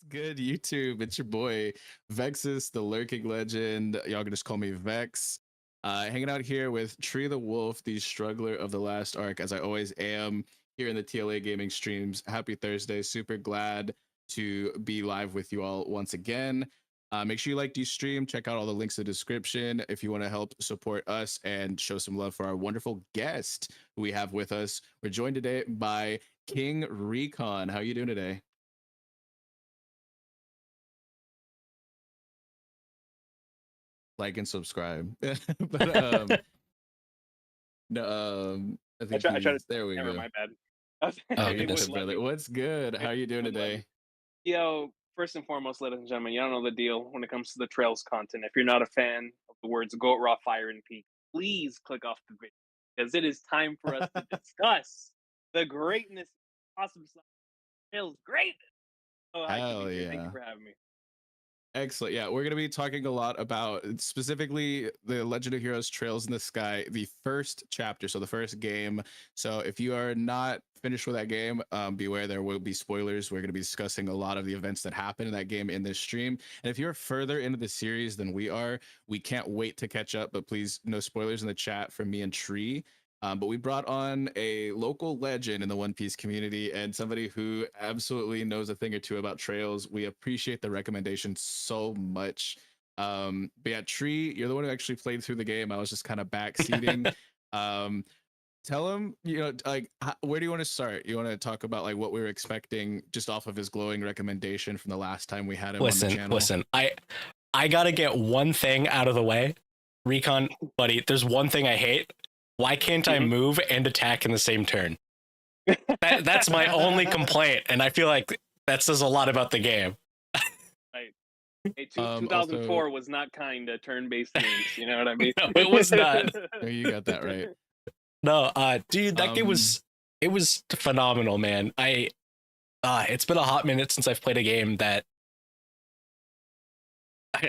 good, YouTube? It's your boy vexyz, the lurking legend. Y'all can just call me Vex. Hanging out here with Tree the Wolf, the struggler of the last arc, as I always am here in the TLA gaming streams. Happy Thursday. Super glad to be live with you all once again. Make sure you like the stream. Check out all the links in the description if you want to help support us and show some love for our wonderful guest who we have with us. We're joined today by King Recon. How you doing today? Like and subscribe. but no, I I think try. I try to. he's there. We Never, go. my bad. How Oh, you It doing, goodness. wouldn't let brother? me. What's good? How you doing Wouldn't let today? me. Yo, first and foremost, ladies and gentlemen, you don't know the deal when it comes to the Trails content. If you're not a fan of the words "Goat Raw Fire and Peak," please click off the video because it is time for us to discuss the greatness, awesome Trails greatness. Oh, hi, Hell Kube. Thank you yeah. for having me. Excellent. Yeah, we're going to be talking a lot about specifically the Legend of Heroes Trails in the Sky, the first chapter, so the first game. So if you are not finished with that game, beware, there will be spoilers. We're going to be discussing a lot of the events that happen in that game in this stream. And if you're further into the series than we are, we can't wait to catch up, but please, no spoilers in the chat from me and Tree. But we brought on a local legend in the One Piece community and somebody who absolutely knows a thing or two about trails. We appreciate the recommendation so much. But yeah, Tree, you're the one who actually played through the game. I was just kind of backseating. um, Tell him, like, where do you want to start? You want to talk about like what we were expecting just off of his glowing recommendation from the last time we had him on the channel? Listen. I gotta get one thing out of the way. Recon, buddy, there's one thing I hate. Why can't I move and attack in the same turn? That's my only complaint, and I feel like that says a lot about the game. Right. Hey, 2004 Also, was not kind to turn-based games. You know what I mean? No, it was not. you got that right. No, dude, that game was phenomenal, man. It's been a hot minute since I've played a game that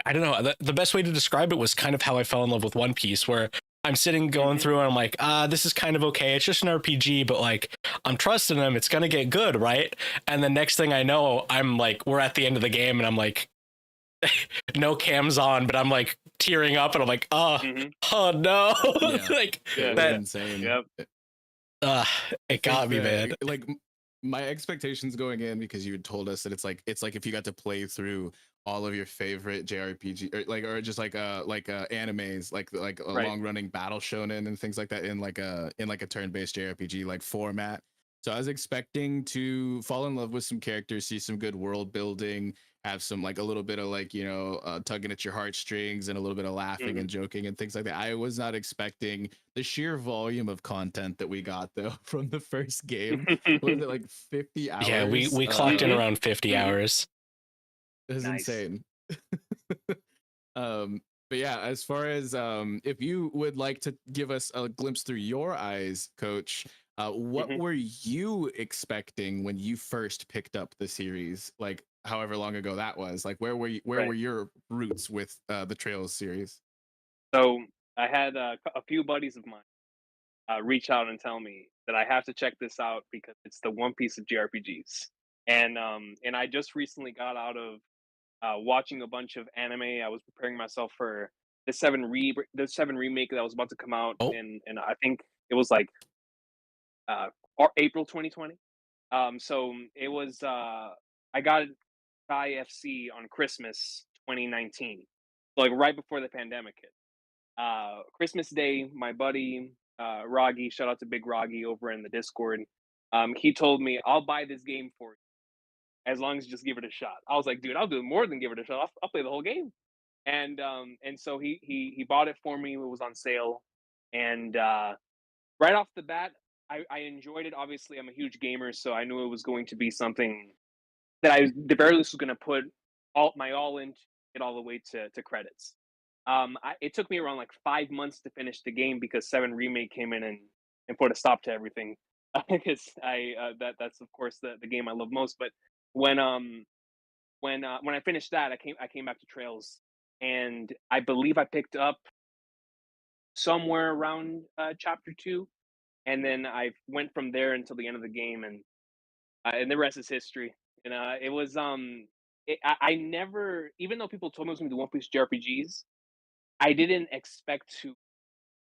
I don't know. The best way to describe it was kind of how I fell in love with One Piece, where I'm sitting going through and I'm like, this is kind of okay. It's just an RPG, but like I'm trusting them. It's gonna get good, right? And the next thing I know, I'm like, we're at the end of the game, and I'm like, no cams on, but I'm like tearing up, and I'm like, oh no, Yeah. like It was that. insane. Yep. It got me, man. Like my expectations going in, because you had told us that it's like if you got to play through all of your favorite JRPG or just like animes, like a Right. long running battle shonen and things like that in like a turn-based JRPG like format. So I was expecting to fall in love with some characters, see some good world building, have some like a little bit of like tugging at your heartstrings and a little bit of laughing and joking and things like that. I was not expecting the sheer volume of content that we got though from the first game. Was it like 50 hours? Yeah, we clocked in around 50 hours. It was insane. But yeah, as far as if you would like to give us a glimpse through your eyes, Coach, what were you expecting when you first picked up the series? Like however long ago that was. Like where were your roots with the Trails series? So I had a few buddies of mine reach out and tell me that I have to check this out because it's the One Piece of JRPGs. And I just recently got out of watching a bunch of anime. I was preparing myself for the seven remake that was about to come out, and I think it was like April 2020. So it was I got IFC on Christmas 2019, like right before the pandemic hit. Christmas Day, my buddy Roggy, shout out to Big Roggy over in the Discord. He told me, "I'll buy this game for you as long as you just give it a shot." I was like, "Dude, I'll do more than give it a shot. I'll play the whole game." And so he bought it for me. It was on sale, and right off the bat, I enjoyed it. Obviously, I'm a huge gamer, so I knew it was going to be something that I, the very least, was going to put all into it all the way to credits. It took me around like 5 months to finish the game because Seven Remake came in and put a stop to everything. Because that's of course the game I love most. But when when I finished that, I came back to Trails, and I believe I picked up somewhere around chapter 2, and then I went from there until the end of the game, and the rest is history. And I never, even though people told me it was gonna be One Piece JRPGs, I didn't expect to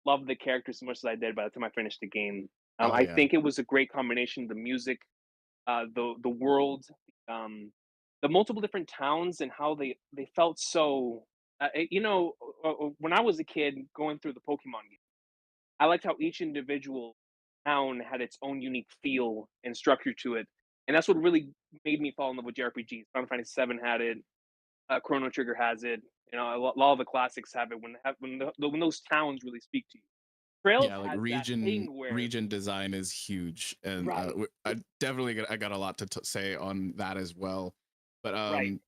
love the characters as much as I did by the time I finished the game. Oh I yeah. think it was a great combination. The music, the world, um, the multiple different towns, and how they felt so. When I was a kid going through the Pokemon game, I liked how each individual town had its own unique feel and structure to it, and that's what really made me fall in love with JRPGs. Final Fantasy VII had it. Chrono Trigger has it. You know, a lot of the classics have it when those towns really speak to you. Trails Yeah, like has that region thing where region design is huge, and right, I definitely I got a lot to say on that as well. But right,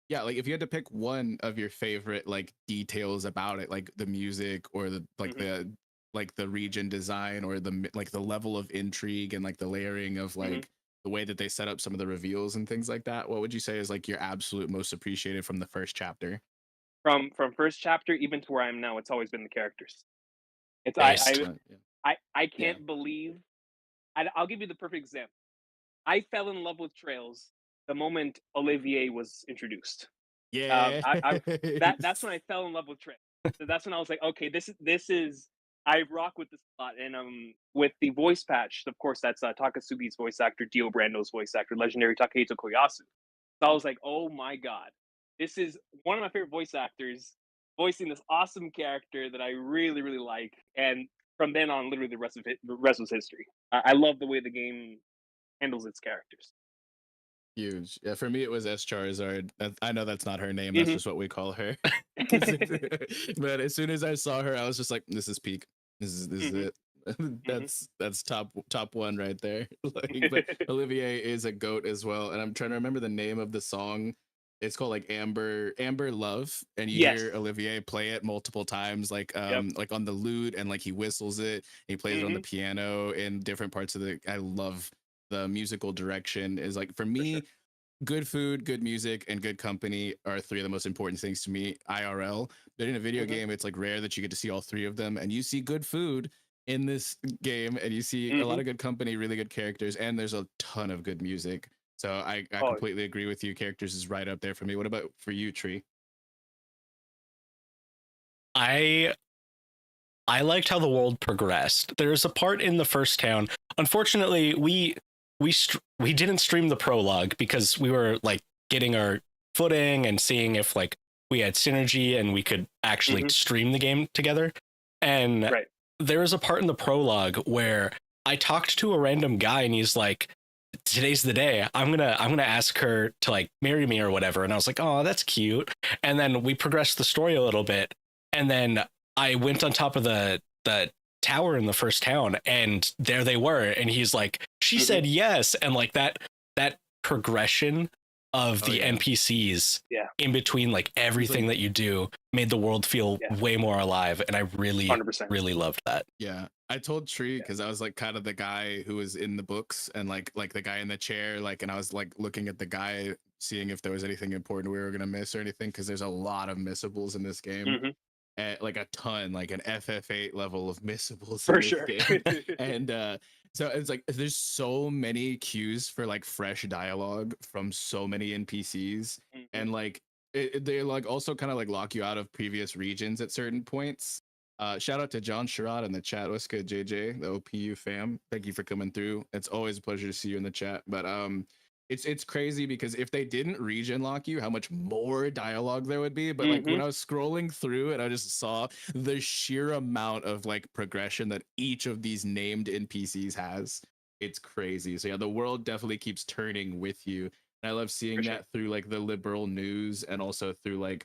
yeah, like if you had to pick one of your favorite like details about it, like the music or the hmm like the region design or like the level of intrigue and like the layering of hmm like the way that they set up some of the reveals and things like that, what would you say is like your absolute most appreciated from the first chapter? from first chapter even to where I am now, it's always been the characters. It's Based. Yeah. I Yeah. can't believe. I'll give you the perfect example. I fell in love with Trails the moment Olivier was introduced. Yeah. I that's when I fell in love with Trails. So that's when I was like, okay, this is I rock with this a lot. And with the voice patch, of course, that's Takasugi's voice actor, Dio Brando's voice actor, legendary Takehito Koyasu. So I was like, oh my god, this is one of my favorite voice actors voicing this awesome character that I really really like. And from then on, literally the rest was history. I love the way the game handles its characters. Huge. Yeah, for me it was S Charizard. I know that's not her name. That's hmm just what we call her. But as soon as I saw her, I was just like, "This is peak. This is hmm it. hmm That's top one right there." Like, but Olivier is a goat as well, and I'm trying to remember the name of the song. It's called like Amber Love, and you yes. hear Olivier play it multiple times, Yep. like on the lute, and like he whistles it. He plays it on the hmm piano in different parts of the. I love the musical direction. Is like for For sure. me, good food, good music, and good company are three of the most important things to me IRL. But in a video hmm game, it's like rare that you get to see all three of them. And you see good food in this game, and you see a lot hmm of good company, really good characters, and there's a ton of good music. So I Oh, completely agree with you. Characters is right up there for me. What about for you, Tree? I I liked how the world progressed. There's a part in the first town. Unfortunately, we didn't stream the prologue because we were like getting our footing and seeing if like we had synergy and we could actually hmm stream the game together. And right. there was a part in the prologue where I talked to a random guy and he's like, today's the day. I'm gonna ask her to like marry me or whatever. And I was like, oh, that's cute. And then we progressed the story a little bit. And then I went on top of the tower in the first town, and there they were. And he's like, she hmm said yes, and like that progression of Oh the yeah, NPCs Yeah. in between like it's like everything that you do made the world feel Yeah. way more alive, and I really 100%. really loved that. yeah. I told Tree Yeah. because I was like kind of the guy who was in the books and like the guy in the chair, like, and I was like looking at the guy, seeing if there was anything important we were gonna miss or anything, because there's a lot of missables in this game. hmm Like a ton, like an FF8 level of missables in For this sure. game. And so it's like there's so many cues for like fresh dialogue from so many NPCs, hmm and like they like also kind of like lock you out of previous regions at certain points. Shout out to John Sherrod in the chat. What's good, JJ, the OPU fam? Thank you for coming through. It's always a pleasure to see you in the chat. But it's crazy because if they didn't region lock you, how much more dialogue there would be. But like when hmm I was scrolling through it, I just saw the sheer amount of like progression that each of these named NPCs has. It's crazy. So yeah, the world definitely keeps turning with you. And I love For seeing sure. that through like the liberal news, and also through like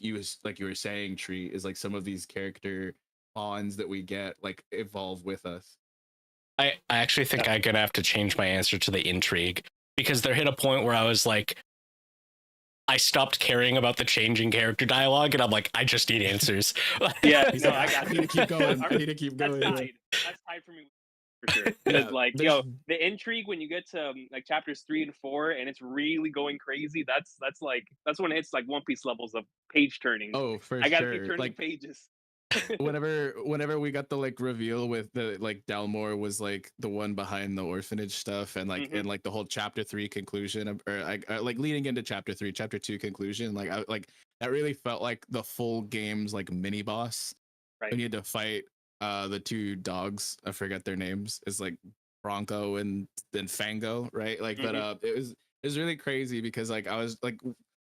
you were saying, Tree, is like some of these character bonds that we get like evolve with us. I actually think I'm gonna have to change my answer to the intrigue, because there hit a point where I was like, I stopped caring about the changing character dialogue, and I'm like, I just need answers. Yeah. He's No, like, I I got need you. to keep going. I Our- need to keep That's going. tied. That's tied for me for sure. Because Yeah, like there's the intrigue when you get to like chapters 3 and 4 and it's really going crazy. That's when it's like One Piece levels of page turning. oh for I got to keep sure. turning the Like pages. whenever we got the like reveal with the like Dalmor was like the one behind the orphanage stuff, and like and like the whole chapter 3 conclusion like leading into chapter 3, chapter 2 conclusion, like I like that really felt like the full game's like mini boss. Right. When you had to fight the two dogs, I forget their names, is like Bronco and then Fango, right? Like but it was really crazy because like I was like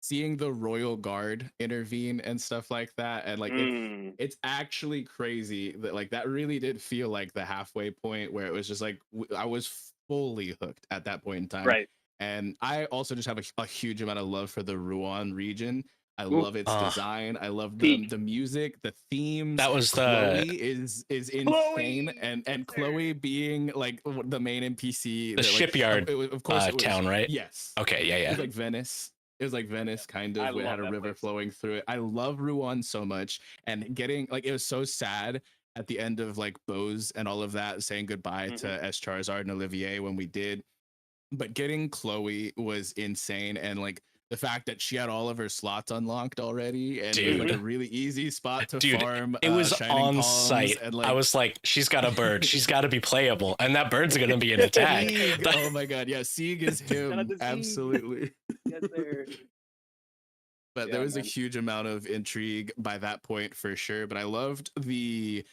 seeing the royal guard intervene and stuff like that, and like it's actually crazy that like that really did feel like the halfway point where it was just like I was fully hooked at that point in time. Right. And I also just have a huge amount of love for the Rouen region. I love its design. I love the music, the themes. That was Chloe is insane, and Chloe being like the main NPC, the shipyard, of course, it was, town, right? Yes. Okay. Yeah. It was like Venice. It was like Venice, kind of. It had a river flowing through it. I love Rouen so much, and getting like it was so sad at the end of like Bose and all of that, saying goodbye to S. Charizard and Olivier when we did. But getting Chloe was insane, and like the fact that she had all of her slots unlocked already, and it was like a really easy spot to farm. It was on site. And like, I was like, she's got a bird. She's got to be playable, and that bird's going to be an attack. Oh my god, yeah, Sieg is him. Absolutely. Yes, sir. But there was a huge amount of intrigue by that point for sure. But I loved the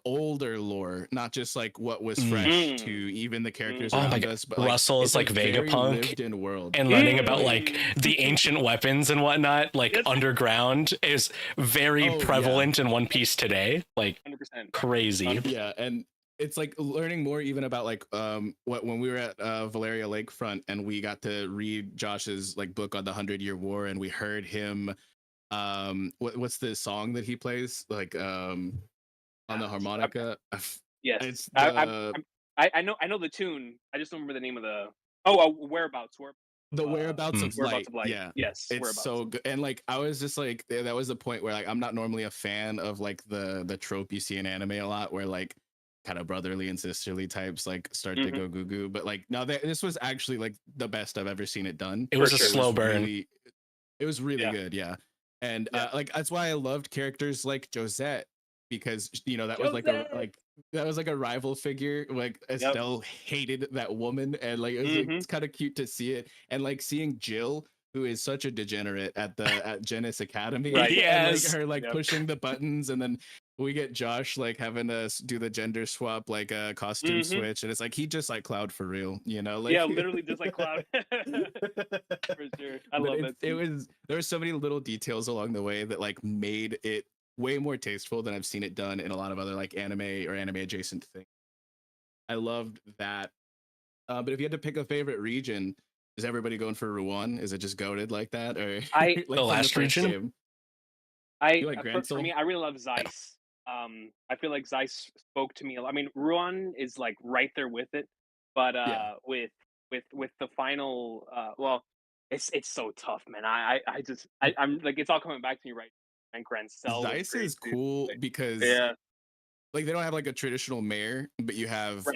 older lore, not just like what was fresh to even the characters around us, but Russell is like Vegapunk in world, and learning about like the ancient weapons and whatnot, like underground is very prevalent in One Piece today, like 100%. crazy. Yeah, and it's like learning more even about like when we were at Valeria Lakefront and we got to read Josh's like book on the 100-Year War, and we heard him what's the song that he plays like on the harmonica? Yes, it's I know the tune. I just don't remember the name of the whereabouts. The whereabouts of light. Yeah, yes, it's so good. And like I was just like that was the point where like I'm not normally a fan of like the trope you see in anime a lot, where like kind of brotherly and sisterly types like start to go goo goo. But like no, this was actually like the best I've ever seen it done. It was a slow burn. It was really good. Yeah, and like that's why I loved characters like Josette, because you know that was like a rival figure. Like Estelle hated that woman, and like it's kind of cute to see it, and like seeing Jill, who is such a degenerate at Genis Academy, right? And like her like pushing the buttons, and then we get Josh like having to do the gender swap, like a costume switch, and it's like he just like Cloud for real, you know? Like literally just like Cloud. For sure, I love that. There were so many little details along the way that like made it way more tasteful than I've seen it done in a lot of other like anime or anime adjacent things. I loved that. But if you had to pick a favorite region, is everybody going for Rouen? Is it just goated like that, or like the last region? For me, I really love Zeiss. I feel like Zeiss spoke to me a lot. I mean, Rouen is like right there with it, but with the final, it's so tough, man. I'm like, it's all coming back to me right now. And Grancel Zeiss is cool because like they don't have like a traditional mayor, but you have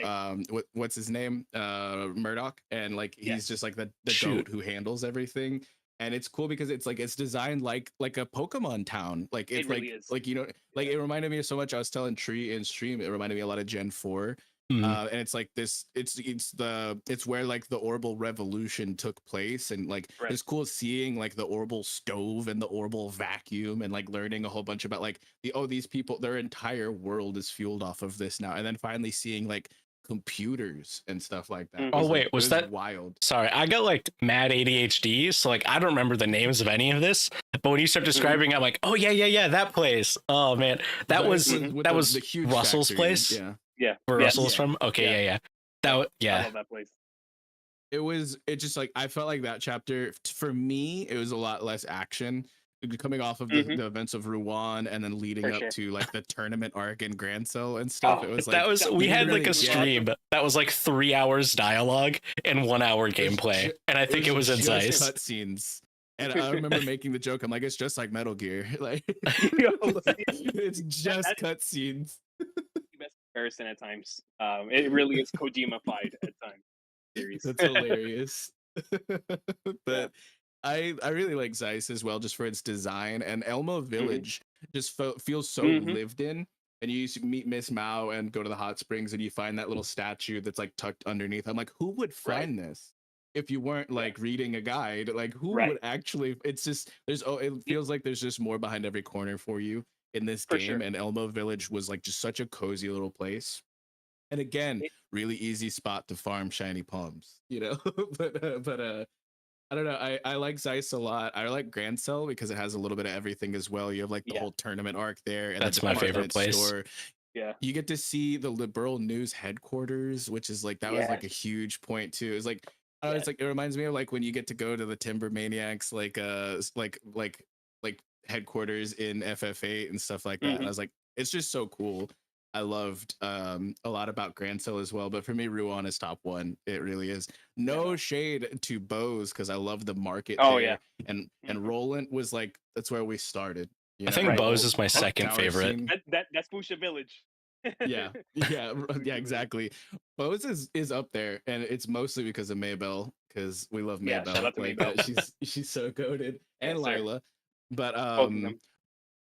what's his name, Murdoch, and like he's just like the goat who handles everything. And it's cool because it's like it's designed like a Pokemon town. Like it's really is. like you know, like it reminded me of so much. I was telling Tree in stream, it reminded me a lot of Gen 4. And it's like this, it's where like the Orbital Revolution took place, and like it's cool seeing like the Orbital stove and the Orbital vacuum, and like learning a whole bunch about like these people, their entire world is fueled off of this now, and then finally seeing like computers and stuff like that. Oh wait, was that wild? Sorry, I got like mad ADHD, so like I don't remember the names of any of this. But when you start describing, I'm like, oh yeah, that place. Oh man, that was the huge Russell's factory. Place. Where Russell's from. Okay, yeah. I love that place. It just like I felt like that chapter for me, it was a lot less action. Coming off of the events of Rouen and then leading up to like the tournament arc in Grancel and stuff. It was like we had like a stream that was like 3 hours dialogue and 1 hour gameplay, and I think it was in Zeiss. Cutscenes. And I remember making the joke. I'm like, it's just like Metal Gear. Like it's just cutscenes. Best comparison at times. It really is Kojima-fied at times. Series. That's hilarious. But I really like Zeiss as well, just for its design, and Elmo Village just feels so lived in. And you used to meet Miss Mao and go to the hot springs, and you find that little statue that's like tucked underneath. I'm like, who would find this if you weren't like reading a guide? Like, who would actually? It's just it feels like there's just more behind every corner for you in this game. And Elmo Village was like just such a cozy little place. And again, really easy spot to farm shiny palms, you know. but I don't know. I like Zeiss a lot. I like Grand Cell because it has a little bit of everything as well. You have like the whole tournament arc there, and that's my favorite place. Store. Yeah, you get to see the Liberal News headquarters, which is like that was like a huge point too. It's like it's like it reminds me of like when you get to go to the Timber Maniacs like headquarters in FF8 and stuff like that. And I was like, it's just so cool. I loved a lot about Grand Cell as well, but for me, Ruan is top one. It really is. No shade to Bose because I love the market. And Roland was like that's where we started. I think Bose is my second favorite. That's Fuchsia Village. yeah, exactly. Bose is up there, and it's mostly because of Maybell because we love Maybell. Shout out to Maybell. she's so goated, and Lila, but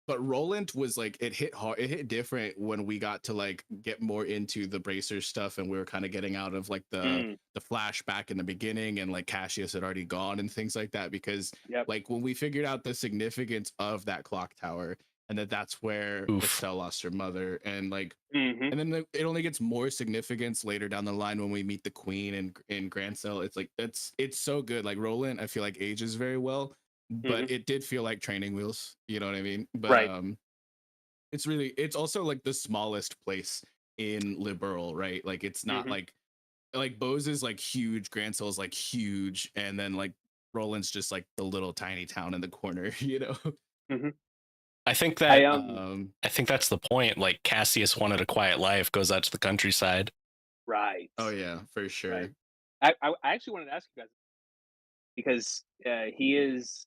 But Roland was like it hit hard. It hit different when we got to like get more into the Bracer stuff, and we were kind of getting out of like the flashback in the beginning, and like Cassius had already gone and things like that. Because like when we figured out the significance of that clock tower, and that's where Estelle lost her mother, and like, and then it only gets more significance later down the line when we meet the Queen and in Grand Cell. It's like it's so good. Like Roland, I feel like ages very well. But it did feel like training wheels, you know what I mean? But it's also like the smallest place in Liberal, right? Like it's not like Bose is like huge, Grand Cell is like huge, and then like Roland's just like the little tiny town in the corner, you know. I think that I think that's the point. Like Cassius wanted a quiet life, goes out to the countryside. Right. Oh yeah, for sure. I actually wanted to ask you guys because he's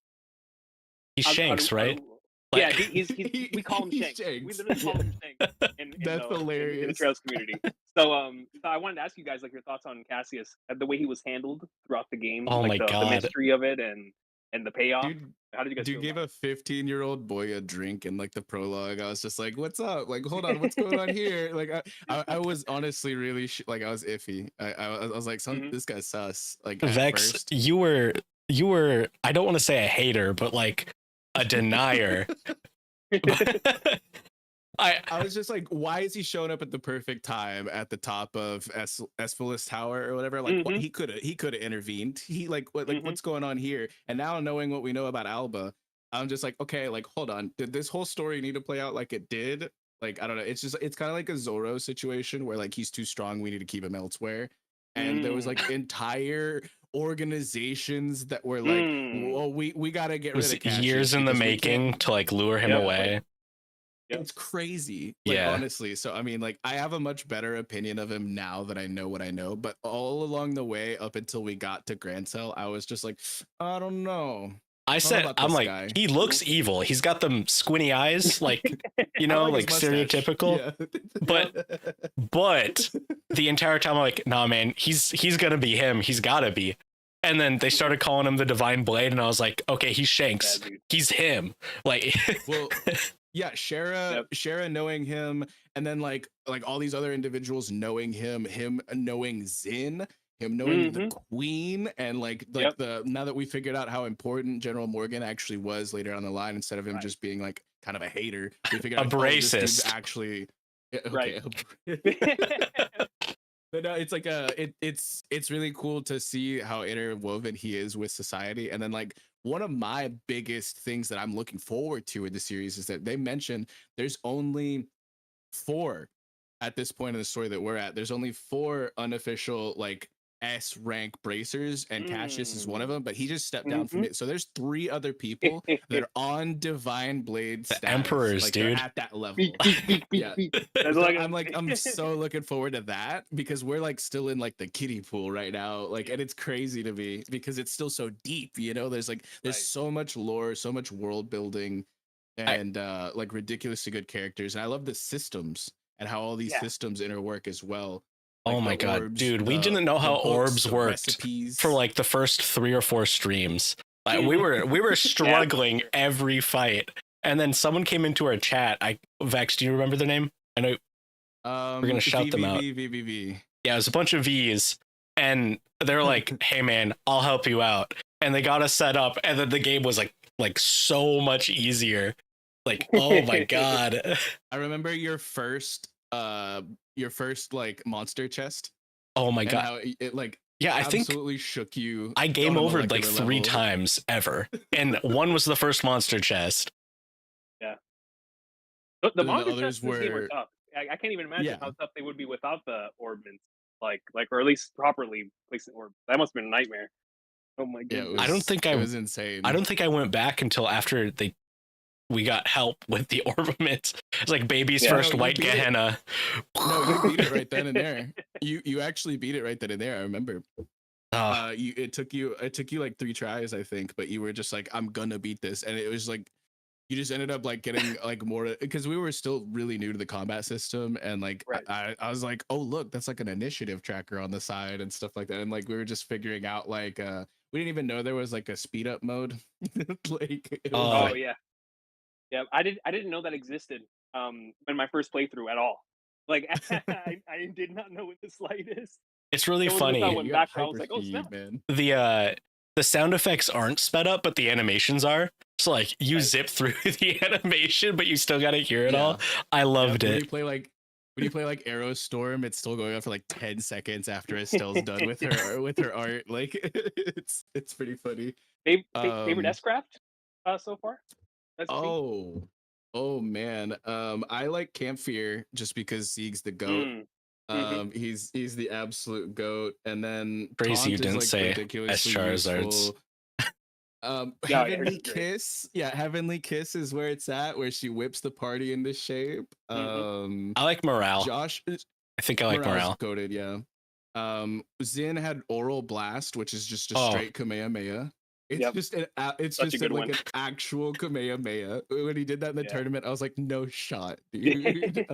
Shanks, right? Yeah, he's we call him Shanks. We literally call him Shanks That's hilarious. In the Trails community. So I wanted to ask you guys like your thoughts on Cassius, the way he was handled throughout the game. Oh like my God. The mystery of it and the payoff. How did you guys feel gave a 15-year-old boy a drink in like the prologue. I was just like, what's up? Like, hold on, what's going on here? Like I was honestly really like I was iffy. I was like, this guy's sus. Like Vex, you were I don't want to say a hater, but like a denier. I was just like, why is he showing up at the perfect time at the top of Esphilis Tower or whatever? Like he could have intervened. He like what's going on here? And now knowing what we know about Alba, I'm just like, okay, like hold on, did this whole story need to play out like it did? Like I don't know. It's kind of like a Zoro situation where like he's too strong, we need to keep him elsewhere. And there was like entire organizations that were like, well, we gotta get rid of Cassius years in the making to like lure him away. It's crazy, like, honestly. So I mean, like I have a much better opinion of him now that I know what I know, but all along the way up until we got to Grand Cell, I was just like, I don't know. I'm like, guy. He looks evil. He's got them squinty eyes, like, you know, like stereotypical. Yeah. But the entire time I'm like, nah, man, he's gonna be him. He's gotta be. And then they started calling him the Divine Blade, and I was like, okay, he's Shanks. He's him. Like, well, yeah, Shara knowing him, and then like all these other individuals knowing him knowing Zin. Him knowing the Queen, and like now that we figured out how important General Morgan actually was later on the line, instead of him just being like kind of a hater, we figured out racist. This dude's actually okay. But no, it's like it's really cool to see how interwoven he is with society. And then like one of my biggest things that I'm looking forward to in the series is that they mentioned there's only 4 at this point in the story that we're at. There's only 4 unofficial like S rank bracers, and Cassius is one of them, but he just stepped down from it. So there's 3 other people that are on Divine Blade status, the emperors, like, dude, at that level. Yeah. I'm so looking forward to that because we're like still in like the kiddie pool right now, like, and it's crazy to me because it's still so deep, you know. There's so much lore, so much world building, and like ridiculously good characters, and I love the systems and how all these systems interwork as well. Like oh my God, orbs, dude, we didn't know how orbs worked for like the first 3 or 4 streams. Like we were struggling every fight, And then someone came into our chat. Vex, do you remember their name? I know we're gonna shout them out. V. Yeah, it was a bunch of V's, and they're like, "Hey man, I'll help you out," and they got us set up, and then the game was like so much easier. Like, oh my god! I remember your first like monster chest. Oh my and god! How it like yeah, I think absolutely shook you. I game on a overed like molecular 3 level. times ever, and one was the first monster chest. The then the monster others chests in this game were- are tough. I can't even imagine Yeah. how tough they would be without the orbments, like or at least properly placing orbs. That must have been a nightmare. Oh my Yeah, goodness. it was, I don't think it was insane. I don't think I went back until after we got help with the ornaments. It's like baby's Yeah. first No, you white beat it. Gehenna. No, you beat it right then and there. You actually beat it right then and there. I remember. Oh, It took you like 3 tries, I think, but you were just like, I'm gonna beat this, and it was like you just ended up like getting like more because we were still really new to the combat system, and like Right. I was like, oh look, that's like an initiative tracker on the side and stuff like that, and like we were just figuring out like we didn't even know there was like a speed up mode. Like it was, Oh, Oh yeah, yeah. I didn't know that existed. In my first playthrough at all. Like I did not know what the slide is. it's really It wasn't until I funny. went you got back, I was like, oh, hyperspeed, snap. man. The sound effects aren't sped up, but the animations are. So like you Right. zip through the animation, but you still gotta hear it Yeah. all. I loved When it. you play like Arrow Storm, it's still going on for like 10 seconds after Estelle's done with her art. Like it's pretty funny. Favorite Um, S-Craft so far? That's Oh man. I like Campfear just because Sieg's the goat. He's the absolute goat. And then Crazy you Taunt is, didn't like, say ridiculously S-Charizards. useful. Yeah, Heavenly hers is great. Kiss. Yeah, Heavenly Kiss is where it's at, where she whips the party into shape. I like morale. Josh I think I like morale. goated, yeah. Zin had Oral Blast, which is just a Oh. straight Kamehameha. It's Yep. just it's Such a just good like one. an actual Kamehameha. When he did that in the Yeah. tournament, I was like, no shot, dude.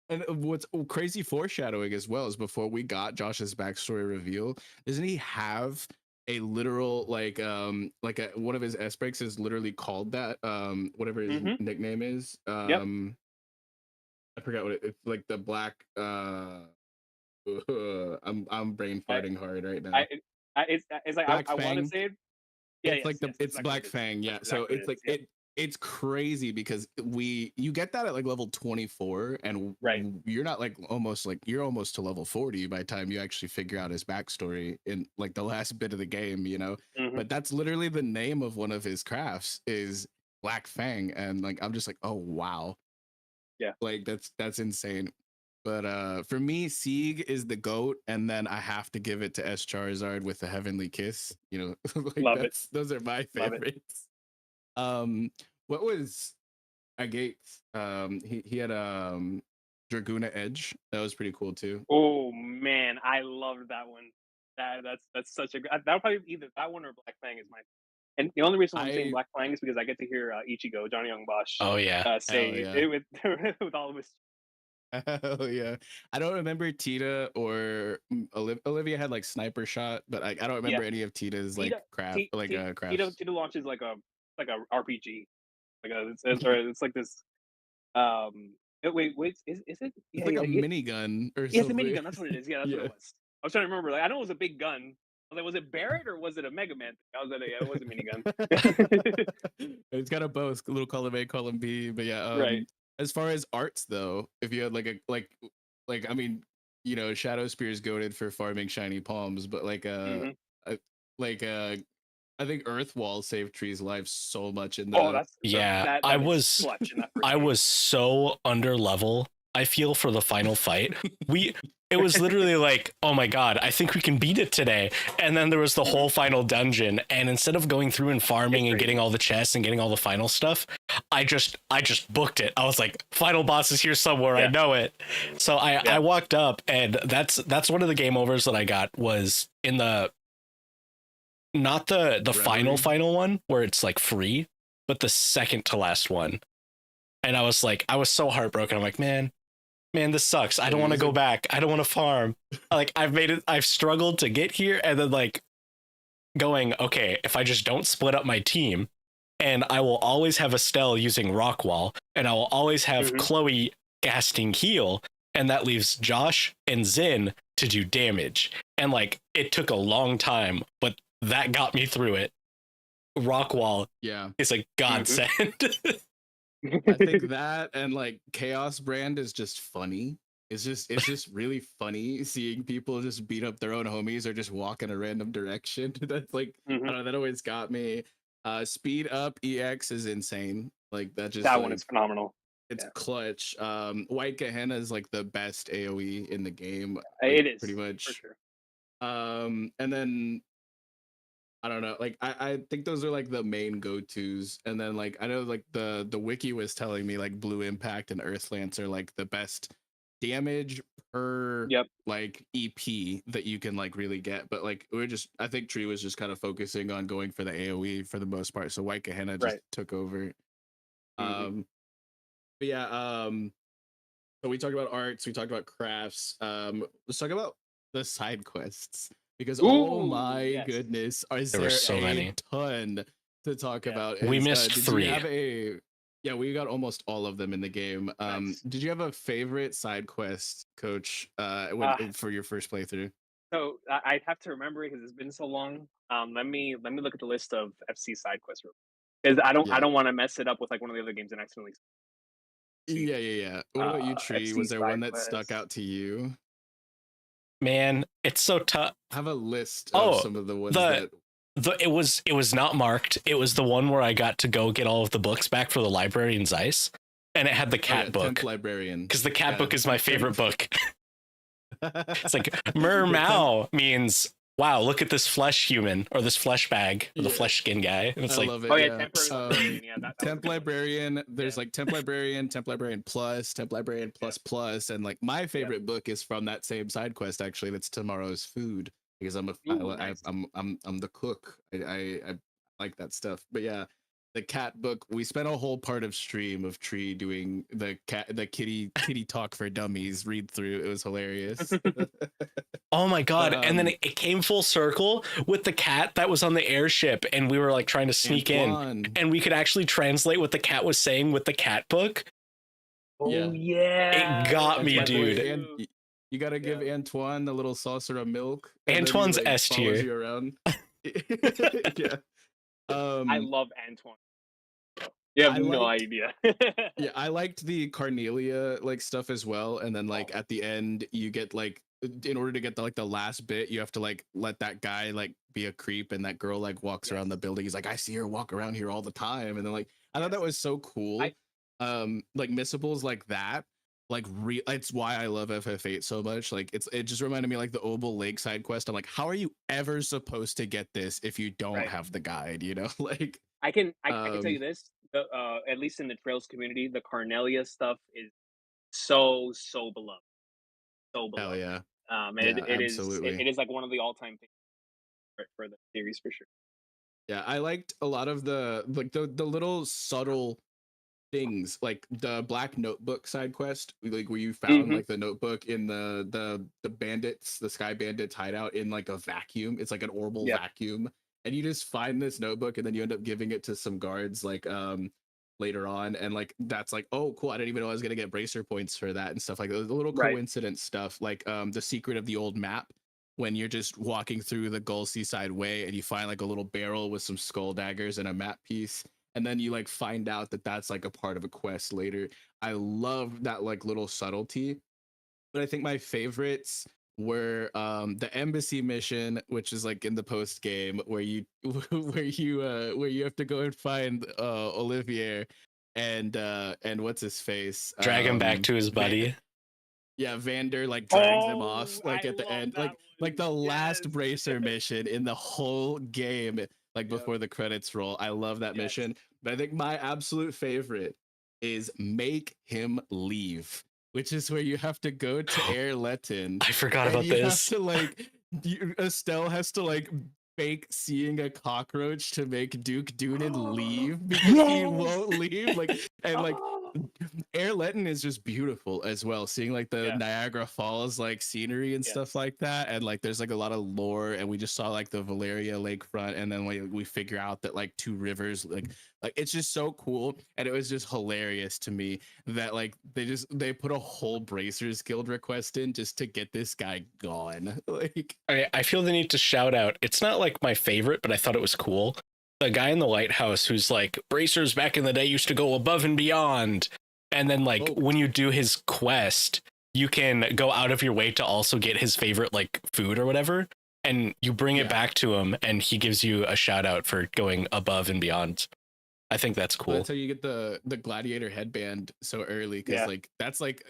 And what's crazy foreshadowing as well is before we got Josh's backstory reveal, doesn't he have a literal like one of his S breaks is literally called that whatever his Mhm. nickname is. I forgot what it's like the black I'm brain farting hard right now. It's like Black I want to Fang? say it. Yeah, It's like yes, it's exactly Black what it is. Fang, yeah. That's So exactly it's what like it is, yep. it's crazy because you get that at like level 24, and Right. you're not like you're almost to level 40 by the time you actually figure out his backstory in like the last bit of the game, you know. Mhm. But that's literally the name of one of his crafts is Black Fang, and like I'm just like, oh wow. Yeah. Like that's insane. But for me, Sieg is the GOAT, and then I have to give it to S Charizard with the Heavenly Kiss. You know, like Love it. those are my Love it. favorites. What was Agates? He had Dragoona Edge. That was pretty cool too. Oh man, I loved that one. That's such a good. That'll probably be either that one or Black Fang is my. And the only reason why I'm saying I- Black Fang is because I get to hear Ichigo, Johnny Young Bosch, Oh yeah. say yeah. it with with all of his. Oh yeah, I don't remember Tita or Olivia had like Sniper Shot, but I don't remember any of Tita's like crafts. Tito launches like a RPG, like it's like this. Wait, is it? It's like a minigun or Yeah, it's a something. minigun. That's what it is. Yeah, that's what it was. I was trying to remember. Like, I know it was a big gun. I was like, was it Barrett or was it a Mega Man? I was like, yeah, it was a minigun. It's got a both, a little column A, column B. But yeah, Right. As far as arts though, if you had like I mean, you know, Shadow Spear's goated for farming shiny palms, but Mhm. I think Earthwall saved Tree's life so much in Oh, the Yeah, that is clutch in that first I game. was so under level. I feel for the final fight. It was literally like, oh my god, I think we can beat it today. And then there was the whole final dungeon, and instead of going through and farming and getting all the chests and getting all the final stuff, I just booked it. I was like, final boss is here somewhere. I know it. So I walked up, and that's one of the game overs that I got was in the not the final one where it's like free, but the second to last one. And I was so heartbroken. I'm like, man, this sucks. I don't want to go back. I don't want to farm. Like I've struggled to get here, and then like going, okay, if I just don't split up my team and I will always have Estelle using rock wall, and I will always have Chloe casting heal, and that leaves Josh and Zin to do damage. And like, it took a long time, but that got me through it. Rock wall is a godsend. I think that and like Chaos Brand is just funny. It's just really funny seeing people just beat up their own homies or just walk in a random direction. That's like I don't know, that always got me. Speed up EX is insane. Like that one is phenomenal. It's clutch. White Gehenna is like the best AoE in the game. Like, it is pretty much for sure. And then I don't know, like I think those are like the main go-tos. And then like I know like the wiki was telling me like Blue Impact and Earthlance are like the best damage per like EP that you can like really get. But like I think Tree was just kind of focusing on going for the AoE for the most part. So White Gehenna just took over. But yeah, so we talked about arts, we talked about crafts. Let's talk about the side quests because oh my goodness, there were so many ton to talk about. We missed 3. We got almost all of them in the game. Did you have a favorite side quest, Coach, for your first playthrough? So I'd have to remember it because it's been so long. Let me look at the list of FC side quests because I don't want to mess it up with like one of the other games and accidentally. Yeah. What about you, Tree? Was there one that stuck out to you? Man, it's so tough. I have a list of some of the ones it was not marked. It was the one where I got to go get all of the books back for the library in Zeiss, and it had the cat book. Temp Librarian. Because the cat book is my favorite book. It's like Mermao means wow, look at this flesh human or this flesh bag or the flesh skin guy. And it's I like, love it, Temp Librarian. There's like Temp Librarian, Temp Librarian Plus, Temp Librarian Plus Plus, and like my favorite book is from that same side quest. Actually, that's Tomorrow's Food because I'm the cook. I like that stuff. But yeah, the cat book. We spent a whole part of stream of Tree doing the kitty talk for dummies read through. It was hilarious. Oh my god. And then it came full circle with the cat that was on the airship, and we were like trying to sneak in, and we could actually translate what the cat was saying with the cat book. Oh yeah, it got me, dude. And you gotta give Antoine the little saucer of milk. Antoine's S tier. You around. Yeah. I love Antoine. You have no idea. Yeah, I liked the Carnelia like stuff as well. And then like at the end, you get like in order to get the last bit, you have to like let that guy like be a creep, and that girl like walks around the building. He's like, I see her walk around here all the time, and then like I thought that was so cool. Like missables like that. Like it's why I love FF8 so much. Like it just reminded me like the Opal Lake side quest. I'm like, how are you ever supposed to get this if you don't have the guide? You know, like I can tell you this. At least in the Trails community, the Carnelia stuff is so beloved. So beloved. Hell yeah. It is like one of the all-time things for the series for sure. Yeah, I liked a lot of the little subtle things, like the Black Notebook side quest, like where you found like the notebook in the bandits, the Sky Bandits hideout in like a vacuum. It's like an orbital vacuum, and you just find this notebook, and then you end up giving it to some guards like later on, and like that's like, oh cool, I didn't even know I was gonna get bracer points for that and stuff like that. The little coincidence stuff, like the secret of the old map, when you're just walking through the Gull Seaside Way and you find like a little barrel with some skull daggers and a map piece, and then you like find out that that's like a part of a quest later. I love that like little subtlety. But I think my favorites were the embassy mission, which is like in the post game where you have to go and find Olivier and what's his face, drag him back to his buddy. Vander like drags him off like at the end, like the last bracer mission in the whole game, like before the credits roll. I love that mission. But I think my absolute favorite is Make Him Leave, which is where you have to go to Air Letin. I forgot about this. Have to, like, Estelle has to like fake seeing a cockroach to make Duke Doonan leave because he won't leave. Like, and like Airletton is just beautiful as well. Seeing like the Yeah. Niagara Falls like scenery and stuff Yes. like that, and like there's like a lot of lore. And we just saw like the Valeria lakefront, and then we figure out that like two rivers, like it's just so cool. And it was just hilarious to me that like they put a whole Bracers Guild request in just to get this guy gone. Like I feel the need to shout out. It's not like my favorite, but I thought it was cool. The guy in the lighthouse who's like, Bracers back in the day used to go above and beyond. And then like when you do his quest, you can go out of your way to also get his favorite like food or whatever. And you bring it back to him and he gives you a shout out for going above and beyond. I think that's cool. That's how you get the gladiator headband so early, because like that's like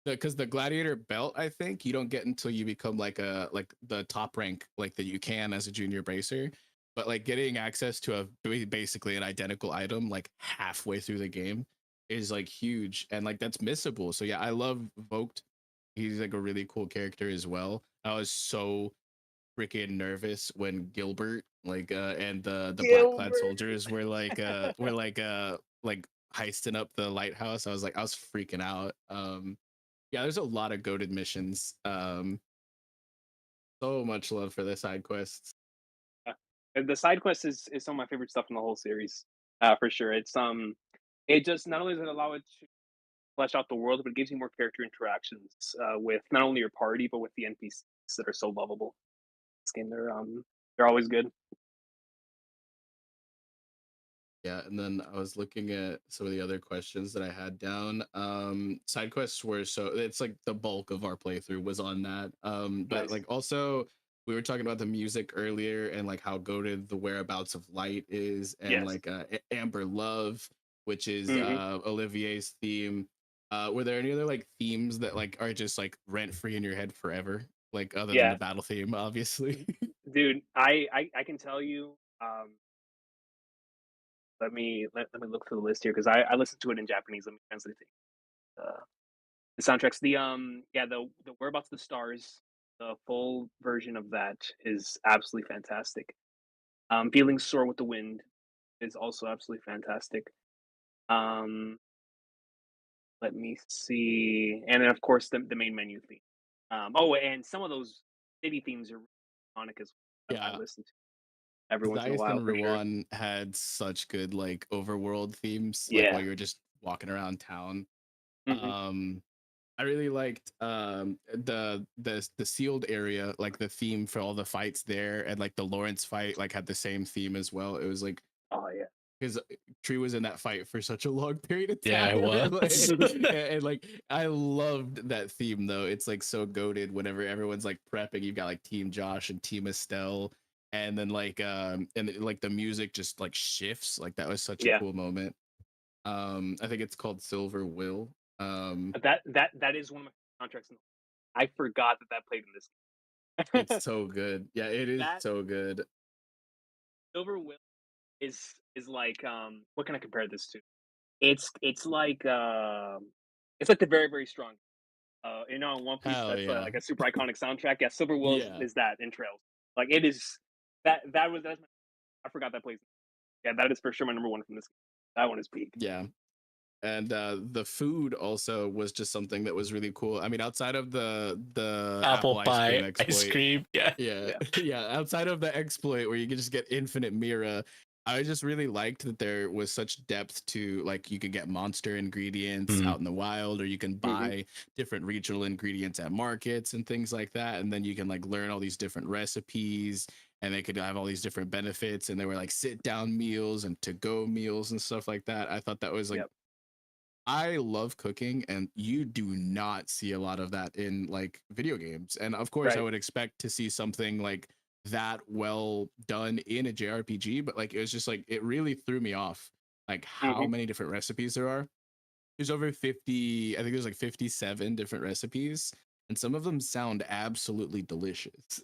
because the gladiator belt, I think you don't get until you become like the top rank like that you can as a junior bracer. But like getting access to basically an identical item like halfway through the game is like huge, and like that's missable. So yeah, I love Voked. He's like a really cool character as well. I was so freaking nervous when Gilbert and the black clad soldiers were like heisting up the lighthouse. I was freaking out. Yeah, there's a lot of goated missions. So much love for the side quests. The side quest is some of my favorite stuff in the whole series, for sure. It's it just not only does it allow it to flesh out the world, but it gives you more character interactions with not only your party but with the NPCs that are so lovable. This game, they're always good. Yeah, and then I was looking at some of the other questions that I had down. Side quests were it's like the bulk of our playthrough was on that. But Nice. like also we were talking about the music earlier and like how goated the Whereabouts of Light is, and Yes. like Amber Love, which is Mhm. Olivier's theme. Were there any other like themes that like are just like rent free in your head forever? Like other than the battle theme, obviously. Dude, I can tell you. Let me look through the list here because I listened to it in Japanese. Let me translate the soundtracks. The Whereabouts of the Stars, the full version of that is absolutely fantastic. Feeling Soar with the Wind is also absolutely fantastic. Um, let me see, and then of course the main menu theme. And some of those city themes are iconic as well. I Yeah. listen to every once in a Zeiss while and for sure. Ruan had such good like overworld themes, like while Yeah. you were just walking around town. Hmm. I really liked the sealed area, like the theme for all the fights there, and like the Lawrence fight like had the same theme as well. It was like Oh yeah. because Tree was in that fight for such a long period of time. Yeah, it was. and like I loved that theme though. It's like so goated whenever everyone's like prepping. You've got like Team Josh and Team Estelle, and then like like the music just like shifts. Like that was such a cool moment. I think it's called Silver Will. That is one of my contracts. I forgot that played in this. It's so good. Yeah, it is That so good. Silver Will is like what can I compare this to? It's like the very very strong. One Piece Hell that's yeah. like a super iconic soundtrack. Yeah, Silver Will Yeah. is that in Trails. Like it is that's I forgot that plays. Yeah, that is for sure my number one from this. That one is peak. Yeah. And the food also was just something that was really cool. I mean, outside of the Apple ice cream pie, exploit, ice cream. Yeah. yeah, yeah, outside of the exploit where you can just get infinite Mira, I just really liked that there was such depth to like you could get monster ingredients out in the wild, or you can buy different regional ingredients at markets and things like that, and then you can like learn all these different recipes, and they could have all these different benefits, and they were like sit down meals and to go meals and stuff like that. I thought that was like I love cooking, and you do not see a lot of that in like video games. And of course, I would expect to see something like that well done in a JRPG, but like it was just like it really threw me off like how many different recipes there are. There's over 50, I think there's like 57 different recipes, and some of them sound absolutely delicious.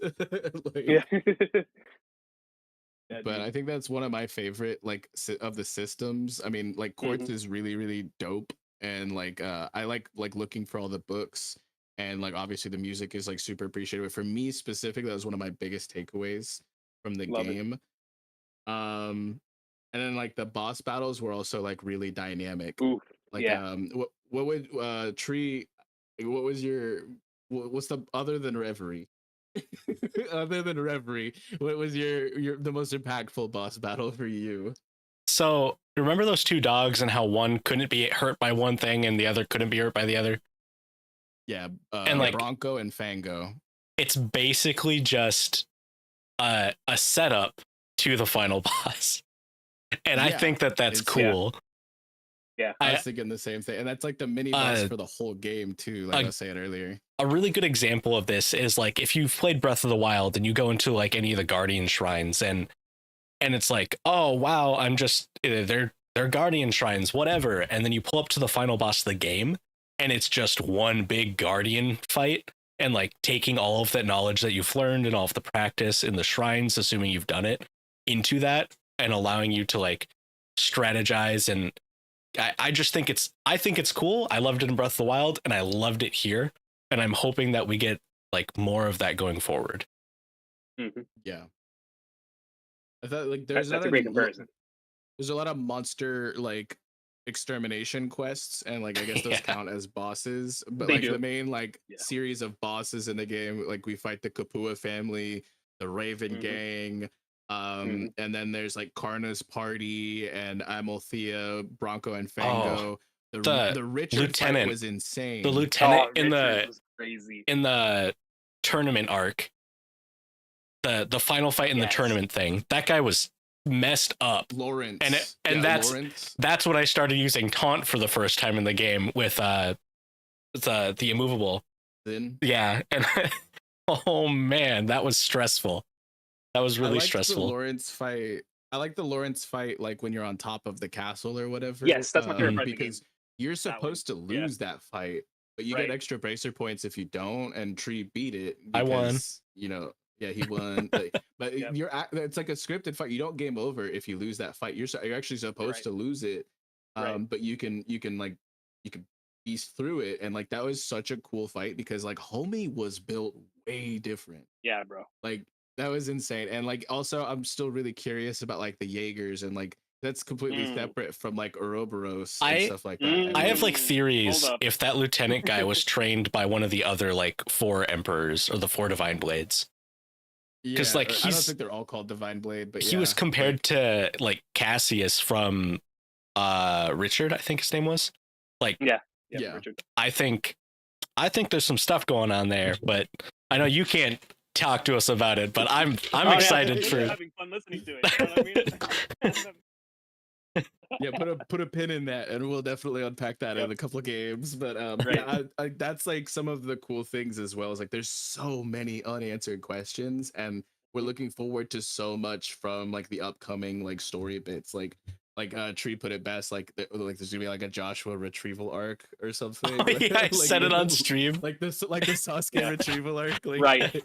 Yeah. But I think that's one of my favorite like of the systems. I mean, like Quartz is really really dope, and like I like looking for all the books, and like obviously the music is like super appreciated. But for me specifically, that was one of my biggest takeaways from the Love it. game. And then like the boss battles were also like really dynamic. Ooh. Like, what would Tree? What was what's the other than Reverie? Other than Reverie, what was your the most impactful boss battle for you? So remember those two dogs and how one couldn't be hurt by one thing and the other couldn't be hurt by the other? Yeah, and like Bronco and Fango. It's basically just a setup to the final boss, and I think that's cool. Yeah, I was thinking the same thing, and that's like the mini boss for the whole game too. Like I was saying earlier, a really good example of this is like if you've played Breath of the Wild and you go into like any of the Guardian shrines and it's like, oh wow, I'm just they're Guardian shrines, whatever, and then you pull up to the final boss of the game, and it's just one big Guardian fight, and like taking all of that knowledge that you've learned and all of the practice in the shrines, assuming you've done it, into that and allowing you to like strategize. And I just think it's cool. I loved it in Breath of the Wild and I loved it here, and I'm hoping that we get like more of that going forward. Mm-hmm. Yeah, I thought like that's a great comparison. There's a lot of monster like extermination quests, and like I guess those count as bosses, but They like do. the main like series of bosses in the game, like we fight the Kapua family, the Raven gang, and then there's like Karna's party and Amalthea, Bronco and Fango. The Richard lieutenant fight was insane. The lieutenant was crazy. in the tournament arc, the final fight in the tournament thing, that guy was messed up. Lawrence. And that's what I started using taunt for the first time in the game with the immovable. Then and oh man, that was stressful. That was really stressful. I like the Lawrence fight like when you're on top of the castle or whatever. Yes, that's my favorite fight because you're supposed to lose that fight, but you get extra bracer points if you don't, and Tree beat it because, I won. You know, he won. but it's like a scripted fight. You don't game over if you lose that fight. You're actually supposed to lose it. But you can beast through it, and like that was such a cool fight because like Homie was built way different. Yeah, bro. Like that was insane. And like also I'm still really curious about like the Jaegers, and like that's completely separate from like Ouroboros and stuff like that. I have like theories if that lieutenant guy was trained by one of the other like 4 emperors or the 4 divine blades. Because like I don't think they're all called Divine Blade, but he was compared to like Cassius from Richard, I think his name was. Like Richard. I think there's some stuff going on there, but I know you can't talk to us about it, but I'm excited for having fun listening to it. You know what I mean? Put a pin in that, and we'll definitely unpack that in a couple of games. But I that's like some of the cool things as well. Is like there's so many unanswered questions, and we're looking forward to so much from like the upcoming like story bits. Like Tree put it best, like there's gonna be like a Joshua retrieval arc or something. Oh, yeah, I said it on stream. Like the Sasuke retrieval arc. Like, right.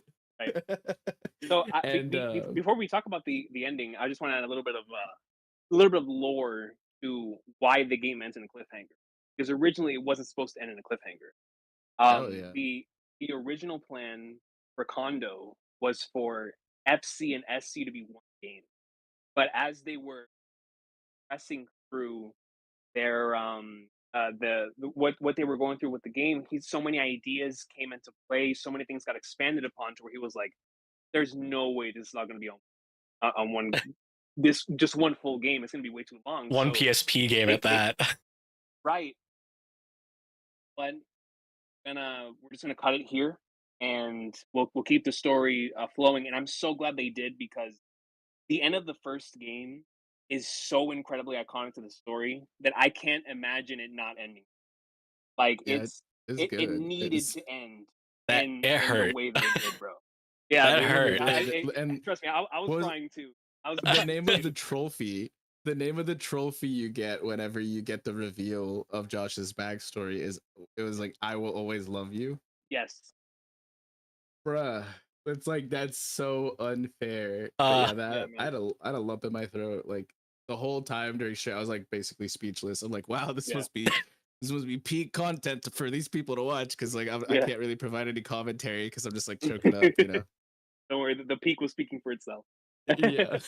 So before we talk about the ending, I just want to add a little bit of lore to why the game ends in a cliffhanger, because originally it wasn't supposed to end in a cliffhanger. The original plan for Kondo was for FC and SC to be one game, but as they were pressing through their what they were going through with the game, so many ideas came into play, so many things got expanded upon to where he was like, there's no way this is not going to be on one this just one full game. It's going to be way too long. One PSP game at that. Right. But we're just going to cut it here, and we'll keep the story flowing. And I'm so glad they did, because the end of the first game is so incredibly iconic to the story that I can't imagine it not ending. Like it needed to end. In the way that it did, bro. Yeah, that hurt. And trust me, I was crying too. The name of the trophy. The name of the trophy you get whenever you get the reveal of Josh's backstory it was like, I will always love you. Yes. Bruh. It's like, that's so unfair. I had a lump in my throat like the whole time during shit. I was like basically speechless. I'm like, wow, this must be peak content for these people to watch, because like I can't really provide any commentary because I'm just like choking up, you know. Don't worry, the peak was speaking for itself. Yeah.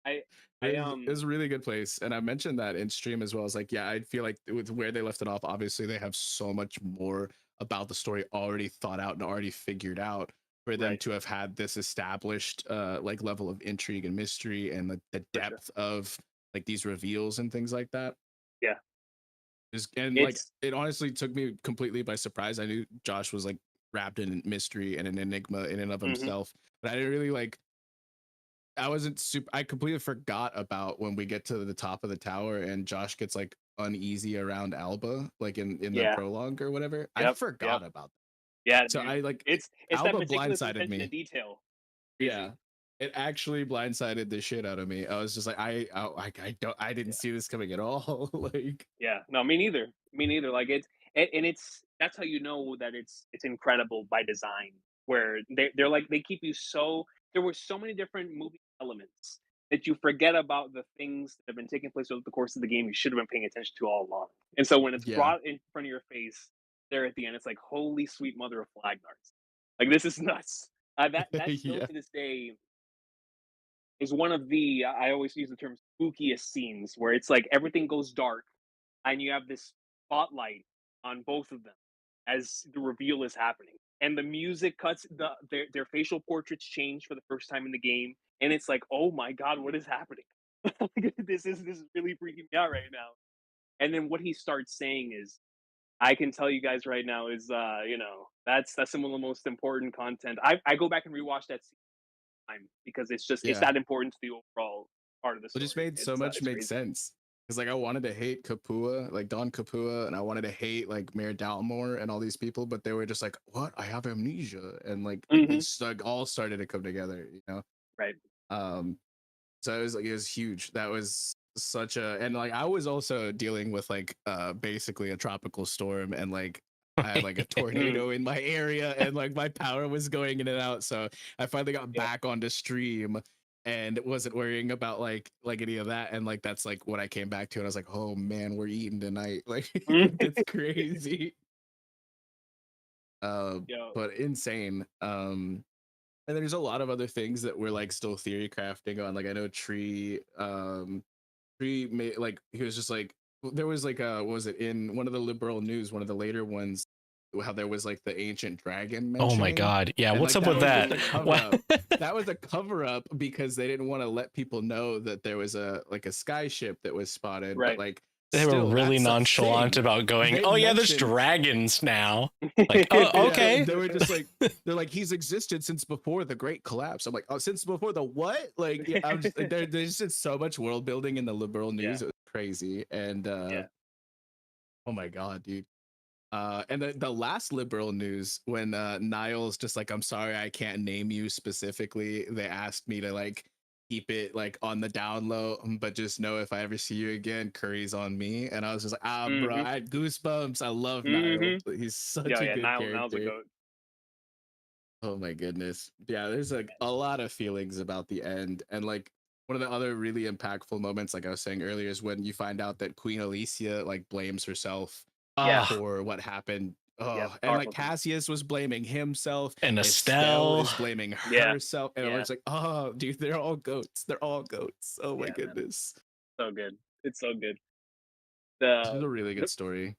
I I It was a really good place, and I mentioned that in stream as well. It's like, yeah, I feel like with where they left it off, obviously they have so much more about the story already thought out and already figured out for them right, to have had this established like level of intrigue and mystery and the for sure. depth of like these reveals and things like that. Yeah. And like It's it honestly took me completely by surprise. I knew Josh was like wrapped in mystery and an enigma in and of mhm. himself, but I didn't really like I wasn't super. I completely forgot about when we get to the top of the tower and Josh gets like uneasy around Alba, like in the Yeah. prologue or whatever. I Yep. Yep. forgot about Yeah, that. So dude. I like It's that Alba meticulous blindsided attention to me. detail. Yeah, Crazy. it actually blindsided the shit out of me. I was just like, I didn't Yeah. see this coming at all. Like, Yeah. No, me neither. Me neither. Like and it's that's how you know that it's incredible by design. Where they're like they keep you so there were so many different movie elements that you forget about the things that have been taking place over the course of the game you should have been paying attention to all along. And so when it's yeah, brought in front of your face there at the end, it's like holy sweet mother of Flagnards. Like this is nuts. That still yeah, to this day is one of the I always use the term spookiest scenes where it's like everything goes dark and you have this spotlight on both of them as the reveal is happening. And the music cuts their facial portraits change for the first time in the game. And it's like, oh my god, what is happening? This is really freaking me out right now. And then what he starts saying is, I can tell you guys right now is that's some of the most important content. I go back and rewatch that time because it's yeah. that important to the overall part of the It just story. made so much It's make crazy. sense. Because like I wanted to hate Kapua, like Don Kapua, and I wanted to hate like Mayor Dalmore and all these people, but they were just like, "What? I have amnesia," and like Hmm. it's like all started to come together, you know. Right. Um, so it was huge. That was such a and like I was also dealing with like basically a tropical storm and like I had like a Mm, tornado in my area and like my power was going in and out. So I finally got yep. back onto stream and wasn't worrying about like any of that. And like that's like what I came back to and I was like, oh man, we're eating tonight. Like it's crazy. Uh Yo. but insane. And there's a lot of other things that we're like still theory crafting on. Like I know Tree made like he was just like there was like what was it in one of the liberal news, one of the later ones, how there was like the ancient dragon Oh my mentioning, god. Yeah, and what's like up that with was just that? a cover What? up. That was a cover up because they didn't want to let people know that there was a like a sky ship that was spotted, but Right. like They were still really that's a nonchalant thing. about going, They "Oh yeah, there's mentioned dragons now." Like, "Oh, yeah, okay." they were just like they're like he's existed since before the great collapse. I'm like, oh, since before the what? Like, yeah, I'm just there's just so much world building in the liberal Yeah. news. It was crazy, and Yeah. oh my god, dude. And the last liberal news when Niall's just like, I'm sorry, I can't name you specifically. They asked me to like keep it like on the down low, but just know if I ever see you again, curry's on me. And I was just like, ah, bro, Mhm. I had goosebumps. I love Niall. Mhm. He's such Yeah, a yeah. good Niall's a character. goat. Oh my goodness. Yeah, there's like a lot of feelings about the end. And like one of the other really impactful moments, like I was saying earlier, is when you find out that Queen Alicia like blames herself Yeah. Oh, for what happened. Yep. Oh, and like Powerful scene. Cassius was blaming himself. and Estelle Estelle. is blaming Yeah. herself. And Yeah. it's like, oh, dude, they're all goats. They're all goats. Oh my Yeah, man. goodness. So good. It's so good. This is The, a really good the story.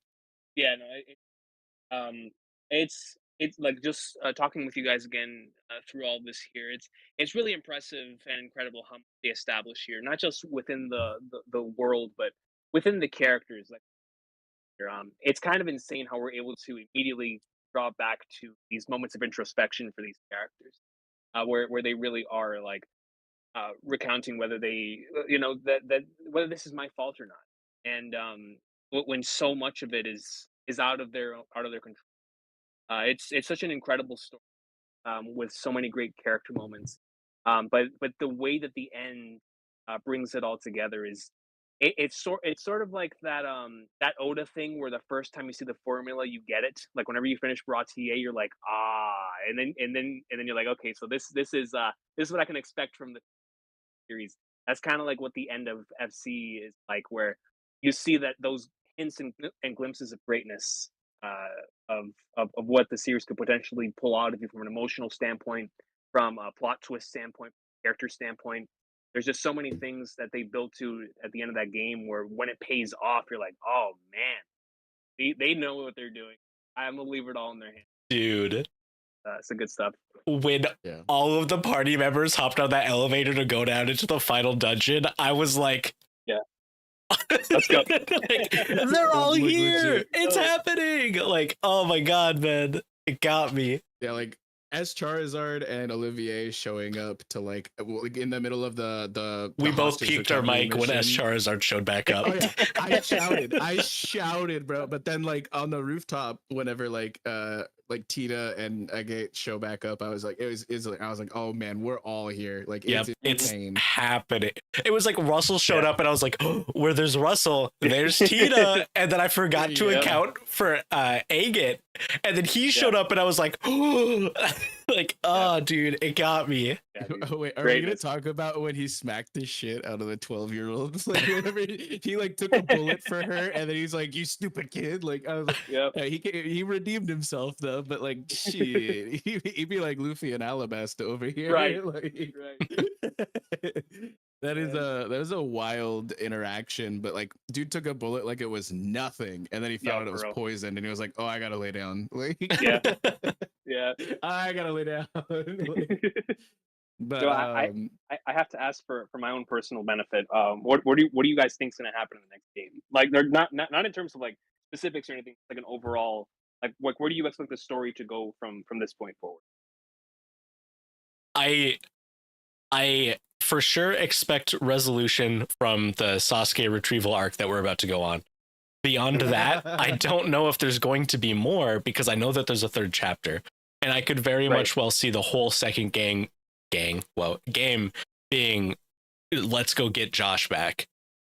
yeah, no, um it's like just talking with you guys again through all this here. It's really impressive and incredible how much they establish here, not just within the world, but within the characters. Like it's kind of insane how we're able to immediately draw back to these moments of introspection for these characters, where they really are like recounting whether they, that whether this is my fault or not, and when so much of it is out of their control. It's such an incredible story with so many great character moments. But the way that the end brings it all together is it's sort of like that Oda thing where the first time you see the formula you get it. Like whenever you finish Brautier, you're like and then you're like, okay, so this is what I can expect from the series. That's kind of like what the end of FC is like, where you see that those hints and glimpses of greatness of what the series could potentially pull out of you from an emotional standpoint, from a plot twist standpoint, character standpoint. there's just so many things that they built to at the end of that game where when it pays off, you're like, oh man, they know what they're doing. I'm gonna leave it all in their hands. Dude, It's the good stuff. when Yeah. all of the party members hopped on that elevator to go down into the final dungeon, I was like, Yeah. Let's go. like, they're all Like, here. legit. It's happening. Like, oh my god, man. It got me. Yeah, like as Charizard and Olivier showing up to like in the middle of the We both hostage peaked our recovery mic when S mission. Charizard showed back up. Oh yeah, I shouted, bro. But then like on the rooftop, whenever like Tita and Agate show back up, I was like, I was like, oh man, we're all here. Like, Yep, it's it's insane. happening. It was like Russell showed up, and I was like, oh, where there's Russell, there's Tita, and then I forgot to Yeah. account for Agate, and then he showed up, and I was like, oh, like, oh, dude, it got me. Yeah, dude. Oh, wait, are Greatness. we gonna talk about when he smacked the shit out of the 12-year-olds? Like, whenever he like took a bullet for her, and then he's like, "You stupid kid!" Like, I was like, Yep. yeah, he redeemed himself though, but like, shit, he'd be like Luffy and Alabasta over here, Right. Like, Right. that is a wild interaction, but like, dude took a bullet like it was nothing, and then he Yeah, found out it was for real. poisoned, and he was like, "Oh, I gotta lay down." Like, Yeah. Yeah. I gotta lay down. But So I have to ask for my own personal benefit. What do you guys think is going to happen in the next game? Like, they're not in terms of like specifics or anything. Like an overall, like where do you expect the story to go from this point forward? I for sure expect resolution from the Sasuke retrieval arc that we're about to go on. Beyond that, I don't know if there's going to be more, because I know that there's a third chapter, and I could very Right. much well see the whole second game being, let's go get Josh back,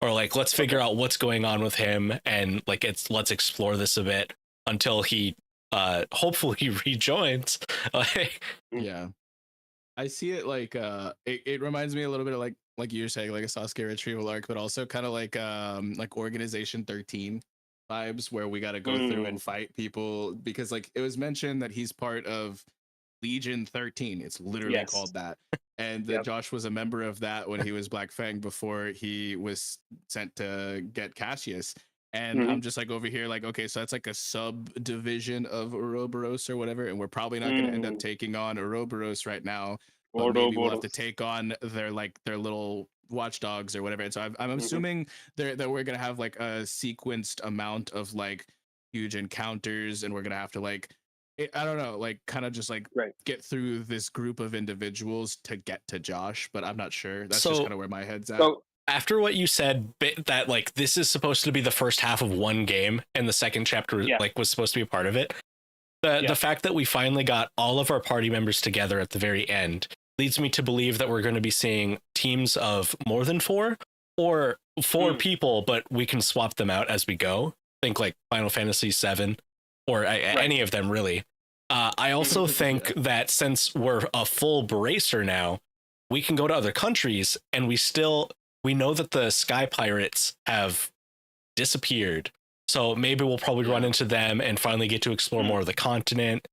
or like, let's figure out what's going on with him, and like, let's explore this a bit until he hopefully rejoins. Like, yeah, I see it like it reminds me a little bit of like you're saying, like a Sasuke retrieval arc, but also kind of like Organization 13 vibes, where we got to go through and fight people, because like it was mentioned that he's part of Legion 13. It's literally Yes. called that. And that Yep. Josh was a member of that when he was Black Fang, before he was sent to get Cassius. And I'm just like over here, like, okay, so that's like a subdivision of Ouroboros or whatever. And we're probably not going to end up taking on Ouroboros right now. But maybe we'll have to take on their little watchdogs or whatever. And so I'm assuming that we're going to have like a sequenced amount of like huge encounters, and we're going to have to like, I don't know, like kind of just like Right. get through this group of individuals to get to Josh, but I'm not sure. That's So- just kind of where my head's at. So after what you said, that like this is supposed to be the first half of one game, and the second chapter like was supposed to be a part of it. The fact that we finally got all of our party members together at the very end leads me to believe that we're going to be seeing teams of more than 4, or 4 people, but we can swap them out as we go. Think like Final Fantasy VII, or any of them really. I also think that since we're a full bracer now, we can go to other countries, and we know that the Sky Pirates have disappeared. So maybe we'll probably run into them and finally get to explore more of the continent.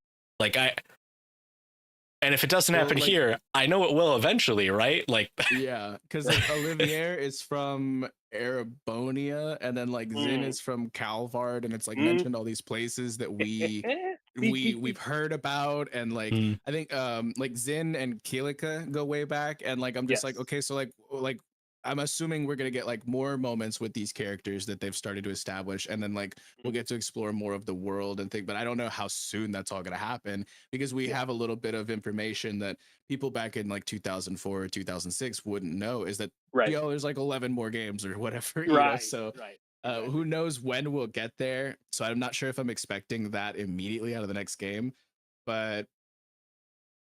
And if it doesn't happen here, I know it will eventually, right? Like, yeah, because like Olivier is from Erebonia, and then like Zin is from Calvard, and it's like mentioned all these places that we've heard about, and like I think like Zin and Kilika go way back, and like I'm just like, okay, so like I'm assuming we're gonna get like more moments with these characters that they've started to establish, and then like we'll get to explore more of the world and think. But I don't know how soon that's all gonna happen, because we have a little bit of information that people back in like 2004 or 2006 wouldn't know, is that there's like 11 more games or whatever, you know? So who knows when we'll get there. So I'm not sure if I'm expecting that immediately out of the next game, but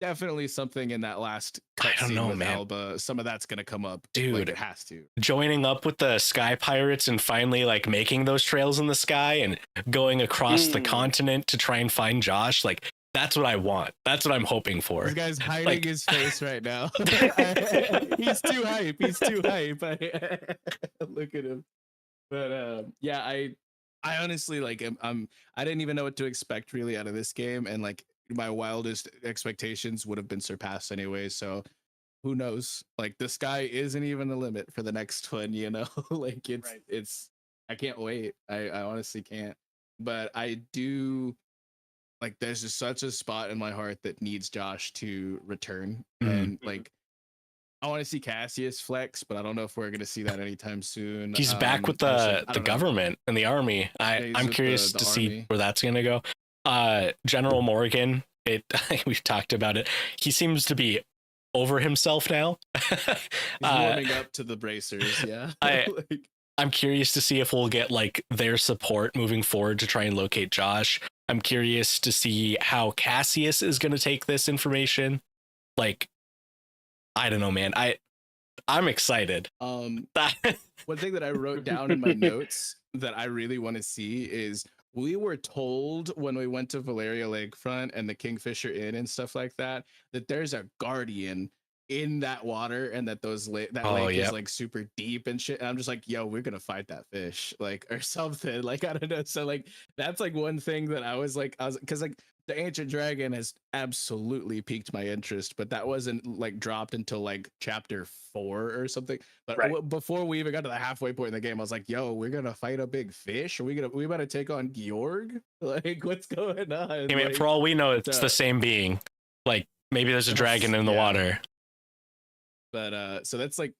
definitely something in that last cutscene with Alba, some of that's gonna come up, dude. Like, it has to. Joining up with the Sky Pirates and finally like making those trails in the sky and going across the continent to try and find Josh, like that's what I want. That's what I'm hoping for. This guy's hiding his face right now. He's too hype. He's too hype. Look at him. But yeah, I honestly like I didn't even know what to expect really out of this game, and like my wildest expectations would have been surpassed anyway. So who knows? Like the sky isn't even the limit for the next one, you know? Like it's I can't wait. I honestly can't. But I do like there's just such a spot in my heart that needs Josh to return. And like I want to see Cassius flex, but I don't know if we're gonna see that anytime soon. He's back with the government and the army. I'm curious to see where that's gonna go. General Morgan, we've talked about it. He seems to be over himself now. He's warming up to the bracers, yeah. I'm curious to see if we'll get like their support moving forward to try and locate Josh. I'm curious to see how Cassius is going to take this information. Like, I don't know, man. I'm excited. One thing that I wrote down in my notes that I really want to see is we were told when we went to Valeria Lakefront and the Kingfisher Inn and stuff like that there's a guardian in that water and that lake is like super deep and shit. And I'm just like, yo, we're gonna fight that fish, like, or something. Like, I don't know. So like that's like one thing that I was because like the ancient dragon has absolutely piqued my interest, but that wasn't like dropped until like chapter 4 or something. But before we even got to the halfway point in the game, I was like, yo, we're gonna fight a big fish. We about to take on Georg? Like, what's going on? I mean, for all we know, it's the same being. Like, maybe there's a dragon in the water. But so that's like,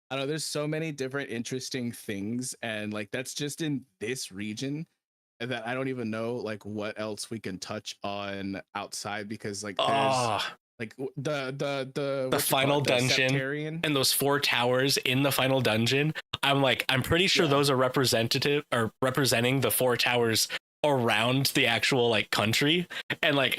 I don't know, there's so many different interesting things, and like that's just in this region that I don't even know like what else we can touch on outside, because like there's like the final dungeon and those 4 towers in the final dungeon. I'm pretty sure those are representing the 4 towers around the actual like country, and like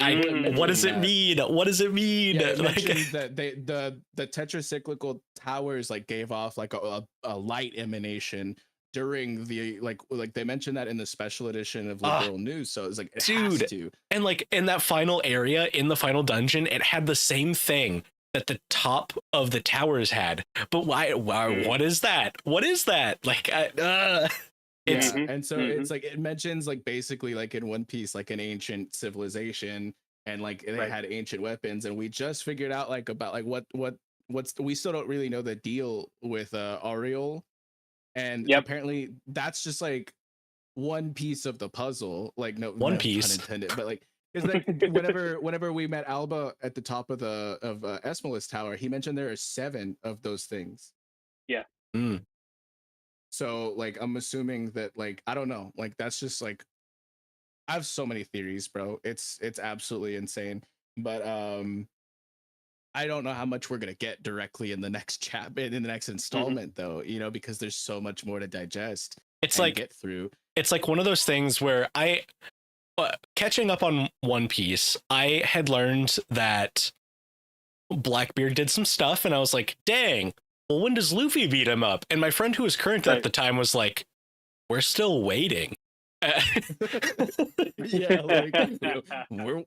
what does it mean? What does it mean? Yeah, like that the tetracyclical towers like gave off like a light emanation during the like they mentioned that in the special edition of Liberal News. So it's like it has to. And like in that final area in the final dungeon, it had the same thing that the top of the towers had. But why what is that? What is that? Like and so it's like it mentions like basically like in One Piece like an ancient civilization, and like they had ancient weapons, and we just figured out like about like what's we still don't really know the deal with Ariel, and apparently that's just like one piece of the puzzle, like one piece unintended, but like is like whenever we met Alba at the top of Esmolus Tower, he mentioned there are 7 of those things. So like I'm assuming that like I don't know, like that's just like I have so many theories, bro. It's absolutely insane. But I don't know how much we're gonna get directly in the next in the next installment though, you know, because there's so much more to digest. It's like get through. It's like one of those things where catching up on One Piece, I had learned that Blackbeard did some stuff, and I was like, dang. Well, when does Luffy beat him up? And my friend who was current at the time was like, we're still waiting. Yeah, like we're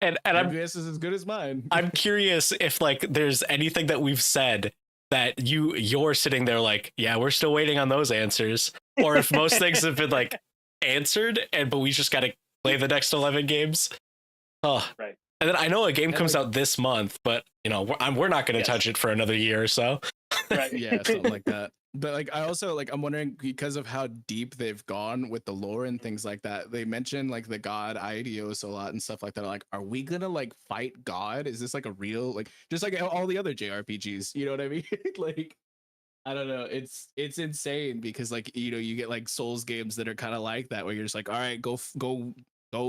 and I'm guess is as good as mine. I'm curious if like there's anything that we've said that you're sitting there like, yeah, we're still waiting on those answers, or if most things have been like answered, but we just got to play the next 11 games. Right. And then I know a game comes out this month, but you know we're not going to touch it for another year or so. Right. Yeah, something like that. But like I also like I'm wondering, because of how deep they've gone with the lore and things like that. They mentioned like the god Aidios a lot and stuff like that. Like, are we gonna like fight God? Is this like a real like just like all the other JRPGs? You know what I mean? Like, I don't know. It's insane because like you know you get like Souls games that are kind of like that, where you're just like, all right, go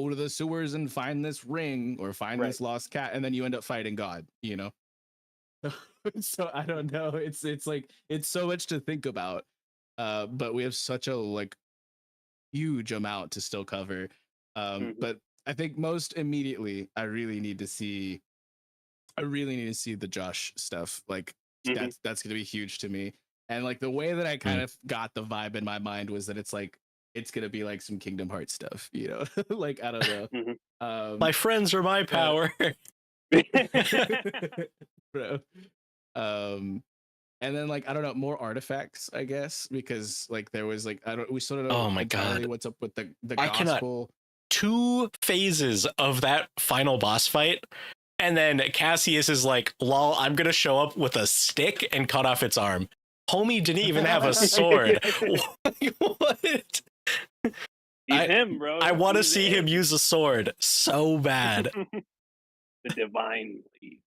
to the sewers and find this ring or find this lost cat, and then you end up fighting God. You know. So I don't know. It's like it's so much to think about, but we have such a like huge amount to still cover. But I think most immediately, I really need to see the Josh stuff. Like that's gonna be huge to me. And like the way that I kind of got the vibe in my mind was that it's like it's gonna be like some Kingdom Hearts stuff, you know? Like I don't know. My friends are my power. Bro. And then like I don't know, more artifacts, I guess, because like there was like we still don't know. Oh my god, what's up with the I gospel? 2 phases of that final boss fight, And then Cassius is like, lol, I'm gonna show up with a stick and cut off its arm. Homie didn't even have a sword. What? He's him, bro. I want to He's see him use a sword so bad. The Divine League.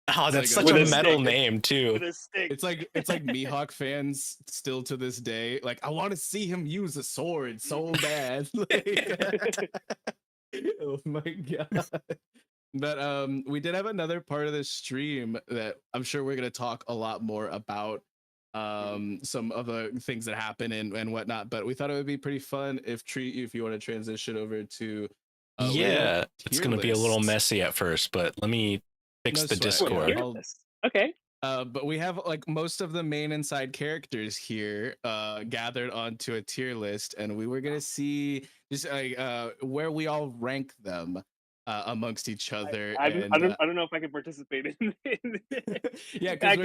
Oh, that's like such with a a metal stick. name too. With a stick. It's like Mihawk fans still to this day. Like, I want to see him use a sword so bad. Like, oh my god. But we did have another part of the stream that I'm sure we're gonna talk a lot more about some of the things that happen and whatnot. But we thought it would be pretty fun if you want to transition over to Yeah, it's tier gonna be a little lists. messy at first, but let me fix No the sweat. Discord. Yeah, I'll- Okay. but we have like most of the main and side characters here gathered onto a tier list, and we were gonna see just like where we all rank them amongst each other. I and don't know if I can participate in yeah, because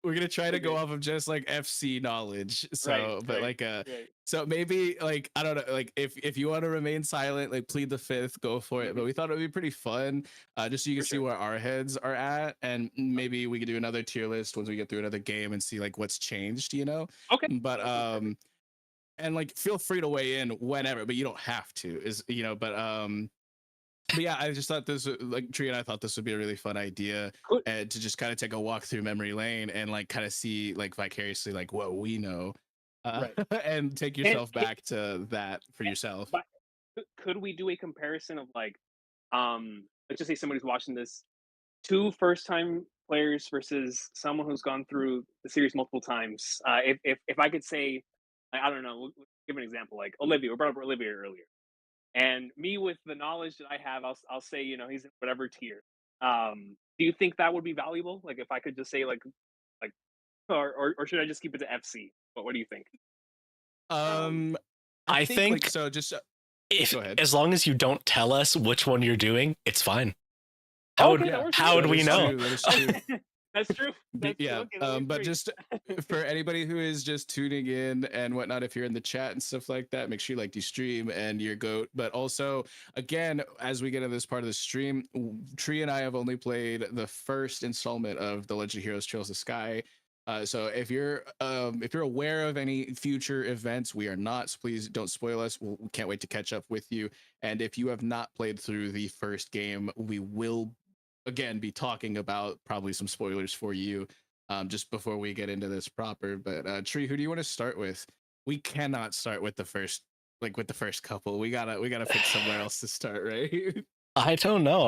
we're gonna try to go off of just like FC knowledge. So, Right, but right, like right. so maybe like I don't know, like if you want to remain silent, like plead the fifth, go for it. But we thought it would be pretty fun, just so you can see where our heads are at, and maybe we could do another tier list once we get through another game and see like what's changed, you know. Okay. But and like feel free to weigh in whenever, but you don't have to, is you know. But yeah, I just thought this like Tree and I thought this would be a really fun idea, Cool. and to just kind of take a walk through memory lane and like kind of see like vicariously like what we know, and take yourself back to that for yourself. But could we do a comparison of like, let's just say somebody's watching this, 2 first-time players versus someone who's gone through the series multiple times? If I could say, I don't know, we'll give an example like Olivia. We brought up Olivia earlier. And me, with the knowledge that I have, I'll say, you know, he's in whatever tier. Do you think that would be valuable? Like, if I could just say like, or should I just keep it to FC? But what do you think? I think like, so. Just if go ahead. as long as you don't tell us which one you're doing, it's fine. How How would we know? That is true. That's true. That's Yeah, true. Okay, but just for anybody who is just tuning in and whatnot, if you're in the chat and stuff like that, make sure you like the stream and your goat. But also, again, as we get into this part of the stream, Tree and I have only played the first installment of the Legend of Heroes Trails of Sky. So if you're aware of any future events, we are not. So please don't spoil us. We can't wait to catch up with you. And if you have not played through the first game, we will again be talking about probably some spoilers for you just before we get into this proper. But Tree, who do you want to start with? We cannot start with the first couple. We gotta pick somewhere else to start, right? I don't know.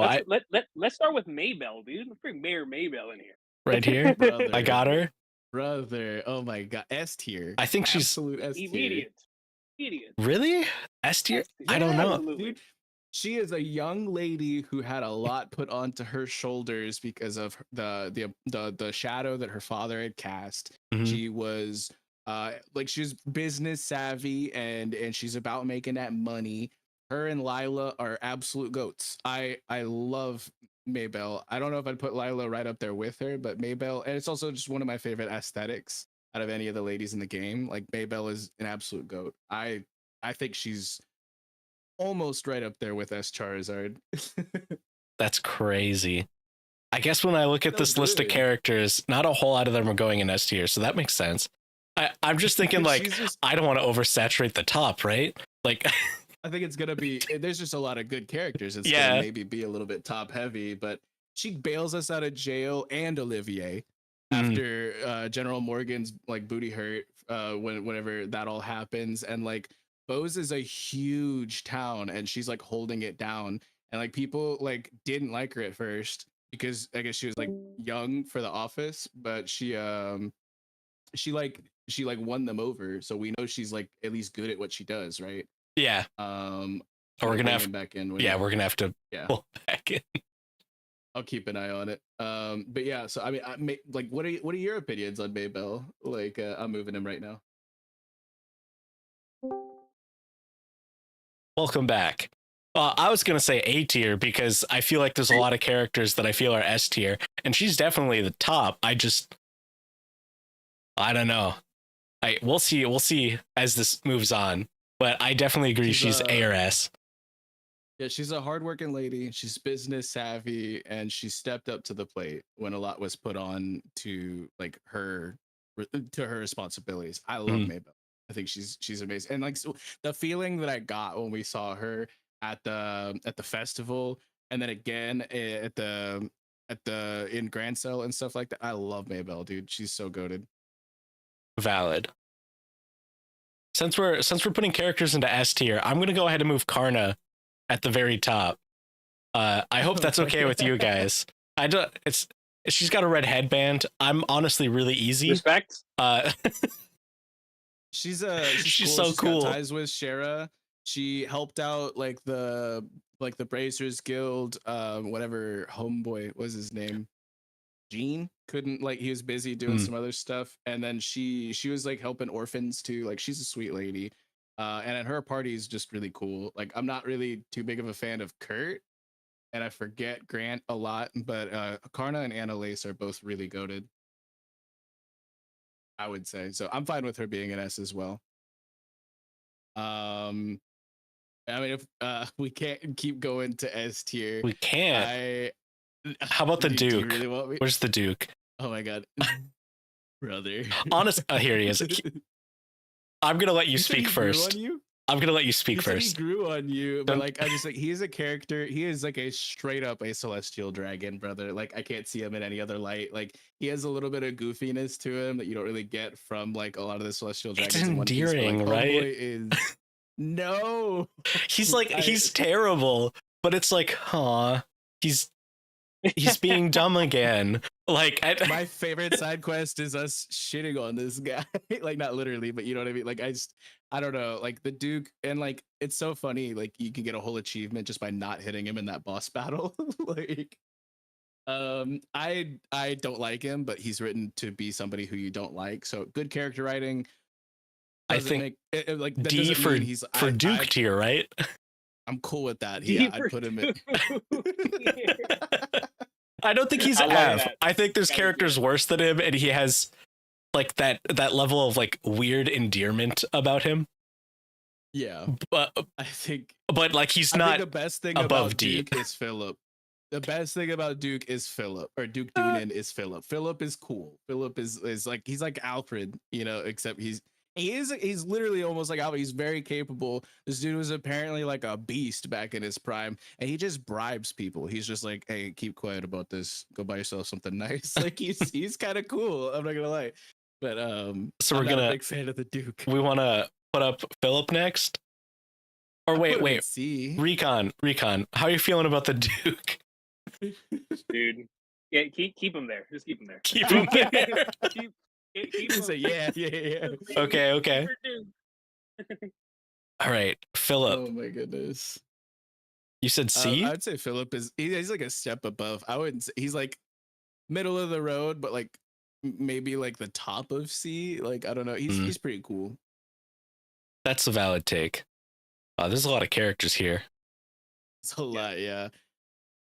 Let's start with Maybell, dude. Let's bring Mayor Maybell in here. Right here. Brother. I got her. Brother, oh my god, S tier. I think she's absolute S tier. Immediate. Really S tier. I don't know. Absolutely. Dude, she is a young lady who had a lot put onto her shoulders because of the shadow that her father had cast. Mhm. She was like she's business savvy and she's about making that money. Her and Lila are absolute goats. I love Maybell. I don't know if I'd put Lila right up there with her, but Maybell, and it's also just one of my favorite aesthetics out of any of the ladies in the game. Like Maybell is an absolute goat. I think she's almost right up there with S Charizard. That's crazy. I guess when I look at So this list of good. characters, not a whole lot of them are going in S tier, so that makes sense. I'm just thinking like She's just- I don't want to oversaturate the top, right? Like I think it's gonna be. There's just a lot of good characters. It's Yeah. gonna maybe be a little bit top heavy, but she bails us out of jail and Olivier after General Morgan's like booty hurt. Whenever that all happens, and like Bose is a huge town, and she's like holding it down, and like people like didn't like her at first because I guess she was like young for the office, but she won them over, so we know she's like at least good at what she does, right? yeah. Or we're gonna have him back in. we're gonna have to Yeah, pull back in. I'll keep an eye on it. But yeah, so I mean, like, what are your opinions on Maybell? Like, I'm moving him right now. Welcome back. I was gonna say A tier because I feel like there's a lot of characters that I feel are S tier, and she's definitely the top. I don't know. We'll see as this moves on, but I definitely agree she's A or S. Yeah, she's a hardworking lady. She's business savvy, and she stepped up to the plate when a lot was put on to like her to her responsibilities. I love Mhm. Maybell. I think she's amazing, and like so, the feeling that I got when we saw her at the festival, and then again at the in Grand Cell and stuff like that. I love Maybell, dude. She's so goated. Valid. Since we're putting characters into S tier, I'm gonna go ahead and move Karna at the very top. I hope that's okay with you guys. I don't. She's got a red headband. I'm honestly really easy. Respect. She's She's cool. so She's cool. got ties with Shara. She helped out like the Bracers Guild, whatever homeboy was his name. Gene couldn't like he was busy doing some other stuff, and then she was like helping orphans too. Like she's a sweet lady, and at her party is just really cool. Like I'm not really too big of a fan of Kurt, and I forget Grant a lot, but Karna and Annalise are both really goated, I would say. So I'm fine with her being an S as well. I mean, if we can't keep going to S tier, We can't. How about the do you Duke? really want me? Where's the Duke? Oh my god, brother. Honest, here he is. I'm gonna let you said speak he grew first. on you? I'm gonna let you He speak said he first. grew on you, but Don't- like I just like he's a character. He is like a straight up a celestial dragon, brother. Like I can't see him in any other light. Like he has a little bit of goofiness to him that you don't really get from like a lot of the celestial It's dragons. in One Piece, but, like, endearing, right? Homeboy is no. He's like I- he's terrible, but it's like, huh? He's being dumb again. Like My favorite side quest is us shitting on this guy. Like not literally, but you know what I mean. Like I don't know. Like the Duke, and like it's so funny. Like you can get a whole achievement just by not hitting him in that boss battle. Like, I don't like him, but he's written to be somebody who you don't like. So good character writing. I doesn't think make it, like that D doesn't for mean he's Duke tier, right? I'm cool with that. D Yeah, for I'd put him in. I don't think he's I love F. that. I think there's That is characters good. worse than him, and he has like that level of like weird endearment about him. Yeah, But I think like he's I not think the best thing above about D. Duke is Philip. The best thing about Duke is Philip, or Duke Doonan is Philip. Philip is cool. Philip is like he's like Alfred, you know, except he's literally almost like Alfred. He's very capable. This dude was apparently like a beast back in his prime, and he just bribes people. He's just like, hey, keep quiet about this. Go buy yourself something nice. Like he's kind of cool. I'm not gonna lie, but So I'm we're not gonna- a big fan of the Duke. We want to put up Philip next. Or wait, See, Recon. How are you feeling about the Duke? Dude. Yeah, keep him there. Just keep him there. Keep him there. keep say yeah. Okay. All right, Philip. Oh my goodness. You said C? I'd say Philip he's like a step above. I wouldn't say he's like middle of the road, but like maybe like the top of C. Like I don't know. He's pretty cool. That's a valid take. There's a lot of characters here. It's a lot, yeah.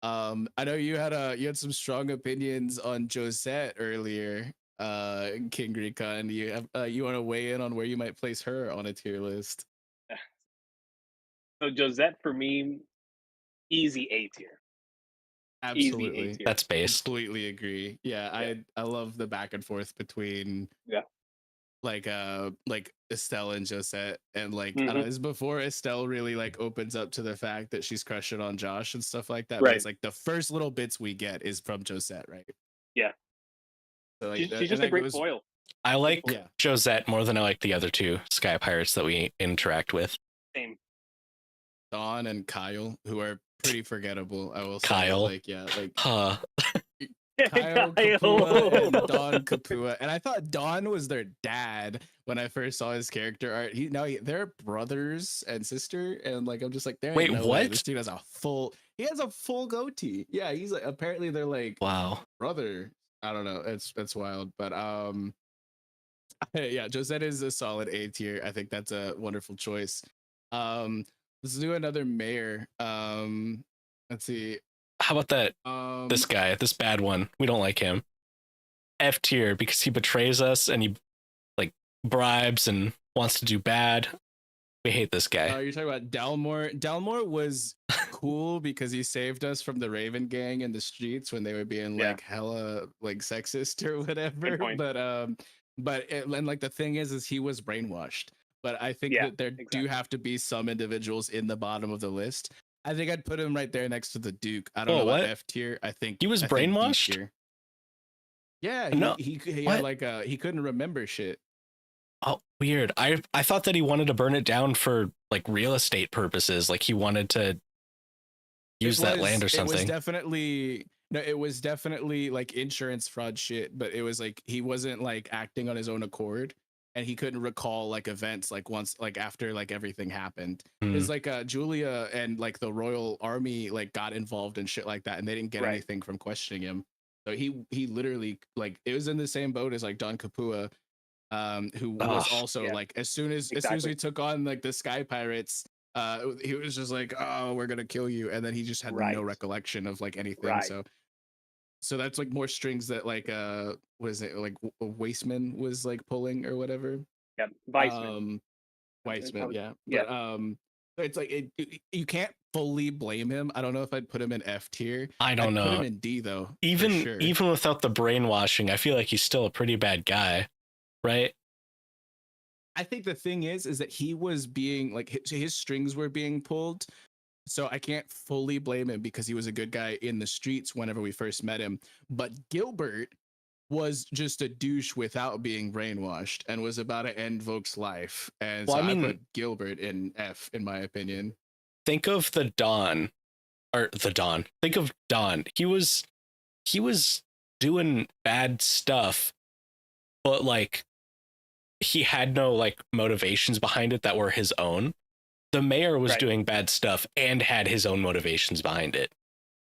I know you had some strong opinions on Josette earlier, King Recon. You have you want to weigh in on where you might place her on a tier list? So Josette for me, easy A tier. Absolutely. Easy A tier. That's based. Completely agree. Yeah, I love the back and forth between like Estelle and Josette, and like I don't know, this is before Estelle really like opens up to the fact that she's crushing on Josh and stuff like that. But it's like the first little bits we get is from Josette, right? Yeah. So, like, She's just a great foil. I like Yeah. Josette more than I like the other two Sky Pirates that we interact with. Same. Dawn and Kyle, who are pretty forgettable. I will say. Kyle. Like Huh. Kyle Kapua and Dawn Kapua, and I thought Dawn was their dad when I first saw his character art. They're brothers and sister, and like I'm just like, there ain't Wait, no way. what? This dude has a full goatee. Yeah, he's like apparently they're like Wow. brother. I don't know. It's wild, but yeah, Josette is a solid A tier. I think that's a wonderful choice. Let's do another mayor. Let's see. How about that? This guy, this bad one. We don't like him. F tier because he betrays us and he like bribes and wants to do bad. We hate this guy. You're talking about Dalmor. Dalmor was cool because he saved us from the Raven gang in the streets when they were being like hella like sexist or whatever. And like the thing is he was brainwashed. But I think that there do have to be some individuals in the bottom of the list. I think I'd put him right there next to the Duke. I don't know about F tier. I think he was brainwashed. Yeah, he had like he couldn't remember shit. Oh, weird. I thought that he wanted to burn it down for like real estate purposes. Like he wanted to use that land or something. It was definitely like insurance fraud shit, but it was like he wasn't like acting on his own accord, and he couldn't recall like events like once like after like everything happened. It's like Julia and like the royal army like got involved and shit like that, and they didn't get anything from questioning him. So he literally like it was in the same boat as like Don Kapua, who was also like as soon as we took on like the Sky Pirates, he was just like, oh, we're gonna kill you, and then he just had no recollection of like anything. So that's like more strings that like was it like Weissman was like pulling or whatever. Weissman. Weissman, but it's like you can't fully blame him. I don't know if I'd put him in F tier. I don't know. Put him in D though. Even without the brainwashing, I feel like he's still a pretty bad guy, right? I think the thing is that he was being like his strings were being pulled. So I can't fully blame him because he was a good guy in the streets whenever we first met him. But Gilbert was just a douche without being brainwashed and was about to end Vok's life. And I put Gilbert in F, in my opinion. Think of Think of Don. He was doing bad stuff, but like he had no like motivations behind it that were his own. The mayor was doing bad stuff and had his own motivations behind it.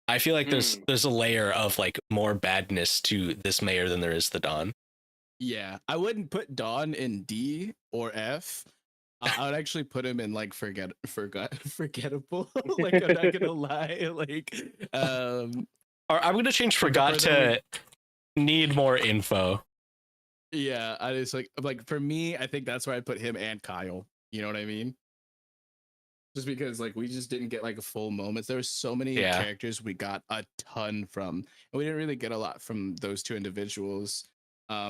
I feel like there's a layer of like more badness to this mayor than there is the Don. Yeah, I wouldn't put Don in D or F. I would actually put him in like forgettable. Like I'm not gonna lie. Like I'm gonna change forgot to need more info. Yeah, I just like for me, I think that's where I put him and Kyle. You know what I mean? Just because like we just didn't get like a full moments. There were so many characters we got a ton from, and we didn't really get a lot from those two individuals.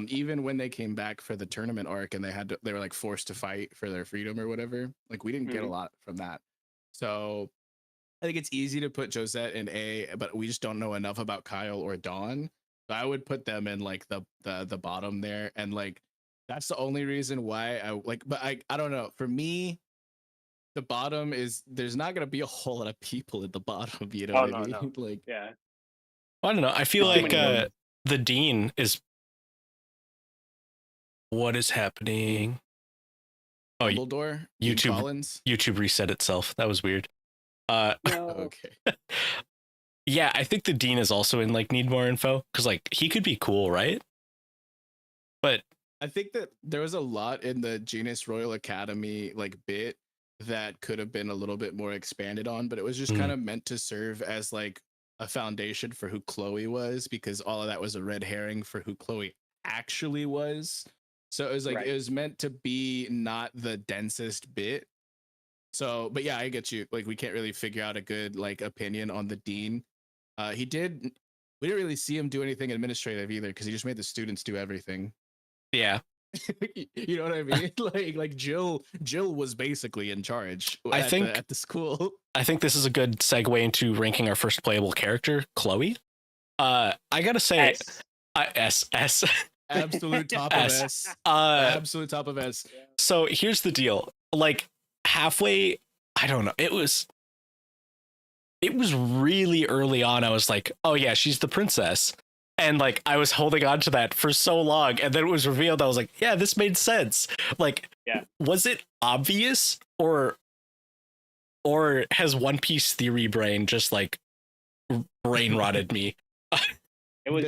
Even when they came back for the tournament arc and they were like forced to fight for their freedom or whatever, like we didn't get a lot from that. So I think it's easy to put Josette in A, but we just don't know enough about Kyle or Dawn. So I would put them in like the bottom there, and like that's the only reason why I like. But I don't know. For me, the bottom is there's not gonna be a whole lot of people at the bottom. You know what I mean? No. Like I don't know. I feel like the Dean is. What is happening? Oh, Dumbledore. YouTube reset itself. That was weird. Okay. Yeah, I think the Dean is also in like need more info because like he could be cool, right? But I think that there was a lot in the Genus Royal Academy like bit that could have been a little bit more expanded on, but it was just kind of meant to serve as like a foundation for who Chloe was, because all of that was a red herring for who Chloe actually was. So it was like it was meant to be not the densest bit. So, but yeah, I get you. Like we can't really figure out a good like opinion on the Dean. We didn't really see him do anything administrative either, because he just made the students do everything. Yeah. You know what I mean? Like Jill was basically in charge at the school. I think this is a good segue into ranking our first playable character, Chloe. I gotta say, S. Absolute top of S. Absolute top of S. So here's the deal. Like halfway, I don't know. It was really early on. I was like, oh yeah, she's the princess. And like I was holding on to that for so long, and then it was revealed. I was like, yeah, this made sense. Like, was it obvious, or has One Piece theory brain just like brain rotted me? It was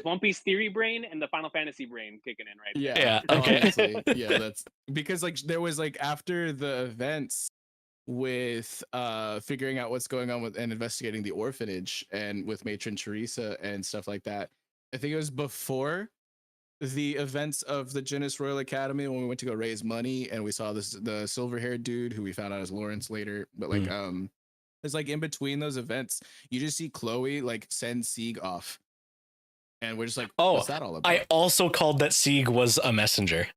One Piece theory brain and the Final Fantasy brain kicking in right there. Yeah. Okay. Honestly, yeah, that's because like there was like after the events with figuring out what's going on with and investigating the orphanage and with matron Teresa and stuff like that. I think it was before the events of the Genis Royal Academy when we went to go raise money and we saw the silver haired dude who we found out as Lawrence later. But like it's like in between those events, you just see Chloe like send Sieg off. And we're just like, Oh, what's that all about? I also called that Sieg was a messenger.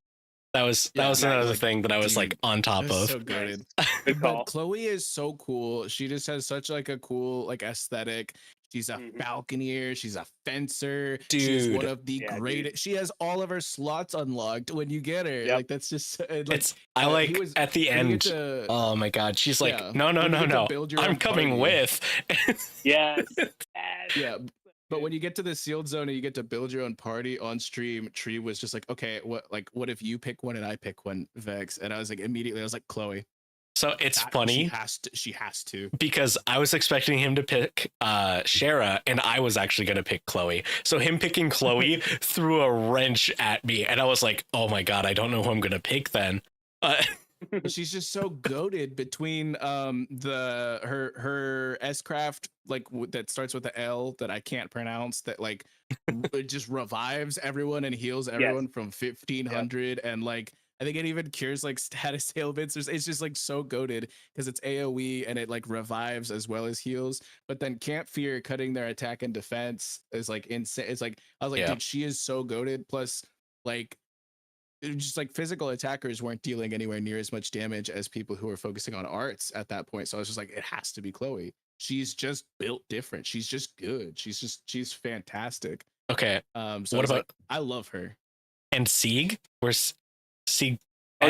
That was another like, thing that I was like on top of. So good. Good call. But Chloe is so cool. She just has such like a cool like aesthetic. She's a falconer. She's a fencer. Dude. She's one of the greatest. She has all of her slots unlocked when you get her. Like that's just like, it's. I like at the end. Oh my god, she's like, no. I'm coming with. Yes. Yeah. But when you get to the sealed zone and you get to build your own party on stream, Tree was just like, okay, what if you pick one and I pick one, Vex? And I was like, immediately, I was like, Chloe. So it's funny. She has to. Because I was expecting him to pick Shara, and I was actually going to pick Chloe. So him picking Chloe threw a wrench at me, and I was like, oh my god, I don't know who I'm going to pick then. She's just so goated between her S-craft like that starts with the L that I can't pronounce, that like it just revives everyone and heals everyone from 1500 and like I think it even cures like status ailments. It's just like so goated because it's AoE and it like revives as well as heals. But then Camp Fear cutting their attack and defense is like insane. It's like I was like, dude, she is so goated. Plus, like, just like physical attackers weren't dealing anywhere near as much damage as people who were focusing on arts at that point. So I was just like, it has to be Chloe. She's just built different. She's just good. She's fantastic. Okay. So what about I love her. And Sieg? Where's Sieg?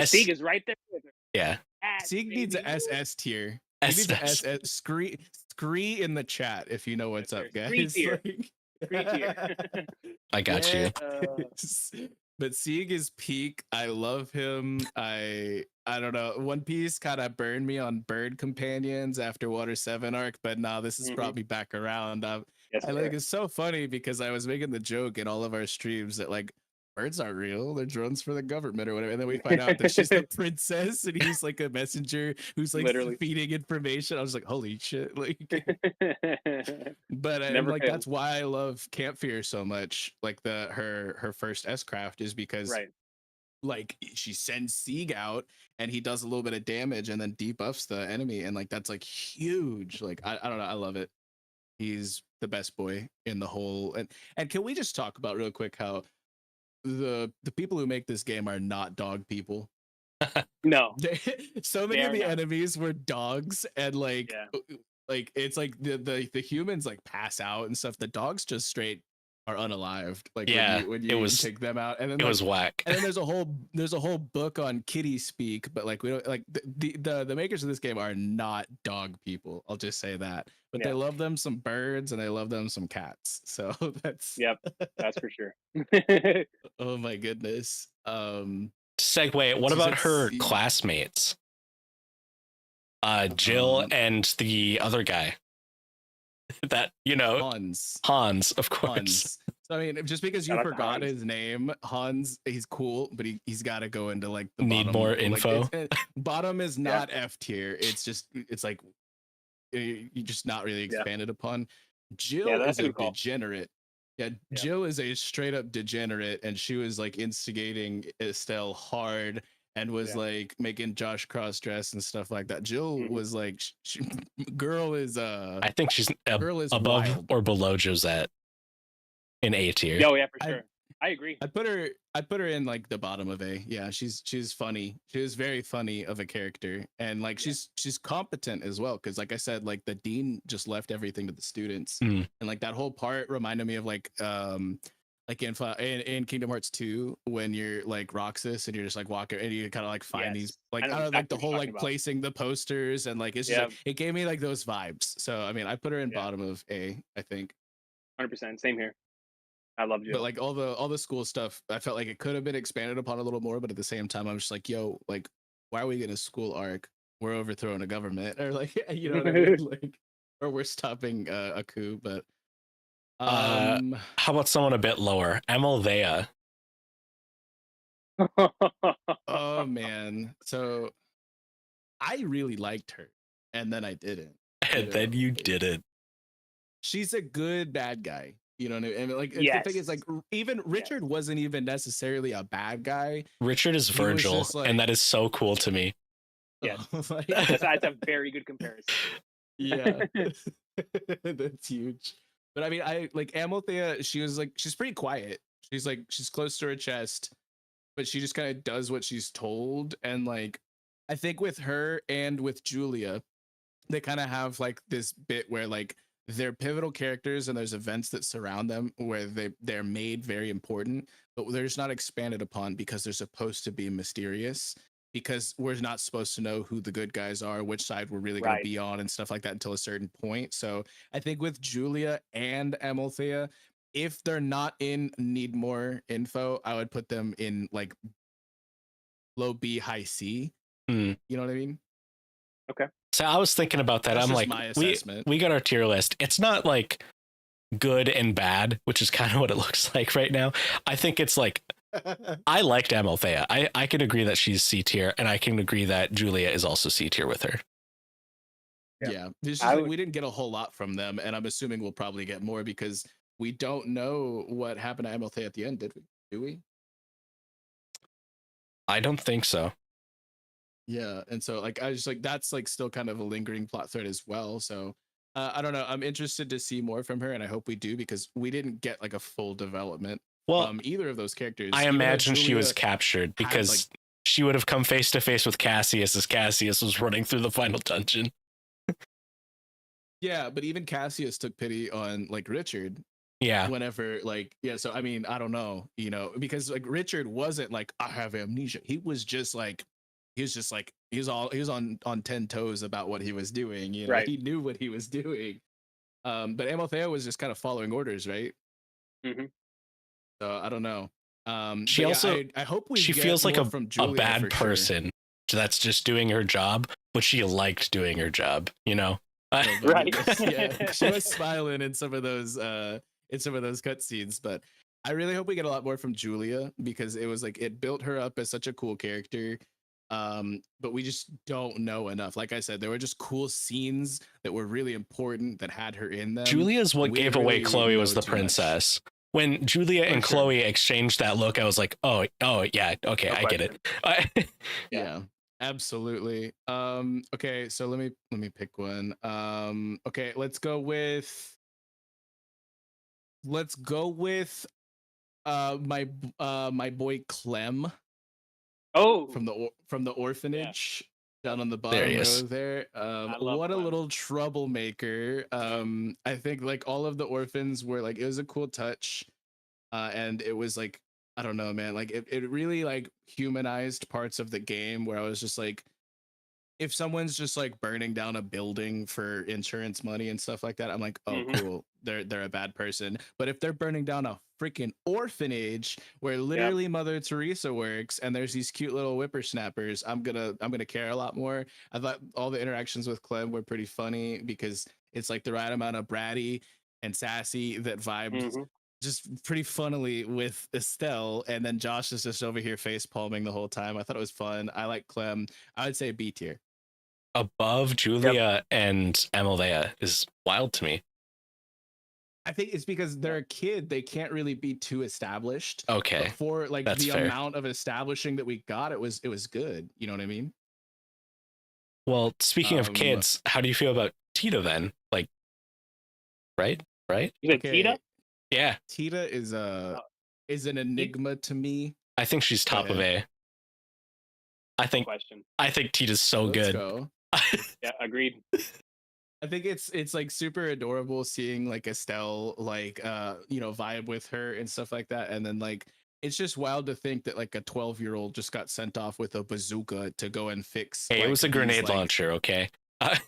Sieg is right there with her. Yeah. Sieg needs a SS tier. He needs a SS. Scree in the chat if you know what's up, guys. I got you. But Sieg is peak. I love him. I don't know. One Piece kind of burned me on bird companions after Water 7 arc, but now this has brought me back around. I like it's so funny because I was making the joke in all of our streams that like birds aren't real, they're drones for the government or whatever, and then we find out that she's the princess and he's like a messenger who's like feeding information. I was like, holy shit. Like but and like that's why I love Camp Fear so much. Like her first S-craft is because like she sends Sieg out and he does a little bit of damage and then debuffs the enemy, and like that's like huge. Like I don't know, I love it. He's the best boy in the whole. And can we just talk about real quick how the people who make this game are not dog people? No. So many of the enemies were dogs, and like like it's like the humans like pass out and stuff. The dogs just straight are unalived. Like when you take them out, and then it was whack. And then there's a whole book on kitty speak, but like we don't like the makers of this game are not dog people. I'll just say that. But they love them some birds and they love them some cats. So that's that's for sure. Oh my goodness. Segue. What about her classmates? Jill and the other guy. That Hans, of course. Hans. So, I mean, just because you forgot his name, Hans, he's cool, but he's got to go into like the bottom. More info. Bottom is not F tier. It's like you just not really expanded upon. Jill is a degenerate. Jill is a straight up degenerate, and she was like instigating Estelle hard and was like making Josh cross dress and stuff like that. Jill was like, girl is I think she's above wild. or below Josette in A tier. Oh yeah, for sure. I agree. I put her in like the bottom of A. Yeah, she's funny. She was very funny of a character, and like she's competent as well. Because like I said, like the dean just left everything to the students, and like that whole part reminded me of like in Kingdom Hearts 2 when you're like Roxas and you're just like walking and you kind of like find these like like the whole like placing the posters and like it's just like, it gave me like those vibes. So I mean, I put her in bottom of A, I think. 100%. Same here. I love you. But like all the school stuff, I felt like it could have been expanded upon a little more, but at the same time, I'm just like, yo, like, why are we getting a school arc? We're overthrowing a government, or like, you know what I mean? Like, or we're stopping a coup. But how about someone a bit lower? Emelvea. Oh man, so I really liked her, and then I didn't. And then you didn't. She's a good bad guy. You know what I mean? Like Yes. the thing is, like, even Richard wasn't even necessarily a bad guy. Richard is Virgil, just, like- and that is so cool to me. Yes. Like, That's a very good comparison. yeah, that's huge. But I mean, I like Amalthea. She's pretty quiet. She's close to her chest, but she just kind of does what she's told. And like, I think with her and with Julia, they kind of have like this bit where like they're pivotal characters and there's events that surround them where they're made very important, but they're just not expanded upon because they're supposed to be mysterious, because we're not supposed to know who the good guys are, which side we're really going to be on and stuff like that until a certain point. So I think with Julia and Amalthea, if they're not in need more info, I would put them in like low B, high C. You know what I mean? Okay. So I was thinking about that. That's I'm just like, my assessment. we got our tier list. It's not like good and bad, which is kind of what it looks like right now. I think it's like, I liked Amalthea. I can agree that she's C tier, and I can agree that Julia is also C tier with her. Yeah. It's just like, we didn't get a whole lot from them, and I'm assuming we'll probably get more because we don't know what happened to Amalthea at the end, did we? Do we? I don't think so. Yeah, and so like I was just like, that's like still kind of a lingering plot thread as well. So I don't know. I'm interested to see more from her, and I hope we do, because we didn't get like a full development from either of those characters. I imagine she was captured because she would have come face to face with Cassius as Cassius was running through the final dungeon. Yeah, but even Cassius took pity on like Richard. Yeah. Whenever like, yeah, so I mean, I don't know, you know, because like Richard wasn't like, I have amnesia. He was on 10 toes about what he was doing, you know. He knew what he was doing. But Amalthea was just kind of following orders, right? So I don't know. She also, yeah, I hope she feels like a bad person that's just doing her job, but she liked doing her job, you know. Right. Yeah, she was smiling in some of those cutscenes, but I really hope we get a lot more from Julia, because it was like, it built her up as such a cool character. But we just don't know enough. Like I said, there were just cool scenes that were really important that had her in them. Julia's what gave away Chloe was the princess. When Julia and Chloe exchanged that look, I was like, oh yeah, okay, I get it. Yeah, absolutely. Okay, so let me pick one. Okay, let's go with my boy Clem. Oh, from the orphanage down on the bottom row there. What a little troublemaker. I think like all of the orphans were like, it was a cool touch. And it was like, I don't know, man, like it really like humanized parts of the game where I was just like, if someone's just like burning down a building for insurance money and stuff like that, I'm like, oh, cool, they're a bad person. But if they're burning down a freaking orphanage where literally Mother Teresa works, and there's these cute little whippersnappers, I'm gonna care a lot more. I thought all the interactions with Clem were pretty funny, because it's like the right amount of bratty and sassy that vibed just pretty funnily with Estelle, and then Josh is just over here face palming the whole time. I thought it was fun. I like Clem. I would say B tier. Above Julia and Amalthea is wild to me. I think it's because they're a kid. They can't really be too established. Okay. But for like That's the fair. amount of establishing that we got, it was good. You know what I mean? Well, speaking of kids, how do you feel about Tita then? Like, right? You said Tita? Yeah. Tita is an enigma to me. I think she's top of A. I think Tita's so good. Go. Yeah, agreed. I think it's like super adorable seeing like Estelle like vibe with her and stuff like that, and then like it's just wild to think that like a 12-year-old just got sent off with a bazooka to go and fix. Hey, like, it was a grenade launcher, okay?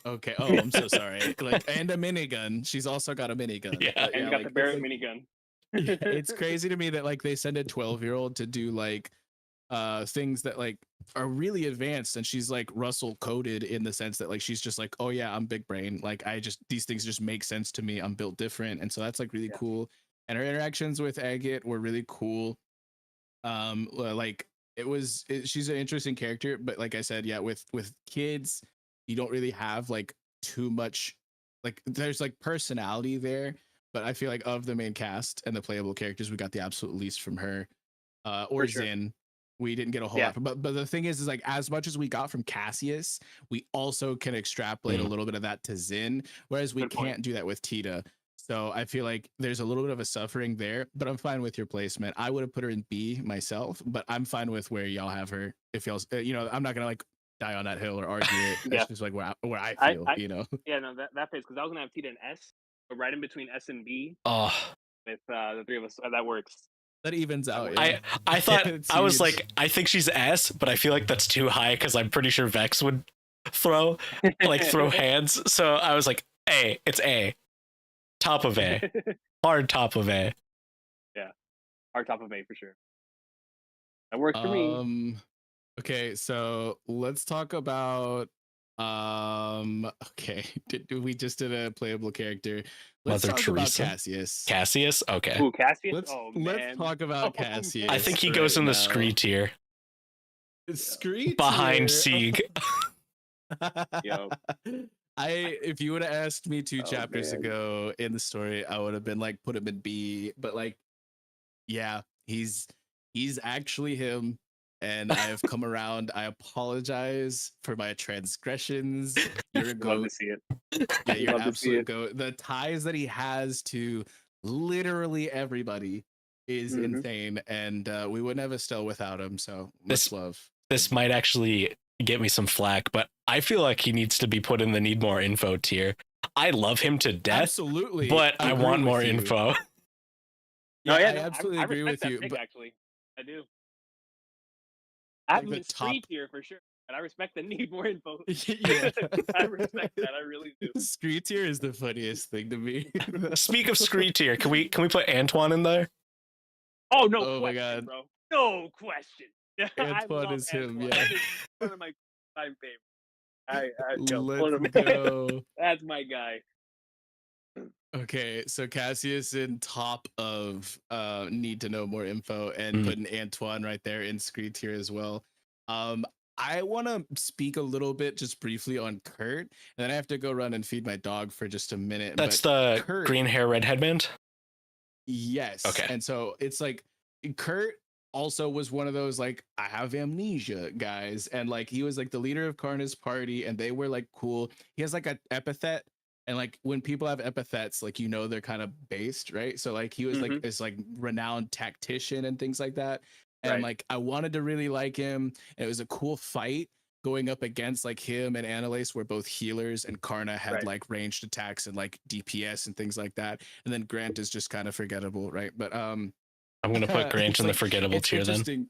Okay. Oh, I'm so sorry. Like, and a minigun. She's also got a minigun. Yeah, and got the Barrett minigun. It's crazy to me that like they send a 12-year-old to do like things that like are really advanced, and she's like Russell coded in the sense that like she's just like, oh yeah, I'm big brain, like these things just make sense to me, I'm built different. And so that's like really cool. And her interactions with Agate were really cool. Like she's an interesting character, but like I said, yeah, with kids you don't really have like too much, like there's like personality there, but I feel like of the main cast and the playable characters, we got the absolute least from her. Or For sure. Zin. We didn't get a whole Yeah. lot, but the thing is like as much as we got from Cassius, we also can extrapolate a little bit of that to Zin, whereas we Good point. can't do that with Tita. So I feel like there's a little bit of a suffering there, but I'm fine with your placement. I would have put her in B myself, but I'm fine with where y'all have her. If y'all, I'm not gonna like die on that hill or argue it. Yeah. That's just like where I feel, I- you know. Yeah, no, that phase, because I was gonna have Tita and S, but right in between S and B Oh, with the three of us, that works. That evens out. works. Yeah. I thought It's I was huge. like, I think she's S, but I feel like that's too high because I'm pretty sure Vex would throw hands. So I was like, A, it's A, top of A, hard top of A. Our top of A for sure. That works for me. Okay, so let's talk about okay, we just did a playable character. Let's Mother talk Teresa? about Cassius. Cassius? Okay. Ooh, Cassius. Let's Oh man. let's talk about Oh, Cassius. I think he goes in the Scree tier Scree behind tier. Sieg. Yo. If you would have asked me 2 Oh, chapters man. ago in the story, I would have been like put him in B, but like yeah, he's actually him, and I have come around. I apologize for my transgressions. You're a Love goat. to see it. Yeah, you're Love to see absolute it. goat. The ties that he has to literally everybody is Mhm. insane, and we wouldn't have Estelle without him. So much This- love. This might actually get me some flack, but I feel like he needs to be put in the need more info tier. I love him to death, Absolutely, but I agree want with more you. info. No, Yeah, yeah, I no, absolutely I agree respect with that you. pick, But actually, I do. I have the him in Scree top- tier for sure, but I respect the need more info. yeah, I respect that. I really do. Scree tier is the funniest thing to me. Speak of Scree tier, can we put Antoine in there? Oh no Oh my question, God. bro. No question. I Antoine love is him, Antoine. yeah. That is one of my favorite. Yo, Let's one of go. That's my guy. Okay, so Cassius in top of need to know more info, and putting Antoine right there in Scree tier as well. I want to speak a little bit just briefly on Kurt, and then I have to go run and feed my dog for just a minute. That's but the Kurt, green hair, red headband. yes. Okay. And so it's like Kurt also was one of those like I have amnesia guys, and like he was like the leader of Karna's party, and they were like cool. He has like an epithet, and like when people have epithets, like they're kind of based, right? So like he was like this like renowned tactician and things like that. And Right. like I wanted to really like him. And it was a cool fight going up against like him and Annalise were both healers, and Karna had Right. like ranged attacks and like DPS and things like that. And then Grant is just kind of forgettable, right? But I'm gonna put Grant it's in the like- forgettable it's tier then. interesting.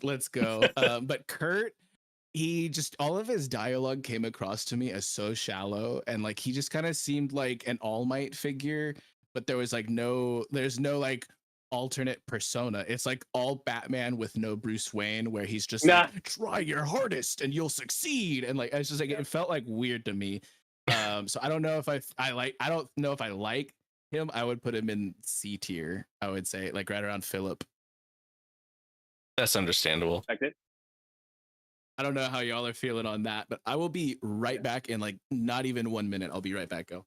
Let's go. But Kurt, he just all of his dialogue came across to me as so shallow, and like he just kind of seemed like an All Might figure, but there's no like alternate persona. It's like all Batman with no Bruce Wayne, where he's just like, try your hardest and you'll succeed, and like it's just like it felt like weird to me. So I don't know if I don't know if I like him. I would put him in C tier. I would say like right around Philip. That's understandable. Respect it. I don't know how y'all are feeling on that, but I will be right back in like not even 1 minute. I'll be right back. Go.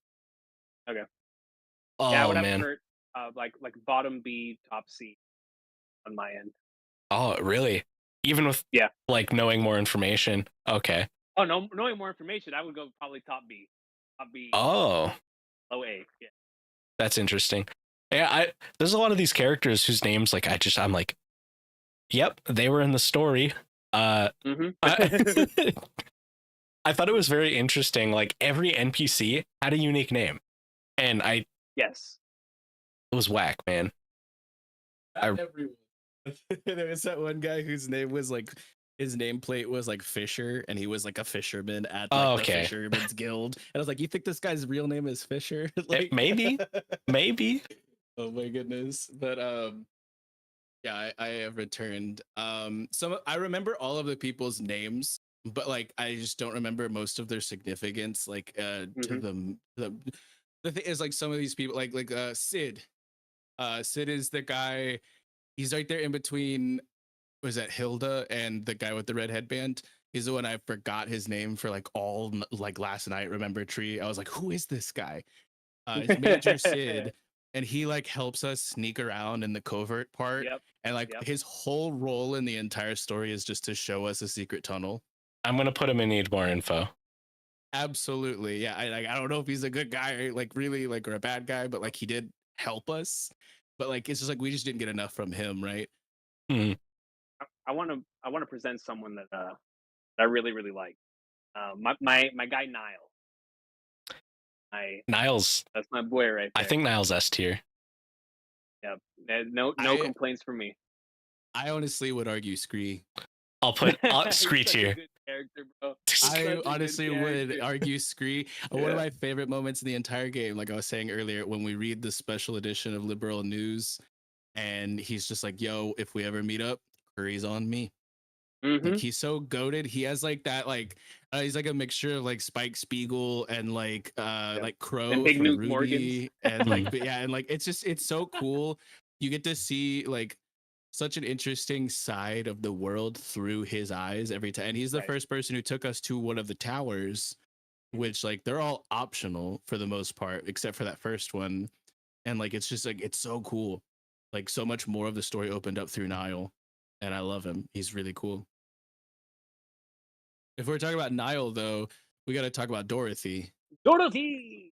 Oh Yeah, I would have man. Kurt, like bottom B, top C on my end. Oh really? Even with like knowing more information. Okay. Oh no, knowing more information, I would go probably top B. Top B. Oh, Low A. Yeah. that's interesting. Yeah, there's a lot of these characters whose names like I'm like, yep, they were in the story. I thought it was very interesting. Like every NPC had a unique name, and Yes. it was whack, man. Everyone. There was that one guy whose name was like his nameplate was like Fisher, and he was like a fisherman at like the Fisherman's Guild. And I was like, you think this guy's real name is Fisher? Like Maybe. Oh my goodness. But yeah, I have returned. I remember all of the people's names, but like I just don't remember most of their significance. Like to the thing is like some of these people like Sid. Sid is the guy. He's right there in between. Was that Hilda and the guy with the red headband? He's the one I forgot his name for like all like last night. Remember Tree? I was like, who is this guy? It's Major Sid. and he like helps us sneak around in the covert part. Yep. And like Yep. his whole role in the entire story is just to show us a secret tunnel. I'm gonna put him in need more info. Absolutely. Yeah. I don't know if he's a good guy or like really like or a bad guy, but like he did help us. But like it's just like we just didn't get enough from him, right? Hmm. I want to present someone that I really really like. My guy Nile. Niles. That's my boy right there. I think Niles S tier. Yeah. No complaints from me. I honestly would argue Scree. I'll put He's Scree such a tier. good character, bro. I honestly would character. argue Scree. One of Yeah. my favorite moments in the entire game, like I was saying earlier, when we read the special edition of Liberal News, and he's just like, "Yo, if we ever meet up, curry's on me." Mhm. Like he's so goated. He has like that, like he's like a mixture of like Spike Spiegel and like like Crow And Big from Nuke Ruby, Morgans. and like but yeah, and like it's so cool. You get to see like such an interesting side of the world through his eyes every time. And he's the Right. first person who took us to one of the towers, which like they're all optional for the most part, except for that first one. And like it's just like it's so cool. Like so much more of the story opened up through Niall. And I love him. He's really cool. If we're talking about Niall, though, we got to talk about Dorothy. Dorothy.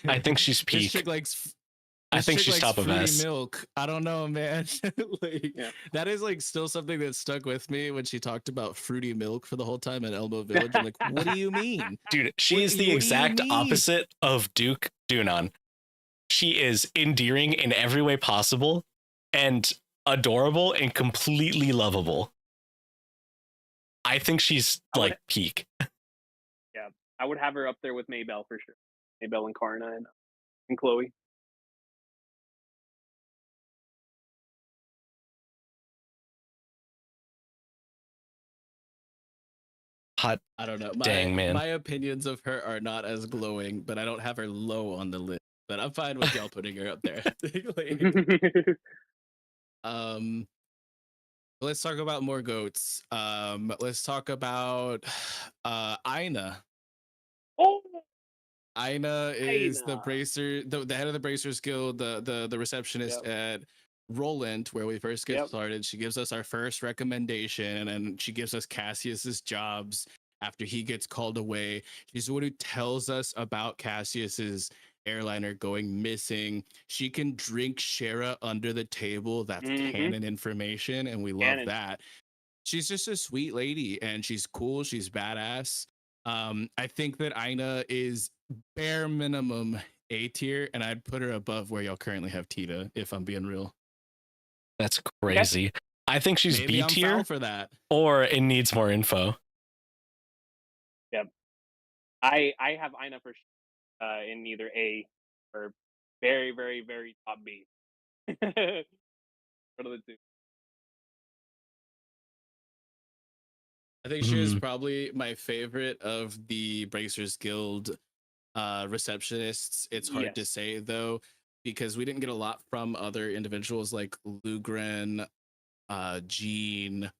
I think she's This peak. chick likes. I This think chick she's likes top of fruity S. milk. I don't know, man. Like Yeah. that is like still something that stuck with me when she talked about fruity milk for the whole time in Elmo Village. I'm like, what do you mean? Dude, she What- is the what do you exact mean? opposite of Duke Dunan. She is endearing in every way possible and adorable and completely lovable. I think she's like peak. I would have her up there with Maybell for sure. Maybell and Karna and Chloe. Hot. I don't know. Dang, man. My opinions of her are not as glowing, but I don't have her low on the list. But I'm fine with y'all putting her up there. Like, let's talk about more goats. Let's talk about Aina. Oh, Aina is the Aina. bracer, the head of the Bracers Guild, the receptionist at Roland, where we first get started. She gives us our first recommendation, and she gives us Cassius's jobs after he gets called away. She's the one who tells us about Cassius's airliner going missing. She can drink Shara under the table. That's canon information, and we love that. She's just a sweet lady, and she's cool. She's badass. I think that Aina is bare minimum A tier, and I'd put her above where y'all currently have Tita, if I'm being real. That's crazy. I think she's Maybe B I'm tier foul for that. or it needs more info. Yep. I have Aina for in either A or very, very, very top B. What are the two? I think she is probably my favorite of the Bracers Guild receptionists. It's hard to say though, because we didn't get a lot from other individuals like Lugren, Jean,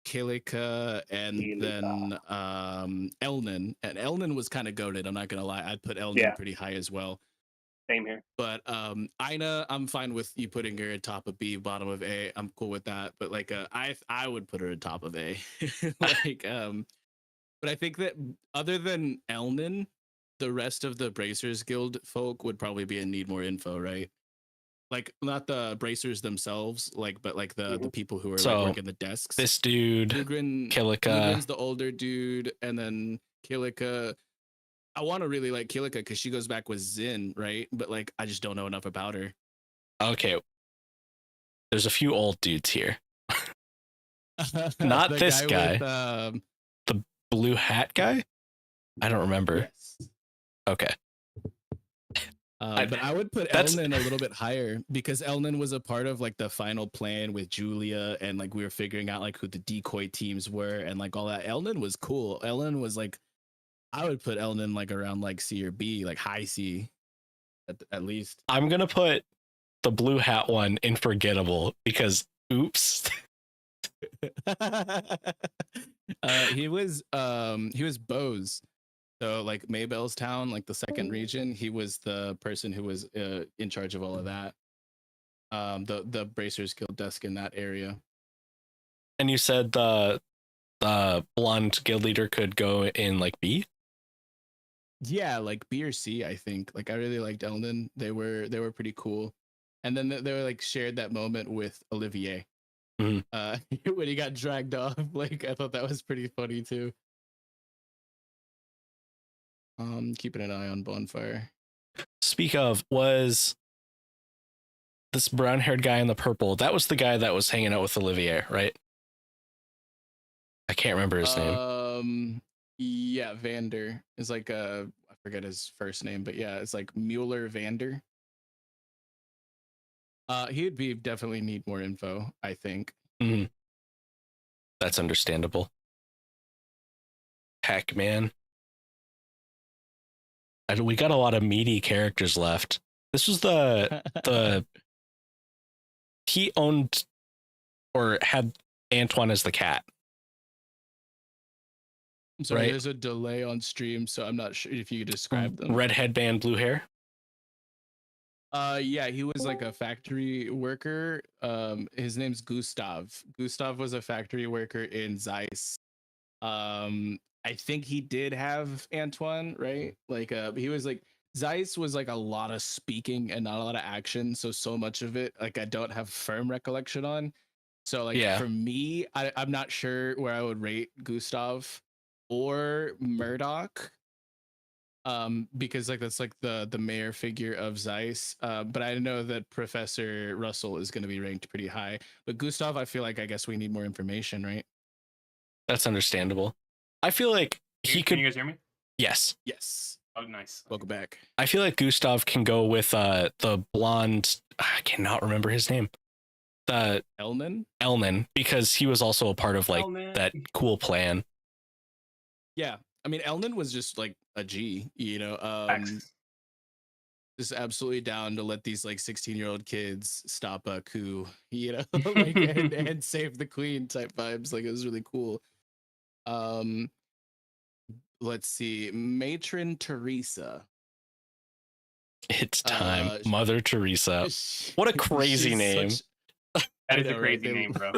Kilika, and then Elnan. And Elnan was kind of goated, I'm not gonna lie. I'd put Elnan pretty high as well. Same here. But Aina, I'm fine with you putting her at top of B, bottom of A. I'm cool with that. But like I would put her at top of A. Like but I think that other than Elnan, the rest of the Bracers Guild folk would probably be in need more info, right? Like not the bracers themselves, like but like the people who are like working the desks. This dude, Kilika. Lugren's the older dude, and then Kilika. I want to really like Kilika because she goes back with Zin, right? But like I just don't know enough about her. Okay. There's a few old dudes here. Not this guy. With, the blue hat guy? I don't remember. Yes. Okay. But I would put Elnan a little bit higher because Elnan was a part of like the final plan with Julia, and like we were figuring out like who the decoy teams were and like all that. Elnan was cool. Elnan was like, I would put Elnan like around like C or B, like high C at least. I'm gonna put the blue hat one in forgettable because oops. He was Bose. So like Maybell's town, like the second region, he was the person who was in charge of all of that. The Bracers Guild desk in that area. And you said the blonde guild leader could go in like B? Yeah, like B or C, I think. Like I really liked Elden. They were pretty cool. And then they were like shared that moment with Olivier. Mhm. When he got dragged off. Like I thought that was pretty funny too. Keeping an eye on Bonfire. Speak of, was this brown haired guy in the purple, that was the guy that was hanging out with Olivier, right? I can't remember his name. Yeah, Vander is like I forget his first name, but yeah, it's like Mueller Vander. He would be definitely need more info, I think. Mm-hmm. That's understandable. Heck, man. We got a lot of meaty characters left. This was the he owned or had Antoine as the cat. I'm sorry, right? There's a delay on stream, so I'm not sure if you could describe them. Red headband, blue hair. Yeah, he was like a factory worker. His name's Gustav. Gustav was a factory worker in Zeiss. I think he did have Antoine, right? Like he was like Zeiss was like a lot of speaking and not a lot of action, so much of it like I don't have firm recollection on. So like for me, I'm not sure where I would rate Gustav or Murdoch. Because like that's like the mayor figure of Zeiss. But I know that Professor Russell is going to be ranked pretty high. But Gustav, I feel like I guess we need more information, right? That's understandable. I feel like he could. Can you guys hear me? Yes. Yes. Oh, nice. Welcome back. I feel like Gustav can go with the blonde. I cannot remember his name. The Elnan, because he was also a part of like that cool plan. Yeah, I mean Elnan was just like a G, you know. Just absolutely down to let these like 16-year-old kids stop a coup, you know, like and save the queen type vibes. Like it was really cool. Let's see, Matron Teresa. It's time, Mother Teresa. What a crazy name! That is a crazy name, bro.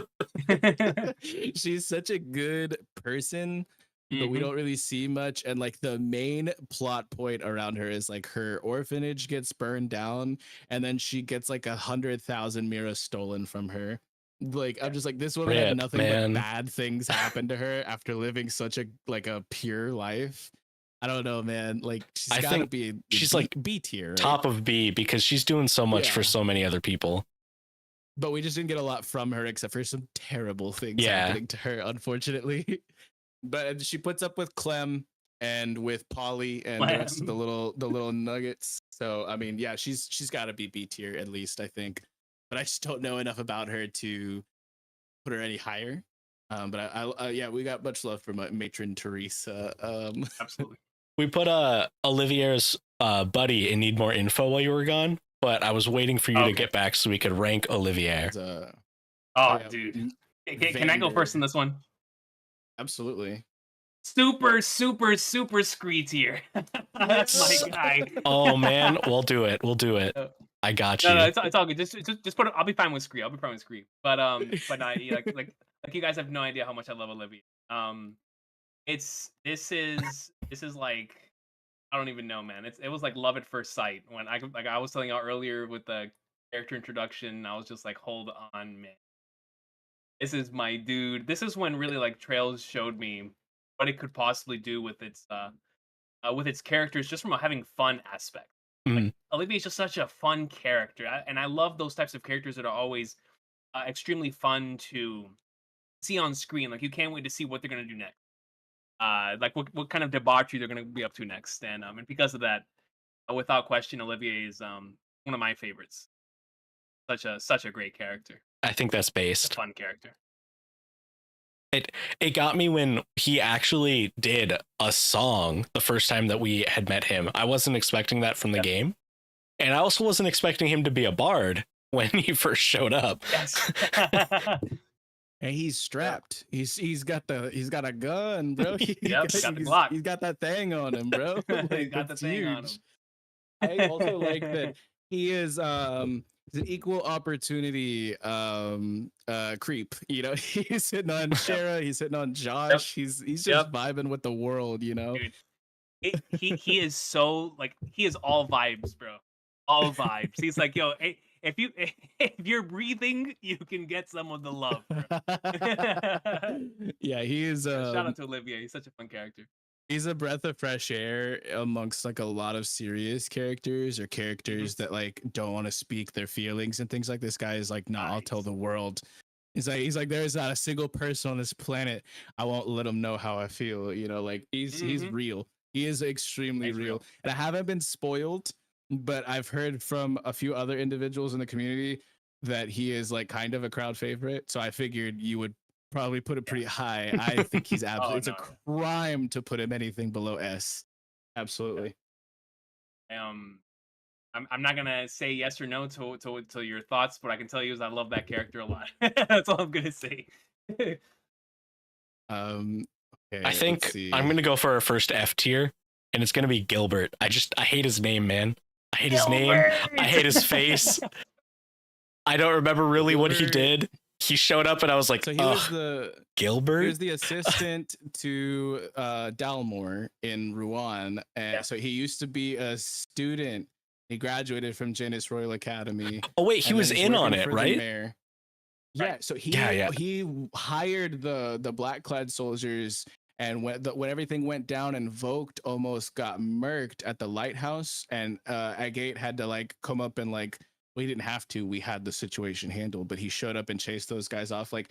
She's such a good person, but we don't really see much. And like the main plot point around her is like her orphanage gets burned down, and then she gets like 100,000 mira stolen from her. Like I'm just like, this woman had nothing but bad things happen to her after living such a pure life. I don't know, man. Like she's gotta be she's like B tier, right? Top of B, because she's doing so much for so many other people. But we just didn't get a lot from her except for some terrible things happening to her, unfortunately. But she puts up with Clem and with Polly and the rest of the little nuggets. So I mean, yeah, she's got to be B tier at least, I think. But I just don't know enough about her to put her any higher. But I yeah, we got much love for Matron Teresa. Absolutely. We put Olivier's buddy in Need More Info while you were gone, but I was waiting for you to get back so we could rank Olivier. Dude. Can I go first in this one? Absolutely. Super Scree tier. That's my guy. Oh man, we'll do it. I got you. No, it's all good. Just put it. I'll be fine with Scree. But like you guys have no idea how much I love Olivia. This is like, I don't even know, man. It was like love at first sight when I was telling y'all earlier with the character introduction. I was just like, hold on, man. This is my dude. This is when really like Trails showed me what it could possibly do with its characters, just from a having fun aspect. Like, Olivia is just such a fun character, and I love those types of characters that are always extremely fun to see on screen. Like you can't wait to see what they're gonna do next. Like what kind of debauchery they're gonna be up to next, and because of that, without question, Olivier is one of my favorites. Such a great character. I think that's based. A fun character. It got me when he actually did a song the first time that we had met him. I wasn't expecting that from the game, and I also wasn't expecting him to be a bard when he first showed up. Yes. And he's strapped. He's got a gun, bro. Yep, got the Glock. He's got that thing on him, bro. He got the it's thing on him. I also like that he is he's an equal opportunity creep. You know, he's hitting on Shara, he's hitting on Josh. He's just vibing with the world, you know. Dude, he is so like he is all vibes, bro. All vibes. He's like, yo, if you're breathing, you can get some of the love, bro. Yeah, he is Shout out to Olivia. He's such a fun character. He's a breath of fresh air amongst like a lot of serious characters or characters that like don't want to speak their feelings and things like this guy is like, nah, I'll tell the world. He's like there's not a single person on this planet I won't let him know how I feel, you know, like he's real. He is extremely real. And I haven't been spoiled, but I've heard from a few other individuals in the community that he is like kind of a crowd favorite. So I figured you would probably put it pretty high. I think he's absolutely it's a crime to put him anything below S. Absolutely. I'm not gonna say yes or no to your thoughts, but I can tell you is I love that character a lot. That's all I'm gonna say. Okay, I think I'm gonna go for our first F tier, and it's gonna be Gilbert. I hate his name, man. I hate his name. I hate his face. I don't remember really what he did. He showed up and I was like, so he was the Gilbert. He was the assistant to Dalmor in Rouen. And so he used to be a student. He graduated from Janus Royal Academy. Oh wait, he was in on it, right? Yeah, so he hired the black clad soldiers, and when everything went down and Voked almost got murked at the lighthouse, and Agate had to like come up and like, we didn't have to, we had the situation handled, but he showed up and chased those guys off. Like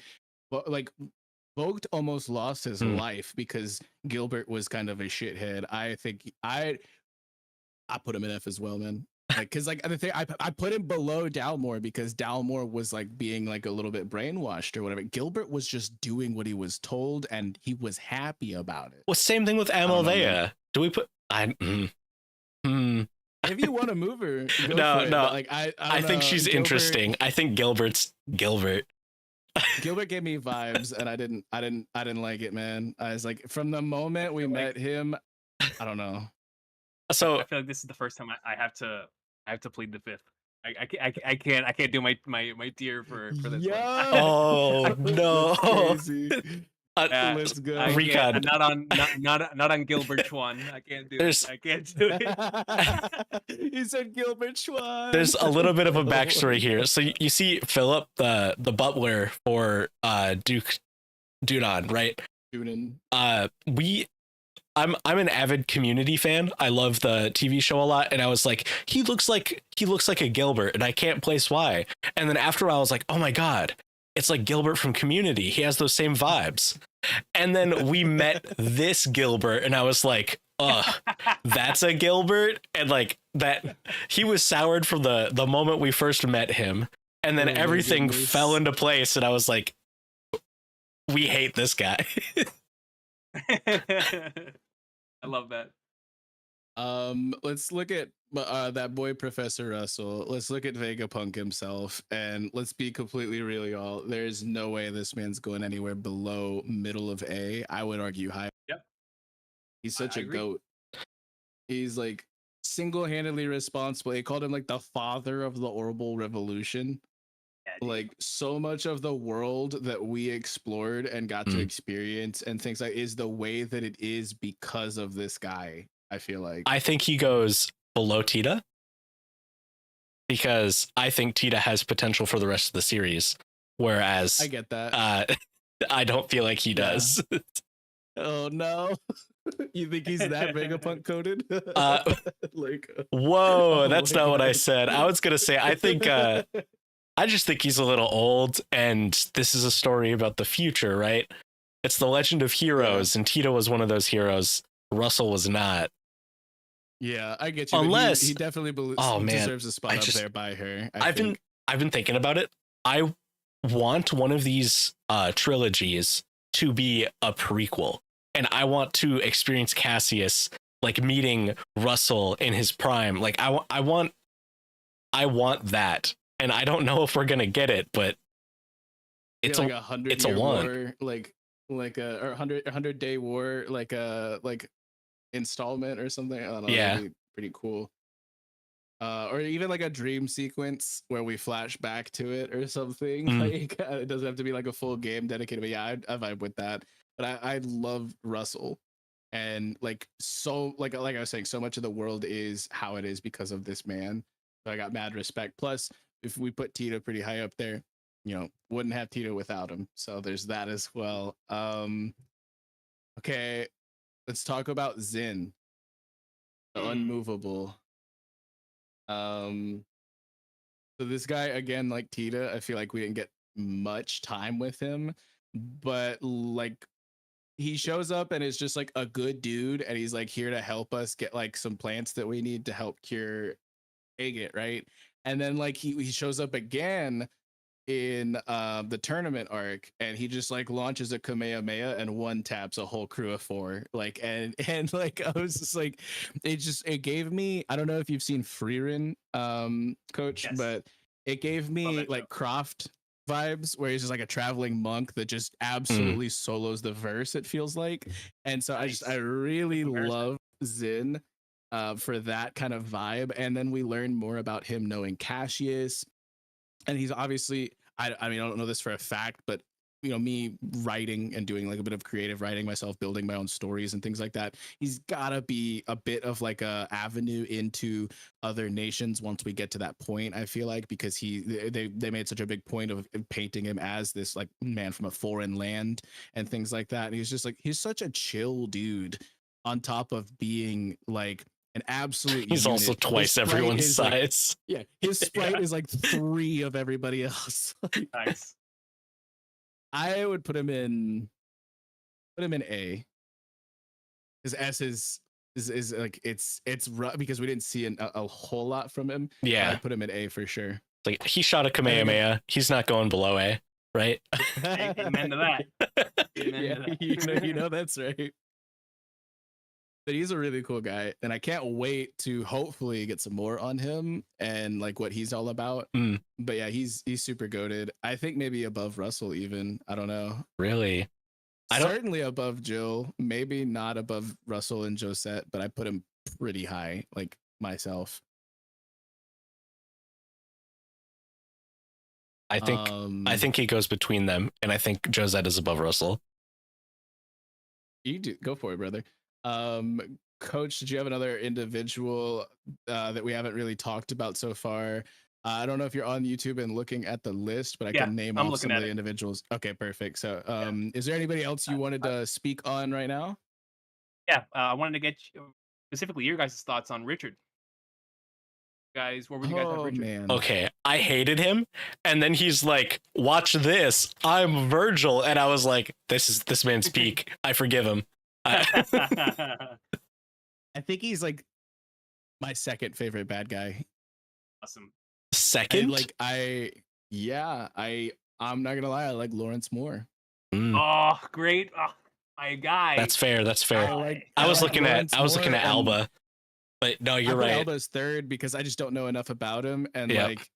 Voked almost lost his life because Gilbert was kind of a shithead. I think I put him in F as well, man. Like, cause like the thing, I put him below Dalmor because Dalmor was like being like a little bit brainwashed or whatever. Gilbert was just doing what he was told, and he was happy about it. Well, same thing with Amalthea. Do we put? If you want to move her, no. Like I think she's interesting. I think Gilbert's Gilbert. Gilbert gave me vibes, and I didn't like it, man. I was like, from the moment we met him, I don't know. So I feel like this is the first time I have to plead the fifth. I can't do my tier for this one. Oh no. Let's go. Recon. Not on Gilbert Schwan. I can't do it. I can't do it. He said Gilbert Schwan. There's a little bit of a backstory here. So you see Philip, the butler for Duke Dunan, right? Dunan. I'm an avid Community fan. I love the TV show a lot, and I was like, he looks like a Gilbert, and I can't place why. And then after a while, I was like, oh my god, it's like Gilbert from Community. He has those same vibes. And then we met this Gilbert, and I was like, that's a Gilbert. And like that, he was soured from the moment we first met him, and then everything fell into place, and I was like, we hate this guy. I love that. Let's look at that boy Professor Russell. Let's look at Vegapunk himself, and let's be completely real, y'all. There's no way this man's going anywhere below middle of A. I would argue high. Yep. He's such a goat. He's like single-handedly responsible. They called him like the father of the Orbital Revolution. Like so much of the world that we explored and got to experience and things like is the way that it is because of this guy. I feel like I think he goes below Tita because I think Tita has potential for the rest of the series, whereas I get that. I don't feel like he does. Oh no. You think he's that Vegapunk coded? Like whoa, that's not what I said. I was gonna say I think I just think he's a little old, and this is a story about the future, right? It's the legend of heroes, and Tita was one of those heroes. Russell was not. Yeah, I get you. Unless he definitely deserves a spot up there by her. I've been thinking about it. I want one of these trilogies to be a prequel, and I want to experience Cassius like meeting Russell in his prime. Like I want that. And I don't know if we're going to get it, but It's like a 100-year one. war, like a or 100-day war, like installment or something. I don't know. Yeah. That'd be pretty cool. Or even like a dream sequence where we flash back to it or something. Like it doesn't have to be like a full game dedicated, but yeah, I vibe with that. But I love Russell, and like like I was saying, so much of the world is how it is because of this man. So I got mad respect. Plus, if we put Tito pretty high up there, wouldn't have Tito without him. So there's that as well. Okay, let's talk about Zin, the unmovable. So this guy, again, like Tita, I feel like we didn't get much time with him, but like he shows up and is just like a good dude, and he's like here to help us get like some plants that we need to help cure agate, right? And then like he shows up again in the tournament arc, and he just like launches a Kamehameha and one taps a whole crew of 4. Like and like I was just like, it gave me, I don't know if you've seen Freerin, coach, Yes. but it gave me like Croft vibes, where he's just like a traveling monk that just absolutely solos the verse, it feels like. And so I really love Zin for that kind of vibe. And then we learn more about him knowing Cassius, and he's obviously, I mean, I don't know this for a fact, but me writing and doing like a bit of creative writing myself, building my own stories and things like that, he's gotta be a bit of like a avenue into other nations once we get to that point, I feel like, because they made such a big point of painting him as this like man from a foreign land and things like that. And he's just like, he's such a chill dude, on top of being like an absolute He's unit. also twice everyone's size. Like, his sprite is like 3 of everybody else. Nice. I would put him in A, because S is like it's rough because we didn't see a whole lot from him. Yeah, I'd put him in A for sure. Like he shot a Kamehameha. He's not going below A, right? Amen to that. Yeah, you know that's right. But he's a really cool guy, and I can't wait to hopefully get some more on him and like what he's all about. But yeah, he's super goated. I think maybe above Russell even. I don't know. Really? Certainly above Jill. Maybe not above Russell and Josette, but I put him pretty high, like myself. I think he goes between them, and I think Josette is above Russell. You do go for it, brother. Coach, did you have another individual that we haven't really talked about so far? I don't know if you're on YouTube and looking at the list, but I can name off some of the individuals. Okay, perfect. So is there anybody else you wanted to speak on right now? Yeah, I wanted to get specifically your guys' thoughts on Richard. Guys, what were you guys on Richard? Man. Okay, I hated him, and then he's like, watch this, I'm Virgil, and I was like, this man's peak. I forgive him. I think he's like my second favorite bad guy. Awesome. Second? I'm not gonna lie, I like Lawrence more. Oh, great. Oh, my guy. That's fair. I was looking at Alba. But no, you're right. Alba's third because I just don't know enough about him, and like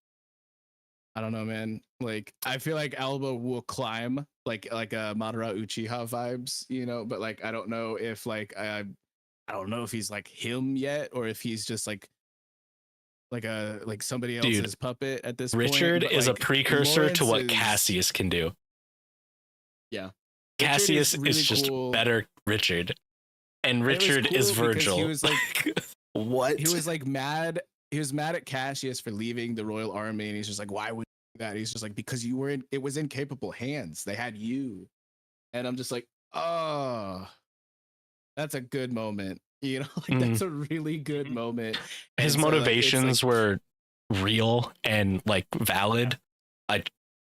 I don't know, man. Like I feel like Alba will climb like a Madara Uchiha vibes, but like I don't know if like I don't know if he's like him yet, or if he's just like somebody else's puppet at this point. Richard is like, a precursor to what Cassius can do. Yeah. Cassius is just better Richard. And Richard is Virgil. He was like what? He was like mad. He was mad at Cassius for leaving the royal army, and he's just like, why would you do that? He's just like, because it was in capable hands. They had you. And I'm just like, oh, that's a good moment. That's a really good moment. His motivations were real and like valid.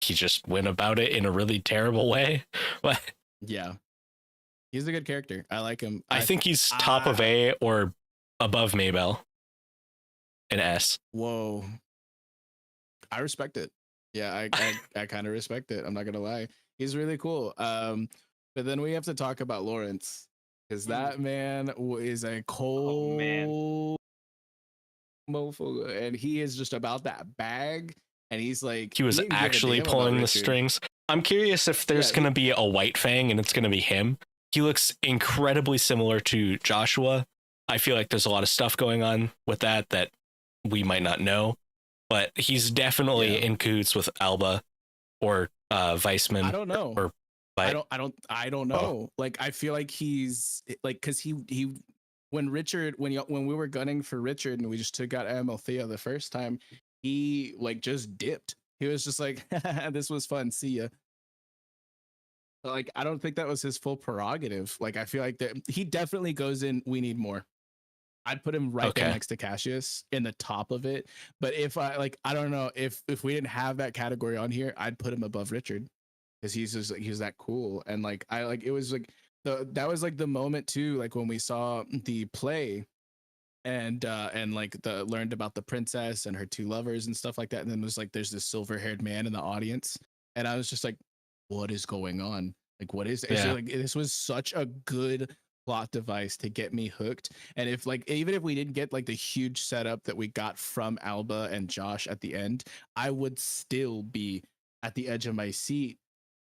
He just went about it in a really terrible way. But yeah, he's a good character. I like him. I think he's top of A or above Maybell in S. Whoa. I respect it. Yeah, I kind of respect it. I'm not gonna lie. He's really cool. But then we have to talk about Lawrence, because that man is a cold mofo, and he is just about that bag. And he's like, he was actually pulling the strings. I'm curious if there's Yeah, going to be a White Fang and it's going to be him. He looks incredibly similar to Joshua. I feel like there's a lot of stuff going on with that we might not know, but he's definitely Yeah. in cahoots with Alba or Weissman. I don't know. Or I don't know. Oh. Like, I feel like he's like, because he when we were gunning for Richard and we just took out Amalthea the first time, he like just dipped. He was just like, this was fun, see ya. But, like, I don't think that was his full prerogative. Like, I feel like that he definitely goes in, we need more. I'd put him right there next to Cassius in the top of it. But if I don't know, if we didn't have that category on here, I'd put him above Richard, because he's just like, he's that cool. And like, it was like that was like the moment too, like when we saw the play and like learned about the princess and her two lovers and stuff like that. And then there's like, there's this silver-haired man in the audience. And I was just like, what is going on? Like, what is it? Like, this was such a good plot device to get me hooked. And if like, even if we didn't get like the huge setup that we got from Alba and Josh at the end, I would still be at the edge of my seat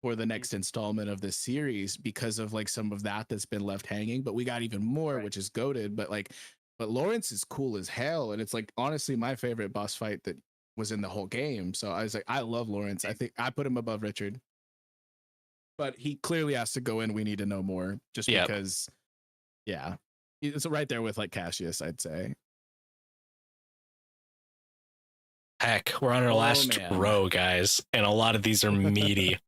for the next installment of this series, because of like some of that's been left hanging. But we got even more, which is goated. But Lawrence is cool as hell, and it's like honestly my favorite boss fight that was in the whole game. So I was like, I love Lawrence. I think I put him above Richard, but he clearly has to go in. We need to know more, just because. Yeah, it's right there with like Cassius, I'd say. Heck, we're on our last row, guys, and a lot of these are meaty.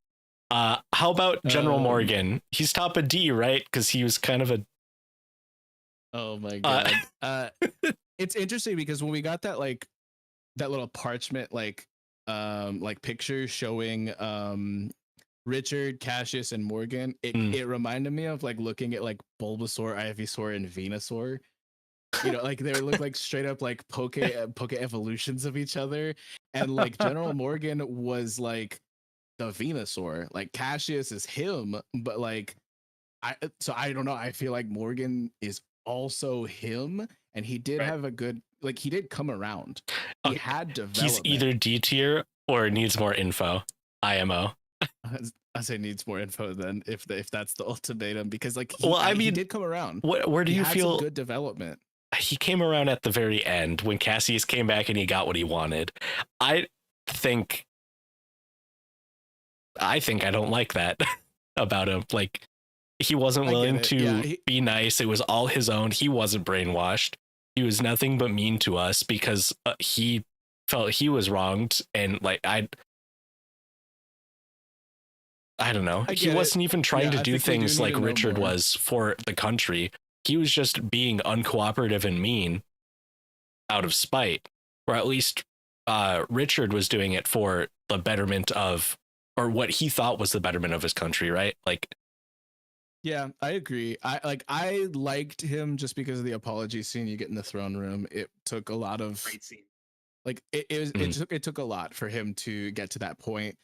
How about General Morgan? He's top of D, right? Because he was kind of a. Oh my god! It's interesting because when we got that like that little parchment like picture showing Richard, Cassius, and Morgan, it reminded me of like looking at like Bulbasaur, Ivysaur, and Venusaur. You know, like they look like straight up like poke evolutions of each other, and like General Morgan was like the Venusaur. Like Cassius is him, but like I don't know. I feel like Morgan is also him, and he did have a good he did come around. He had development. He's either D tier or needs more info. IMO. I say needs more info then, if that's the ultimatum, because like he did come around. Where do you feel good development? He came around at the very end when Cassius came back and he got what he wanted. I think I don't like that about him. Like, he wasn't willing to be nice. It was all his own. He wasn't brainwashed. He was nothing but mean to us because he felt he was wronged. And like, I don't know. He wasn't even trying to do things like Richard was for the country. He was just being uncooperative and mean out of spite, or at least Richard was doing it for the betterment of, or what he thought was the betterment of his country, right? Like, yeah, I agree. I liked him just because of the apology scene you get in the throne room. It took a lot of great scene. Like it took a lot for him to get to that point.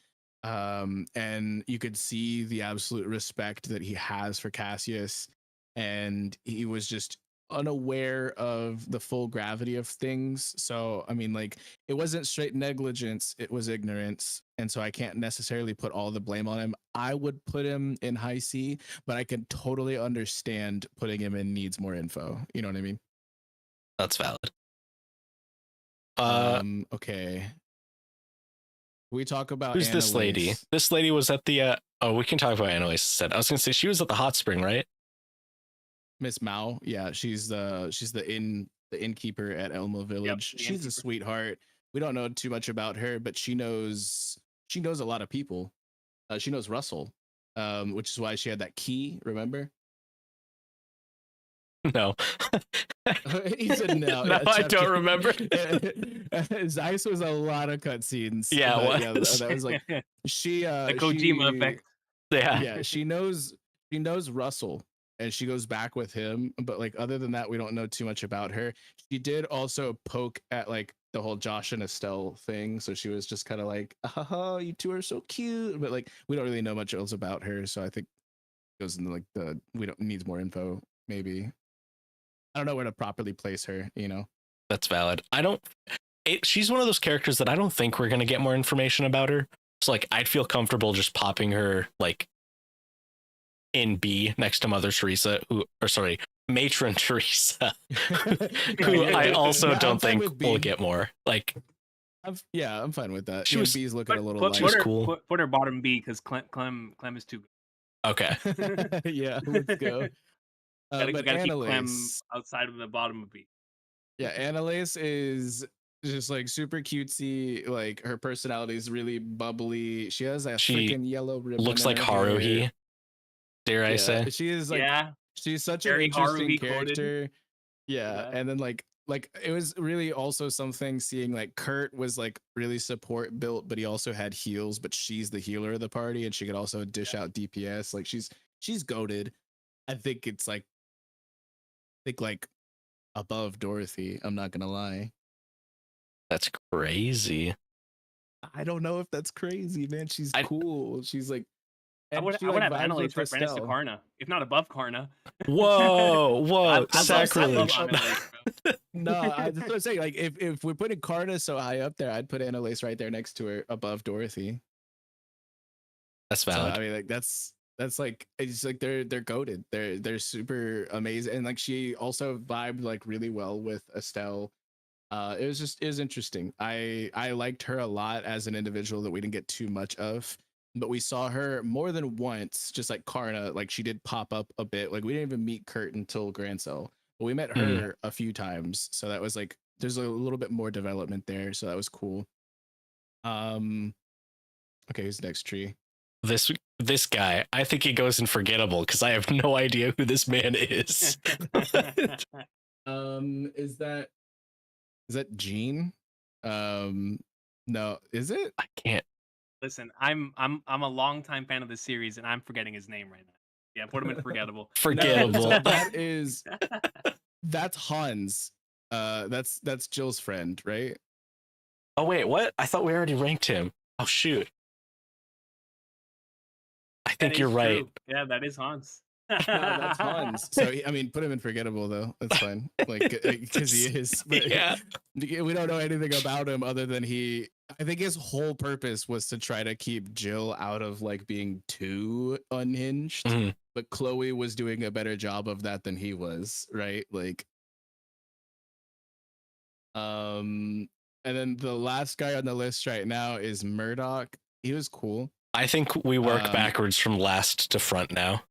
And you could see the absolute respect that he has for Cassius, and he was just unaware of the full gravity of things. So I mean, like, it wasn't straight negligence, it was ignorance, and so I can't necessarily put all the blame on him. I would put him in high C, but I can totally understand putting him in needs more info. You know what I mean? That's valid. Okay, we talk about who's this lady? This lady was at the we can talk about Annalise instead. I was gonna say she was at the hot spring, right? Miss Mao, yeah, she's the innkeeper at Elmo Village. Yep, she's a sweetheart. We don't know too much about her, but she knows a lot of people. She knows Russell, which is why she had that key. Remember? No. He said no. No, I don't remember. Zeiss was a lot of cutscenes. Yeah, yeah, that was like she. The Kojima effect. Yeah, she knows Russell, and she goes back with him. But like, other than that, we don't know too much about her. She did also poke at like the whole Josh and Estelle thing, so she was just kind of like, "Oh, you two are so cute," but like, we don't really know much else about her. So I think it goes into like we don't need more info. Maybe I don't know where to properly place her. You know, that's valid. She's one of those characters that I don't think we're gonna get more information about her. So like I'd feel comfortable just popping her like in B next to Mother Teresa, Matron Teresa, who I also don't think will get more. Like, I'm fine with that. She was- B's looking a little Put, She was light. cool. Put her bottom B because Clem is too Okay. good. Yeah, let's go. We But gotta keep Clem Annalise, outside of the bottom of B. yeah, Annalise is just like super cutesy. Like her personality is really bubbly. She has a She freaking yellow ribbon. Looks in like her Haruhi, hair. dare I say. She is like Yeah, she's such an very interesting Haruhi coded. character. Yeah, that. and then like it was really also something seeing like Kurt was like really support built, but he also had heals, but she's the healer of the party and she could also dish out DPS. Like she's goated. I think it's like above Dorothy. I'm not gonna lie. That's crazy. I don't know if that's crazy, man. She's cool. She's like, I would she, have vibes Annalise with right next to Christelle. Karna, if not above Karna. Whoa, whoa, I love sacrilege. Annalise, bro. No, that's what I'm saying. Like, if we're putting Karna so high up there, I'd put Annalise right there next to her, above Dorothy. That's So valid. I mean, like that's like it's like they're goated. They're super amazing, and like she also vibed like really well with Estelle. It was interesting. I liked her a lot as an individual that we didn't get too much of, but we saw her more than once, just like Karna. Like she did pop up a bit. Like we didn't even meet Kurt until Grand Cell, but we met her a few times. So that was like there's a little bit more development there. So that was cool. Okay, who's the next tree? This guy, I think he goes in forgettable because I have no idea who this man is. Is that Gene? No, is it? I can't. Listen, I'm a longtime fan of this series, and I'm forgetting his name right now. Yeah, put him in forgettable. Forgettable. No, that's Hans. That's Jill's friend, right? Oh wait, what? I thought we already ranked him. Oh shoot. I think you're right. True. Yeah, that is Hans. No, that's Hans. So I mean, put him in forgettable though. That's fine. Like because he is. But Yeah. we don't know anything about him other than I think his whole purpose was to try to keep Jill out of like being too unhinged. Mhm. But Chloe was doing a better job of that than he was, right? Like, and then the last guy on the list right now is Murdoch. He was cool. I think we work backwards from last to front now.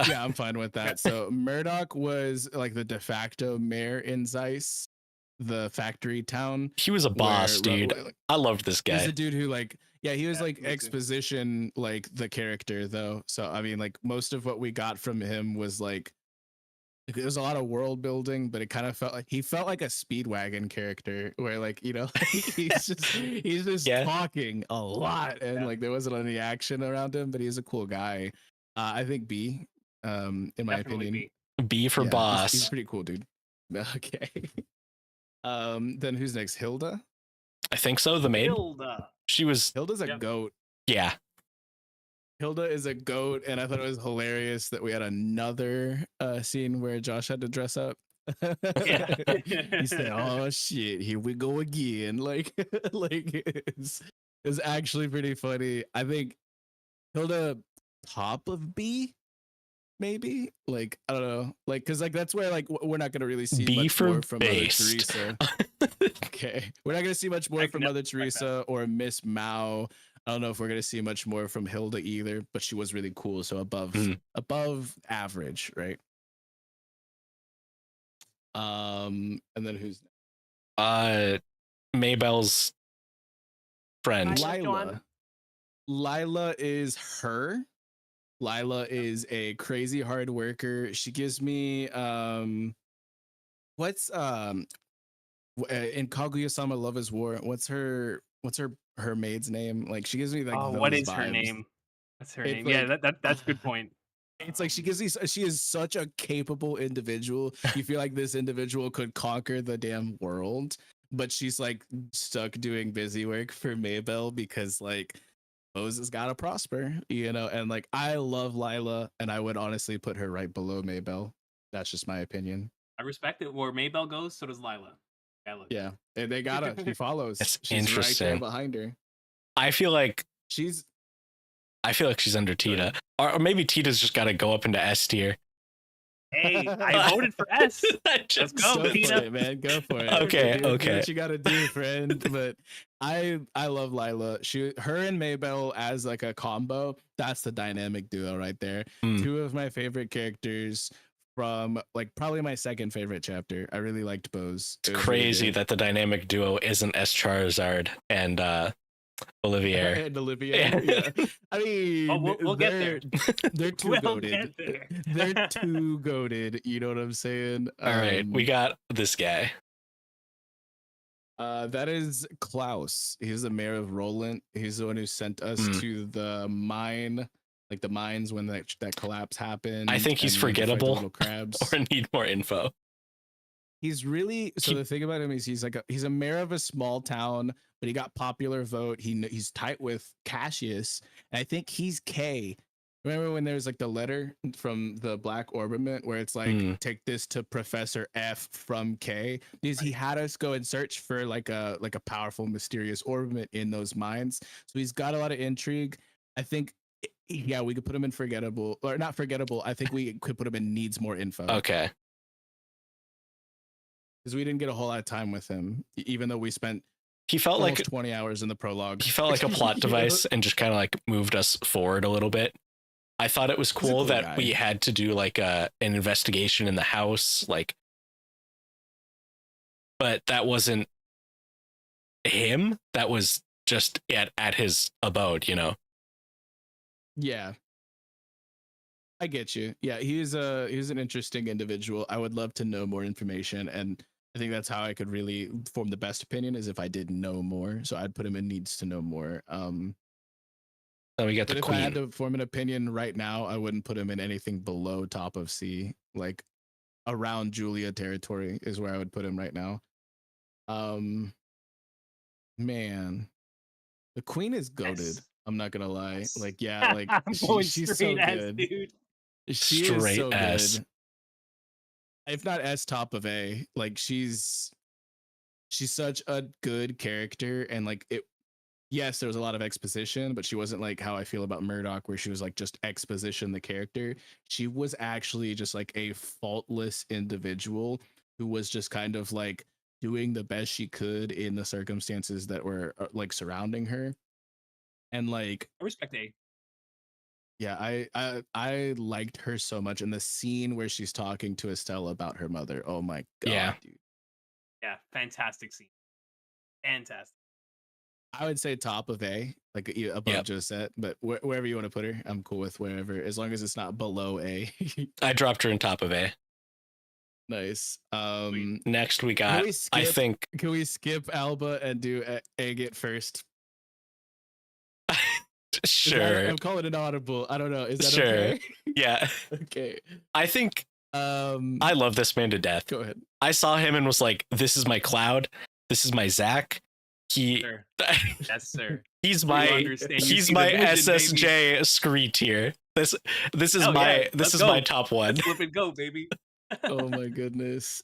Yeah, I'm fine with that. So Murdoch was like the de facto mayor in Zeiss, the factory town. He was a boss, dude. I loved this guy. He's a dude who like, yeah, he was like me too. exposition, like the character though. So I mean, like most of what we got from him was like, it was a lot of world building, but it kind of felt like he felt like a Speedwagon character where like, you know, he's just talking a lot and like there wasn't any action around him, but he's a cool guy. I think B, in my Definitely opinion. B for boss. He's pretty cool, dude. Okay. Then who's next? Hilda? I think so. The maid. Hilda. Hilda's a goat. Yeah. Hilda is a goat, and I thought it was hilarious that we had another scene where Josh had to dress up. He said, "Oh shit, here we go again!" Like, it's actually pretty funny. I think Hilda top of B, maybe. Like, I don't know, like, because like that's where like we're not gonna really see B much for more from Mother based. Teresa. Okay, we're not gonna see much more from Mother Teresa or Miss Mao. I don't know if we're gonna see much more from Hilda either, but she was really cool, so above average, right? And then who's Maybell's friend. Lila is her. Lila is a crazy hard worker. She gives me what's in Kaguya-sama Love is War, what's her maid's name? Like she gives me like what is vibes. her name? What's her name? Like, Yeah, that's a good point. It's like she is such a capable individual. You feel like this individual could conquer the damn world, but she's like stuck doing busy work for Maybell because like Moses gotta prosper, you know. And like I love Lila, and I would honestly put her right below Maybell. That's just my opinion. I respect it. Where Maybell goes, so does Lila. Yeah, and they gotta. She follows. It's She's interesting. right there behind her. I feel like She's I feel like she's under Tita, or maybe Tita's just got to go up into S tier. Hey, I voted for S. Just Let's go, for Tina. it, man. Go for it. Okay, Do okay. what you gotta do, friend. But I love Lila. Her and Maybell as like a combo. That's the dynamic duo right there. Mm. Two of my favorite characters from like probably my second favorite chapter. I really liked Bose. It's crazy that the dynamic duo isn't S Charizard and Olivier. And Olivier. Yeah. I mean, we'll get there. They're too We'll goated. get there. They're too goated. You know what I'm saying? All right, we got this guy. That is Klaus. He's the mayor of Roland. He's the one who sent us to the mine, like the mines when that collapse happened. I think he's forgettable little crabs. or need more info. He's really the thing about him is he's a mayor of a small town, but he got popular vote. He's tight with Cassius, and I think he's K. Remember when there was like the letter from the Black Orbiment where it's like take this to Professor F from K, because he had us go and search for like a powerful mysterious orbiment in those mines. So he's got a lot of intrigue. I think we could put him in forgettable or not forgettable. I think we could put him in needs more info. Okay. Because we didn't get a whole lot of time with him, even though we spent he felt almost like 20 hours in the prologue. He felt like a plot device and just kind of like moved us forward a little bit. I thought it was cool that guy. we had to do like an investigation in the house, like, but that wasn't him. That was just at his abode, you know? Yeah. I get you. Yeah, he's an interesting individual. I would love to know more information, and I think that's how I could really form the best opinion is if I did know more. So I'd put him in needs to know more. Then we got But the if queen. I had to form an opinion right now, I wouldn't put him in anything below top of C. Like around Julia territory is where I would put him right now. Man, the queen is goated. Yes. I'm not gonna lie. Yes. Like, yeah, like I'm going she's so straight S, good. dude. She Straight is so S. good. If not S, top of A. Like she's such a good character, and like it. Yes, there was a lot of exposition, but she wasn't like how I feel about Murdoch, where she was like just exposition the character. She was actually just like a faultless individual who was just kind of like doing the best she could in the circumstances that were like surrounding her. And like I respect A. yeah, I liked her so much. And the scene where she's talking to Estella about her mother, oh my god, Yeah. dude. Yeah, fantastic scene. Fantastic. I would say top of A, like above Josette, but wherever you want to put her, I'm cool with wherever, as long as it's not below A. I dropped her in top of A. Nice. Next we got, I think, can we skip Alba and do Agate first? sure. I'm calling it audible. I don't know. Is that Sure. okay? Yeah. Okay. I think I love this man to death. Go ahead. I saw him and was like, this is my Cloud. This is my Zach. Sir. Yes, sir. He's You my understand. You he's see my the vision, SSJ scree tier. This is Hell my yeah. this Let's is go. my top one. Let's flip and go, baby. Oh my goodness.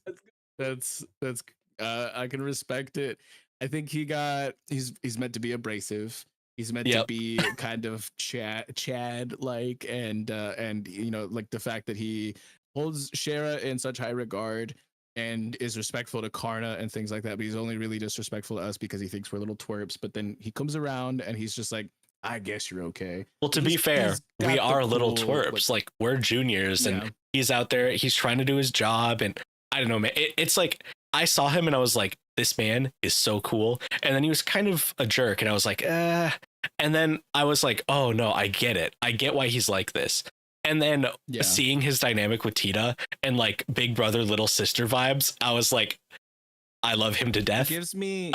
Let's That's I can respect it. I think he's meant to be abrasive. He's meant to be kind of Chad like, and you know, like the fact that he holds Shara in such high regard and is respectful to Karna and things like that, but he's only really disrespectful to us because he thinks we're little twerps. But then he comes around and he's just like, I guess you're okay. Well, to be fair, got we the are little cool, twerps. Like we're juniors, and he's out there. He's trying to do his job, and I don't know, man. It's like I saw him and I was like, this man is so cool. And then he was kind of a jerk, and I was like, And then I was like, oh no, I get it. I get why he's like this. And then seeing his dynamic with Tita and like big brother, little sister vibes, I was like, I love him to death. He gives me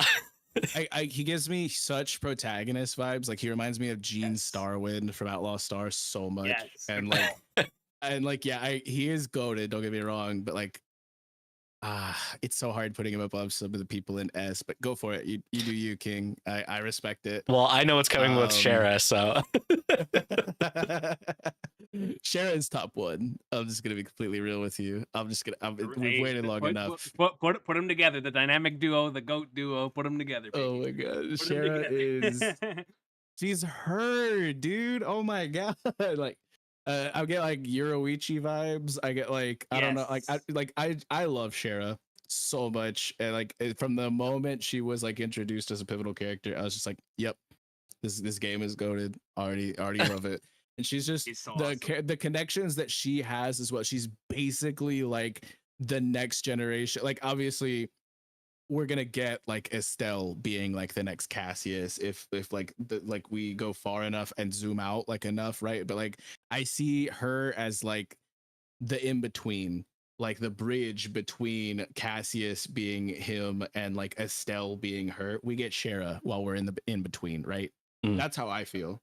he gives me such protagonist vibes. Like he reminds me of Gene Starwind from Outlaw Star so much. Yes. And like he is goated, don't get me wrong, but like it's so hard putting him above some of the people in S, but go for it. You do you, King. I respect it. Well, I know what's coming with Shara, so Shara is top one. I'm just gonna be completely real with you. We've waited long enough. Put them together. The dynamic duo, the goat duo. Put them together. Baby. Oh my god, Put 'em Shara together. She's her, dude. Oh my god. Like I get like Yoruichi vibes. I get like I don't know, I love Shara so much. And like from the moment she was like introduced as a pivotal character, I was just like, yep, this game is goated. Already love it. And she's just She's so awesome. the connections that she has is what she's basically like the next generation. Like obviously we're gonna get like Estelle being like the next Cassius if like like we go far enough and zoom out like enough, right? But like I see her as like the in between, like the bridge between Cassius being him and like Estelle being her. We get Shara while we're in the in between, right? That's how I feel.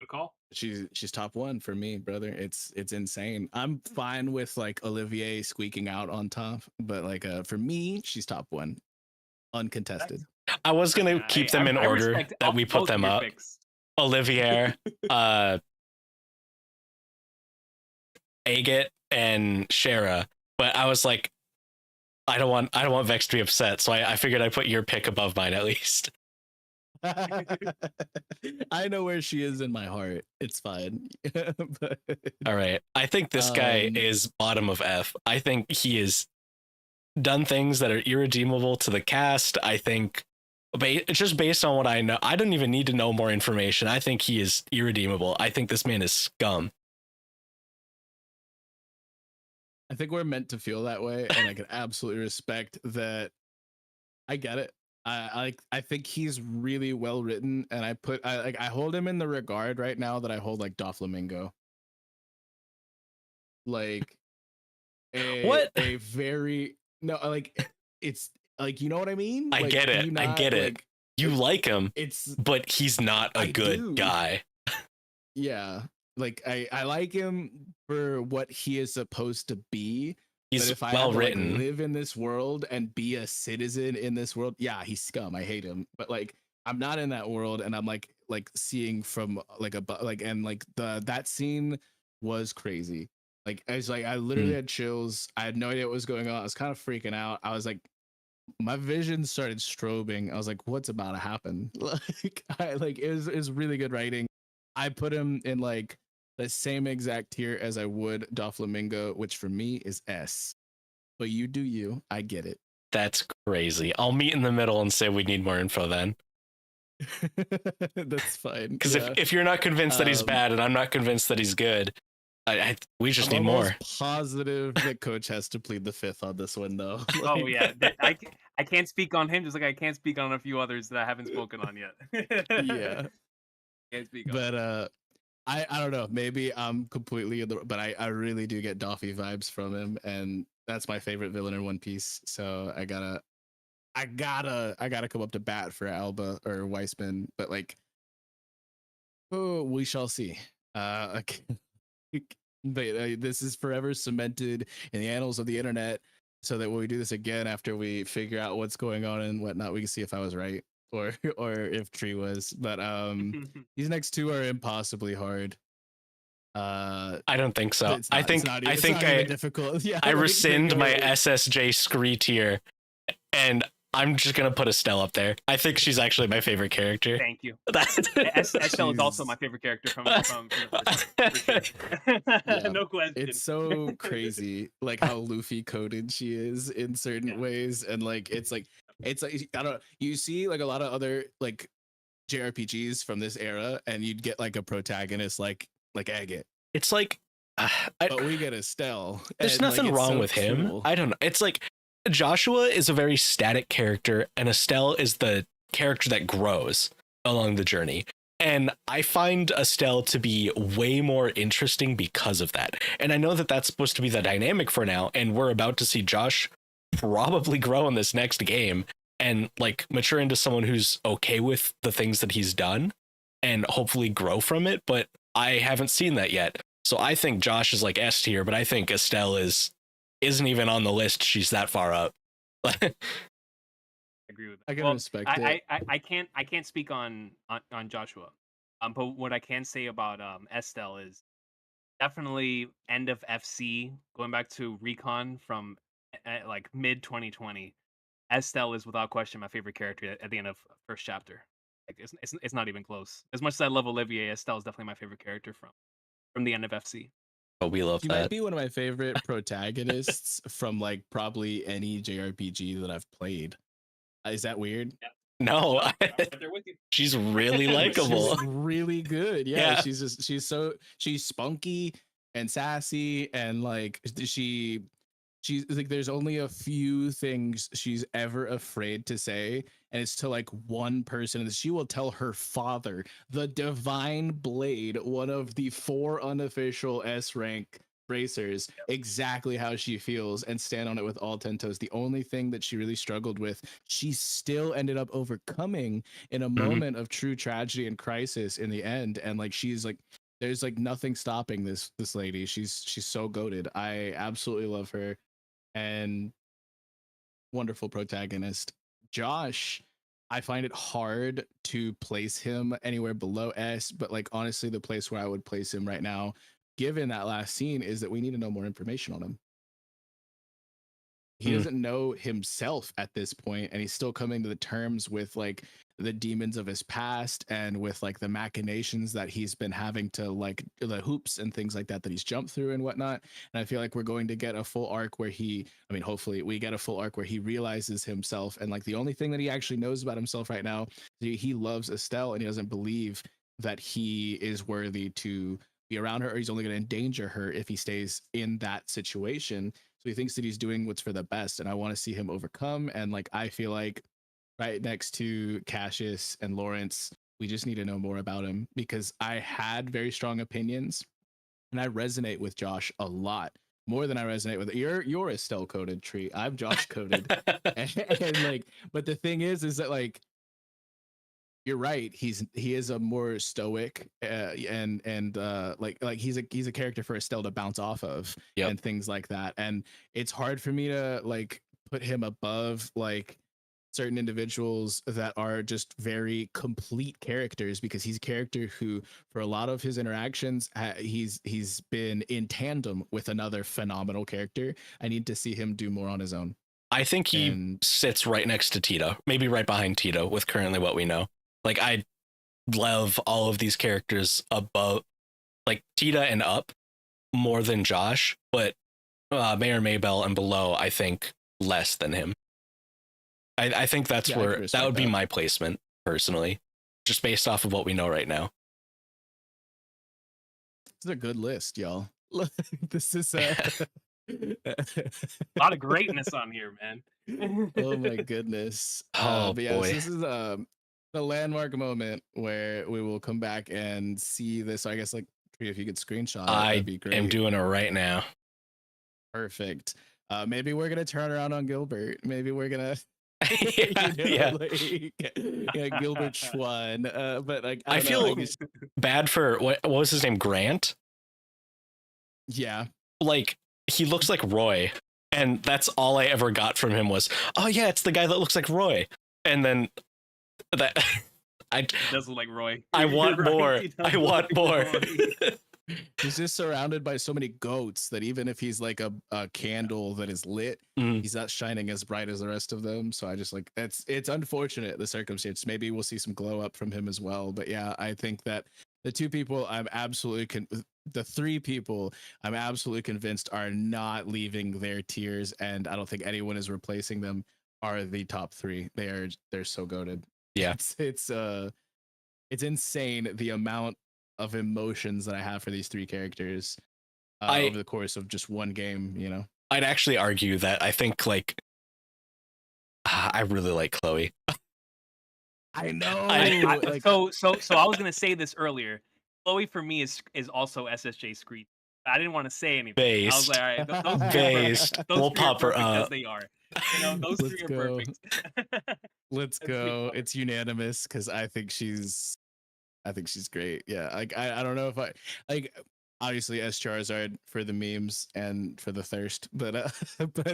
Good call. She's top one for me, brother. It's insane. I'm fine with like Olivier squeaking out on top, but like for me, she's top one, uncontested. I was gonna keep them in order that we put them up. Olivier, Agate, and Shara. But I was like, I don't want Vex to be upset, so I figured I'd put your pick above mine at least. I know where she is in my heart. It's fine. But, all right. I think this guy is bottom of F. I think he has done things that are irredeemable to the cast. I think just based on what I know, I don't even need to know more information. I think he is irredeemable. I think this man is scum. I think we're meant to feel that way, and I can absolutely respect that. I get it. I think he's really well written, and I hold him in the regard right now that I hold like Doflamingo. Like a very no, like it's like, you know what I mean? I like, get it. I get it. Like, you like him, it's but he's not a good guy. Yeah, like I like him for what he is supposed to be. He's but if I well have to, written. like, live in this world and be a citizen in this world, yeah, he's scum. I hate him. But like, I'm not in that world, and I'm like seeing from like a like, and like that scene was crazy. Like I was like, I literally had chills. I had no idea what was going on. I was kind of freaking out. I was like, my vision started strobing. I was like, what's about to happen? Like it was really good writing. I put him in like the same exact tier as I would Doflamingo, which for me is S. But you do you. I get it. That's crazy. I'll meet in the middle and say we need more info then. That's fine. Because if you're not convinced that he's bad and I'm not convinced that he's good, we just need more. Positive that coach has to plead the fifth on this one, though. Oh yeah, I can't speak on him, just like I can't speak on a few others that I haven't spoken on yet. Yeah, can't speak on. But I don't know. Maybe I'm completely in the, but I really do get Doffy vibes from him, and that's my favorite villain in One Piece. So I gotta come up to bat for Alba or Weissman, but like, oh, we shall see. Okay. But this is forever cemented in the annals of the internet, so that when we do this again after we figure out what's going on and whatnot, we can see if I was right or if Tree was. But these next two are impossibly hard. I don't think so. I think difficult. Yeah, I rescind my SSJ Scree tier, and I'm just gonna put Estelle up there. I think she's actually my favorite character. Thank you. Estelle is also my favorite character from the first one. Yeah. No question. It's so crazy, like how Luffy coded she is in certain ways, and like it's like I don't know. You see like a lot of other like JRPGs from this era, and you'd get like a protagonist like Agate. It's like, but we get Estelle. There's nothing wrong with him. Cool. I don't know. It's like Joshua is a very static character, and Estelle is the character that grows along the journey. And I find Estelle to be way more interesting because of that. And I know that that's supposed to be the dynamic for now, and we're about to see Josh probably grow in this next game and like mature into someone who's okay with the things that he's done and hopefully grow from it. But I haven't seen that yet. So I think Josh is like S tier, but I think Estelle isn't even on the list. She's that far up. I agree with that. I can respect it. I can't speak on Joshua. But what I can say about Estelle is definitely end of FC, going back to Recon from like mid 2020. Estelle is without question my favorite character at the end of first chapter. Like, it's not even close. As much as I love Olivier, Estelle is definitely my favorite character from the end of FC. Oh, we love She that. might be one of my favorite protagonists from like probably any JRPG that I've played. Is that weird? No, I'm right there with you. she's really likable. She's really good. Yeah, Yeah. she's spunky and sassy, and like she's like, there's only a few things she's ever afraid to say, and it's to like one person, and she will tell her father, the Divine Blade, one of the 4 unofficial S rank racers, exactly how she feels and stand on it with all 10 toes. The only thing that she really struggled with, she still ended up overcoming in a moment of true tragedy and crisis in the end. And like, she's like, there's like nothing stopping this lady. She's so goated. I absolutely love her, and wonderful protagonist. Josh, I find it hard to place him anywhere below S, but like honestly, the place where I would place him right now, given that last scene, is that we need to know more information on him. He doesn't know himself at this point, and he's still coming to the terms with like the demons of his past and with like the machinations that he's been having to, like the hoops and things like that he's jumped through and whatnot. And I feel like we're going to get a full arc where hopefully we get a full arc where he realizes himself, and like the only thing that he actually knows about himself right now, he loves Estelle, and he doesn't believe that he is worthy to be around her, or he's only going to endanger her if he stays in that situation. So he thinks that he's doing what's for the best, and I want to see him overcome. And like, I feel like right next to Cassius and Lawrence, we just need to know more about him, because I had very strong opinions, and I resonate with Josh a lot more than I resonate with you're Estelle coded, Tree. I'm Josh coded, and like, but the thing is that like, you're right. He is a more stoic and like he's a character for Estelle to bounce off of and things like that. And it's hard for me to like put him above like certain individuals that are just very complete characters, because he's a character who, for a lot of his interactions, he's been in tandem with another phenomenal character. I need to see him do more on his own. I think he sits right next to Tito, maybe right behind Tito with currently what we know. Like, I love all of these characters above, like Tita and up, more than Josh, but Mayor Maybell and below, I think less than him. I think that's where that would be my placement personally, just based off of what we know right now. This is a good list, y'all. This is a lot of greatness on here, man. Oh my goodness. But yeah, boy. This is the landmark moment where we will come back and see this. So I guess like, if you could screenshot it, that'd be great. I am doing it right now. Perfect. Maybe we're gonna turn around on Gilbert. Maybe we're gonna Gilbert Schwan. But like, I feel bad for what was his name? Grant. Yeah. Like, he looks like Roy, and that's all I ever got from him was, oh yeah, it's the guy that looks like Roy. And then that it does look like Roy. I want more. I want more. He's just surrounded by so many goats that even if he's like a candle that is lit, he's not shining as bright as the rest of them. So I just like, it's unfortunate, the circumstance. Maybe we'll see some glow up from him as well. But yeah, I think that the 2 people the 3 people I'm absolutely convinced are not leaving their tiers, and I don't think anyone is replacing them, are the top 3. They're so goated. Yeah, it's insane the amount of emotions that I have for these 3 characters over the course of just one game, you know. I'd actually argue that I think like I really like Chloe. I know. So I was gonna say this earlier. Chloe for me is also SSJ Screed. I didn't want to say anything. Based. I was like, all right, those Based. We'll pop her up as they are. You know, those 3 are perfect. Let's go. It's unanimous because I think she's great. Yeah, like I don't know if I like, obviously S Charizard for the memes and for the thirst, but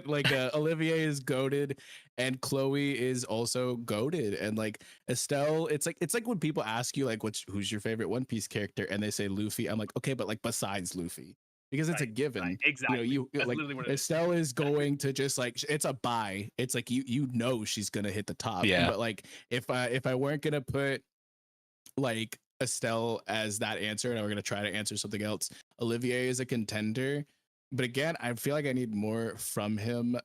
like Olivier is goated, and Chloe is also goated, and like Estelle, it's like when people ask you like who's your favorite One Piece character and they say Luffy, I'm like, okay, but like besides Luffy, because it's a given. Right, exactly. You know, like Estelle is going to just like, it's a buy. It's like you know she's gonna hit the top. Yeah. But like if I weren't gonna put like Estelle as that answer, and we're gonna try to answer something else. Olivier is a contender, but again, I feel like I need more from him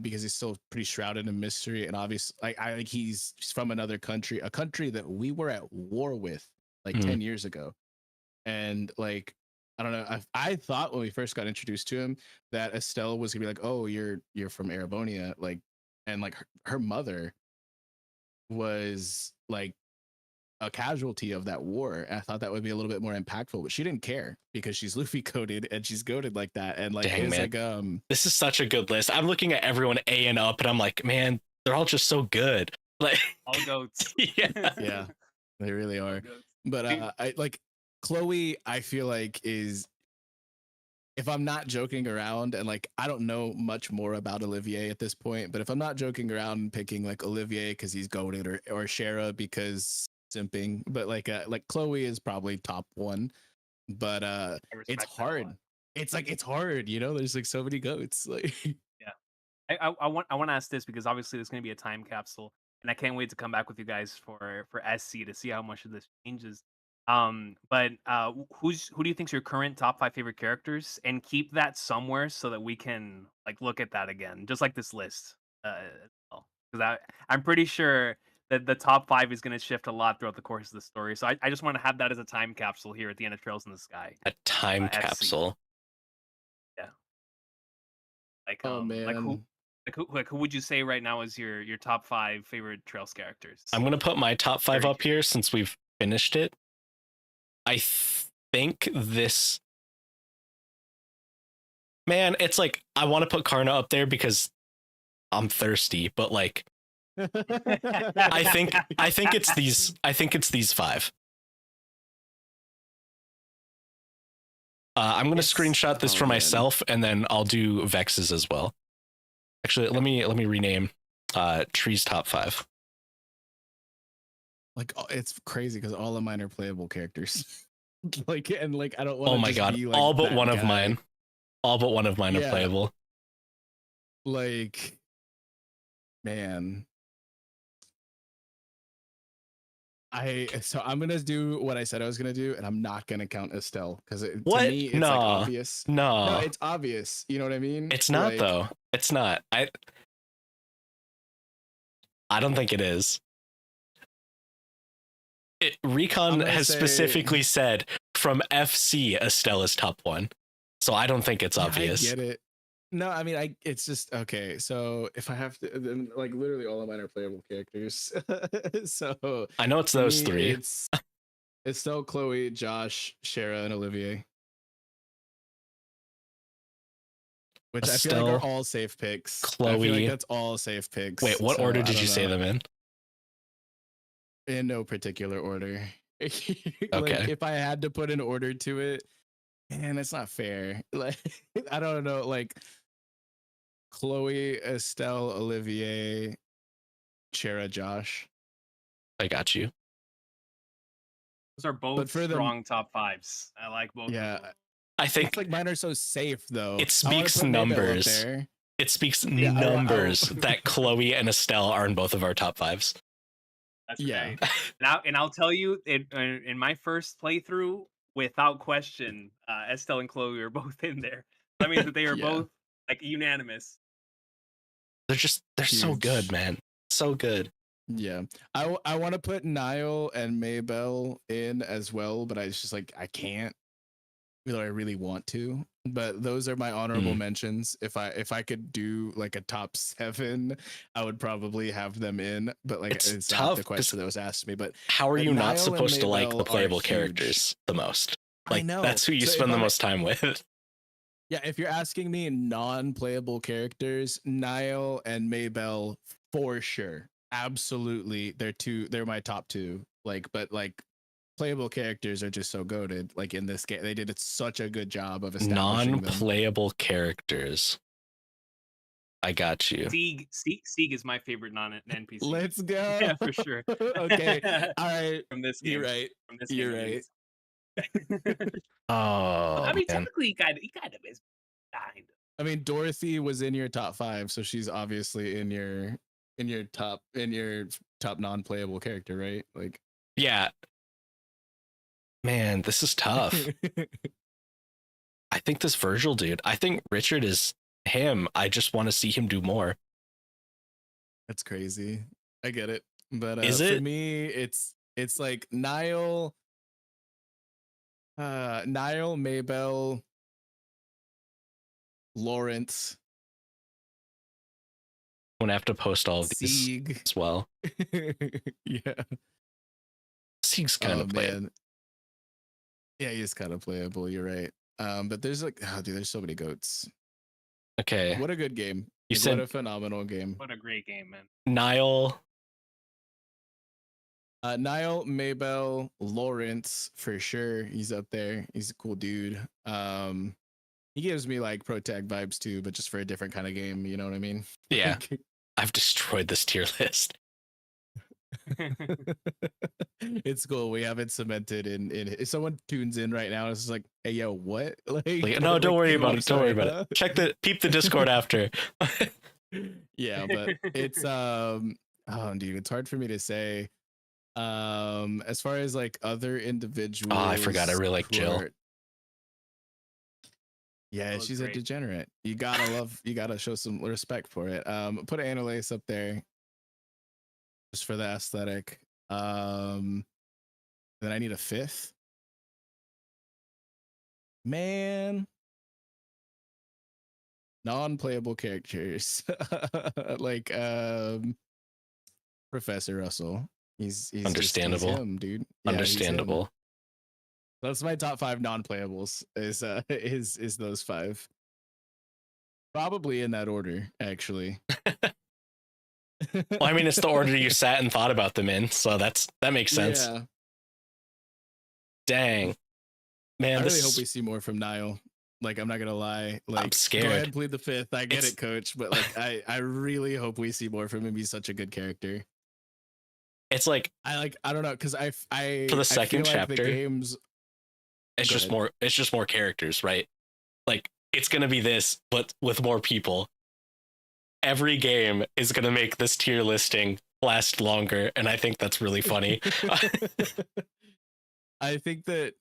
because he's still pretty shrouded in mystery, and obviously, like I think he's from another country, a country that we were at war with like 10 years ago, and like I don't know. I thought when we first got introduced to him that Estelle was gonna be like, "Oh, you're from Arabonia," like, and like her mother was like a casualty of that war. I thought that would be a little bit more impactful, but she didn't care because she's Luffy coded and she's goaded like that. And like, Dang, man. like, this is such a good list. I'm looking at everyone A and up, and I'm like, man, they're all just so good. Like, All goats. yeah, they really are. But I like Chloe. I feel like is, if I'm not joking around, and like I don't know much more about Olivier at this point, but if I'm not joking around and picking like Olivier because he's goaded, or Shara because simping, but like Chloe is probably top one, but it's hard. It's like it's hard, you know. There's like so many goats. Like, yeah, I want to ask this because obviously there's going to be a time capsule, and I can't wait to come back with you guys for SC to see how much of this changes. But who do you think's your current top 5 favorite characters, and keep that somewhere so that we can like look at that again, just like this list. Because I'm pretty sure that the top 5 is going to shift a lot throughout the course of the story. So I just want to have that as a time capsule here at the end of Trails in the Sky. a time SC. capsule. Yeah. Like oh man, who would you say right now is your top 5 favorite Trails characters? I'm gonna put my top 5 Very up here since we've finished it. I think this, man, it's like I want to put Karna up there because I'm thirsty, but like I think it's these 5. I'm gonna screenshot this for myself, and then I'll do vexyz as well. Actually, let me rename Tree's top 5. like it's crazy because all of mine are playable characters. Like, and like I don't want. Oh my god, be, like, all but that one guy. of mine. All but one of mine are Yeah. playable. Like, man, so I'm gonna do what I said I was gonna do, and I'm not gonna count Estelle because to What? me it's No. like obvious. No, No, it's obvious. You know what I mean? it's not Like, though. It's not. I don't think it is. Recon gonna has say- specifically said from FC Estelle is top 1, so I don't think it's yeah, obvious. I get it. No, I mean, it's just okay. So if I have to, then like literally all of mine are playable characters. So I know it's for those me, 3. It's still Chloe, Josh, Shara, and Olivier. Which I feel like Estelle, are all safe picks. I Chloe. feel like that's all safe picks. Wait, what So, order I did don't you say know. them in? In no particular order. Okay. Like if I had to put an order to it, man, that's not fair. Like I don't know, like Chloe, Estelle, Olivier, Shara, Josh. I got you. Those are both But for them- strong top 5s. I like both. Yeah. Of them. I think It's like mine are so safe though. it I wanna speaks put Maybell up numbers. there. It speaks Yeah, numbers that Chloe and Estelle are in both of our top 5s. That's Yeah. right. And I'll tell you, in my first playthrough, without question, Estelle and Chloe are both in there. That means that they are Yeah. both like unanimous. They're so Huge. good, man. So good. Yeah. I want to put Niall and Maybell in as well, but I just like I can't, even though I really want to. But those are my honorable mentions. If I could do like a top 7, I would probably have them in. But like It's it's tough, not the 'cause question that was asked to me. But How are But you Niall not and supposed to like the Maybell are playable huge. characters the most? I Like know. that's who you So if spend the I'm- most time with. Yeah, if you're asking me non-playable characters, Niall and Maybell for sure. Absolutely. They're my top 2. Like, but like playable characters are just so goated. Like in this game, they did such a good job of establishing them. Non-playable characters. I got you. Sieg is my favorite non-NPC. Let's go. Yeah, for sure. Okay. All right. From this game. You're right. From this You're game, at right. least. Oh, I mean, man. technically, he kind of is. Kind of. I mean, Dorothy was in your top 5, so she's obviously in your top non-playable character, right? Like, Yeah. Man, this is tough. I think this Virgil dude, I think Richard is him. I just want to see him do more. That's crazy. I get it. But Is for it? me, it's like Niall, Maybell, Lawrence, I'm gonna have to post all of these Sieg. as well. Yeah. Sieg's kind of playable. Man. Yeah, he's kind of playable. You're right. But there's like, oh, dude, there's so many goats. Okay. What a good game. You Like, said what a phenomenal game. What a great game, man. Niall. Niall, Maybell, Lawrence for sure. He's up there. He's a cool dude. He gives me like Protag vibes too, but just for a different kind of game. You know what I mean? Yeah. I've destroyed this tier list. It's cool. We have it cemented in if someone tunes in right now, it's just like, hey yo, what? Like, No, don't worry about I'm it. Don't worry about it. Peep the Discord after. Yeah, but it's oh dude, it's hard for me to say. As far as like other individuals. Oh, I forgot. I really like Jill. Yeah, she's a degenerate. You gotta show some respect for it. Put an Anolace up there just for the aesthetic. Then I need a fifth. Man. Non-playable characters. Like Professor Russell. He's understandable. He's him, dude. Yeah, understandable. That's my top 5 non-playables. Is those 5. Probably in that order, actually. Well, I mean, it's the order you sat and thought about them in, so that makes sense. Yeah. Dang, man, I really hope we see more from Niall. Like, I'm not gonna lie. Like, I'm scared. Go ahead and plead the fifth. I get it, coach, but like, I really hope we see more from him. He's such a good character. It's like I don't know, because I for the second chapter, the games. It's just more. It's just more characters, right? Like, it's gonna be this, but with more people. Every game is gonna make this tier listing last longer, and I think that's really funny. I think that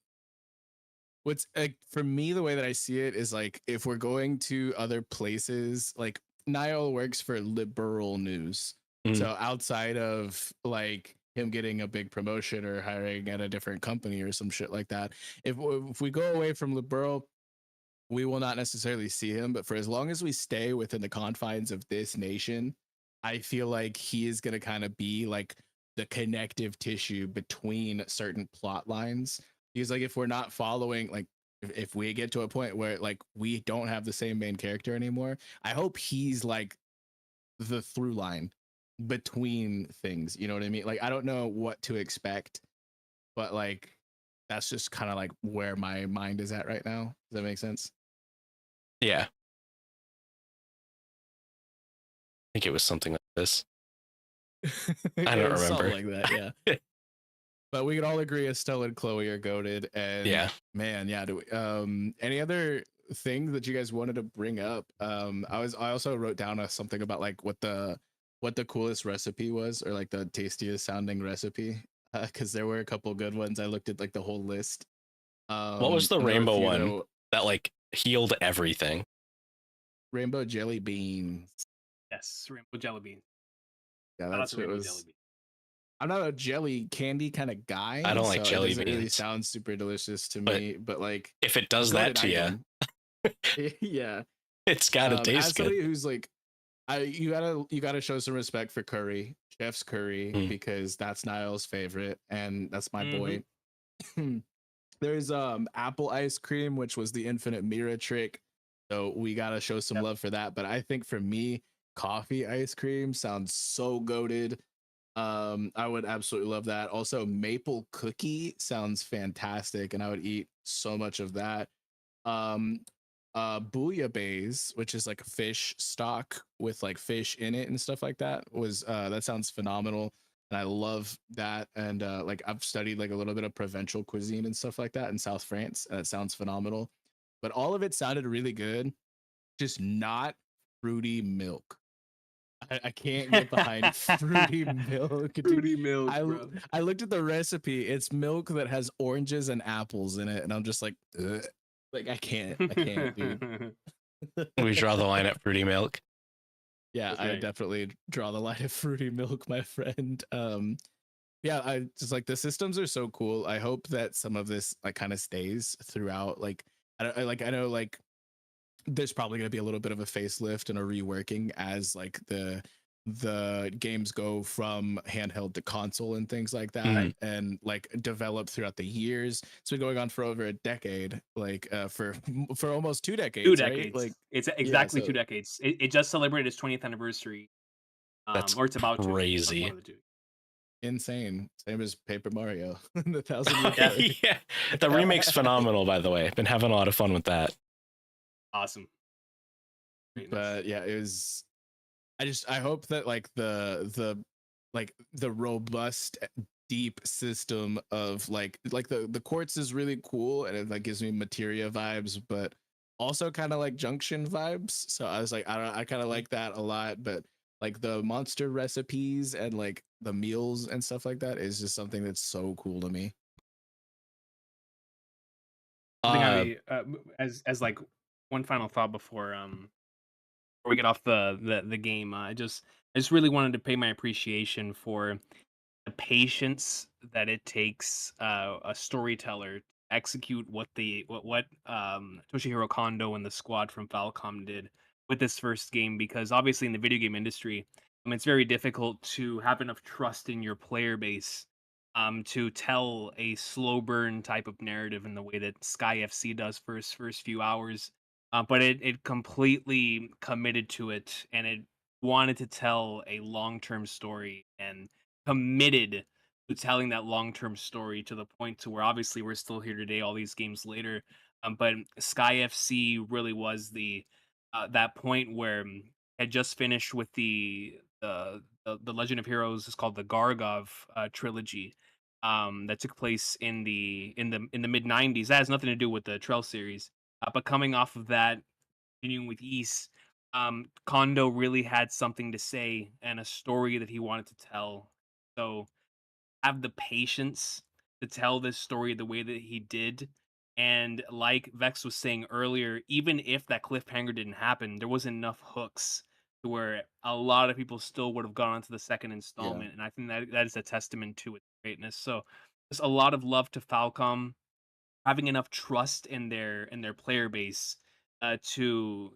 what's for me, the way that I see it is like, if we're going to other places, like Niall works for liberal news. So outside of like him getting a big promotion or hiring at a different company or some shit like that, if we go away from liberal, we will not necessarily see him. But for as long as we stay within the confines of this nation, I feel like he is going to kind of be like the connective tissue between certain plot lines. Because like, if we're not following, like if we get to a point where like we don't have the same main character anymore, I hope he's like the through line between things. You know what I mean? Like, I don't know what to expect, but like, that's just kind of like where my mind is at right now. Does that make sense? Yeah. I think it was something like this. I don't remember. Like that, yeah. But we could all agree Estelle and Chloe are goated. And yeah, man, yeah. Do we, any other things that you guys wanted to bring up? I also wrote down something about like what the coolest recipe was, or like the tastiest sounding recipe, because there were a couple good ones. I looked at like the whole list. What was the rainbow one that like healed everything? Rainbow jelly beans. Yes, rainbow jelly beans. Yeah, that's what it was. I'm not a jelly candy kind of guy. I don't like jelly beans. It really sounds super delicious to me, but like, if it does that to you, yeah, it's gotta taste as good. Somebody who's like, you gotta show some respect for curry, Chef's Curry, because that's Niall's favorite, and that's my boy. There's apple ice cream, which was the infinite mirror trick, so we gotta show some love for that. But I think for me, coffee ice cream sounds so goated. I would absolutely love that. Also, maple cookie sounds fantastic, and I would eat so much of that. Bouillabaisse, which is like a fish stock with like fish in it and stuff like that, was that sounds phenomenal, and I love that. And like, I've studied like a little bit of provincial cuisine and stuff like that in South France, and it sounds phenomenal. But all of it sounded really good, just not fruity milk. I can't get behind fruity milk. Dude. Fruity milk, I bro. I looked at the recipe. It's milk that has oranges and apples in it, and I'm just like, ugh. Like I can't, dude. We draw the line at fruity milk. Yeah, That's I right. definitely draw the line at fruity milk, my friend. Yeah, I just like the systems are so cool. I hope that some of this like kind of stays throughout. Like I know like there's probably going to be a little bit of a facelift and a reworking as like the games go from handheld to console and things like that, and like develop throughout the years. It's been going on for over a decade, like for almost 2 decades, right? Like It's yeah, exactly 2 decades. It just celebrated its 20th anniversary, That's or it's about to. One crazy. of the two. insane. Same as Paper Mario, the 1,000 Year Door. Yeah, the remake's phenomenal. By the way, been having a lot of fun with that. Awesome. Greatness. But yeah, it was. I hope that like the robust deep system of like the quartz is really cool and it like gives me materia vibes, but also kind of like junction vibes. So I was like, I kind of like that a lot, but like the monster recipes and like the meals and stuff like that is just something that's so cool to me. I think as like one final thought before we get off the game, I just really wanted to pay my appreciation for the patience that it takes a storyteller to execute what Toshihiro Kondo and the squad from Falcom did with this first game, because obviously in the video game industry, it's very difficult to have enough trust in your player base to tell a slow burn type of narrative in the way that Sky FC does for its first few hours. But it completely committed to it, and it wanted to tell a long term story and committed to telling that long term story to the point to where obviously we're still here today, all these games later. But Sky FC really was the that point where had just finished with the Legend of Heroes is called the Gargov trilogy, that took place in the mid '90s. That has nothing to do with the Trail series, but coming off of that, continuing with East, Kondo really had something to say and a story that he wanted to tell. So have the patience to tell this story the way that he did. And like Vex was saying earlier, even if that cliffhanger didn't happen, there wasn't enough hooks to where a lot of people still would have gone on to the second installment. And I think that is a testament to its greatness. So there's a lot of love to Falcom having enough trust in their player base to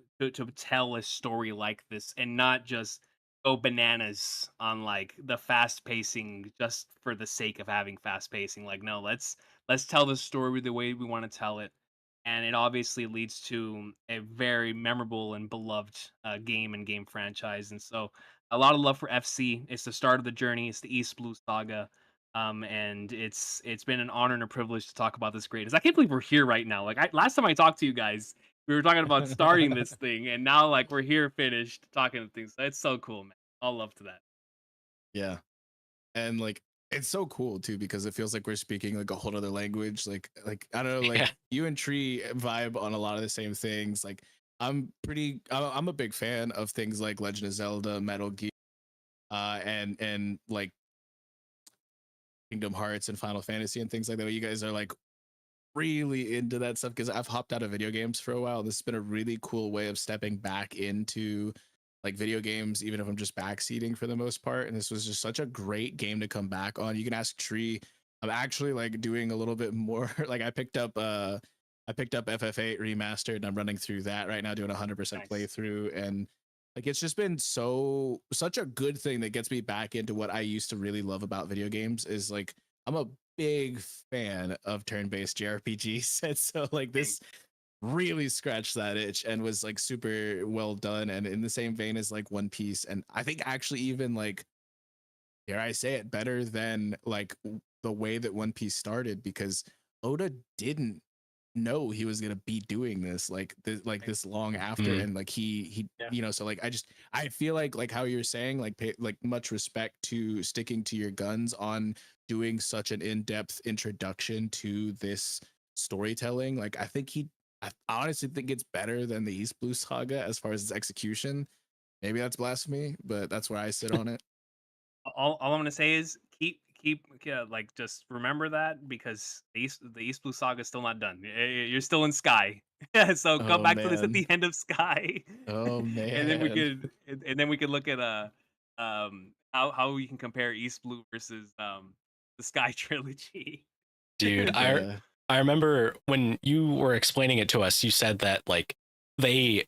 tell a story like this and not just go bananas on like the fast pacing just for the sake of having fast pacing. Like, no, let's tell the story the way we want to tell it, and it obviously leads to a very memorable and beloved game and game franchise. And so a lot of love for FC. It's the start of the journey. It's the East Blue saga. And it's been an honor and a privilege to talk about this greatness. I can't believe we're here right now. Like last time I talked to you guys, we were talking about starting this thing, and now like we're here finished talking to things. It's so cool, man. All love to that. Yeah. And like it's so cool too because it feels like we're speaking like a whole other language. Like I don't know, like you and Tree vibe on a lot of the same things. Like I'm a big fan of things like Legend of Zelda, Metal Gear, and like Kingdom Hearts and Final Fantasy and things like that. You guys are like really into that stuff because I've hopped out of video games for a while. This has been a really cool way of stepping back into like video games, even if I'm just backseating for the most part. And this was just such a great game to come back on. You can ask Tree. I'm actually like doing a little bit more. Like I picked up FF8 remastered and I'm running through that right now, doing 100% playthrough. And like it's just been such a good thing that gets me back into what I used to really love about video games is like I'm a big fan of turn-based JRPGs. And so like this really scratched that itch and was like super well done and in the same vein as like One Piece. And I think actually even like, dare I say it, better than like the way that One Piece started because Oda didn't know he was gonna be doing this this long after and like he you know, so like I feel like how you're saying like like much respect to sticking to your guns on doing such an in-depth introduction to this storytelling. Like I honestly think it's better than the East Blue saga as far as its execution. Maybe that's blasphemy, but that's where I sit on it. All I'm gonna say is keep like just remember that because the East Blue Saga is still not done. You're still in Sky, so come Oh back to this at man. the end of Sky, Oh and then we man. could and then we could look at how we can compare East Blue versus the Sky trilogy. Dude, Yeah. I remember when you were explaining it to us, you said that like they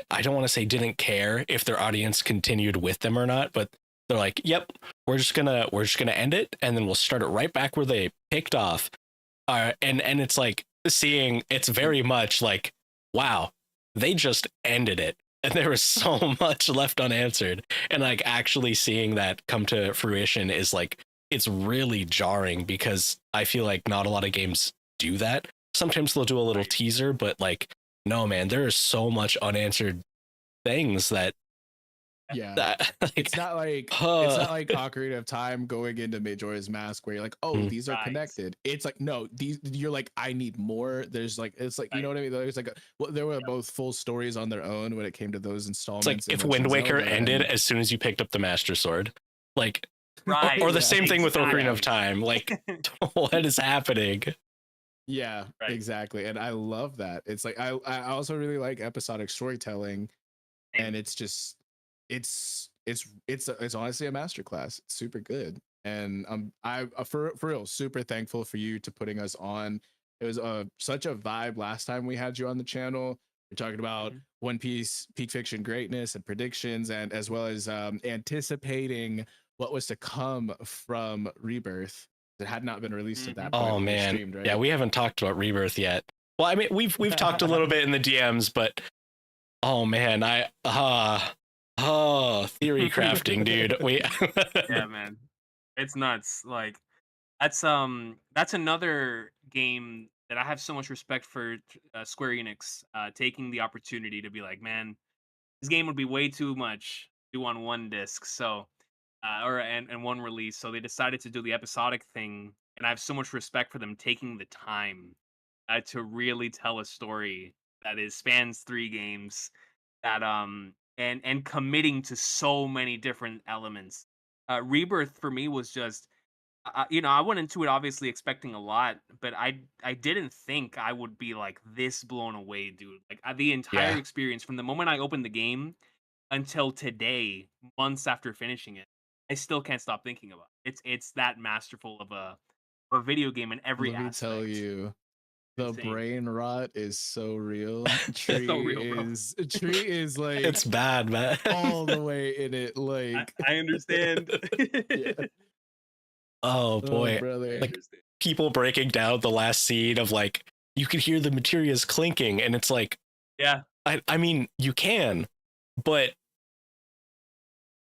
I don't want to say didn't care if their audience continued with them or not, but they're like, "Yep, we're just gonna end it, and then we'll start it right back where they picked off." And it's like seeing it's very much like, wow, they just ended it, and there was so much left unanswered, and like actually seeing that come to fruition is like it's really jarring because I feel like not a lot of games do that. Sometimes they'll do a little teaser, but like no, man, there is so much unanswered things that Yeah. like, It's not like Ocarina of Time going into Majora's Mask where you're like, oh, Mm. these are Right. connected. It's like, no, these you're like, I need more. There's like, it's like, you know Right. what I mean? There's like, well, there were both full stories on their own when it came to those it's installments. like in if Legend Wind of Waker Zelda, ended and- as soon as you picked up the Master Sword, like, Right. or the Yeah. same thing with Ocarina of Exactly. Time. Like, what is happening? Yeah, Right. exactly. And I love that. It's like, I also really like episodic storytelling, and it's just, it's honestly a masterclass. It's super good. And for real super thankful for you to putting us on. It was such a vibe last time we had you on the channel. We're talking about Mhm. One Piece peak fiction greatness and predictions, and as well as anticipating what was to come from Rebirth that had not been released at that point Oh when we man, streamed, right? yeah, we haven't talked about Rebirth yet. Well, I mean, we've talked a little bit in the DMs, but oh man, theory crafting, dude. We Yeah, man, it's nuts. Like that's another game that I have so much respect for Square Enix taking the opportunity to be like, man, this game would be way too much to do on one disc, so and one release. So they decided to do the episodic thing, and I have so much respect for them taking the time to really tell a story that is spans 3 games that and committing to so many different elements. Rebirth for me was just I went into it obviously expecting a lot, but I didn't think I would be like this blown away, dude. Like the entire Yeah. experience from the moment I opened the game until today, months after finishing it, I still can't stop thinking about it. It's that masterful of a video game in every Let me aspect. tell you, the Insane. brain rot is so real. It's so real, bro. Tree is like it's bad, man. all the way in it. Like I understand. yeah. Oh Oh boy, brother. like people breaking down the last scene of like you could hear the materials clinking, and it's like, Yeah. I mean, you can, but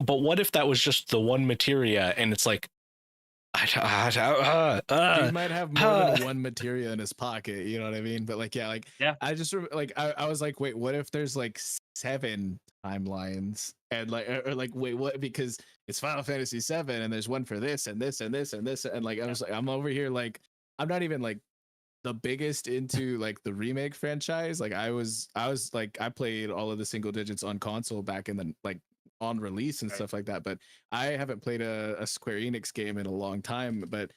what if that was just the one materia, and it's like, He might have more than one materia in his pocket, you know what I mean? But like, yeah, I just like I was like, wait, what if there's like 7 timelines, and like or like wait, what? Because it's Final Fantasy 7 and there's one for this and this and this and this, and like I was like, I'm over here like I'm not even like the biggest into like the remake franchise. Like I was like I played all of the single digits on console back in the like on release and stuff like that, but I haven't played a Square Enix game in a long time. But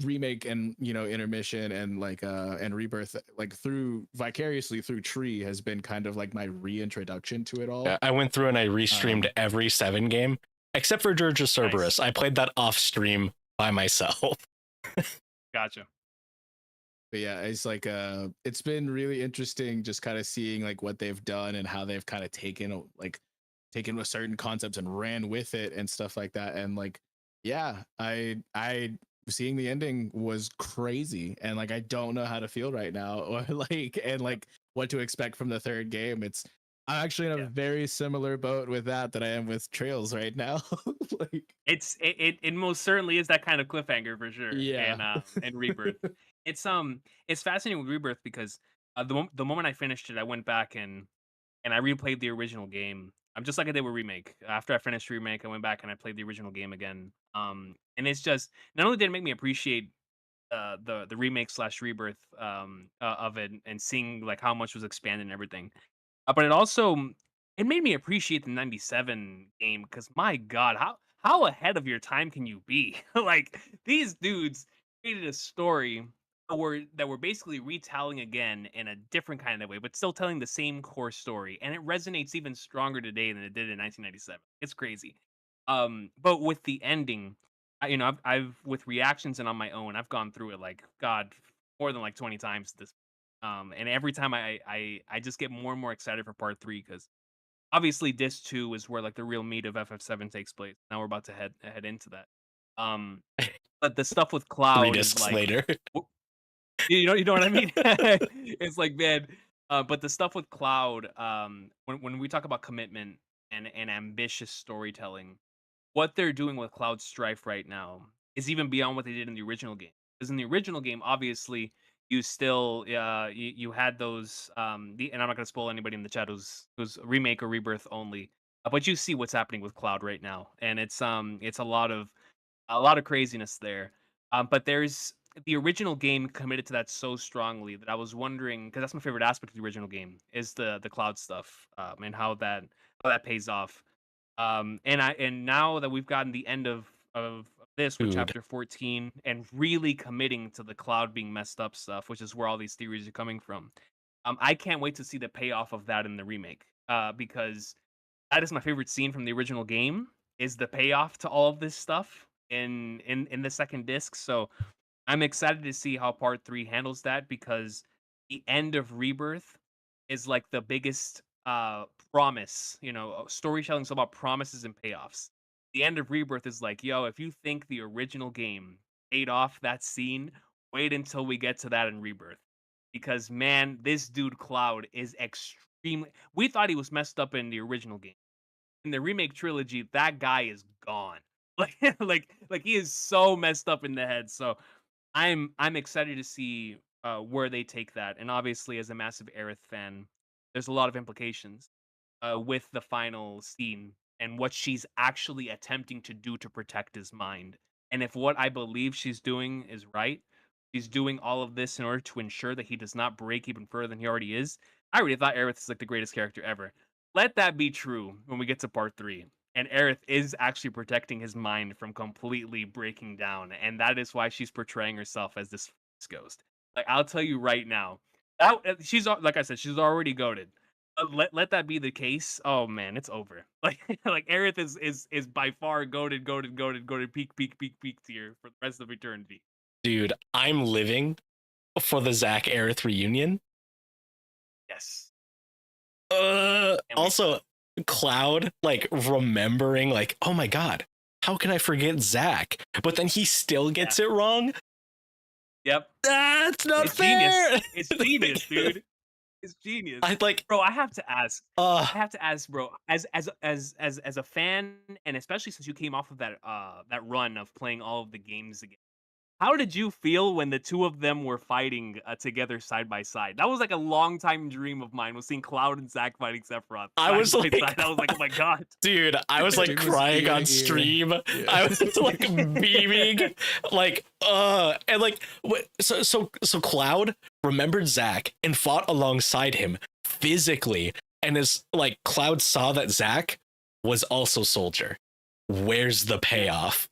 remake and intermission and like and rebirth like through vicariously through Tree has been kind of like my reintroduction to it all. I went through and I restreamed every 7 game except for Dirge of Cerberus. I played that off stream by myself. Gotcha. But yeah, it's like it's been really interesting just kind of seeing like what they've done and how they've kind of taken a certain concepts and ran with it and stuff like that. And like, yeah, I seeing the ending was crazy, and like I don't know how to feel right now, or like and like what to expect from the third game. I'm actually in a very similar boat with that I am with Trails right now. Like it most certainly is that kind of cliffhanger for sure. Yeah. And Rebirth. It's fascinating with Rebirth because the moment I finished it, I went back and I replayed the original game. I'm just like I did with Remake. After I finished Remake, I went back and I played the original game again. And it's just not only did it make me appreciate the remake / rebirth of it and seeing like how much was expanded and everything, but it also it made me appreciate the 97 game because my god, how ahead of your time can you be? Like these dudes created a story that were basically retelling again in a different kind of way, but still telling the same core story, and it resonates even stronger today than it did in 1997. It's crazy. But with the ending, I've with reactions and on my own, I've gone through it like God more than like 20 times at this. And every time I just get more and more excited for part three because obviously disc 2 is where like the real meat of FF7 takes place. Now we're about to head into that. Um, but the stuff with Three Cloud is discs like later. you know what I mean? It's like, man, but the stuff with Cloud, when we talk about commitment and ambitious storytelling, what they're doing with Cloud Strife right now is even beyond what they did in the original game. Because in the original game, obviously, you still you had those and I'm not gonna spoil anybody in the chat who's remake or rebirth only. But you see what's happening with Cloud right now, and it's a lot of craziness there. But there's the original game committed to that so strongly that I was wondering because that's my favorite aspect of the original game is the Cloud stuff and how that pays off. And now that we've gotten the end of this with Dude. chapter 14 and really committing to the Cloud being messed up stuff, which is where all these theories are coming from. I can't wait to see the payoff of that in the remake. Because that is my favorite scene from the original game is the payoff to all of this stuff in the second disc. So I'm excited to see how part 3 handles that because the end of Rebirth is like the biggest promise, storytelling's all about promises and payoffs. The end of Rebirth is like, yo, if you think the original game paid off that scene, wait until we get to that in Rebirth. Because man, this dude Cloud is extremely we thought he was messed up in the original game. In the remake trilogy, that guy is gone. Like he is so messed up in the head. So I'm excited to see where they take that. And obviously, as a massive Aerith fan, there's a lot of implications with the final scene and what she's actually attempting to do to protect his mind. And if what I believe she's doing is right, she's doing all of this in order to ensure that he does not break even further than he already is. I already thought Aerith is like the greatest character ever. Let that be true when we get to part 3 and Aerith is actually protecting his mind from completely breaking down, and that is why she's portraying herself as this ghost. Like I'll tell you right now, that she's like I said, she's already goated. Let that be the case. Oh man, it's over. Like Aerith is by far goated, peak tier for the rest of eternity. Dude, I'm living for the Zack Aerith reunion. Yes. Also, Cloud like remembering like, oh my god, how can I forget Zack? But then he still gets it wrong. Yep. That's not it's fair. Genius. It's genius, dude. It's genius. Bro, I have to ask, bro, as a fan, and especially since you came off of that run of playing all of the games again. How did you feel when the two of them were fighting together side by side? That was like a long time dream of mine, was seeing Cloud and Zack fighting Sephiroth. I was like, oh my god, dude! I was like crying on stream. Yeah. I was like beaming, like and like so Cloud remembered Zack and fought alongside him physically, and as like Cloud saw that Zack was also Soldier. Where's the payoff?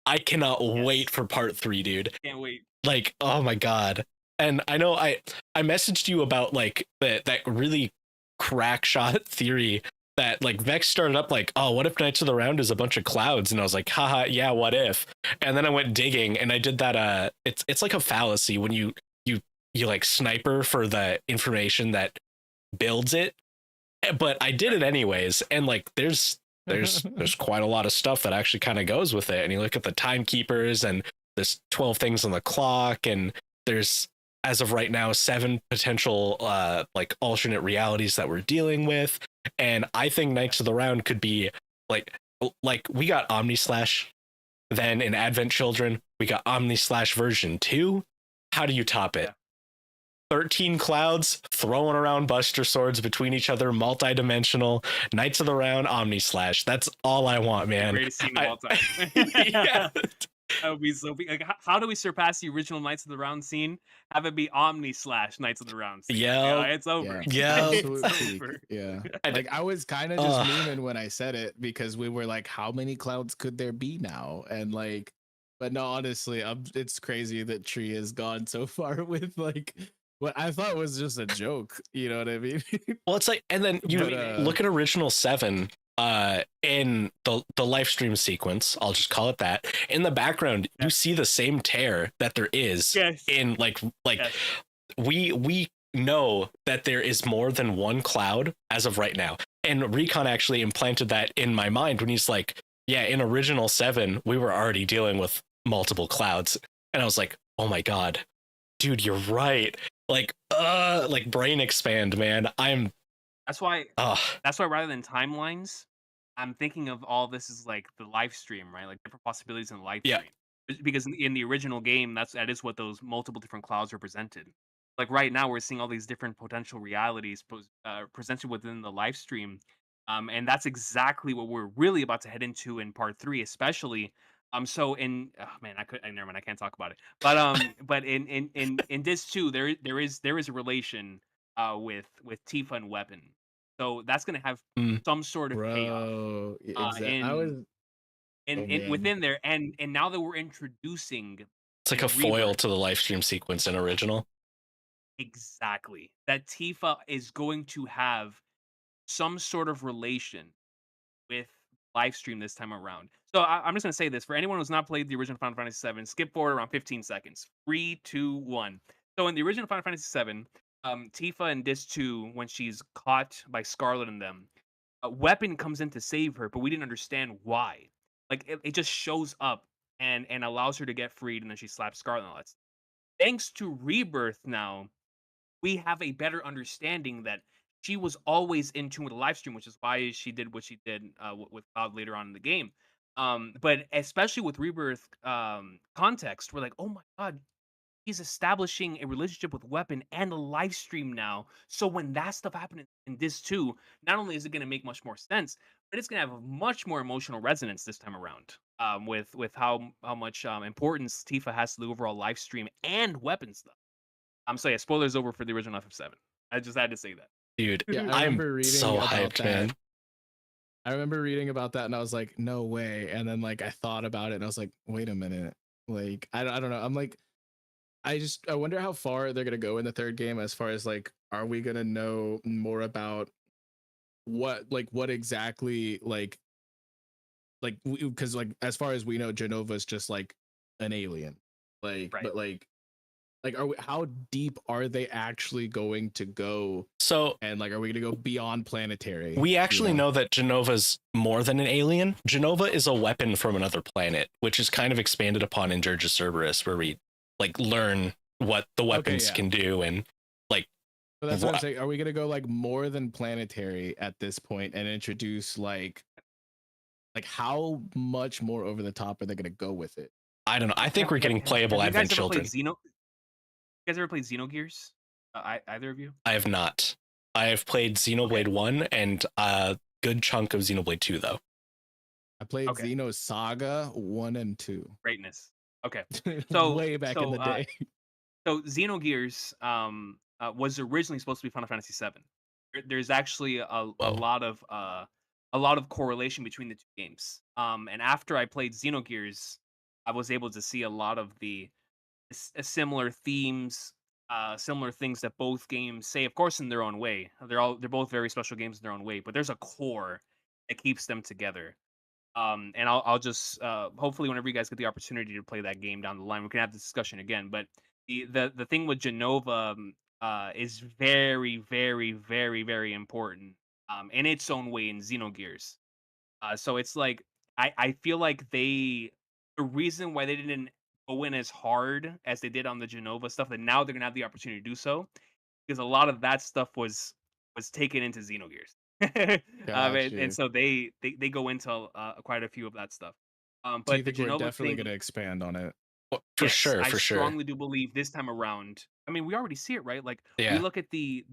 I cannot wait for part 3, dude. Can't wait. Like, oh my god. And I know I messaged you about like that really crack shot theory that like Vex started up like, oh, what if Knights of the Round is a bunch of clouds? And I was like, haha, yeah, what if? And then I went digging and I did that it's like a fallacy when you like sniper for the information that builds it. But I did it anyways, and like there's quite a lot of stuff that actually kind of goes with it. And you look at the timekeepers and there's 12 things on the clock, and there's, as of right now, 7 potential like alternate realities that we're dealing with. And I think Knights of the Round could be like we got Omnislash, then in Advent Children we got Omnislash version 2. How do you top it? 13 clouds throwing around Buster Swords between each other, multi-dimensional, Knights of the Round, Omnislash. That's all I want, man. Greatest scene of all time. Yeah. That would be so like how do we surpass the original Knights of the Round scene? Have it be Omni / Knights of the Round scene. Yeah. It's over. Yeah. Absolute It's peak. over. Yeah. And- Like I was kind of just memeing when I said it because we were like, how many clouds could there be now? And like, but no, honestly, it's crazy that Tree has gone so far with like what I thought was just a joke. You know what I mean? Well, it's like, and then you But, look at Original 7 in the live stream sequence, I'll just call it that. In the background, you see the same tear that there is in like Yes. we know that there is more than one cloud as of right now. And Recon actually implanted that in my mind when he's like, yeah, in Original 7, we were already dealing with multiple clouds. And I was like, oh my God, dude, you're right. Like brain expand, man. That's why rather than timelines, I'm thinking of all this as like the live stream, right? Like different possibilities in the live stream. Because in the original game, that is what those multiple different clouds represented. Like right now, we're seeing all these different potential realities presented within the live stream, and that's exactly what we're really about to head into in part 3, especially. So in man, never mind, I can't talk about it. But in Disc 2, there is a relation with Tifa and Weapon. So that's gonna have some sort of payoff. Bro, exactly. I was Within there, and now that we're introducing, it's like a foil to the live stream sequence in Original. Exactly, that Tifa is going to have some sort of relation with live stream this time around. So I'm just gonna say this for anyone who's not played the original Final Fantasy VII, skip forward around 15 seconds. 3, 2, 1. So in the original Final Fantasy VII, Tifa in Disc 2, when she's caught by Scarlet and them, a Weapon comes in to save her, but we didn't understand why. Like it just shows up and allows her to get freed, and then she slaps Scarlet and all that stuff. Thanks to Rebirth now, we have a better understanding that she was always in tune with the live stream, which is why she did what she did with Cloud later on in the game. But especially with Rebirth context, we're like, oh my God, he's establishing a relationship with Weapon and a live stream now. So when that stuff happened in this too, not only is it going to make much more sense, but it's going to have a much more emotional resonance this time around. With how much importance Tifa has to the overall live stream and Weapon stuff. So yeah, spoilers over for the original FF7. I just had to say that. Dude, Yeah, I'm so hyped, man. I remember reading about that and I was like, no way. And then like I thought about it and I was like, wait a minute. Like I don't know. I'm like, I wonder how far they're gonna go in the third game as far as like, are we gonna know more about what exactly like because like as far as we know, Genova's just like an alien. Like Right. but like how deep are they actually going to go? So, and like, are we going to go beyond planetary? We actually know that Genova's more than an alien. Genova is a weapon from another planet, which is kind of expanded upon in Dirge of Cerberus, where we like learn what the weapons can do. And like, so that's what I'm saying. Are we going to go like more than planetary at this point and introduce like how much more over the top are they going to go with it? I don't know. I think we're getting playable Advent Children. You guys ever played Xenogears? Either of you? I have not. I have played Xenoblade 1 and a good chunk of Xenoblade 2, though. I played Xenosaga 1 and 2. Greatness. Okay. So way back in the day. So Xenogears was originally supposed to be Final Fantasy VII. There's actually a lot of correlation between the two games. And after I played Xenogears, I was able to see a lot of the similar themes, similar things that both games say, of course, in their own way. They're both very special games in their own way, but there's a core that keeps them together. And I'll just hopefully whenever you guys get the opportunity to play that game down the line, we can have this discussion again. But the thing with Genova is very, very, very, very important in its own way in Xenogears. So it's like I feel like the reason why they didn't go in as hard as they did on the Genova stuff, that now they're gonna have the opportunity to do so, because a lot of that stuff was taken into Xenogears. And so they go into quite a few of that stuff. But the Genova definitely going to expand on it. For sure. I strongly do believe this time around. I mean, we already see it, right? Like we look at the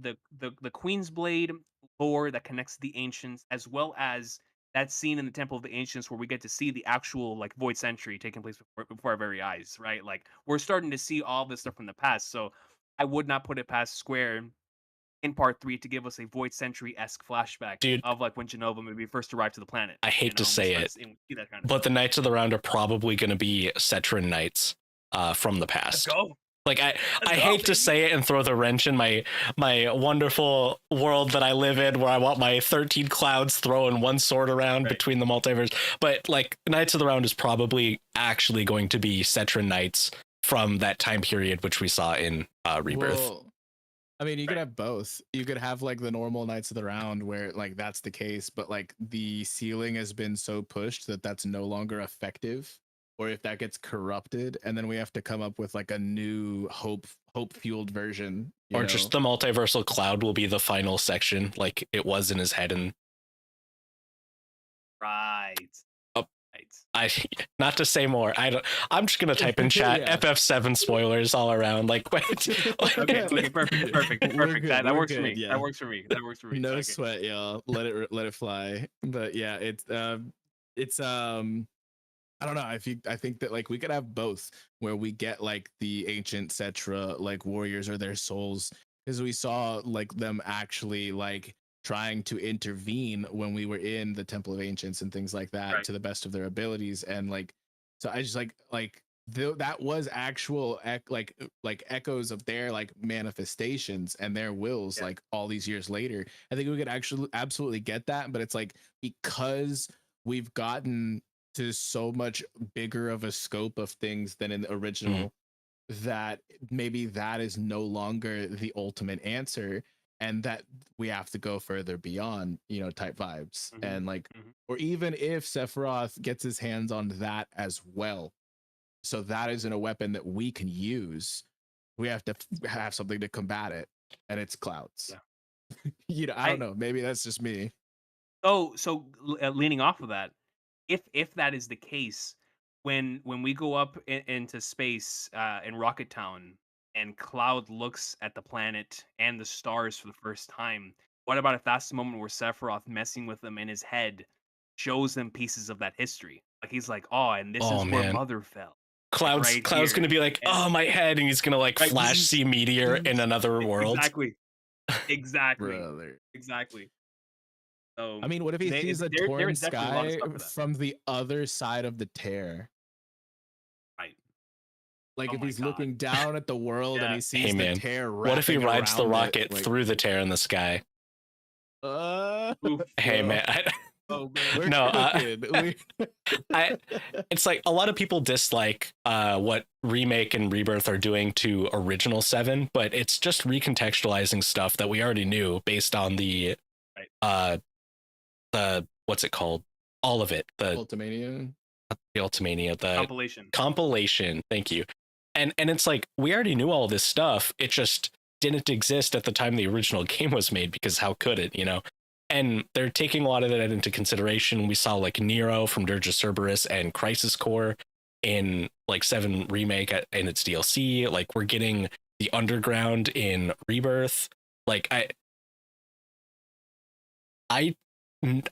Queen's Blade lore that connects the ancients, as well as that scene in the Temple of the Ancients where we get to see the actual like Void Century taking place before our very eyes, right? Like we're starting to see all this stuff from the past. So I would not put it past Square in part 3 to give us a Void Century-esque flashback Dude, of like when Genova maybe first arrived to the planet. I hate to say it, and we see that kind of but stuff. the Knights of the Round are probably going to be Cetran Knights from the Let's past. go. Like I Let's go, hate to baby. say it and throw the wrench in my wonderful world that I live in, where I want my 13 clouds throwing one sword around between the multiverse. But like Knights of the Round is probably actually going to be Cetran Knights from that time period, which we saw in Rebirth. Well, I mean, you could have both. You could have like the normal Knights of the Round where like that's the case, but like the ceiling has been so pushed that that's no longer effective. Or if that gets corrupted, and then we have to come up with like a new hope fueled version, or just the multiversal cloud will be the final section, like it was in his head. And Right. I not to say more. I'm just gonna type in chat FF7 spoilers all around. Like, wait. Okay, perfect. That works for me. Yeah. That works for me. No Okay. sweat, y'all. Let it fly. But yeah, it's I don't know. I think that like we could have both, where we get like the ancient Cetra like warriors or their souls, because we saw like them actually like trying to intervene when we were in the Temple of Ancients and things like that to the best of their abilities. And like, so I just like that was actual like echoes of their like manifestations and their wills like all these years later. I think we could actually absolutely get that, but it's like because we've gotten to so much bigger of a scope of things than in the original, that maybe that is no longer the ultimate answer, and that we have to go further beyond, you know, type vibes. And like, or even if Sephiroth gets his hands on that as well, so that isn't a weapon that we can use, we have to have something to combat it, and it's clouds. You know, I don't know, maybe that's just me. So leaning off of that, if that is the case, when we go up into space in Rocket Town and Cloud looks at the planet and the stars for the first time, what about if that's the moment where Sephiroth, messing with them in his head, shows them pieces of that history? Like he's like, oh, and this is where Mother fell. Cloud's right Cloud's here. gonna be like, oh, my head, and he's gonna like flash see meteor in another world. Exactly. Brother. Exactly. So, I mean, what if he sees a there torn is definitely a lot of sky stuff for that. from the other side of the tear? Right. Like Oh if my he's God. looking down at the world and he sees the tear. What if he rides the around rocket it, like, through the tear in the sky? Hey man, oh man, we're no, cooking. it's like a lot of people dislike what Remake and Rebirth are doing to original 7, but it's just recontextualizing stuff that we already knew based on the what's it called? All of it. The Ultimania. The Ultimania, the compilation. Thank you. And it's like we already knew all this stuff. It just didn't exist at the time the original game was made, because how could it, you know? And they're taking a lot of that into consideration. We saw like Nero from Dirge of Cerberus and Crisis Core in like 7 Remake in its DLC. Like we're getting the Underground in Rebirth. Like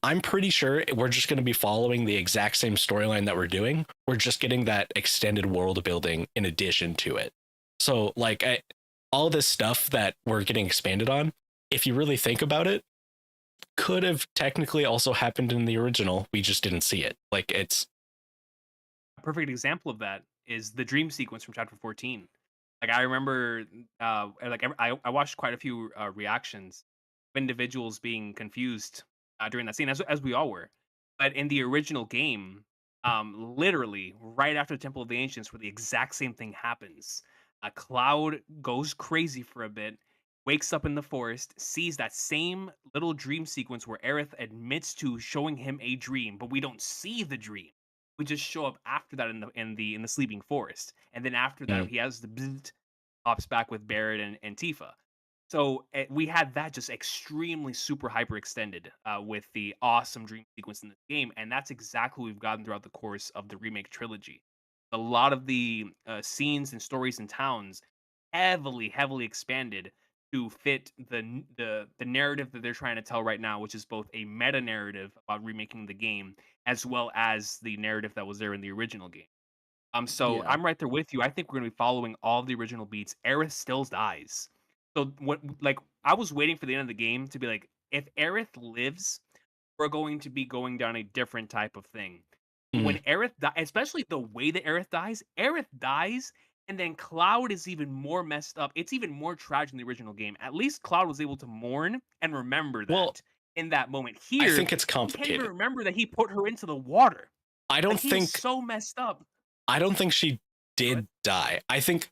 I'm pretty sure we're just going to be following the exact same storyline that we're doing. We're just getting that extended world building in addition to it. So like all this stuff that we're getting expanded on, if you really think about it, could have technically also happened in the original. We just didn't see it. Like it's a perfect example of that is the dream sequence from chapter 14. Like I remember I watched quite a few reactions of individuals being confused during that scene, as we all were. But in the original game, literally right after the Temple of the Ancients, where the exact same thing happens, Cloud goes crazy for a bit, wakes up in the forest, sees that same little dream sequence where Aerith admits to showing him a dream, but we don't see the dream. We just show up after that in the sleeping forest, and then after that he has the bzzzt, pops back with Barrett and Tifa. So we had that just extremely super hyper extended with the awesome dream sequence in the game, and that's exactly what we've gotten throughout the course of the remake trilogy. A lot of the scenes and stories and towns heavily expanded to fit the narrative that they're trying to tell right now, which is both a meta narrative about remaking the game as well as the narrative that was there in the original game. So Yeah. I'm right there with you. I think we're gonna be following all the original beats. Aerith still dies. So what like I was waiting for the end of the game to be like, if Aerith lives, we're going to be going down a different type of thing. When Mhm. Aerith especially the way that Aerith dies, and then Cloud is even more messed up. It's even more tragic in the original game. At least Cloud was able to mourn and remember that Well, in that moment. I Here, think it's he can't even complicated. remember that he put her into the water. I Like don't he is think so messed up. I don't think she Go ahead. did die. I think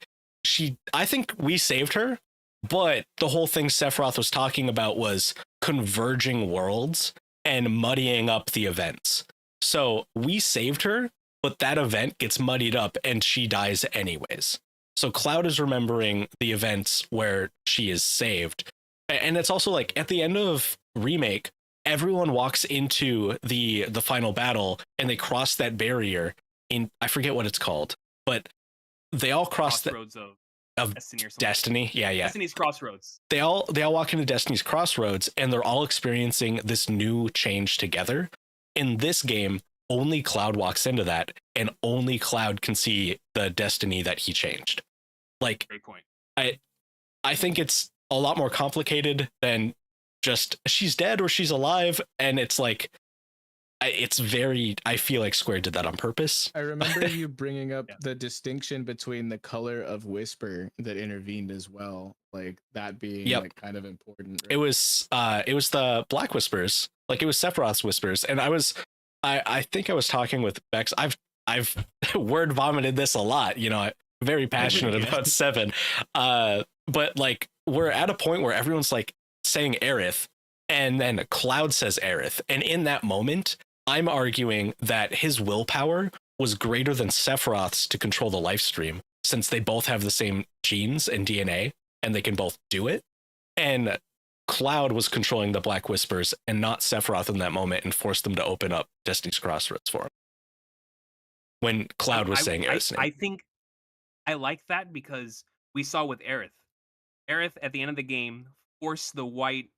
we saved her, but the whole thing Sephiroth was talking about was converging worlds and muddying up the events. So we saved her, but that event gets muddied up and she dies anyways. So Cloud is remembering the events where she is saved. And it's also like at the end of Remake, everyone walks into the final battle and they cross that barrier in, I forget what it's called, but they all cross the Crossroads of Destiny or something. Destiny. Yeah. Destiny's Crossroads. They all walk into Destiny's Crossroads and they're all experiencing this new change together. In this game, only Cloud walks into that, and only Cloud can see the destiny that he changed. Like, Great point. I think it's a lot more complicated than just she's dead or she's alive, and it's like it's very, I feel like Square did that on purpose. I remember you bringing up Yeah. the distinction between the color of Whisper that intervened as well, like that being Yep. like kind of important. It was the Black Whispers, like it was Sephiroth's whispers, and I think I was talking with Bex. I've word vomited this a lot, you know. I'm very passionate about 7, but like we're at a point where everyone's like saying Aerith, and then Cloud says Aerith, and in that moment, I'm arguing that his willpower was greater than Sephiroth's to control the life stream, since they both have the same genes and DNA, and they can both do it. And Cloud was controlling the Black Whispers and not Sephiroth in that moment, and forced them to open up Destiny's Crossroads for him. When Cloud was saying Aerith's name. I think I like that because we saw with Aerith. Aerith at the end of the game forced the white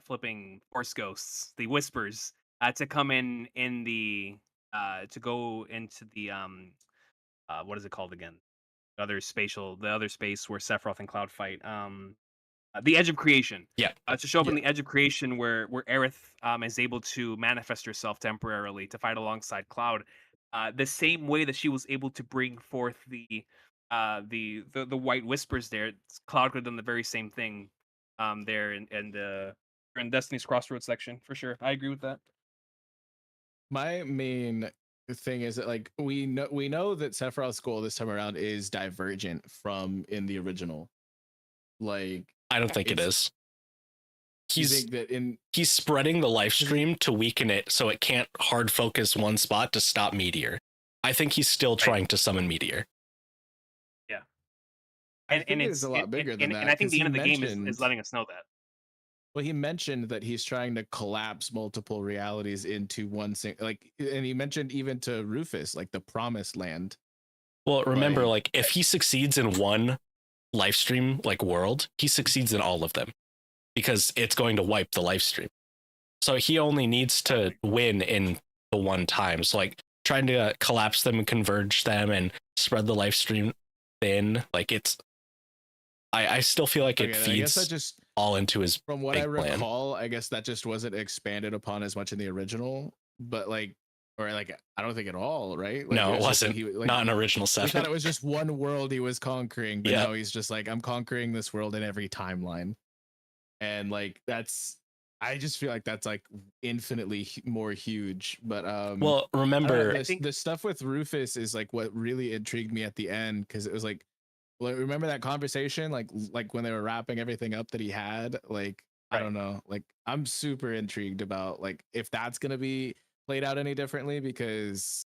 flipping force ghosts, the whispers, to come in the to go into the what is it called again? The other space where Sephiroth and Cloud fight. The Edge of Creation. Yeah. To show up in the Edge of Creation where Aerith is able to manifest herself temporarily to fight alongside Cloud. The same way that she was able to bring forth the white whispers there, Cloud could have done the very same thing there in Destiny's Crossroads section for sure. I agree with that. My main thing is that like we know that Sephiroth's goal this time around is divergent from in the original. Like I don't think it is. He's spreading the life stream to weaken it so it can't hard focus one spot to stop Meteor. I think he's still trying to summon Meteor. Yeah. And it's a lot bigger than that. And I think the end of the game is letting us know that. Well, he mentioned that he's trying to collapse multiple realities into one like, and he mentioned even to Rufus, like the promised land. Well, remember, like if he succeeds in one life stream, like world, he succeeds in all of them because it's going to wipe the life stream. So he only needs to win in the one time. So like trying to collapse them and converge them and spread the life stream thin, like it's, I still feel like it feeds all into his from what I recall plan. I guess that just wasn't expanded upon as much in the original, but like, or like I don't think at all, right? Like, no, it wasn't. Not an original 7. I thought it was just one world he was conquering, but yeah. now he's just like, I'm conquering this world in every timeline, and like that's, I just feel like that's like infinitely more huge. But well, remember, I think the stuff with Rufus is like what really intrigued me at the end, because it was like, remember that conversation, like when they were wrapping everything up that he had, like I don't know, like I'm super intrigued about like if that's gonna be played out any differently, because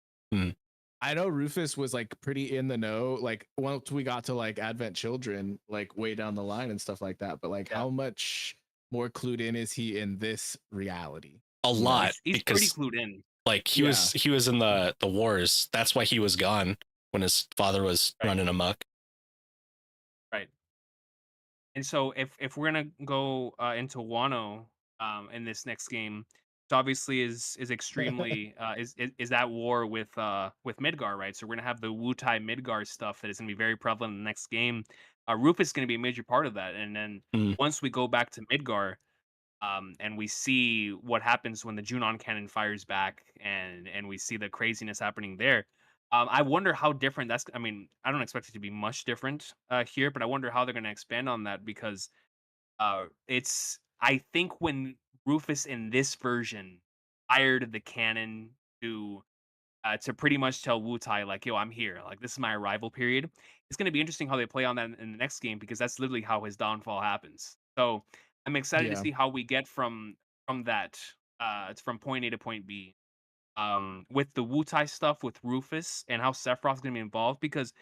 I know Rufus was like pretty in the know, like once we got to like Advent Children, like way down the line and stuff like that, but like how much more clued in is he in this reality? A lot. He's pretty clued in. Like he was in the wars. That's why he was gone when his father was running amok. Right. And so if we're gonna go into Wano in this next game, it obviously is extremely is at war with Midgar, right? So we're gonna have the Wutai Midgar stuff that is gonna be very prevalent in the next game. Rufus is gonna be a major part of that, and then Mm. once we go back to Midgar, and we see what happens when the Junon cannon fires back, and we see the craziness happening there. I wonder how different that's. I mean, I don't expect it to be much different here, but I wonder how they're going to expand on that because it's. I think when Rufus in this version fired the cannon to pretty much tell Wutai like, "Yo, I'm here. Like, this is my arrival period." It's going to be interesting how they play on that in the next game because that's literally how his downfall happens. So I'm excited to Yeah. see how we get from that it's from point A to point B. With the Wutai stuff with Rufus and how Sephiroth's going to be involved because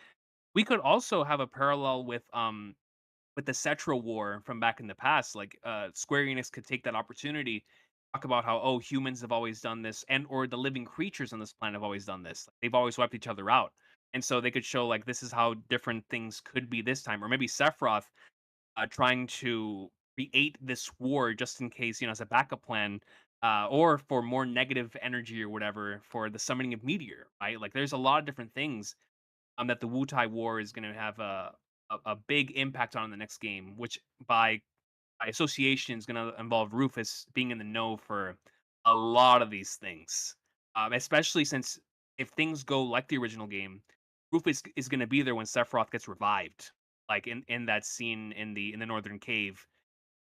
we could also have a parallel with the Cetra War from back in the past, like Square Enix could take that opportunity, talk about how humans have always done this, and or the living creatures on this planet have always done this. Like, they've always wiped each other out, and so they could show like this is how different things could be this time, or maybe Sephiroth trying to create this war just in case, as a backup plan. Or for more negative energy or whatever for the summoning of meteor, right? Like, there's a lot of different things that the Wutai War is going to have a big impact on in the next game, which by association is going to involve Rufus being in the know for a lot of these things. Especially since if things go like the original game, Rufus is going to be there when Sephiroth gets revived, like in that scene in the northern cave.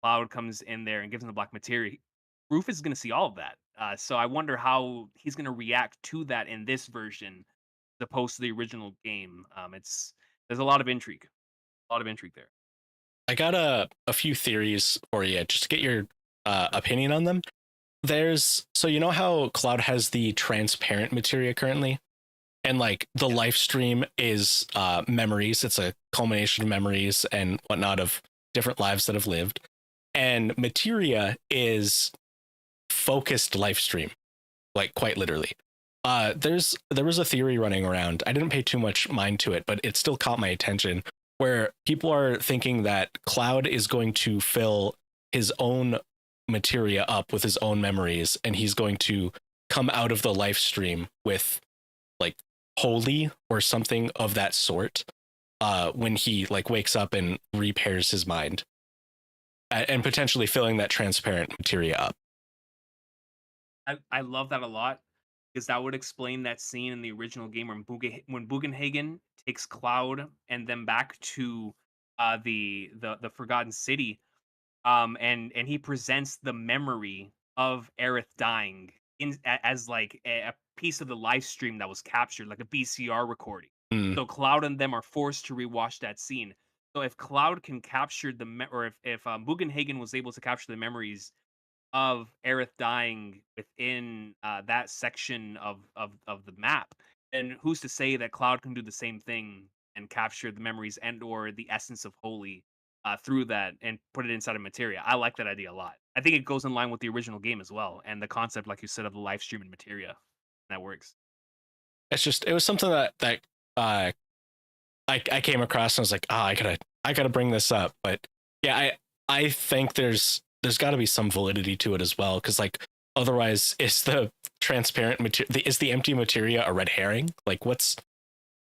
Cloud comes in there and gives him the black materia. Rufus is going to see all of that. So I wonder how he's going to react to that in this version opposed to the original game. There's a lot of intrigue there. I got a few theories for you just to get your opinion on them. So you know how Cloud has the transparent materia currently, and like the life stream is memories. It's a culmination of memories and whatnot of different lives that have lived, and materia is focused life stream, like quite literally. There was a theory running around. I didn't pay too much mind to it, but it still caught my attention where people are thinking that Cloud is going to fill his own materia up with his own memories, and he's going to come out of the life stream with like holy or something of that sort when he like wakes up and repairs his mind, and potentially filling that transparent materia up. I love that a lot because that would explain that scene in the original game when Bugenhagen takes Cloud and then back to the Forgotten City, and he presents the memory of Aerith dying as like a piece of the live stream that was captured, like a BCR recording. Mm. So Cloud and them are forced to rewatch that scene. So if Cloud can capture or if Bugenhagen was able to capture the memories of Aerith dying within that section of the map, and who's to say that Cloud can do the same thing and capture the memories and or the essence of Holy through that and put it inside of materia? I like that idea a lot. I think it goes in line with the original game as well, and the concept, like you said, of the live stream and materia. That works. It was something that uh, I came across and I was like, I gotta bring this up. But yeah, I think there's got to be some validity to it as well, because like otherwise, is the transparent material, is the empty materia a red herring? Like what's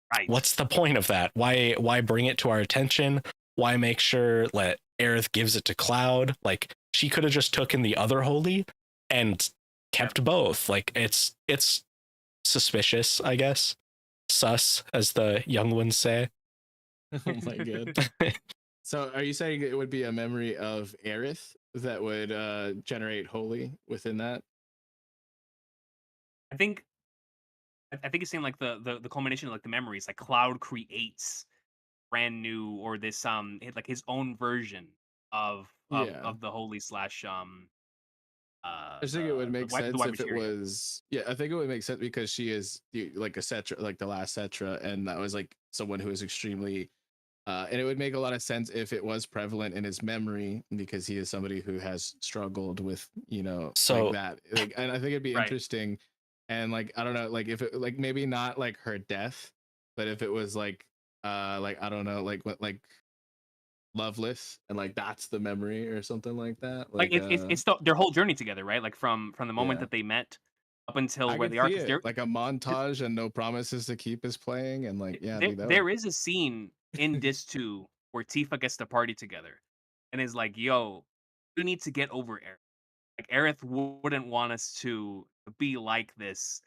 the point of that? Why bring it to our attention? Why make sure that Aerith gives it to Cloud? Like she could have just taken the other holy and kept both. Like it's suspicious, I guess. Sus, as the young ones say. Oh my god. So are you saying it would be a memory of Aerith that would generate holy within that? I think it's saying like the culmination of like the memories, like Cloud creates brand new or this like his own version Yeah. of the holy slash I just think it would make the sense white if it materia. was, yeah, I think it would make sense because she is like a Cetra, like the last Cetra, and that was like someone who is extremely and it would make a lot of sense if it was prevalent in his memory because he is somebody who has struggled with, So like that. Like, and I think it'd be Right. interesting. And like, I don't know, like if it like maybe not like her death, but if it was like I don't know, like what like loveless, and like that's the memory or something like that. Like Like it's their whole journey together, right? Like from the moment yeah, that they met up until I where could they are. see Because it like a montage and no promises to keep is playing, and like yeah, dude, that would there is a scene in Dis 2 where Tifa gets to party together and is like, "Yo, we need to get over Aerith. Like Aerith wouldn't want us to be like this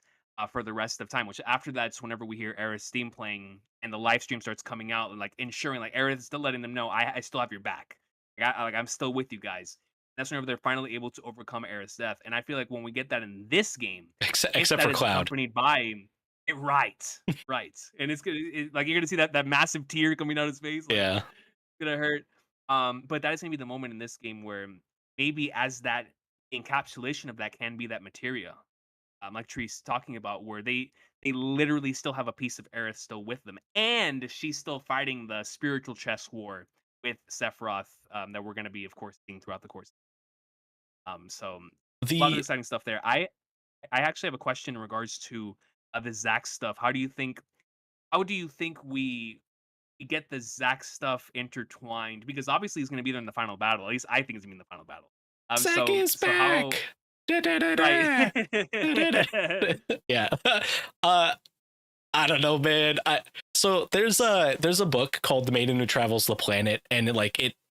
for the rest of time." Which after that's whenever we hear Aerith's theme playing and the live stream starts coming out and like ensuring like Aerith's still letting them know I still have your back. I'm still with you guys. That's whenever they're finally able to overcome Aerith's death. And I feel like when we get that in this game, if Except that for is Cloud. accompanied by it, right, right, and it's gonna like you're gonna see that massive tear coming down his face. Like, Yeah. it's gonna hurt. But that is gonna be the moment in this game where maybe as that encapsulation of that can be that materia, like Tree's talking about, where they literally still have a piece of Aerith still with them, and she's still fighting the spiritual chess war with Sephiroth that we're gonna be, of course, seeing throughout the course. So a lot of The exciting stuff there. I actually have a question in regards to the Zack stuff. How do you think we get the Zack stuff intertwined? Because obviously he's going to be there in the final battle. At least I think he's going to be in the final battle. Zack is So how? back. Da, da, da, da. Right. Da, da, da. Yeah. I don't know, man. So there's a book called The Maiden Who Travels the Planet, and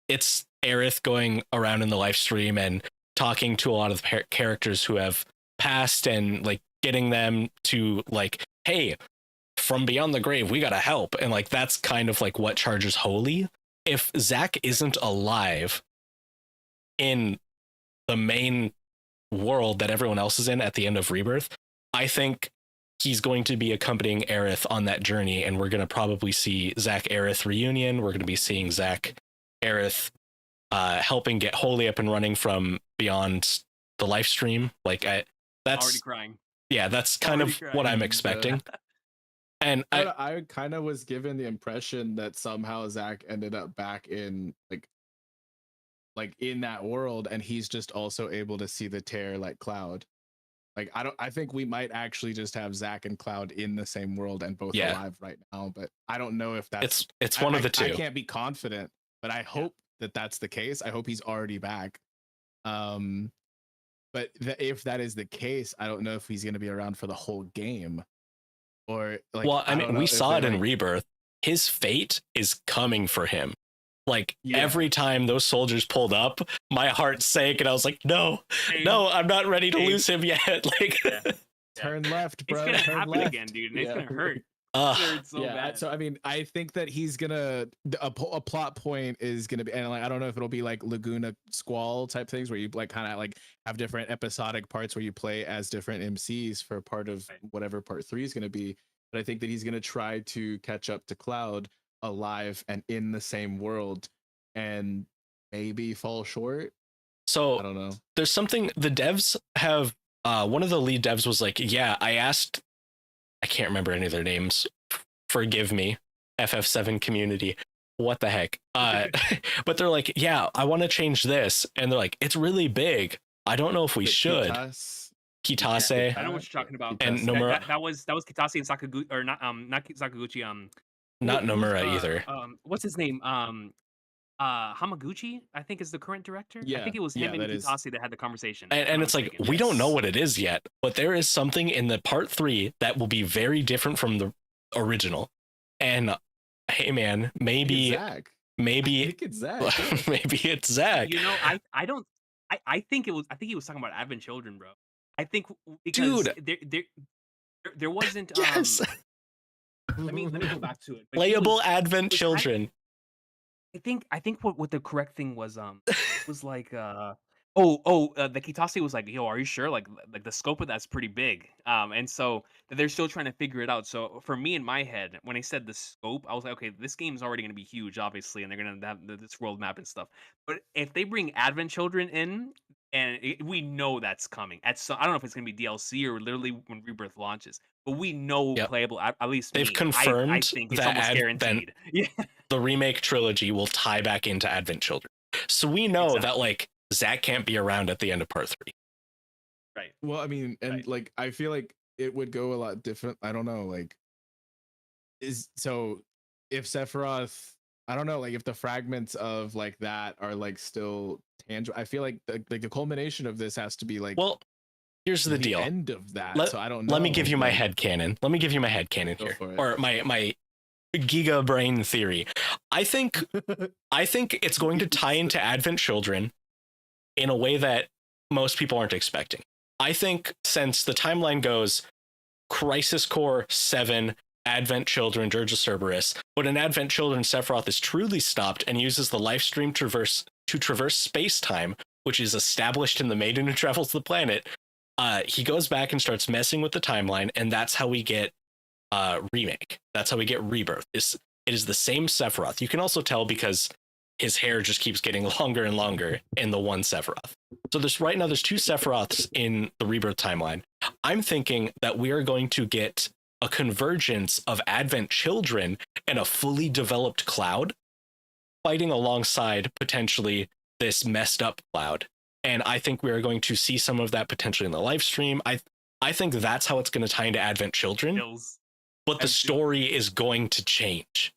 it's Aerith going around in the live stream and talking to a lot of the characters who have passed and like getting them to like, hey, from beyond the grave, we gotta help. And like that's kind of like what charges Holy. If Zack isn't alive in the main world that everyone else is in at the end of Rebirth, I think he's going to be accompanying Aerith on that journey, and we're going to probably see Zack Aerith reunion. We're going to be seeing Zack Aerith helping get Holy up and running from beyond the live stream. Like that's Already crying. Yeah, that's kind Already of crying. what I'm expecting. And I kind of was given the impression that somehow Zack ended up back in like in that world, and he's just also able to see the tear like Cloud. Like I think we might actually just have Zack and Cloud in the same world and both alive right now, but I don't know if that's it's one of the two. I can't be confident, but I hope that that's the case. I hope he's already back. But if that is the case, I don't know if he's going to be around for the whole game, or like. Well, I mean, we saw it in like, Rebirth. His fate is coming for him. Like Yeah. every time those soldiers pulled up, my heart sank, and I was like, "No, no, I'm not ready to lose him yet." Like, turn left, bro. It's gonna turn happen left. again, dude, and it's gonna hurt. uh, So bad. So I mean, I think that he's gonna a plot point is gonna be, and like I don't know if it'll be like Laguna Squall type things where you like kind of like have different episodic parts where you play as different MCs for part of whatever part 3 is gonna be. But I think that he's gonna try to catch up to Cloud alive and in the same world, and maybe fall short. so I don't know. there's something the devs have. One of the lead devs was like, "Yeah, I asked. I can't remember any of their names. Forgive me, FF7 community. What the heck?" But they're like, "Yeah, I want to change this," and they're like, "It's really big. I don't know if we should." Kitase. I know what you're talking about. And Nomura. That was Kitase and Sakaguchi, or not Sakaguchi. Not Nomura either. What's his name? Hamaguchi, I think, is the current director. I Yeah, think it was him and Kitase that had the conversation. And it's like, we don't know what it is yet, but there is something in the part 3 that will be very different from the original. And hey, man, maybe Zack. maybe I think it's Zack. maybe it's Zack. You know, I think he was talking about Advent Children, bro. I think because there wasn't Yes. let me go back to it. Playable Advent Children. I think what the correct thing was was like the Kitase was like, "Yo, are you sure? Like the scope of that's pretty big." And so they're still trying to figure it out. So for me in my head, when I said the scope, I was like, "Okay, this game's already going to be huge, obviously, and they're going to have this world map and stuff." But if they bring Advent Children in, and we know that's coming I don't know if it's going to be DLC or literally when Rebirth launches, but we know playable. At least they've confirmed I think it's that almost guaranteed. Yeah. The remake trilogy will tie back into Advent Children. So we know that like Zack can't be around at the end of part 3. Right. Well, I mean, and like I feel like it would go a lot different. I don't know, like if Sephiroth, I don't know, like if the fragments of like that are like still tangible. I feel like the culmination of this has to be like Well, here's the deal. end of that. So I don't know. Let me give you my like, headcanon. Let me give you my headcanon Go here. for it. Or my giga brain theory. I think it's going to tie into Advent Children in a way that most people aren't expecting. I think since the timeline goes Crisis Core 7, Advent Children, Dirge of Cerberus, but in Advent Children, Sephiroth is truly stopped and uses the life stream to traverse space-time, which is established in the Maiden Who Travels the Planet. He goes back and starts messing with the timeline, and that's how we get remake. That's how we get Rebirth. It is the same Sephiroth. You can also tell because his hair just keeps getting longer and longer in the one Sephiroth. So right now there's two Sephiroths in the Rebirth timeline. I'm thinking that we are going to get a convergence of Advent Children and a fully developed Cloud fighting alongside potentially this messed up Cloud. And I think we are going to see some of that potentially in the live stream. I think that's how it's going to tie into Advent Children. But the story is going to change.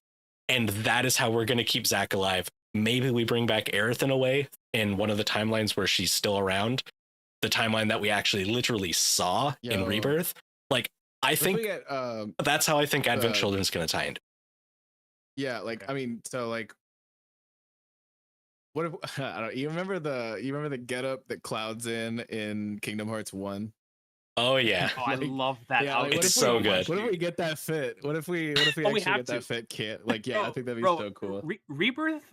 And that is how we're going to keep Zack alive. Maybe we bring back Aerith in a way in one of the timelines where she's still around. The timeline that we actually literally saw in Rebirth. Like, I think that's how I think Advent Children's going to tie into. Yeah, like, I mean, so like, what if, I don't, you remember the getup that Cloud's in Kingdom Hearts 1? Oh yeah. Oh, I love that. Yeah, like, it's so good. What if we get that fit? What if we actually get that fit kit? Like, yeah, I think that'd be so cool. Rebirth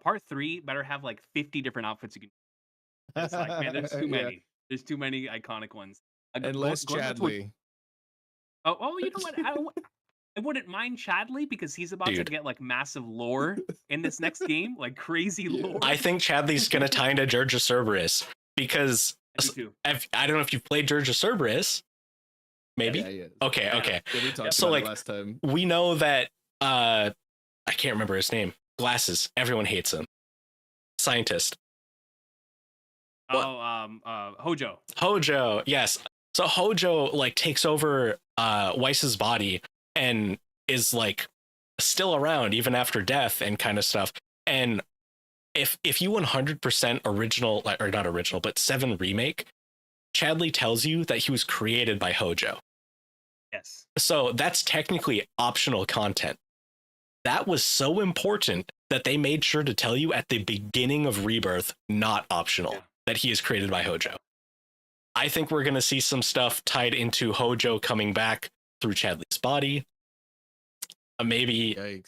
part 3 better have like 50 different outfits you can. It's like, man, there's too many. Yeah. There's too many iconic ones. And less Chadley. Oh, you know what? I wouldn't mind Chadley because he's about to get like massive lore in this next game, like crazy lore. I think Chadley's gonna tie into Dirge of Cerberus because I don't know if you've played Dirge of Cerberus. Maybe. Yeah. Okay. Yeah, we talked so about like it last time. we know that I can't remember his name. Glasses. Everyone hates him. Scientist. Hojo. Hojo. Yes. So Hojo like takes over Weiss's body and is like still around even after death and kind of stuff. And if you 100% original, or not original, but 7 remake, Chadley tells you that he was created by Hojo. Yes. So that's technically optional content. That was so important that they made sure to tell you at the beginning of Rebirth, not optional, that he is created by Hojo. I think we're going to see some stuff tied into Hojo coming back through Chadley's body. Maybe.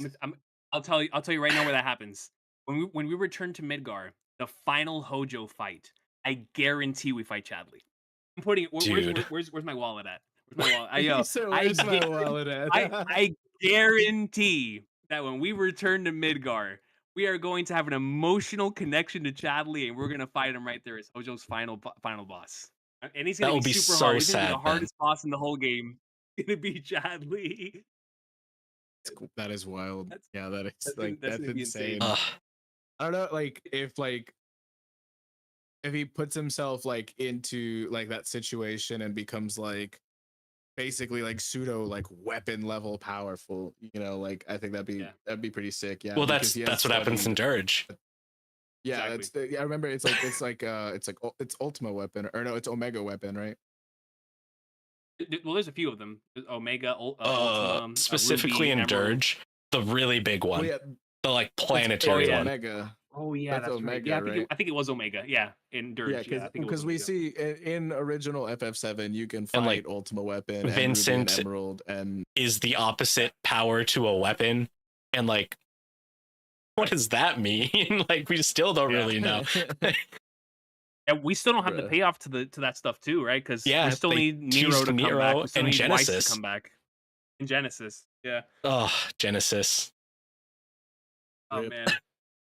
I'll tell you right now where that happens. When we return to Midgar, the final Hojo fight, I guarantee we fight Chadley. I'm putting it. Where's my wallet at? Where's my wallet? My wallet at? I guarantee that when we return to Midgar, we are going to have an emotional connection to Chadley, and we're gonna fight him right there as Hojo's final boss. And he's gonna be super hard. He's gonna be the hardest boss in the whole game. It's gonna be Chadley. That is wild. That's insane. Ugh. I don't know, like if he puts himself like into like that situation and becomes like basically like pseudo like weapon level powerful, you know, like I think that'd be pretty sick. Yeah. Well, that's what happens in Dirge. Yeah, exactly. I remember it's Ultima weapon, or no, it's Omega weapon, right? Well, there's a few of them. There's Omega, Ultima, specifically Ruby, in Dirge, the really big one, the like planetary one. Omega. Oh yeah, that's Omega. Right. Yeah, I think it was Omega. Yeah, in Dirge. Yeah, because we see in original FF7 you can fight and like Ultima weapon, Vincent and Ruby and Emerald, and is the opposite power to a weapon, and like, what does that mean? Like, we still don't really know. And we still don't have the payoff to that stuff too, right? Because we still need Nero to come back. We still need Genesis Weiss to come back. In Genesis, yeah. Oh, Genesis. Oh man.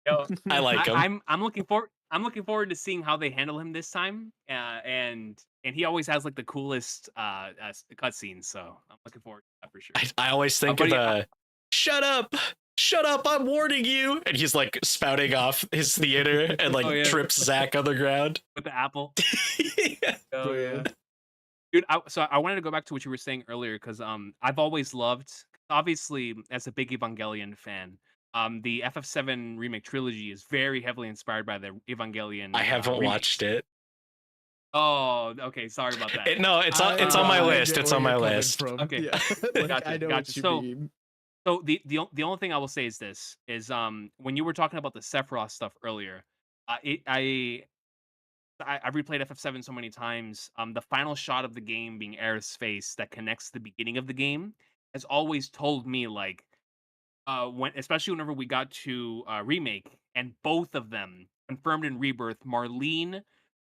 Yo, I like him. I'm looking forward to seeing how they handle him this time. And he always has like the coolest cutscenes, so I'm looking forward to that for sure. I always think of the shut up, I'm warning you, and he's like spouting off his theater and like trips Zack on the ground with the apple. Yeah. Oh yeah. Dude, so I wanted to go back to what you were saying earlier because I've always loved, obviously as a big Evangelion fan, the FF7 remake trilogy is very heavily inspired by the Evangelion. I haven't watched it. Oh, okay. Sorry about that. No, it's on my list. It's on my list. Okay. Yeah. Like, Gotcha, I know gotcha. what you So- mean. So the only thing I will say is this: is when you were talking about the Sephiroth stuff earlier, I've replayed FF7 so many times. The final shot of the game being Aerith's face that connects the beginning of the game has always told me like, especially whenever we got to remake and both of them confirmed in Rebirth, Marlene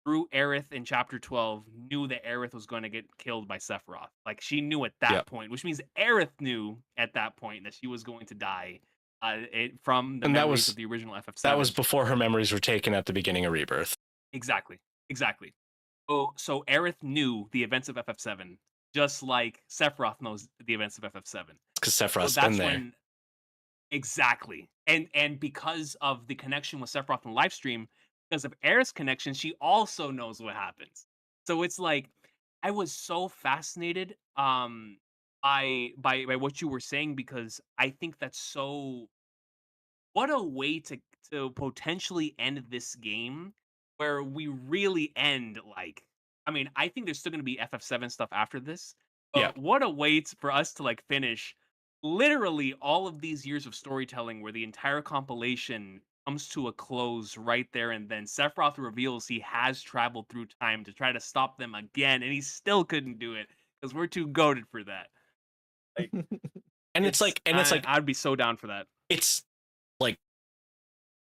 through Aerith in chapter 12 knew that Aerith was going to get killed by Sephiroth. Like she knew at that point, which means Aerith knew at that point that she was going to die from the memories of the original FF7. That was before her memories were taken at the beginning of Rebirth. Exactly. So Aerith knew the events of FF7, just like Sephiroth knows the events of FF7. Because Sephiroth's been there. Exactly. And because of the connection with Sephiroth in livestream, because of Aerith's connection, she also knows what happens. So it's like I was so fascinated by what you were saying, because I think that's so, what a way to potentially end this game, where we really end like, I mean, I think there's still going to be FF7 stuff after this. But what a way for us to like finish literally all of these years of storytelling, where the entire compilation comes to a close right there and then. Sephiroth reveals he has traveled through time to try to stop them again, and he still couldn't do it because we're too goated for that. Like, I'd be so down for that. It's like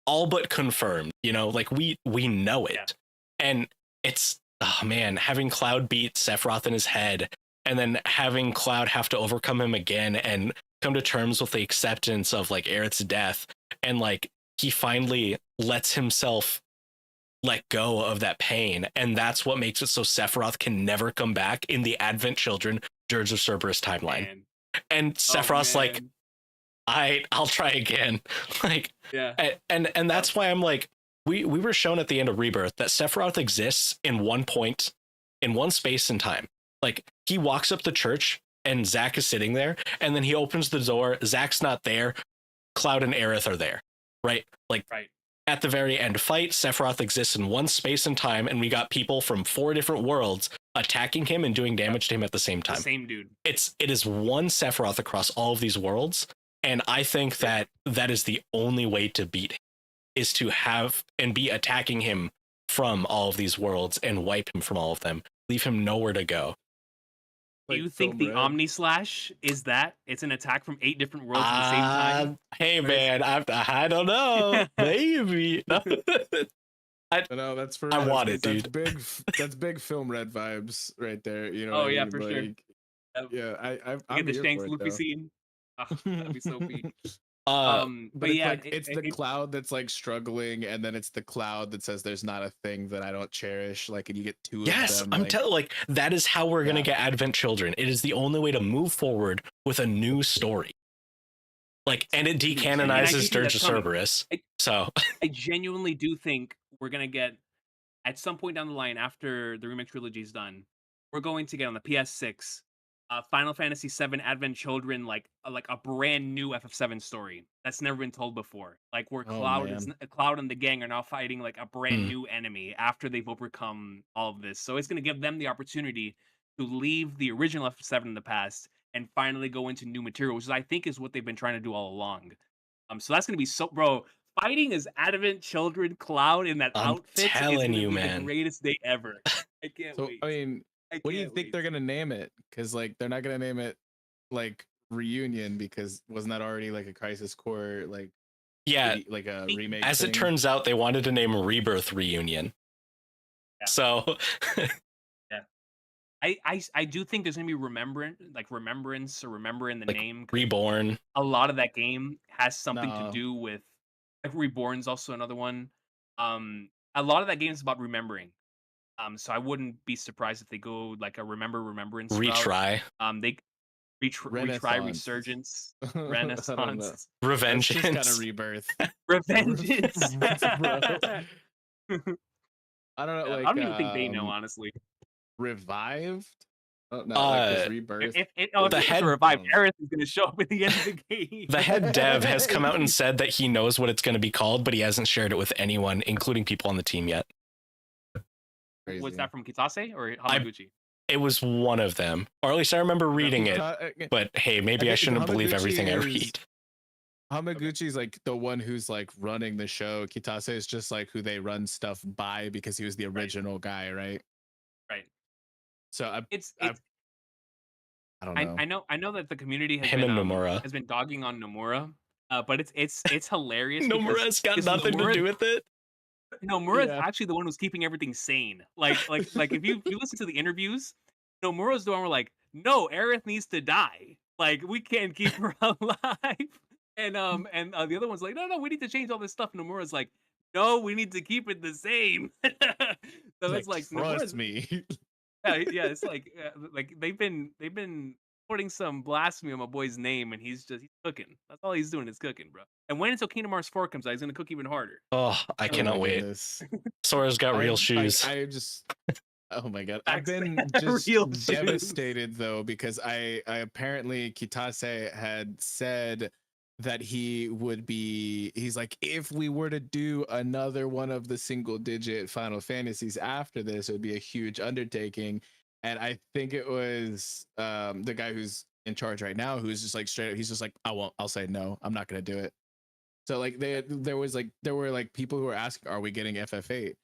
all but confirmed, you know, like we know it. And it's, oh man, having Cloud beat Sephiroth in his head and then having Cloud have to overcome him again and come to terms with the acceptance of like Aerith's death, and like he finally lets himself let go of that pain, and that's what makes it so Sephiroth can never come back in the Advent Children Dirge of Cerberus timeline. Man. And Sephiroth's like, I'll try again. Like, and that's why I'm like, we were shown at the end of Rebirth that Sephiroth exists in one point, in one space and time. Like he walks up the church and Zack is sitting there, and then he opens the door. Zack's not there. Cloud and Aerith are there, right? Like at the very end fight, Sephiroth exists in one space and time, and we got people from 4 different worlds attacking him and doing damage to him at the same time. The same dude. It is one Sephiroth across all of these worlds, and I think that is the only way to beat him, is to have and be attacking him from all of these worlds and wipe him from all of them, leave him nowhere to go. Do you think the Omni Slash is that? It's an attack from 8 different worlds at the same time? Hey man, I don't know. Maybe. I know that's for. I want it, that's dude. That's big film red vibes right there. You know. Oh what yeah, I mean? for sure. Yeah, I'm get the here Shanks for it, Luffy though. scene. Oh, that'd be so peak. But it's yeah, like, it's the Cloud that's like struggling, and then it's the Cloud that says there's not a thing that I don't cherish. Like, and you get 2 of them. Yes, I'm telling, like that is how we're gonna get Advent Children. It is the only way to move forward with a new story. Like, and it decanonizes Dirge of Cerberus. So I genuinely do think we're gonna get, at some point down the line after the remake trilogy is done, we're going to get on the PS6 Final Fantasy VII Advent Children, like a brand new FF7 story that's never been told before. Like where Cloud and the gang are now fighting like a brand new enemy after they've overcome all of this. So it's going to give them the opportunity to leave the original FF7 in the past and finally go into new material, which I think is what they've been trying to do all along. So that's going to be so, bro. Fighting as Advent Children Cloud in that outfit is going to be the greatest day ever. I can't wait. I mean, what do you think they're gonna name it? Because like they're not gonna name it like Reunion, because wasn't that already like a Crisis Core like like a remake? As it turns out, they wanted to name Rebirth Reunion. Yeah. So I do think there's gonna be remembrance or remembering the like name. Reborn. A lot of that game has something to do with like Reborn's also another one. A lot of that game is about remembering. So I wouldn't be surprised if they go like a remembrance retry. Route. They retry Resurgence, Renaissance, Revengeance, kind of Rebirth, Revengeance. I don't know. Like, I don't even think they know, honestly. Revived. Not like his Uh, rebirth. If The it's head- a revived Aerith is going to show up at the end of the game. The head dev has come out and said that he knows what it's going to be called, but he hasn't shared it with anyone, including people on the team yet. Crazy. Was that from Kitase or Hamaguchi? It was one of them, or at least I remember reading it. But hey, maybe I think shouldn't believe Hamaguchi everything I is- read. Hamaguchi's like the one who's like running the show. Kitase is just like who they run stuff by because he was the original guy, right? Right. So I It's don't know. I know that the community has Him been and Nomura. has been dogging on Nomura, but it's hilarious. Nomura's got because nothing to Nomura- do with it. Nomura's Yeah. actually the one who's keeping everything sane. Like if you listen to the interviews, Nomura's the one where like, no, Aerith needs to die. Like we can't keep her alive. And the other one's like, no, we need to change all this stuff. Nomura's like, no, we need to keep it the same. So it's like trust Nomura's, me. yeah, it's like they've been putting some blasphemy on my boy's name, and he's cooking. That's all he's doing is cooking, bro. And wait until Kingdom Hearts 4 comes out, he's gonna cook even harder. Oh, I cannot wait. Goodness. Sora's got real shoes. I just. Oh my god! Facts. I've been just Real shoes. devastated though because I apparently Kitase had said that he would be. He's like, if we were to do another one of the single digit Final Fantasies after this, it would be a huge undertaking. And I think it was the guy who's in charge right now who's just like straight up. He's just like, I won't. I'll say no. I'm not gonna do it. So like there were like people who were asking, are we getting FF8?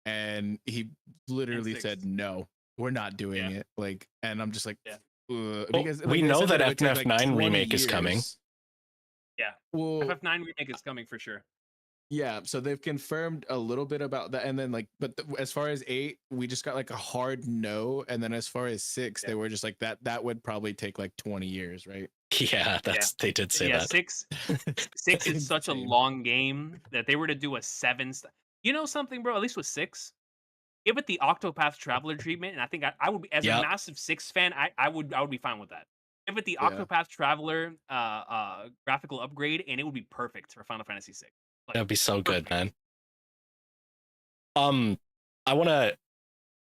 And he literally six. said, no, we're not doing it. Like, and I'm just like, Yeah. because we they know said that it would take, like, FNF9 20 remake is coming. years. Yeah, Well, FF9 remake is coming for sure. yeah. So they've confirmed a little bit about that, and then like, but as far as 8, we just got like a hard no, and then as far as 6, they were just like that would probably take like 20 years, right? Yeah, they did say that. 6 is such a Insane. long game that they were to do a 7. You know something, bro? At least with 6, give it the Octopath Traveler treatment, and I think I would be, as Yep. a massive 6 fan, I would be fine with that. Give it the Yeah. Octopath Traveler graphical upgrade, and it would be perfect for Final Fantasy 6. Like, That'd be so good, perfect. man. I want to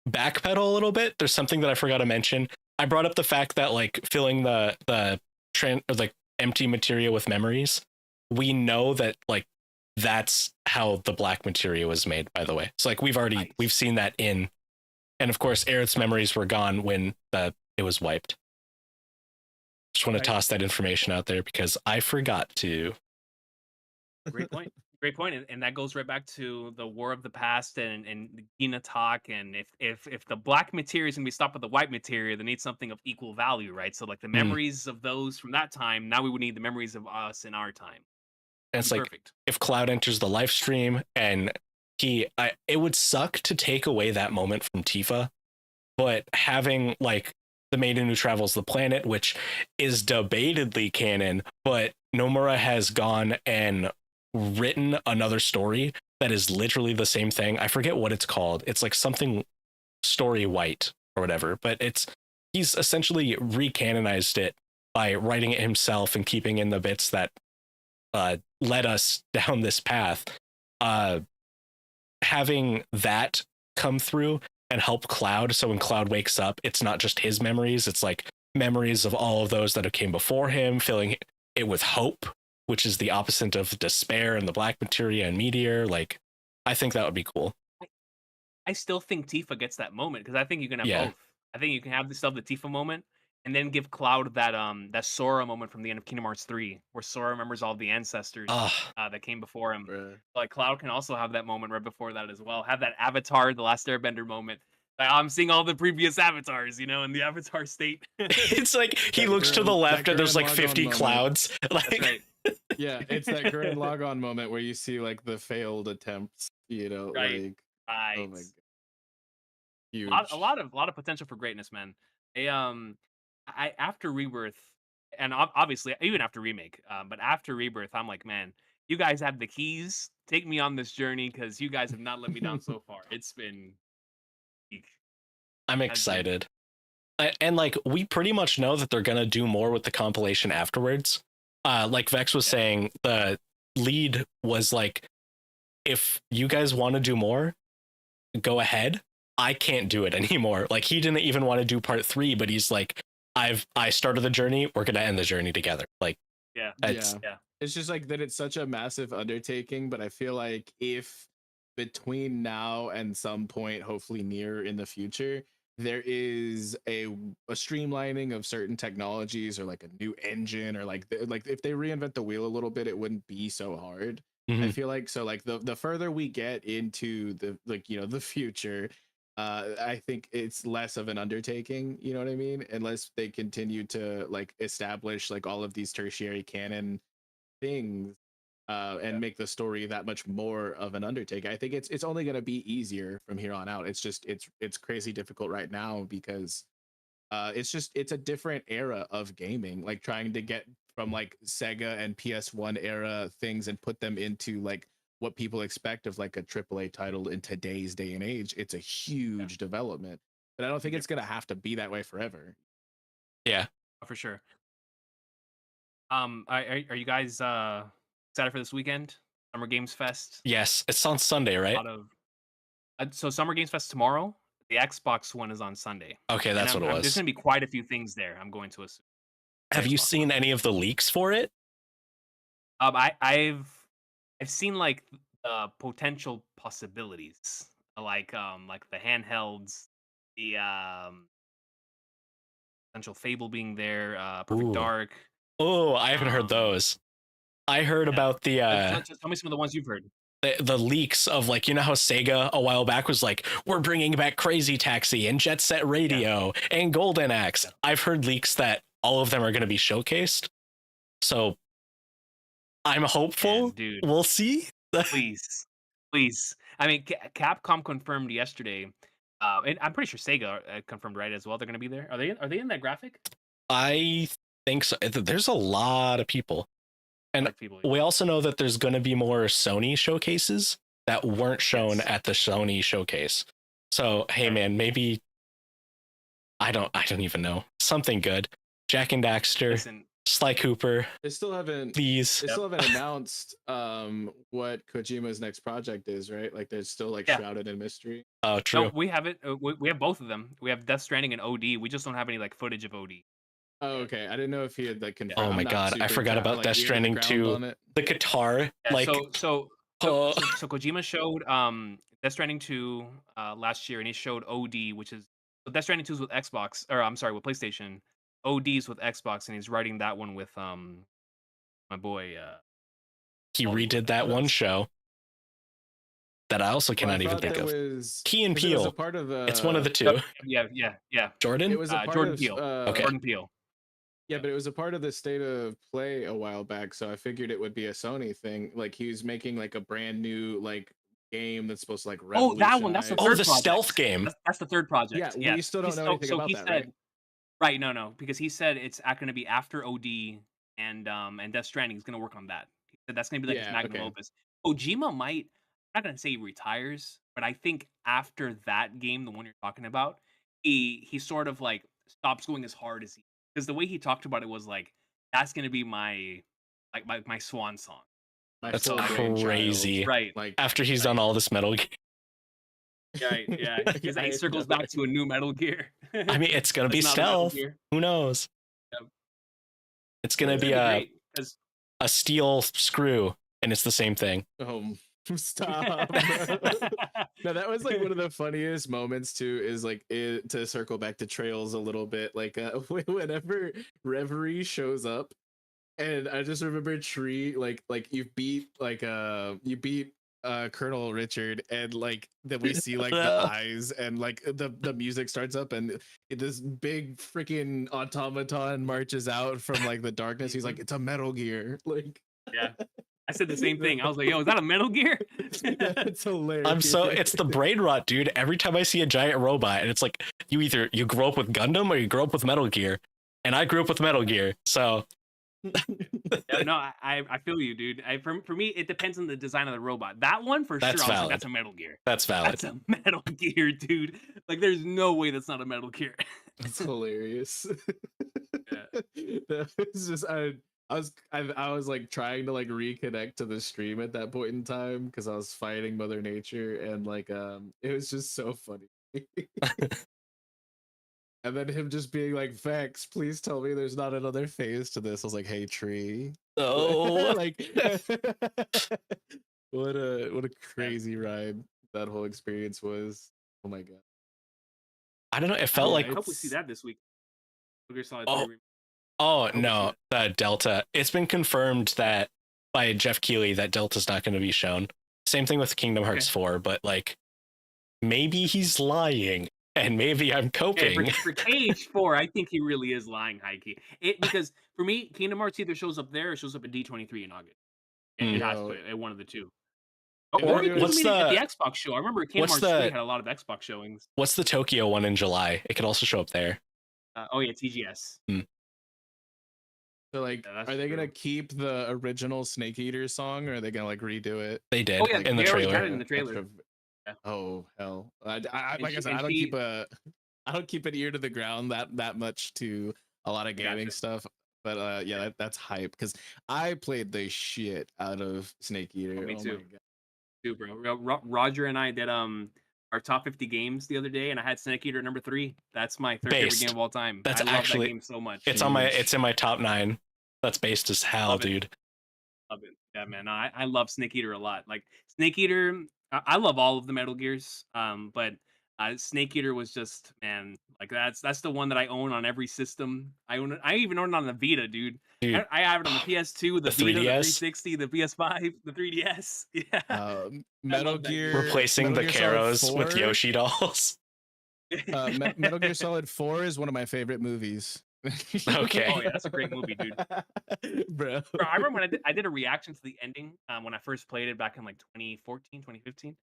backpedal a little bit. There's something that I forgot to mention. I brought up the fact that like filling the like empty materia with memories. We know that like that's how the black materia was made, by the way. So like we've seen that in, and of course Aerith's memories were gone when it was wiped. Just want to toss that information out there because I forgot to. Great point. Great point. And that goes right back to the War of the Past and Gina talk. And if the black materia is gonna be stopped with the white materia, they need something of equal value, right? So like the memories of those from that time, now we would need the memories of us in our time. And it's like Perfect. if Cloud enters the live stream and it would suck to take away that moment from Tifa, but having like the maiden who travels the planet, which is debatedly canon, but Nomura has gone and written another story that is literally the same thing. I forget what it's called. It's like something story white or whatever, but he's essentially recanonized it by writing it himself and keeping in the bits that led us down this path. Having that come through and help Cloud, so when Cloud wakes up, it's not just his memories, it's like memories of all of those that have came before him, filling it with hope, which is the opposite of despair and the black materia and meteor. Like, I think that would be cool. I still think Tifa gets that moment because I think you can have both. I think you can have the Tifa moment and then give Cloud that Sora moment from the end of Kingdom Hearts 3, where Sora remembers all the ancestors that came before him. Bruh. Like Cloud can also have that moment right before that as well. Have that Avatar, the Last Airbender moment. Like, I'm seeing all the previous avatars, in the Avatar state. It's like he looks to the left and there's like 50 clouds. Like, That's right. Yeah, it's that Gurren Lagann moment where you see like the failed attempts, Right. like Right. oh my god. Huge. A lot of potential for greatness, man. I after Rebirth, and obviously even after Remake, but after Rebirth, I'm like, man, you guys have the keys. Take me on this journey because you guys have not let me down so far. It's been peak. I'm excited. And like, we pretty much know that they're going to do more with the compilation afterwards. Like Vex was saying, the lead was like, if you guys want to do more, go ahead. I can't do it anymore. Like he didn't even want to do part 3, but he's like, I started the journey. We're gonna end the journey together. Like, Yeah. it's, Yeah. It's just like that it's such a massive undertaking, but I feel like if between now and some point, hopefully near in the future, there is a streamlining of certain technologies or like a new engine or like like if they reinvent the wheel a little bit, it wouldn't be so hard. I Mhm. feel like so like the further we get into the like the future, I think it's less of an undertaking, you know what I mean? Unless they continue to like establish like all of these tertiary canon things and make the story that much more of an undertaking. I think it's only going to be easier from here on out. It's just it's crazy difficult right now because it's a different era of gaming, like trying to get from like Sega and PS1 era things and put them into like what people expect of like a AAA title in today's day and age. It's a huge development, but I don't think it's going to have to be that way forever. yeah. For sure. Are you guys excited for this weekend? Summer Games Fest. Yes, it's on Sunday, A right? lot of so Summer Games Fest tomorrow. The Xbox one is on Sunday. Okay, that's what it There's was. gonna be quite a few things there. I'm going to assume. Have you Xbox seen any of the leaks for it? I've seen like the potential possibilities, like the handhelds, the potential Fable being there, Perfect Ooh. Dark. Oh, I haven't heard those. I heard about the Just tell me some of the ones you've heard. the leaks of like, you know how Sega a while back was like, we're bringing back Crazy Taxi and Jet Set Radio and Golden Axe. I've heard leaks that all of them are going to be showcased. So I'm hopeful. Man, dude, we'll see. please. I mean, Capcom confirmed yesterday, and I'm pretty sure Sega confirmed right as well. They're going to be there. Are they in that graphic? I think so. There's a lot of people. And Like people, we also know that there's going to be more Sony showcases that weren't shown Yes. at the Sony showcase. So, hey man, maybe I don't even know. Something good. Jack and Daxter, Listen, Sly Cooper, They still haven't please. they still haven't announced what Kojima's next project is, right? Like they're still like Yeah. shrouded in mystery. Oh, true. no, we have it. We have both of them. We have Death Stranding and OD. We just don't have any like footage of OD. Oh, okay. I didn't know if he had like confirmed. Oh I'm my not god, I super forgot about like, Death ear to the Stranding ground 2. on it. The guitar, Yeah, like so oh. Kojima showed Death Stranding 2 last year, and he showed OD, which is so Death Stranding 2 is with Xbox, or I'm sorry, with PlayStation. OD's with Xbox, and he's writing that one with my boy. He Hollywood. redid that one That's- show that I also Well, cannot I even thought think that of. was Key and 'cause it was Peele. a part of It's one of the two. Yeah. Jordan? It was a part Jordan of Peele. Okay. Jordan Peele. Yeah, but it was a part of the state of play a while back, so I figured it would be a Sony thing. Like he was making like a brand new like game that's supposed to like Oh, that one. That's the revolutionize- third the project. stealth game. That's the third project. Yeah, we still don't know anything about he that, said, right? Right, no, because he said it's going to be after OD and Death Stranding. He's going to work on that. He said that's going to be like his Yeah, magnum okay. opus. Kojima might. I'm not going to say he retires, but I think after that game, the one you're talking about, he sort of like stops going as hard as he, because the way he talked about it was like, that's going to be my swan song. My That's full brainchild. crazy. Right. Like After he's done all this Metal Gear. Right. Yeah. Because then he Right, circles no. back to a new Metal Gear. I mean, it's gonna be That's not a Metal stealth. Gear. Who knows? Yep. It's gonna It's be gonna a great, 'cause- steel screw, and it's the same thing. Stop. No, that was like one of the funniest moments too, is like to circle back to Trails a little bit, like whenever Reverie shows up, and I just remember Tree like you beat Colonel Richard, and like then we see like the eyes, and like the music starts up, and this big freaking automaton marches out from like the darkness. He's like, it's a Metal Gear. Like, Yeah. I said the same thing. I was like, yo, is that a Metal Gear? that's hilarious. It's the brain rot, dude. Every time I see a giant robot, and it's like you grow up with Gundam or you grow up with Metal Gear, and I grew up with Metal Gear, so Yeah, no, I feel you, dude. For me, it depends on the design of the robot. That one for That's sure. I was like, valid. that's a Metal Gear. that's valid. That's a Metal Gear, dude. Like, there's no way that's not a Metal Gear. That's hilarious. Yeah. That was just I was like trying to like reconnect to the stream at that point in time because I was fighting Mother Nature, and like it was just so funny. And then him just being like, Vex, please tell me there's not another phase to this. I was like, hey, Tree. Oh, Like, what a crazy ride that whole experience was. Oh my god. I don't know. It I felt hope, like I hope we see that this week. Metal Gear Solid oh 3 oh we see no, that. Delta. It's been confirmed that by Jeff Keighley that Delta's not going to be shown. Same thing with Kingdom Hearts 4, but like maybe he's lying and maybe I'm Yeah, coping. for KH4, I think he really is lying, high key. Because for me, Kingdom Hearts either shows up there or shows up at D23 in August. It has Yo, to, one of the two. if Or they're maybe doing- even at the Xbox show. I remember Kingdom what's Hearts 3 the- had a lot of Xbox showings. What's the Tokyo one in July? It could also show up there. Oh yeah, TGS. So like, Yeah, that's are they gonna true. keep the original Snake Eater song, or are they gonna like redo it? They did Oh, yeah, in the they already trailer. had it in the trailer. Extra- Yeah. Oh hell! Like I And said, I don't keep an ear to the ground that much to a lot of gaming Gotcha. stuff. But yeah, that's hype because I played the shit out of Snake Eater. me Oh too. my god. Too, bro. Roger and I did our top 50 games the other day, and I had Snake Eater number 3. That's my third favorite Based. game of all time. That's I love actually- that game so much. It's in my top 9. That's based as hell, Love it. dude. Love it. Yeah, man. I love Snake Eater a lot. Like Snake Eater, I love all of the Metal Gears. But Snake Eater was just, man, like that's the one that I own on every system. I even own it on the Vita, dude. Dude, I have it on the PS2, the the Vita, the 3DS? 360, the PS5, the 3DS. Yeah. Metal love that Gear game. Replacing Metal the Gear Solid Karos with 4, Yoshi dolls. Metal Gear Solid 4 is one of my favorite movies. Okay. Oh yeah, that's a great movie, dude. Bro. Bro, I remember when I did a reaction to the ending when I first played it back in like 2014, 2015.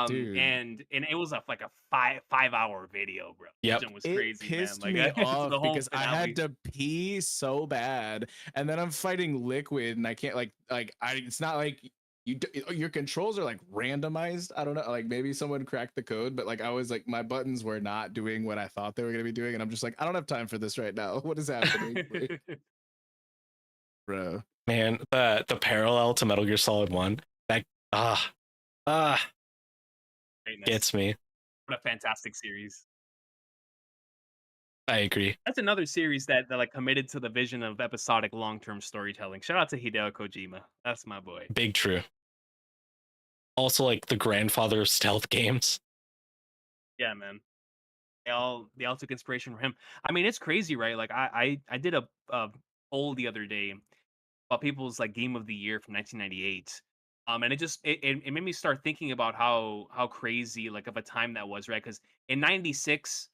Dude. And it was like a 5-hour video, bro. Yep. That was It crazy, pissed man. me Like off the whole because I finale. had to pee so bad, and then I'm fighting Liquid, and I can't it's not like your controls are like randomized. I don't know, like maybe someone cracked the code, but like I was like my buttons were not doing what I thought they were gonna be doing, and I'm just like I don't have time for this right now. What is happening, bro? Man, the parallel to Metal Gear Solid 1, that Greatness. gets me. What a fantastic series. I agree. That's another series that like committed to the vision of episodic long-term storytelling. Shout out to Hideo Kojima. That's my boy. Big true. Also, like the grandfather of stealth games. Yeah, man. They all took inspiration from him. I mean, it's crazy, right? Like I did a poll the other day about people's like game of the year from 1998. And it made me start thinking about how crazy like of a time that was, right? Because in '96,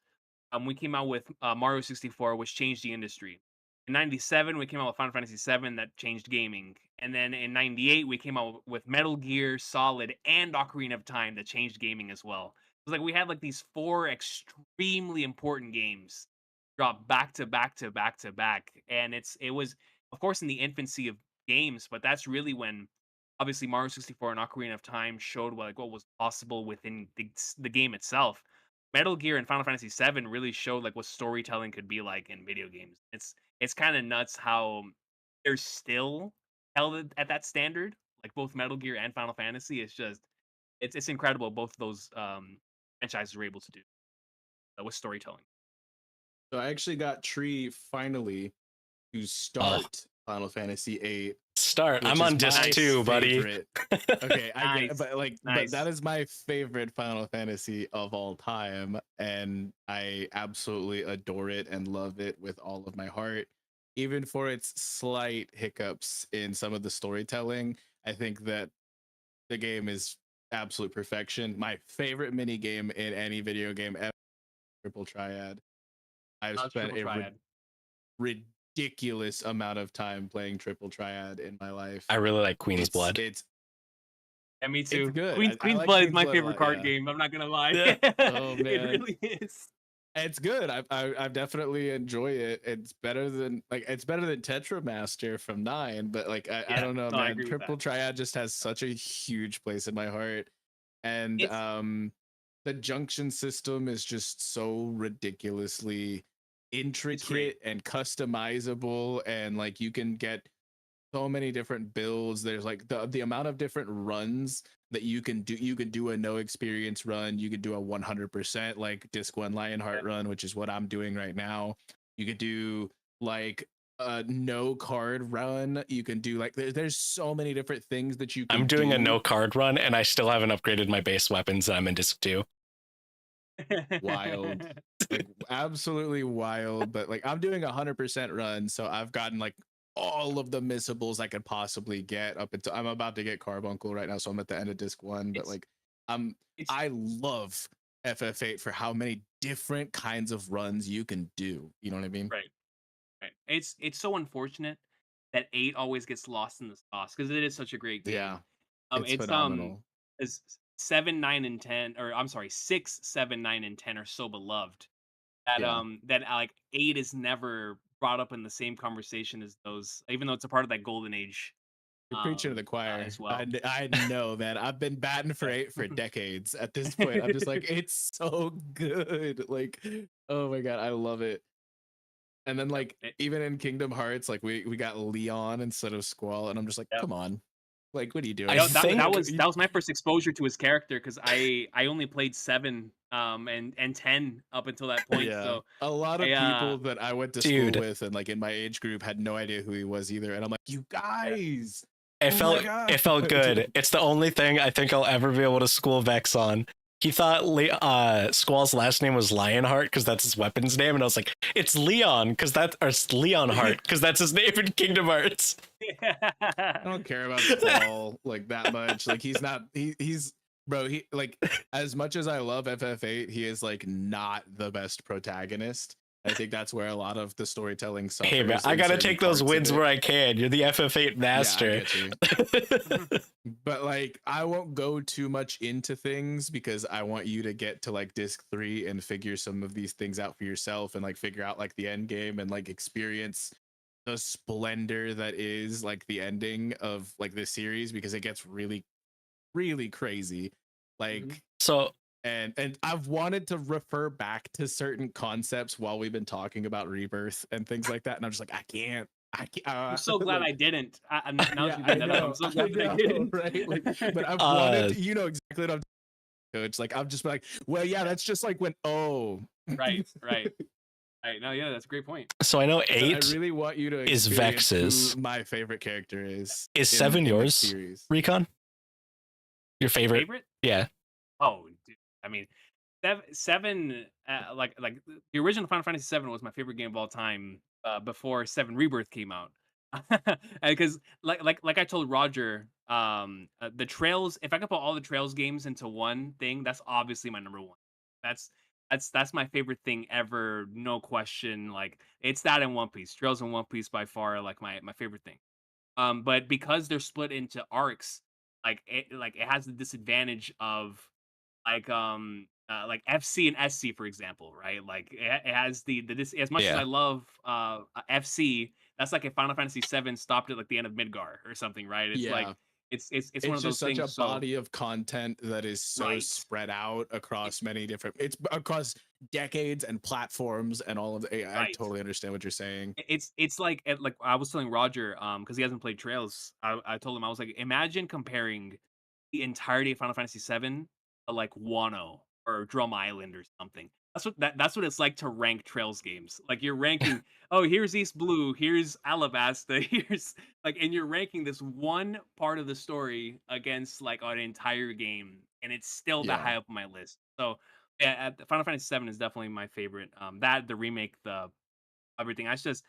we came out with Mario 64, which changed the industry. In '97, we came out with Final Fantasy 7, that changed gaming. And then in '98, we came out with Metal Gear Solid and Ocarina of Time that changed gaming as well. It was like we had like these 4 extremely important games drop back to back to back to back, and it was of course in the infancy of games, but that's really when obviously Mario 64 and Ocarina of Time showed what was possible within the game itself. Metal Gear and Final Fantasy 7 really showed like what storytelling could be like in video games. It's kind of nuts how they're still held at that standard. Like both Metal Gear and Final Fantasy, it's incredible both of those franchises were able to do with storytelling. So I actually got Tree finally to start Final Fantasy 8. Start. Which I'm is on disc my 2, buddy. favorite. Okay, I get it, Nice. but like, Nice. but that is my favorite Final Fantasy of all time, and I absolutely adore it and love it with all of my heart. Even for its slight hiccups in some of the storytelling, I think that the game is absolute perfection. My favorite mini game in any video game ever, Triple Triad. I've spent Triple a Triad. ridiculous amount of time playing Triple Triad in my life. I really like Queen's Blood. Yeah, me too. It's good. Queen's like Blood is Queen's my Blood a favorite lot, card yeah. game. I'm not gonna lie. Yeah. Oh, man. It really is. It's good. I definitely enjoy it. It's better than Tetramaster from 9, but like I Yeah, don't know, no, I man. agree with Triple that. Triad just has such a huge place in my heart. And the junction system is just so ridiculously intricate and customizable, and like you can get so many different builds. There's like the amount of different runs that you can do. You could do a no experience run. You could do a 100% like disc one Lionheart run, which is what I'm doing right now. You could do like a no card run. You can do like there's so many different things that you can I'm doing do. a no card run, and I still haven't upgraded my base weapons. I'm in disc 2. Wild, like absolutely wild. But like I'm doing 100% run, so I've gotten like all of the missables I could possibly get up until I'm about to get Carbuncle right now, so I'm at the end of disc 1. But like it's I love FF8 for how many different kinds of runs you can do. You know what I mean? right. Right. It's so unfortunate that 8 always gets lost in the sauce because it is such a great game. Yeah, it's It's phenomenal. is 7, 9, and 10, or I'm sorry, 6, 7, 9, and 10 are so beloved that Yeah, like 8 is never brought up in the same conversation as those, even though it's a part of that golden age you're preaching to the choir. as well. I know, man. I've been batting for 8 for decades at this point. I'm just like, it's so good. Like, oh my god, I love it. And then like even in Kingdom Hearts, like we got Leon instead of Squall, and I'm just like, Yep. come on, like what are you doing? I You know, that think- that was my first exposure to his character because I only played 7 and 10 up until that point. Yeah, So a lot of people that I went to Dude. school with and like in my age group had no idea who he was either, and I'm like, you guys. It Oh my felt God. it felt good. It's the only thing I think I'll ever be able to school Vex on. He thought Squall's last name was Lionheart because that's his weapon's name, and I was like, it's Leon because it's Leonheart because that's his name in Kingdom Hearts. I don't care about Squall like that much. Like he's bro, he like as much as I love FF8, he is like not the best protagonist. I think that's where a lot of the storytelling suffers. Hey man, I in gotta certain take those parts of wins it. where I can. You're the FF8 master. Yeah, I get you. But like I won't go too much into things because I want you to get to like disc 3 and figure some of these things out for yourself and like figure out like the end game and like experience the splendor that is like the ending of like this series, because it gets really crazy. Like So and I've wanted to refer back to certain concepts while we've been talking about Rebirth and things like that, and I'm just like, I can't. I'm so glad like, I didn't. Now yeah, that you I bring that up, I'm so glad I know, didn't. right? Like, but I've wanted to, you know exactly what I'm Coach. Like I'm just like, well, yeah, that's just like when Right. No, yeah, that's a great point. I know 8 I really want you to is experience vexyz. who my favorite character is. Is 7 in the yours, series. Recon? Your favorite? Yeah. Oh, dude. I mean, 7 like the original Final Fantasy 7 was my favorite game of all time before 7 Rebirth came out. Because like I told Roger, the Trails, if I could put all the Trails games into one thing, that's obviously my number 1. That's my favorite thing ever, no question. Like it's that in One Piece. Trails and One Piece by far like my favorite thing. But because they're split into arcs, it has the disadvantage of like FC and SC, for example, right? Like it has this, as much as I love FC, that's like if Final Fantasy 7 stopped at like the end of Midgar or something, right? It's like it's one of those just such things. a body of content that is so spread out across many different, it's across decades and platforms and all of the, I totally understand what you're saying. It's like I was telling Roger, because he hasn't played Trails. I told him, I was like, imagine comparing the entirety of Final Fantasy 7 to like Wano or Drum Island or something. That's what it's like to rank Trails games. Like you're ranking, oh, here's East Blue, here's Alabasta, here's like, and you're ranking this one part of the story against like an entire game, and it's still that high up on my list. So yeah, Final Fantasy 7 is definitely my favorite. That, the remake, the everything. I just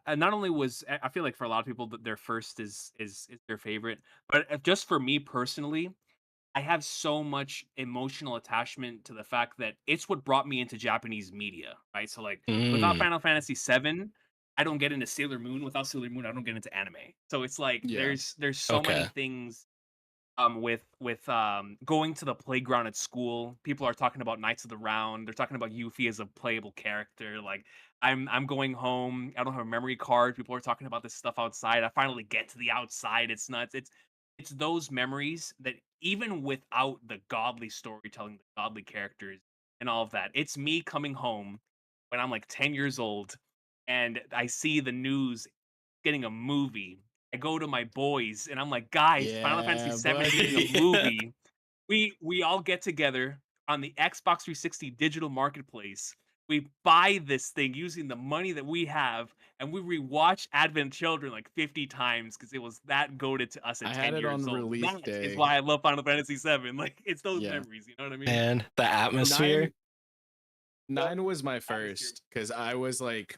I not only was, I feel like for a lot of people that their first is their favorite, but just for me personally, I have so much emotional attachment to the fact that it's what brought me into Japanese media, right? So like without Final Fantasy 7, I don't get into Sailor Moon. Without Sailor Moon, I don't get into anime. So it's like there's so many things with going to the playground at school. People are talking about Knights of the Round. They're talking about Yuffie as a playable character. Like I'm going home. I don't have a memory card. People are talking about this stuff outside. I finally get to the outside. It's nuts. It's those memories that even without the godly storytelling, the godly characters and all of that, it's me coming home when I'm like 10 years old and I see the news getting a movie I go to my boys and I'm like, guys, Final Fantasy Yeah, VII is getting a buddy. movie. We all get together on the Xbox 360 digital marketplace. We buy this thing using the money that we have, and we rewatch Advent Children like 50 times because it was that goated to us I at had 10 it on years old. release That is day. why I love Final Fantasy VII. Like it's those Yeah. memories, you know what I mean? And the atmosphere. Nine was my Atmosphere. first because I was like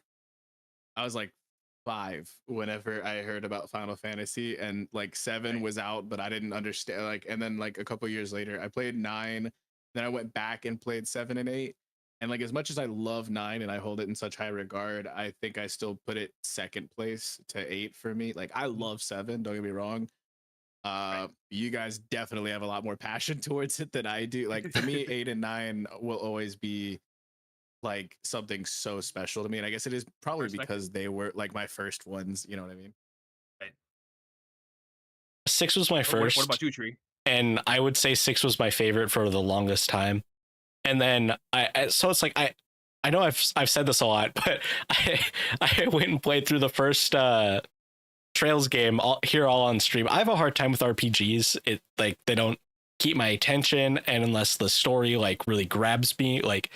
5 whenever I heard about Final Fantasy, and like 7 Right. was out, but I didn't understand. Like, and then like a couple years later, I played 9. Then I went back and played 7 and 8. And like as much as I love 9 and I hold it in such high regard, I think I still put it second place to 8 for me. Like I love 7. Don't get me wrong. You guys definitely have a lot more passion towards it than I do. Like for me, 8 and 9 will always be like something so special to me, and I guess it is probably Respect. because they were like my first ones, you know what I mean? 6 was my What first, about you, Tree? and I would say 6 was my favorite for the longest time. And then so it's like I know I've said this a lot, but I went and played through the first Trails game all on stream. I have a hard time with RPGs. It like they don't keep my attention, and unless the story like really grabs me, like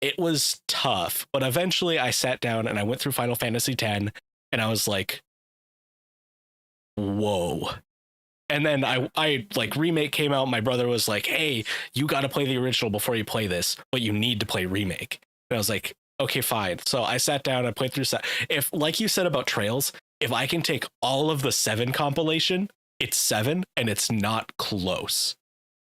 it was tough. But eventually I sat down and I went through Final Fantasy X, and I was like, whoa. And then I like remake came out. My brother was like, hey, you got to play the original before you play this, but you need to play remake. And I was like, okay, fine. So I sat down and played through. If, like you said about Trails, if I can take all of the 7 compilation, it's 7 and it's not close.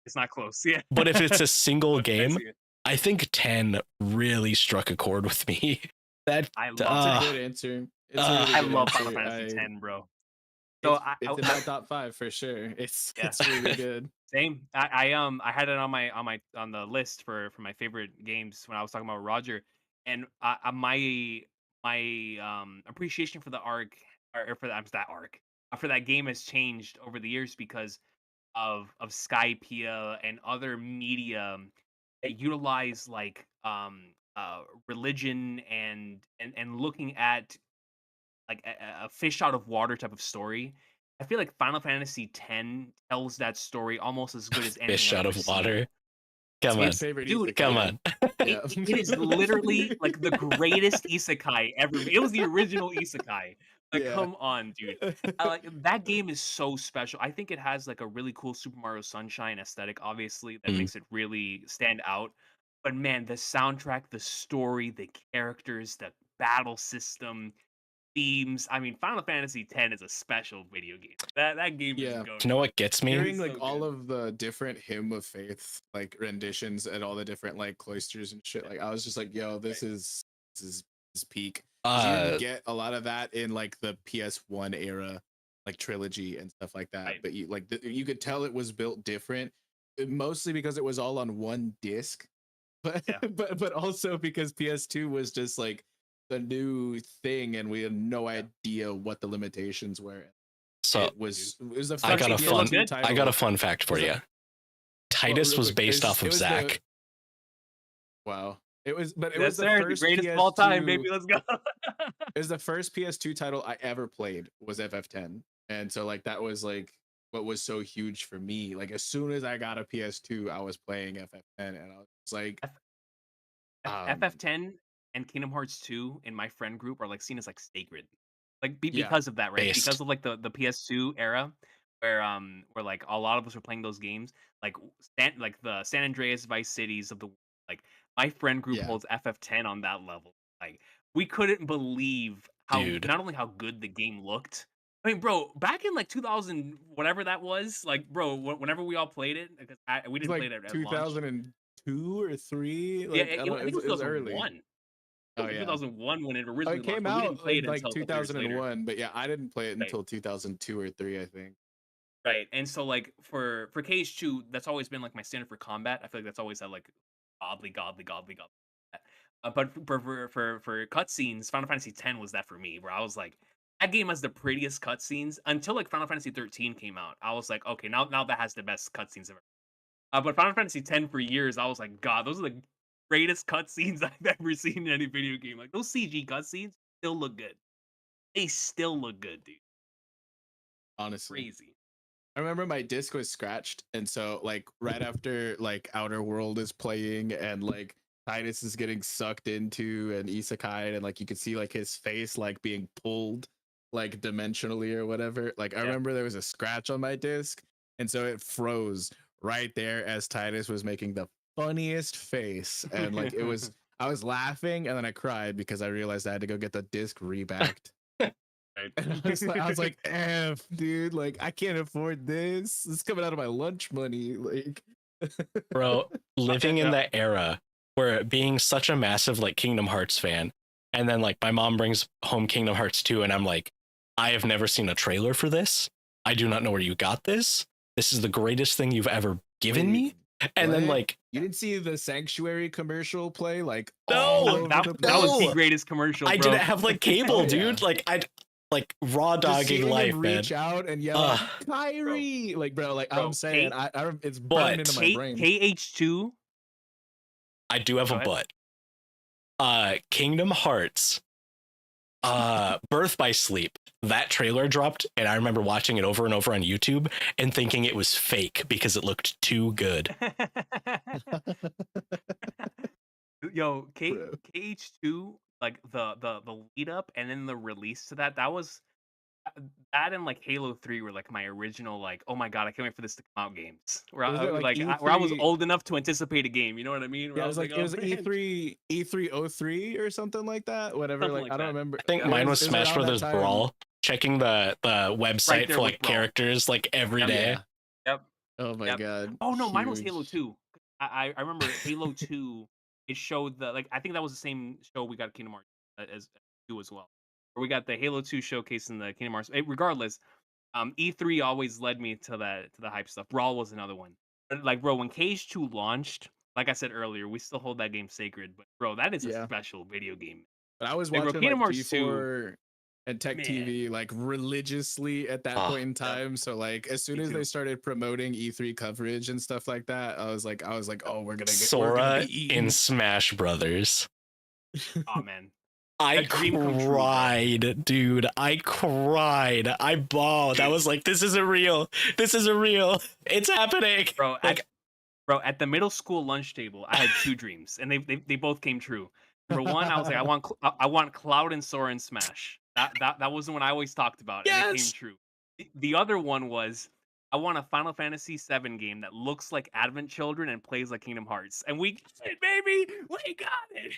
It's not close, yeah. But if it's a single game, see it. I think 10 really struck a chord with me. That I love That's a good answer. It's a really I good love answer. Final Fantasy X, bro. So It's in my top 5 for sure. It's really good. Same. I had it on the list for my favorite games when I was talking about Roger, and my appreciation for the arc or for that arc for that game has changed over the years because of Skypiea and other media that utilize like religion and looking at like a fish out of water type of story. I feel like Final Fantasy X tells that story almost as good as anything fish I've out ever of seen. water. Come on, Favorite Dude, come on. Yeah. It is literally like the greatest isekai ever. It was the original isekai. Like, Yeah. come on, dude. Like that game is so special. I think it has like a really cool Super Mario Sunshine aesthetic, obviously, that makes it really stand out. But man, the soundtrack, the story, the characters, the battle system, themes. I mean, Final Fantasy X is a special video game. That game is Yeah. goated. You know what gets me? Hearing It's like so all good. of the different Hymn of Faith like renditions at all the different like cloisters and shit, like I was just like, yo, this is peak. 'Cause you didn't get a lot of that in like the PS1 era, like trilogy and stuff like that. Right. But you like you could tell it was built different, mostly because it was all on one disc, but Yeah. but also because PS2 was just like the new thing, and we had no idea what the limitations were. So It was the I got a first fun PS2 title. I got a fun fact for Was you. it- Titus real was quick, based off it of was the- Zack. Wow. It was, but it Yes, was the sir. The first greatest PS2, of all time, baby. Let's go. It was the first PS2 title I ever played was FF10, and so like that was like what was so huge for me. Like as soon as I got a PS2, I was playing FF10, and I was like, FF10 and Kingdom Hearts 2 in my friend group are like seen as like sacred, like Yeah. because of that, right? Based. Because of like the PS2 era, where like a lot of us were playing those games, like like the San Andreas Vice Cities of the like my friend group Yeah. holds FF10 on that level. Like we couldn't believe how Dude. not only how good the game looked. I mean, bro, back in like 2000, whatever that was, like, bro, whenever we all played it, because we it didn't was play like it at launch. 2002 or 3. Yeah, Like, I think it was early. 2001. Oh yeah, 2001 when it originally it came launched, but we out didn't play it like until a couple years later. 2001, but yeah, I didn't play it Right. until 2002 or 3, I think. Right, and so like for KH2, that's always been like my standard for combat. I feel like that's always had like godly. But for cutscenes, Final Fantasy X was that for me, where I was like, that game has the prettiest cutscenes until like Final Fantasy 13 came out. I was like, okay, now that has the best cutscenes ever. But Final Fantasy X for years, I was like, God, those are the greatest cutscenes I've ever seen in any video game. Like those CG cutscenes still look good. They still look good, dude. honestly. Crazy. I remember my disc was scratched, and so like right after like Outer World is playing and like Titus is getting sucked into an isekai, and like you could see like his face like being pulled like dimensionally or whatever. Like I remember there was a scratch on my disc, and so it froze right there as Titus was making the funniest face, and like it was I was laughing and then I cried because I realized I had to go get the disc rebacked. I was like, F, dude, like I can't afford this. It's coming out of my lunch money. Like, bro, living in that era where being such a massive like Kingdom Hearts fan, and then like my mom brings home Kingdom Hearts 2, and I'm like, I have never seen a trailer for this. I do not know where you got this. This is the greatest thing you've ever given me. And then like you didn't see the Sanctuary commercial play, like no, that was the greatest commercial. I bro. didn't have like cable, dude. Like I'd like raw dogging life, man. Reach out and yell, out, Kyrie, like bro, like I'm saying, I it's burned into my brain. KH2. I do have a but. Kingdom Hearts. Birth by Sleep. That trailer dropped, and I remember watching it over and over on YouTube and thinking it was fake because it looked too good. Yo, KH2, like the lead up and then the release to that was that and like Halo 3 were like my original like, oh my god, I can't wait for this to come out games. Where I was old enough to anticipate a game, you know what I mean? Where Yeah, I was like, it was E3 or something like that. Whatever, Something like like I don't that. remember. I think mine was Smash Brothers Brawl. Checking the website for like characters like every day. Yep. Oh my god. Oh no, mine was Halo 2. I remember Halo 2. It showed the like I think that was the same show we got Kingdom Hearts as 2 as well. Where we got the Halo 2 showcase in the Kingdom Hearts. Regardless, E3 always led me to the hype stuff. Brawl was another one. But like bro, when KH2 launched, like I said earlier, we still hold that game sacred. But bro, that is a special video game. But I was like, watching Kingdom like Hearts G4 and Tech TV like religiously at that point in time. So like as soon as they started promoting E3 coverage and stuff like that, I was like, oh, we're gonna get Sora in Smash Brothers. Oh man. I cried, dude. I cried. I bawled. I was like, this isn't real. This isn't real. It's happening. Bro, like, at the middle school lunch table, I had two dreams, and they both came true. Number one, I was like, I want Cloud and Sora in Smash. That was the one I always talked about, and it came true. The other one was I want a Final Fantasy VII game that looks like Advent Children and plays like Kingdom Hearts. And we got it, baby! We got it!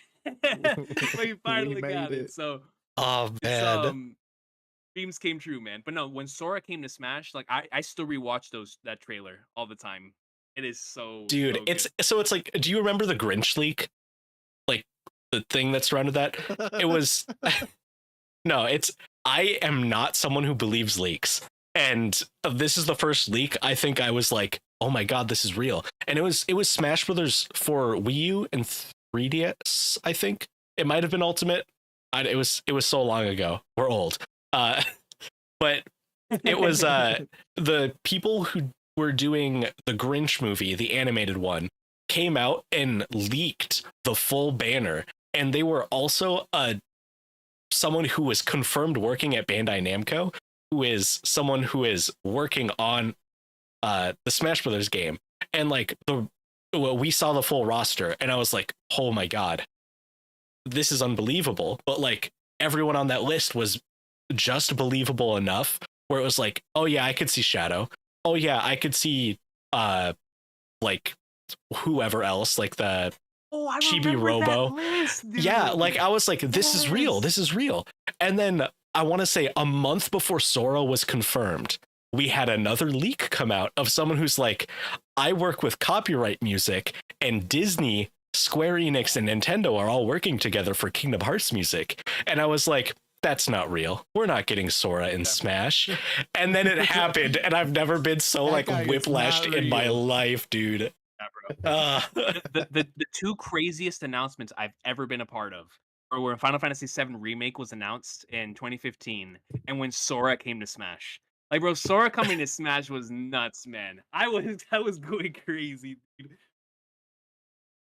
We finally got it. So, oh man, dreams came true, man. But no, when Sora came to Smash, like I still rewatch that trailer all the time. It is so dude. So it's like, do you remember the Grinch leak? Like the thing that surrounded that? It was no. It's I am not someone who believes leaks. And this is the first leak. I think I was like, "Oh my god, this is real!" And it was Smash Brothers for Wii U and 3DS. I think it might have been Ultimate. It was so long ago. We're old. But it was the people who were doing the Grinch movie, the animated one, came out and leaked the full banner, and they were also someone who was confirmed working at Bandai Namco, who is someone who is working on the Smash Brothers game. And like we saw the full roster and I was like, oh my god, this is unbelievable. But like everyone on that list was just believable enough where it was like, oh yeah, I could see Shadow. Oh yeah, I could see like whoever else, like the Chibi Robo. List, yeah, like I was like, this is real. This is real. And then I want to say a month before Sora was confirmed, we had another leak come out of someone who's like, I work with copyright music, and Disney, Square Enix, and Nintendo are all working together for Kingdom Hearts music. And I was like, that's not real. We're not getting Sora in Smash. And then it happened, and I've never been so like whiplashed in my life, dude. The two craziest announcements I've ever been a part of or when Final Fantasy VII Remake was announced in 2015 and when Sora came to Smash. Like, bro, Sora coming to Smash was nuts, man. I was going crazy, dude.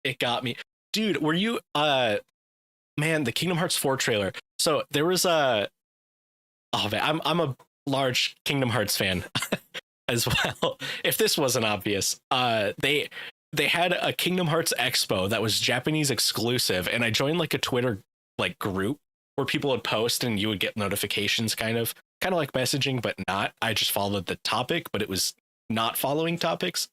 It got me. Dude, were you man, the Kingdom Hearts 4 trailer. So there was oh man, I'm a large Kingdom Hearts fan as well. If this wasn't obvious, they had a Kingdom Hearts Expo that was Japanese exclusive, and I joined like a Twitter like group where people would post and you would get notifications, kind of like messaging, but not. I just followed the topic, but it was not following topics.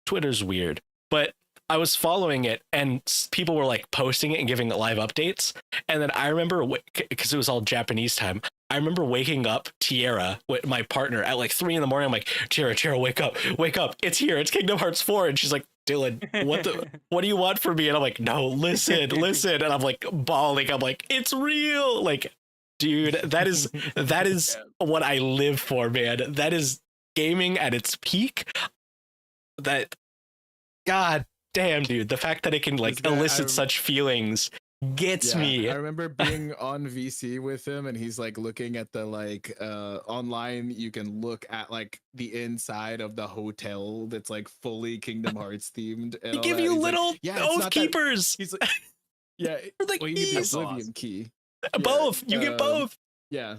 Twitter's weird, but I was following it and people were like posting it and giving it live updates. And then I remember, because it was all Japanese time, I remember waking up Tierra with my partner at like 3 a.m. I'm like, Tierra, wake up. It's here. It's Kingdom Hearts 4. And she's like, Dylan, what do you want from me? And I'm like, no, listen. And I'm like bawling. I'm like, it's real. Like, dude, that is what I live for, man. That is gaming at its peak. That, God damn, dude, the fact that it can like elicit such feelings gets me. I remember being on VC with him, and he's like looking at the like online. You can look at like the inside of the hotel that's like fully Kingdom Hearts themed. And they give you little oath keepers. He's like, yeah, like, well, you need the Oblivion key. Both, you get both. Yeah.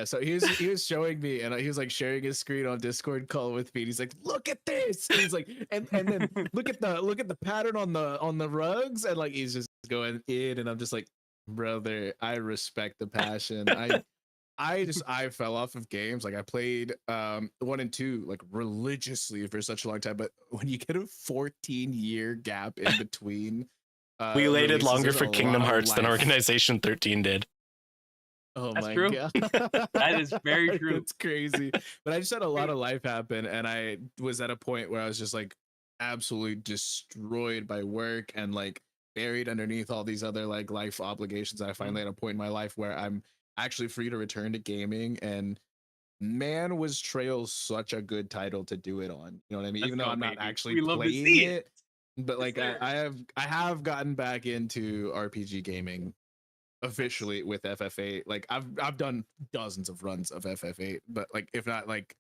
So he was showing me, and he was like sharing his screen on Discord call with me. And he's like, "Look at this!" And he's like, and then look at the pattern on the rugs, and like he's just going in, and I'm just like, brother, I respect the passion. I fell off of games. Like I played 1 and 2 like religiously for such a long time, but when you get a 14-year gap in between, we waited longer for Kingdom Hearts than Organization 13 did. Oh That's my true. God. That is very true. It's crazy. But I just had a lot of life happen, and I was at a point where I was just like absolutely destroyed by work and like buried underneath all these other like life obligations. I finally at a point in my life where I'm actually free to return to gaming, and man, was Trails such a good title to do it on. You know what I mean? Even though I'm not actually playing it, but like I have gotten back into RPG gaming officially with FF8. Like I've done dozens of runs of FF8, but like if not like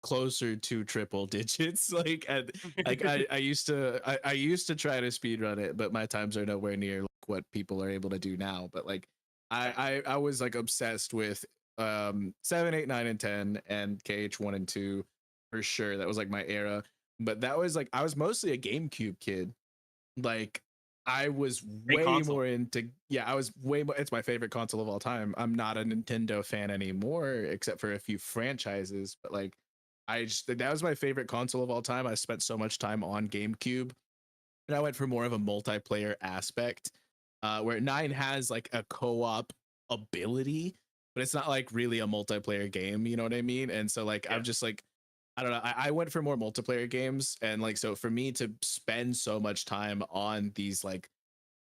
closer to triple digits. Like and like I used to try to speed run it, but my times are nowhere near like what people are able to do now. But like I was like obsessed with 7, 8, 9, and 10 and KH1 and 2 for sure. That was like my era. But that was like I was mostly a GameCube kid. Like I was way more into I was way more. It's my favorite console of all time. I'm not a Nintendo fan anymore, except for a few franchises. But like, that was my favorite console of all time. I spent so much time on GameCube, and I went for more of a multiplayer aspect, where 9 has like a co-op ability, but it's not like really a multiplayer game. You know what I mean? And so like I'm just like, I don't know. I went for more multiplayer games, and like so for me to spend so much time on these like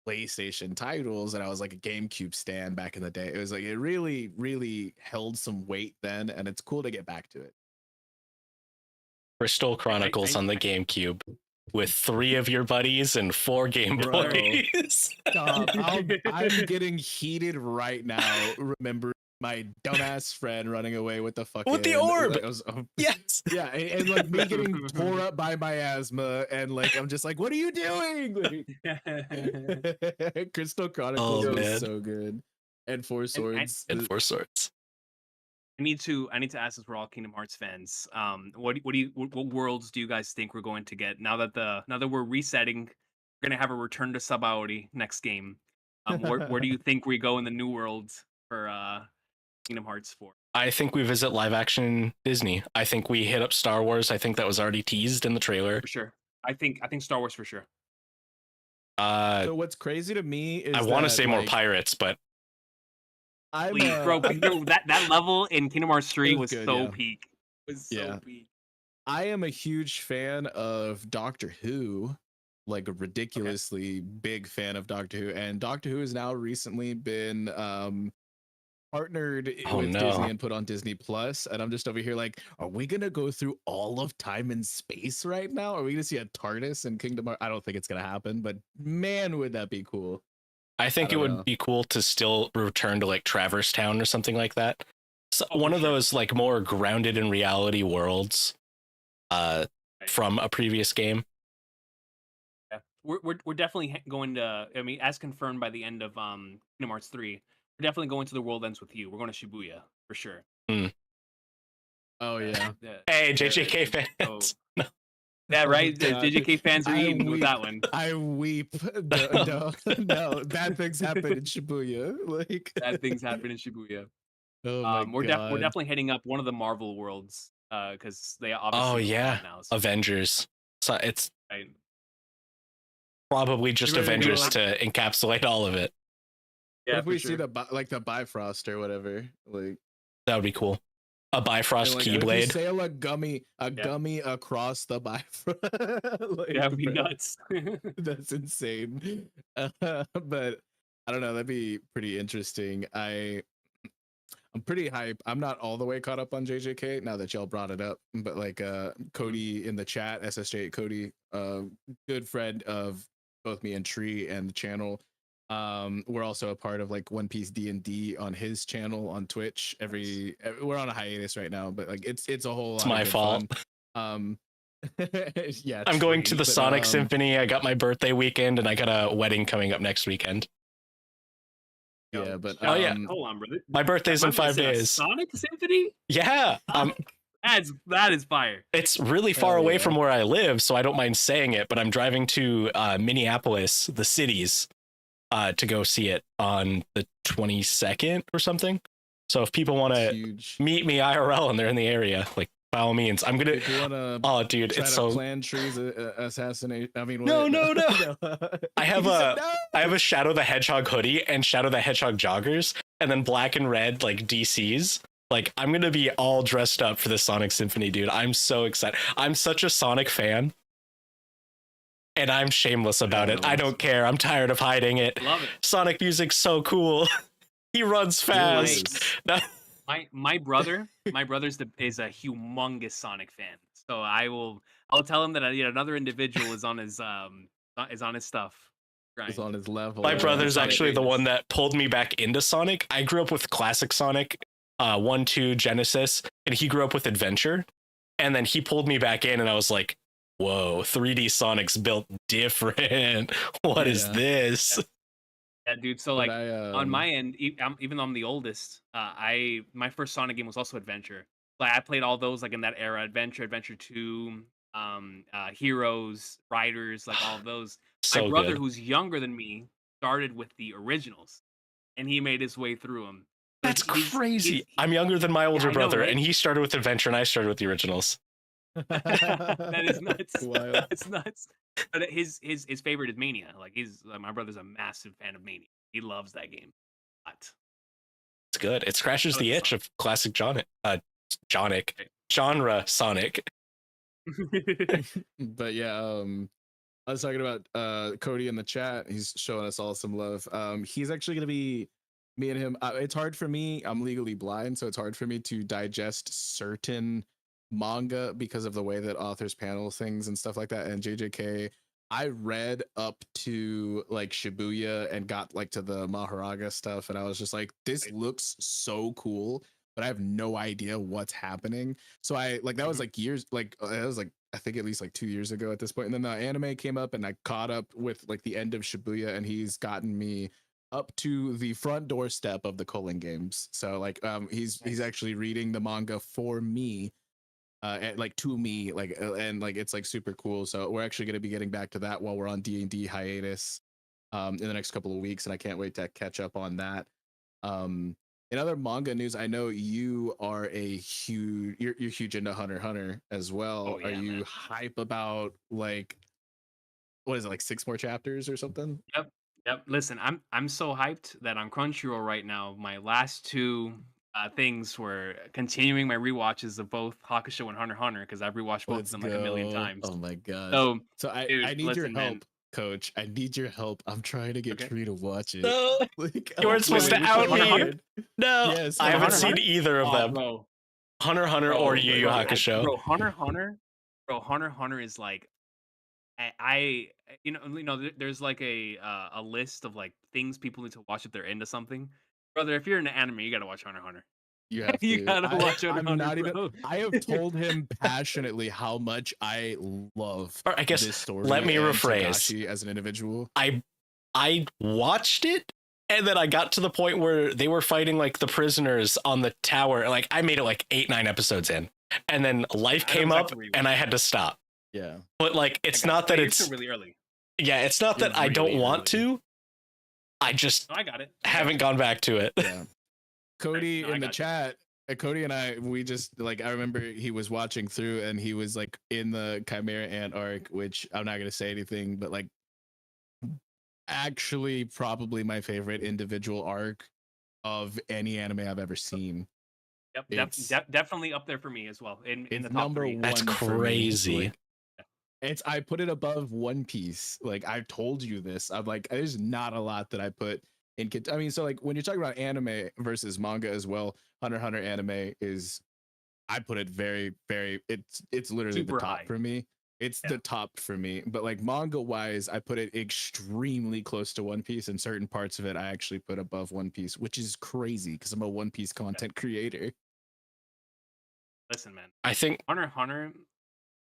PlayStation titles, and I was like a GameCube stan back in the day. It was like it really, really held some weight then, and it's cool to get back to it. Crystal Chronicles on the GameCube with 3 of your buddies and 4 Game Boys. I'm getting heated right now. Remember my dumbass friend running away with the fucking with the orb. Like, yes. Yeah, and like me getting tore up by miasma, and like I'm just like, what are you doing? Like, Crystal Chronicles was so good, and 4 Swords. And 4 Swords. I need to ask, as we're all Kingdom Hearts fans, what worlds do you guys think we're going to get now that we're resetting? We're gonna have a return to Sabaody next game. Where do you think we go in the new worlds for Kingdom Hearts 4? I think we visit live action Disney. I think we hit up Star Wars. I think that was already teased in the trailer. For sure. I think Star Wars for sure. So what's crazy to me is I want to say more pirates, but that level in Kingdom Hearts 3 was good, so peak. Peak. I am a huge fan of Doctor Who, like a ridiculously big fan of Doctor Who, and Doctor Who has now recently been partnered with Disney and put on Disney Plus, and I'm just over here like, are we gonna go through all of time and space right now? Are we gonna see a TARDIS in Kingdom Hearts? I don't think it's gonna happen, but man, would that be cool. I think it would be cool to still return to like Traverse Town or something like that. So one of those like more grounded in reality worlds from a previous game. Yeah. We're definitely going to, I mean, as confirmed by the end of Kingdom Hearts 3, we're definitely going to The World Ends With You. We're going to Shibuya for sure. Oh yeah. Hey, JJK fans. So, yeah, right. The God. JJK fans are I eating with weep. that one. I weep. No, bad things happen in Shibuya. Like Bad things happen in Shibuya. oh my We're god. definitely heading up one of the Marvel worlds because they obviously Oh own yeah, that now. So, Avengers. So it's right. probably just You're ready to go, Avengers to encapsulate all of it. Yeah, what if for we sure. see the Bifrost or whatever? Like That would be cool. A Bifrost like, if you Keyblade. sail a gummy across the Bifrost. Like, Yeah, that'd be nuts. That's insane. But I don't know. That'd be pretty interesting. I'm pretty hype. I'm not all the way caught up on JJK now that y'all brought it up, but like Cody in the chat, SSJ Cody, good friend of both me and Tree and the channel. We're also a part of like One Piece D&D on his channel on Twitch. We're on a hiatus right now, but like it's a whole lot It's of my good fault. fun. Yeah, I'm going to Tree, the but, Sonic Symphony. I got my birthday weekend, and I got a wedding coming up next weekend. Yeah, but Oh, yeah. Hold on, brother. My birthday's in 5 Is it a days. Sonic Symphony? Yeah, That is fire. it's really far Hell away yeah. from where I live, so I don't mind saying it. But I'm driving to Minneapolis, the cities, to go see it on the 22nd or something. So if people want to huge. meet me IRL and they're in the area, like by all means, I'm gonna. If you wanna Oh, dude, try it's to so. plan Tree's assassination. I mean, No, wait, no. I have He said a no! I have a Shadow the Hedgehog hoodie and Shadow the Hedgehog joggers, and then black and red like DCs. Like I'm gonna be all dressed up for the Sonic Symphony, dude. I'm so excited. I'm such a Sonic fan, and I'm shameless about it. I don't care. I'm tired of hiding it. Love it. Sonic music's so cool. He runs fast. My brother is a humongous Sonic fan. So I'll tell him that another individual is on his stuff. He's on his level. My brother's Sonic actually the greatness. one that pulled me back into Sonic. I grew up with classic Sonic, 1, 2, Genesis, and he grew up with Adventure. And then he pulled me back in, and I was like, whoa, 3D Sonic's built different. What is this? Yeah, dude. So But like I, on my end, even though I'm the oldest, my first Sonic game was also Adventure. Like I played all those like in that era: Adventure, Adventure 2, Heroes, Riders, like all of those. So My brother, good. who's younger than me, started with the originals, and he made his way through them. That's crazy. I'm younger than my older I know, brother, right? and he started with Adventure, and I started with the originals. That is nuts. Wild. That's nuts. But his favorite is Mania. Like my brother's a massive fan of Mania. He loves that game. But It's good. It scratches the itch of classic genre Sonic. But yeah, I was talking about Cody in the chat. He's showing us all some love. He's actually gonna be me and him. It's hard for me. I'm legally blind, so it's hard for me to digest certain manga because of the way that authors panel things and stuff like that. And JJK, I read up to like Shibuya and got like to the Maharaga stuff, and I was just like, this looks so cool, but I have no idea what's happening. So I like that was like years, like that was like I think at least like 2 years ago at this point. And then the anime came up, and I caught up with like the end of Shibuya, and he's gotten me up to the front doorstep of the Culling games. So like he's actually reading the manga for me. And like to me, like and like it's like super cool. So we're actually going to be getting back to that while we're on D&D hiatus in the next couple of weeks, and I can't wait to catch up on that. In other manga news, I know you are you're huge into Hunter x Hunter as well. Oh, yeah, are you man. hype about like what is it, like 6 more chapters or something? Yep. Listen, I'm so hyped that on Crunchyroll right now, my last two things were continuing my rewatches of both Hakusho and Hunter x Hunter because I've rewatched both of them like a million times. Oh my god. So I dude, need your listen, help, man. Coach. I need your help. I'm trying to get Okay. Tree to watch it. No, Like, you weren't supposed to which out one me. is it? no, Yes, I haven't Hunter seen Hunter? either of them. Bro, Hunter x Hunter or Yu Yu Hakusho. Bro, Hunter x Hunter is like I there's like a list of like things people need to watch if they're into something. Brother, if you're into anime, you gotta watch Hunter x Hunter. You have to. You gotta watch Hunter x I'm Hunter, not even. bro. I have told him passionately how much I love Or I guess this story. let me and rephrase. Takashi as an individual. I watched it, and then I got to the point where they were fighting like the prisoners on the tower. Like I made it like 8-9 episodes in, and then life I know came up exactly where you and were. I had to stop. Yeah. But like, it's not that You're it's still really early. yeah, it's not that I don't really want early. to. I just No, I got it. haven't gone back to it. Yeah. Cody No, I in the got you. chat, Cody and I, we just like, I remember he was watching through and he was like in the Chimera Ant arc, which I'm not gonna say anything, but like actually probably my favorite individual arc of any anime I've ever seen. Yep, It's- definitely up there for me as well. In It's the top number 3. one. That's for me. crazy. Like, I put it above One Piece. Like I've told you this. I'm like, there's not a lot that I put in. I mean, so like when you're talking about anime versus manga as well, Hunter x Hunter anime is, I put it very, very. It's literally Super the top high. for me. It's the top for me. But like manga wise, I put it extremely close to One Piece, and certain parts of it I actually put above One Piece, which is crazy because I'm a One Piece content creator. Listen, man. I think Hunter x Hunter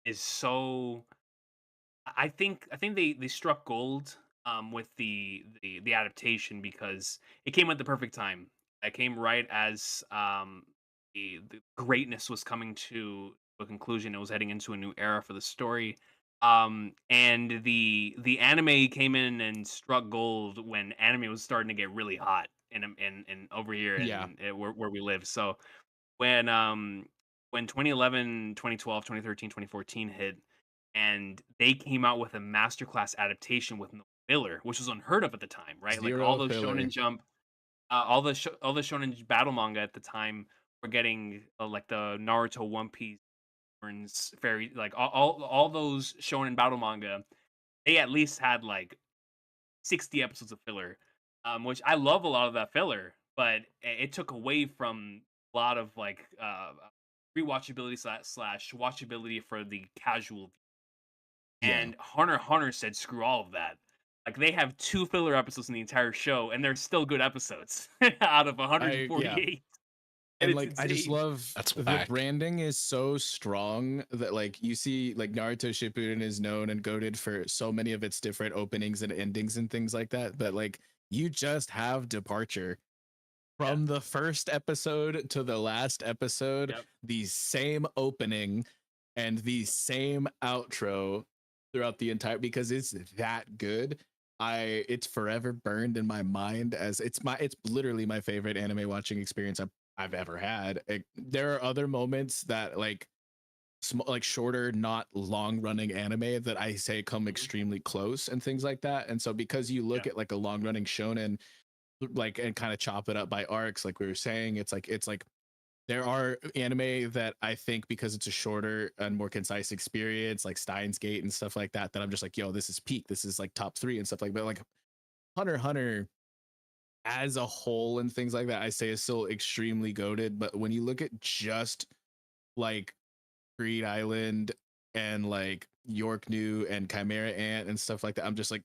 is so. I think they struck gold with the adaptation because it came at the perfect time. It came right as the greatness was coming to a conclusion. It was heading into a new era for the story. And the anime came in and struck gold when anime was starting to get really hot in over here Yeah. where we live. So when 2011, 2012, 2013, 2014 hit, and they came out with a masterclass adaptation with no filler, which was unheard of at the time, right? Like all Zero those filler. Shonen Jump, all the Shonen battle manga at the time were getting like the Naruto, One Piece, Fairy, like all those Shonen battle manga. They at least had like 60 episodes of filler, which I love a lot of that filler, but it took away from a lot of like rewatchability slash watchability for the casual. Yeah. And Hunter x Hunter said, "Screw all of that." Like they have 2 filler episodes in the entire show, and they're still good episodes out of 148. And it's like I just insane. love That's the whack. branding is so strong that like you see like Naruto Shippuden is known and goated for so many of its different openings and endings and things like that, but like you just have departure from the first episode to the last episode, Yep. the same opening and the same outro throughout the entire, because it's that good. It's forever burned in my mind as it's literally my favorite anime watching experience I've ever had. There are other moments that like like shorter, not long running anime that I say come extremely close and things like that. And so because you look at like a long running shonen, like, and kind of chop it up by arcs, like we were saying, it's like there are anime that I think because it's a shorter and more concise experience, like Steins Gate and stuff like that, that I'm just like, yo, this is peak. This is like top 3 and stuff like that. But like Hunter x Hunter as a whole and things like that, I say is still extremely goated. But when you look at just like Greed Island and like York New and Chimera Ant and stuff like that, I'm just like,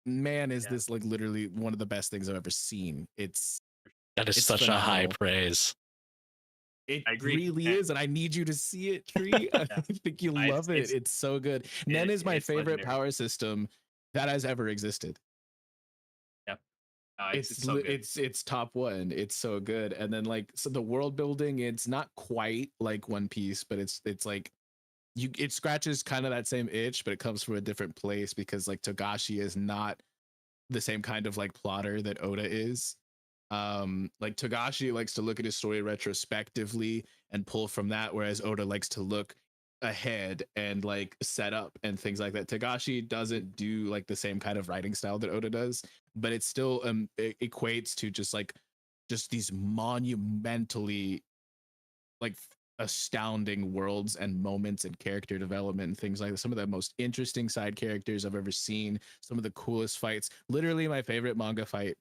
man, is this like literally one of the best things I've ever seen. That is it's such a high phenomenal. praise. It I agree. really is, and I need you to see it, Tree. I think you love it. It's so good. Nen is my favorite legendary. power system that has ever existed. Yep. It's so good. It's top 1. It's so good. And then like, so the world building, it's not quite like One Piece, but it's like it scratches kind of that same itch, but it comes from a different place because like Togashi is not the same kind of like plotter that Oda is. Like Togashi likes to look at his story retrospectively and pull from that, whereas Oda likes to look ahead and like set up and things like that. Togashi doesn't do like the same kind of writing style that Oda does, but it still it equates to just these monumentally like astounding worlds and moments and character development and things like that. Some of the most interesting side characters I've ever seen, some of the coolest fights. Literally my favorite manga fight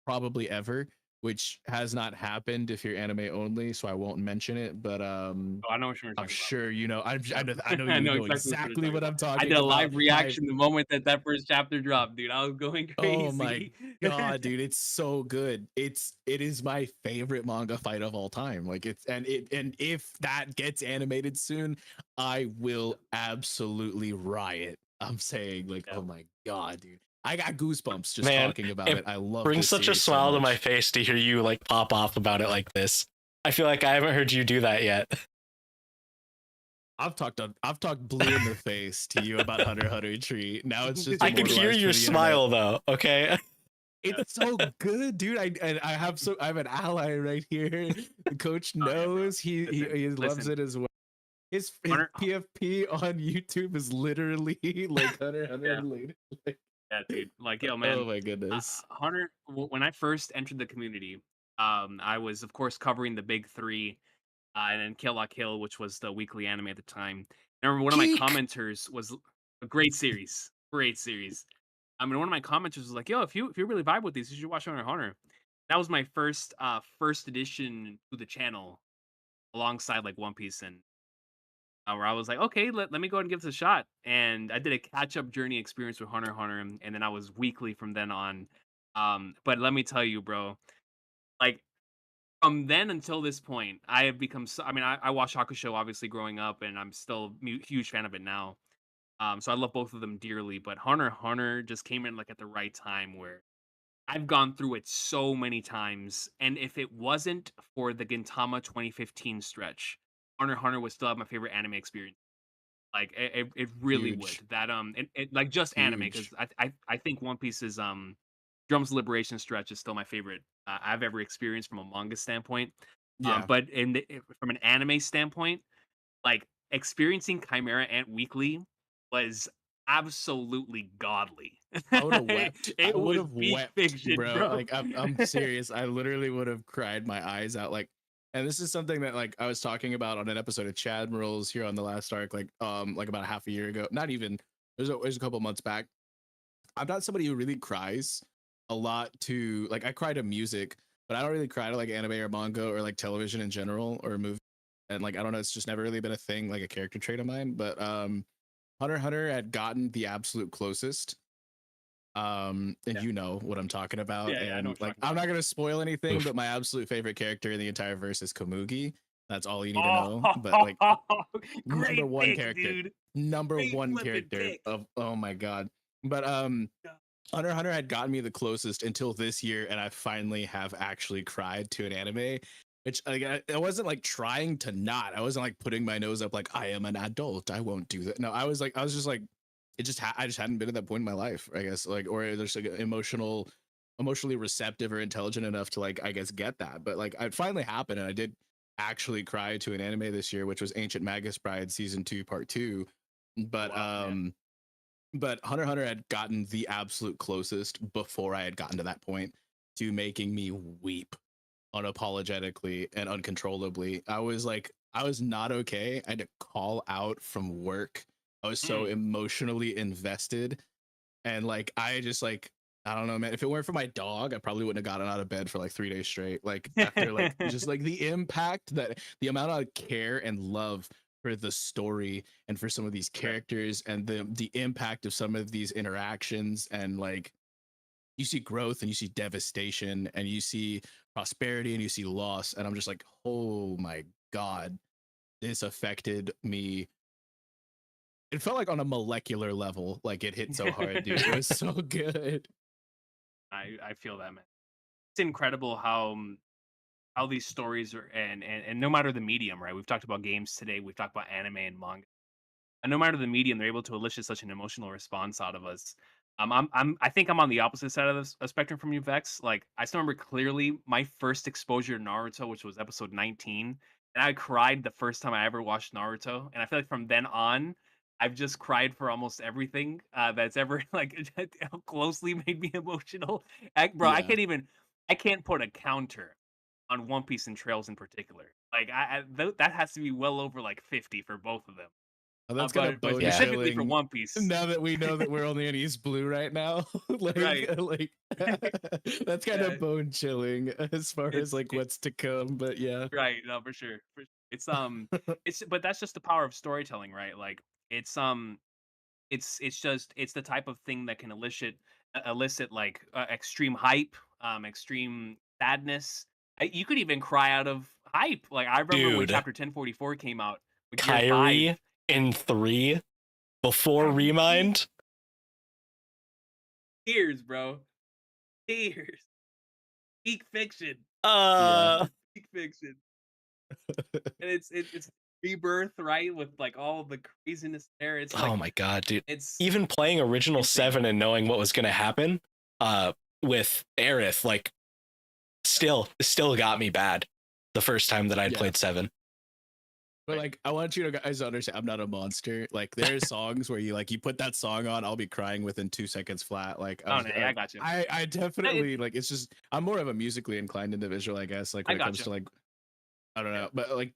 probably ever, which has not happened if you're anime only, so I won't mention it. But I know what you're talking I'm sure you know. I know I you know know exactly exactly what I'm talking I did a live about. reaction the moment that first chapter dropped, dude. I was going crazy. Oh my god, dude, it's so good. It is my favorite manga fight of all time. Like and if that gets animated soon, I will absolutely riot. I'm saying like, oh my god, dude. I got goosebumps just talking about it. I love Brings this such a series so smile to my much. face to hear you like pop off about it like this. I feel like I haven't heard you do that yet. I've talked blue in the face to you about Hunter x Hunter Tree. Now it's just I could hear immortalized for your the smile though. Okay. It's so good, dude. I have an ally right here. The coach knows he loves it as well. His PFP on YouTube is literally like Hunter x Hunter related. Yeah, dude. Like, yo, man. Oh my goodness. Hunter, when I first entered the community, I was of course covering the big three, and then Kill la Kill, which was the weekly anime at the time. I remember one of my commenters was a great series. Great series. I mean, one of my commenters was like, "Yo, if you really vibe with these, you should watch Hunter x Hunter." That was my first addition to the channel, alongside like One Piece and where I was like, okay, let me go ahead and give this a shot. And I did a catch up journey experience with Hunter x Hunter, and then I was weekly from then on. But let me tell you, bro, like from then until this point, I have become. I mean, I watched Hakusho obviously growing up, and I'm still a huge fan of it now. So I love both of them dearly. But Hunter x Hunter just came in like at the right time where I've gone through it so many times, and if it wasn't for the Gintama 2015 stretch, Hunter x Hunter would still have my favorite anime experience. Like it really would. Huge. That it like just anime, because Huge. I think One Piece's Drum's Liberation stretch is still my favorite I've ever experienced from a manga standpoint. Yeah. But from an anime standpoint, like experiencing Chimera Ant weekly was absolutely godly. I would have wept. I It would was have peak wept, fiction, bro. bro. Like I'm serious. I literally would have cried my eyes out. Like, and this is something that like I was talking about on an episode of Chad Morals here on the last arc, like about a half a year ago. Not even. There's a couple months back. I'm not somebody who really cries a lot to like I cry to music, but I don't really cry to like anime or manga or like television in general or movie. And like I don't know, it's just never really been a thing, like a character trait of mine. But Hunter x Hunter had gotten the absolute closest. And you know what I'm talking about. Yeah, I know And what you're like talking I'm not gonna spoil anything, Oof. but my absolute favorite character in the entire verse is Komugi. That's all you need to Oh, know. But like great number one pick, character, dude. number Great one flipping character pick. of oh my god. But Hunter x Hunter had gotten me the closest until this year, and I finally have actually cried to an anime. Which like I wasn't like trying to not. I wasn't like putting my nose up like I am an adult. I won't do that. No, I was just like it just I just hadn't been at that point in my life, I guess. Like or there's like emotionally receptive or intelligent enough to like I guess get that. But like it finally happened, and I did actually cry to an anime this year, which was Ancient Magus Bride season 2 part 2. But Wow, but Hunter x Hunter had gotten the absolute closest before I had gotten to that point to making me weep unapologetically and uncontrollably. I was not okay. I had to call out from work. I was so emotionally invested. And like I just like I don't know, man. If it weren't for my dog, I probably wouldn't have gotten out of bed for like 3 days straight. Like after like just like the impact that the amount of care and love for the story and for some of these characters and the impact of some of these interactions and like you see growth and you see devastation and you see prosperity and you see loss and I'm just like, oh my god, this affected me. It felt like on a molecular level, like it hit so hard, dude. It was so good. I feel that, man. It's incredible how these stories are, and no matter the medium, right? We've talked about games today. We've talked about anime and manga. And no matter the medium, they're able to elicit such an emotional response out of us. I think I'm on the opposite side of the spectrum from you, Vex. Like, I still remember clearly my first exposure to Naruto, which was episode 19, and I cried the first time I ever watched Naruto. And I feel like from then on, I've just cried for almost everything that's ever like closely made me emotional. Bro, Yeah. I can't put a counter on One Piece and Trails in particular. Like, that has to be well over like 50 for both of them. Oh, that's kind of But bone specifically for chilling. One Piece, Now that we know that we're only in East Blue right now, right? like that's kind Yeah, of bone chilling as far as like it, what's to come. But yeah, right. No, for sure. It's but that's just the power of storytelling, right? Like it's it's the type of thing that can elicit like extreme hype, extreme sadness. You could even cry out of hype. Like I remember when Dude, chapter 1044 came out with Gear 5. Kyrie in 3 before Remind. Tears, bro. Tears. Peak fiction. yeah. Peak fiction. And it's Rebirth, right? With like all the craziness there. It's like, Oh my god, dude. it's Even playing original insane. 7 and knowing what was going to happen with Aerith, like still got me bad the first time that I'd played 7. But like, I want you guys to understand, I'm not a monster. Like, there's songs where you put that song on, I'll be crying within 2 seconds flat. Like, Oh, no, yeah, I got you. I definitely like. It's just I'm more of a musically inclined individual, I guess. Like when it comes to like, I don't know, but like,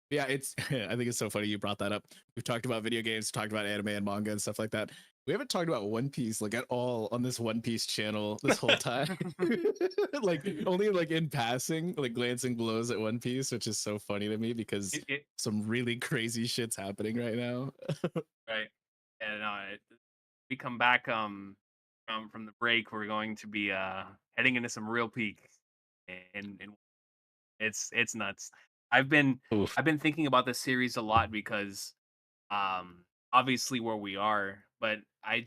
yeah, it's. I think it's so funny you brought that up. We've talked about video games, talked about anime and manga and stuff like that. We haven't talked about One Piece like at all on this One Piece channel this whole time. Like only like in passing, like glancing blows at One Piece, which is so funny to me because some really crazy shit's happening right now. Right. And we come back from the break, we're going to be heading into some real peak, and it's nuts. I've been thinking about this series a lot because obviously where we are, but I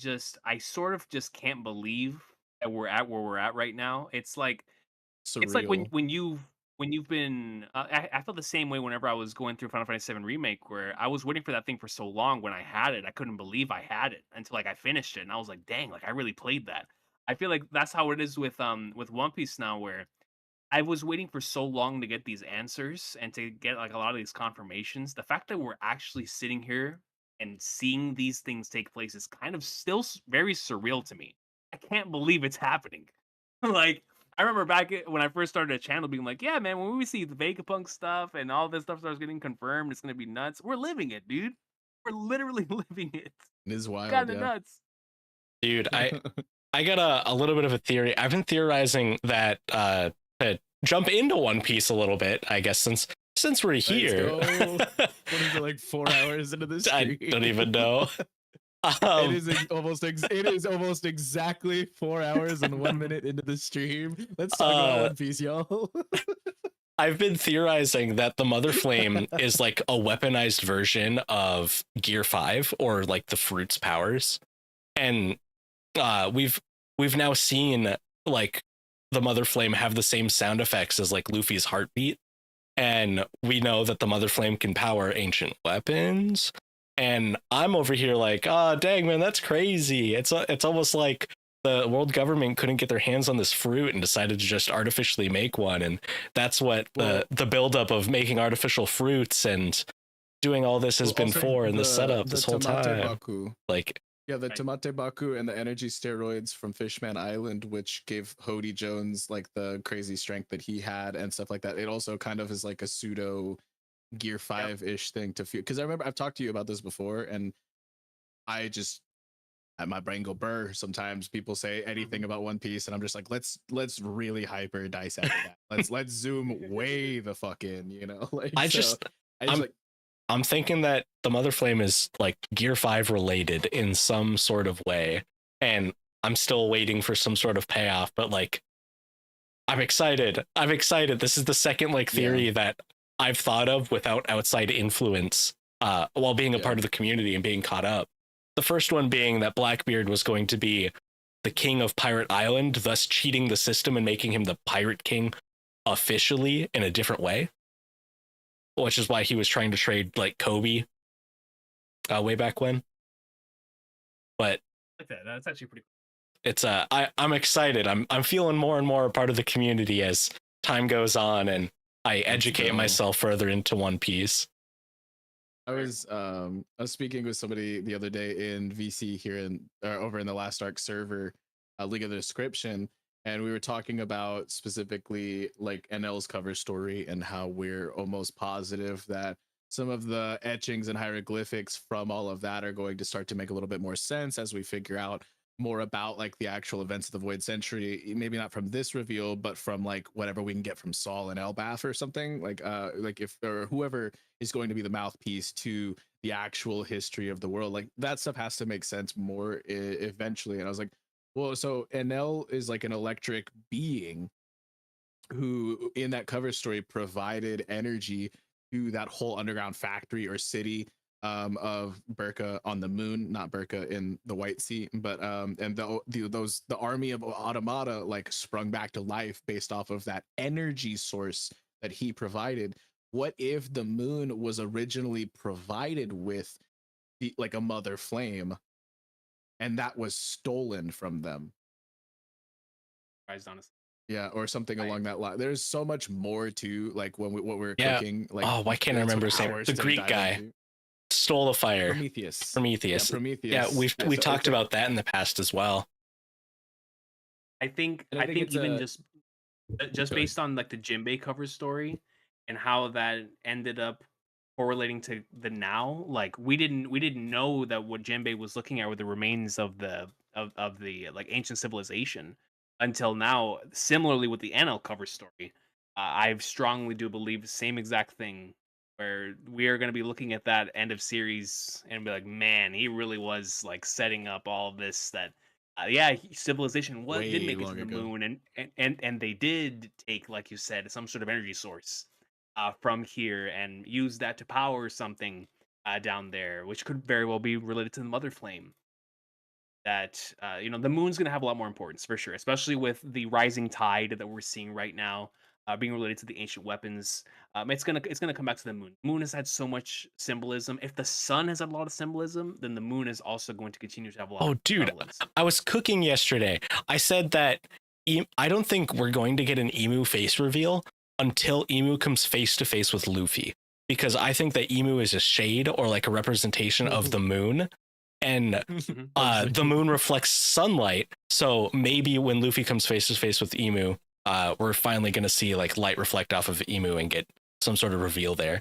sort of just can't believe that we're at where we're at right now. It's like Surreal. it's like when you've been I felt the same way whenever I was going through Final Fantasy VII Remake, where I was waiting for that thing for so long. When I had it, I couldn't believe I had it until like I finished it, and I was like, dang, like I really played that. I feel like that's how it is with One Piece now, where I was waiting for so long to get these answers and to get like a lot of these confirmations. The fact that we're actually sitting here and seeing these things take place is kind of still very surreal to me. I can't believe it's happening. Like, I remember back when I first started a channel being like, yeah, man, when we see the Vegapunk stuff and all this stuff starts getting confirmed, it's going to be nuts. We're living it, dude. We're literally living it. It is wild. Kind of nuts. Dude, I got a little bit of a theory. I've been theorizing that to jump into One Piece a little bit, I guess, since we're here. What is it, like 4 hours into this stream? I don't even know. It is almost exactly 4 hours and 1 minute into the stream. Let's talk about One Piece, y'all. I've been theorizing that the Mother Flame is like a weaponized version of Gear 5 or like the Fruit's powers. And we've now seen like the Mother Flame have the same sound effects as like Luffy's heartbeat. And we know that the Mother Flame can power ancient weapons. And I'm over here like, dang, man, that's crazy. It's almost like the world government couldn't get their hands on this fruit and decided to just artificially make one. And that's what the buildup of making artificial fruits and doing all this has been for in the setup this whole time. Baku. Like, yeah, the Tamate Baku and the energy steroids from Fishman Island, which gave Hody Jones like the crazy strength that he had and stuff like that. It also kind of is like a pseudo Gear 5-ish thing to feel, because I remember I've talked to you about this before, and I just my brain go burr sometimes. People say anything about One Piece, and I'm just like, let's really hyper dissect that. Let's zoom way the fuck in, you know. Like, I'm thinking that the Mother Flame is like Gear 5 related in some sort of way, and I'm still waiting for some sort of payoff. But like, I'm excited. This is the second like theory that I've thought of without outside influence while being a part of the community and being caught up. The first one being that Blackbeard was going to be the king of Pirate Island, thus cheating the system and making him the Pirate King officially in a different way, which is why he was trying to trade like Kube way back when. But that's actually pretty cool. It's I'm excited. I'm feeling more and more a part of the community as time goes on and I educate myself further into One Piece. I was speaking with somebody the other day in VC here over in the Last Ark server, League of the Description, and we were talking about specifically like NL's cover story and how we're almost positive that some of the etchings and hieroglyphics from all of that are going to start to make a little bit more sense as we figure out more about like the actual events of the Void Century. Maybe not from this reveal, but from like whatever we can get from Saul and Elbath or something, like if or whoever is going to be the mouthpiece to the actual history of the world. Like that stuff has to make sense more eventually. And I was like, well, so NL is like an electric being who in that cover story provided energy to that whole underground factory or city of Burka on the moon, not Burka in the White Sea, but and the army of automata like sprung back to life based off of that energy source that he provided. what if the moon was originally provided with like a mother flame, and that was stolen from them? Surprised, honestly. Yeah, or something Right. along that line. There's so much more to like when what we're Yeah. cooking. Like, Oh, why can't I that's remember his name? hours The to Greek dive guy into. stole the fire. Prometheus. Prometheus. Yeah, Prometheus. Yeah, we So it's talked like- about that in the past as well. I think And I I think think it's even a- just Go ahead. based on like the Jinbei cover story and how that ended up correlating to the now, like we didn't know that what Jinbei was looking at were the remains of the like ancient civilization until now. Similarly with the NL cover story, I strongly do believe the same exact thing, where we are going to be looking at that end of series and be like, man, he really was like setting up all this that civilization did Way make it to long the ago. moon, and they did take, like you said, some sort of energy source from here and use that to power something down there, which could very well be related to the mother flame. That the moon's going to have a lot more importance for sure, especially with the rising tide that we're seeing right now. Being related to the ancient weapons, it's gonna come back to the moon. Moon has had so much symbolism. If the sun has a lot of symbolism, then the moon is also going to continue to have a lot. Oh, of dude, prevalence. I was cooking yesterday. I said that I don't think we're going to get an Emu face reveal until Emu comes face to face with Luffy, because I think that Emu is a shade or like a representation of the moon, and the moon reflects sunlight. So maybe when Luffy comes face to face with Emu, we're finally going to see like light reflect off of Emu and get some sort of reveal there.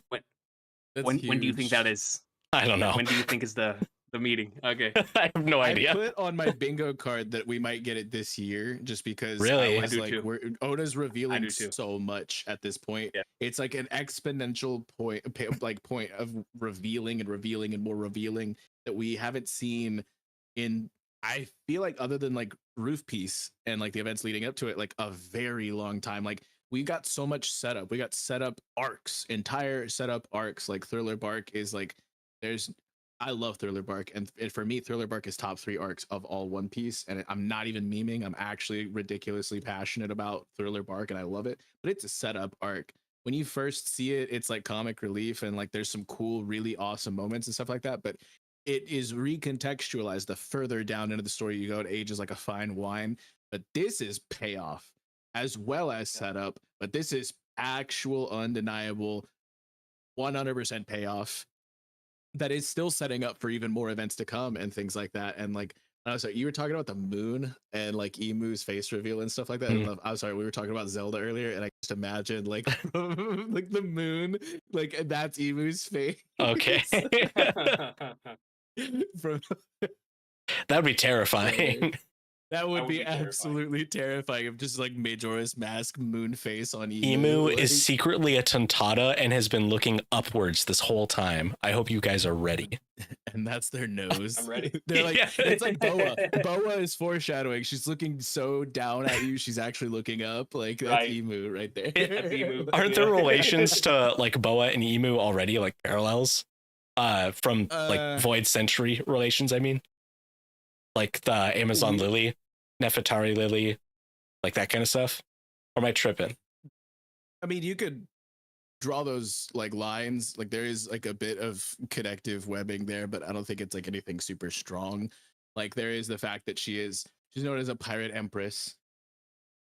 When do you think that is? I don't know. When do you think is the meeting? Okay. I have no I idea. put on my bingo card that we might get it this year, just because Really? I I was do like, too. Oda's revealing do too. so much at this point. Yeah. It's like an exponential point of revealing and more revealing that we haven't seen in, I feel like, other than like Roof Piece and like the events leading up to it, like a very long time. Like we got so much setup. We got setup arcs, entire setup arcs. Like Thriller Bark is like, I love Thriller Bark, and for me, Thriller Bark is top 3 arcs of all One Piece. And I'm not even memeing. I'm actually ridiculously passionate about Thriller Bark, and I love it. But it's a setup arc. When you first see it, it's like comic relief, and like there's some cool, really awesome moments and stuff like that. But it is recontextualized the further down into the story you go. It ages like a fine wine. But this is payoff as well as setup. But this is actual, undeniable, 100% payoff that is still setting up for even more events to come and things like that. And like, I was like, you were talking about the moon and like Emu's face reveal and stuff like that. And I'm sorry, we were talking about Zelda earlier, and I just imagined like like the moon, like, and that's Emu's face. Okay. From That'd be terrifying. that would be terrifying. absolutely terrifying if just like Majora's Mask moon face on Emu like, is secretly a Tontada and has been looking upwards this whole time. I hope you guys are ready. and that's their nose. I'm ready. They're like, Yeah. it's like Boa. Boa is foreshadowing. She's looking so down at you. She's actually looking up. Like that's Right. Emu right there. That's Emu. Aren't there relations to like Boa and Emu already, like parallels? From like Void Century relations, I mean. Like the Amazon Lily, Nefertari Lily, like that kind of stuff. Or am I tripping? I mean, you could draw those like lines. Like there is like a bit of connective webbing there, but I don't think it's like anything super strong. Like there is the fact that she's known as a pirate empress.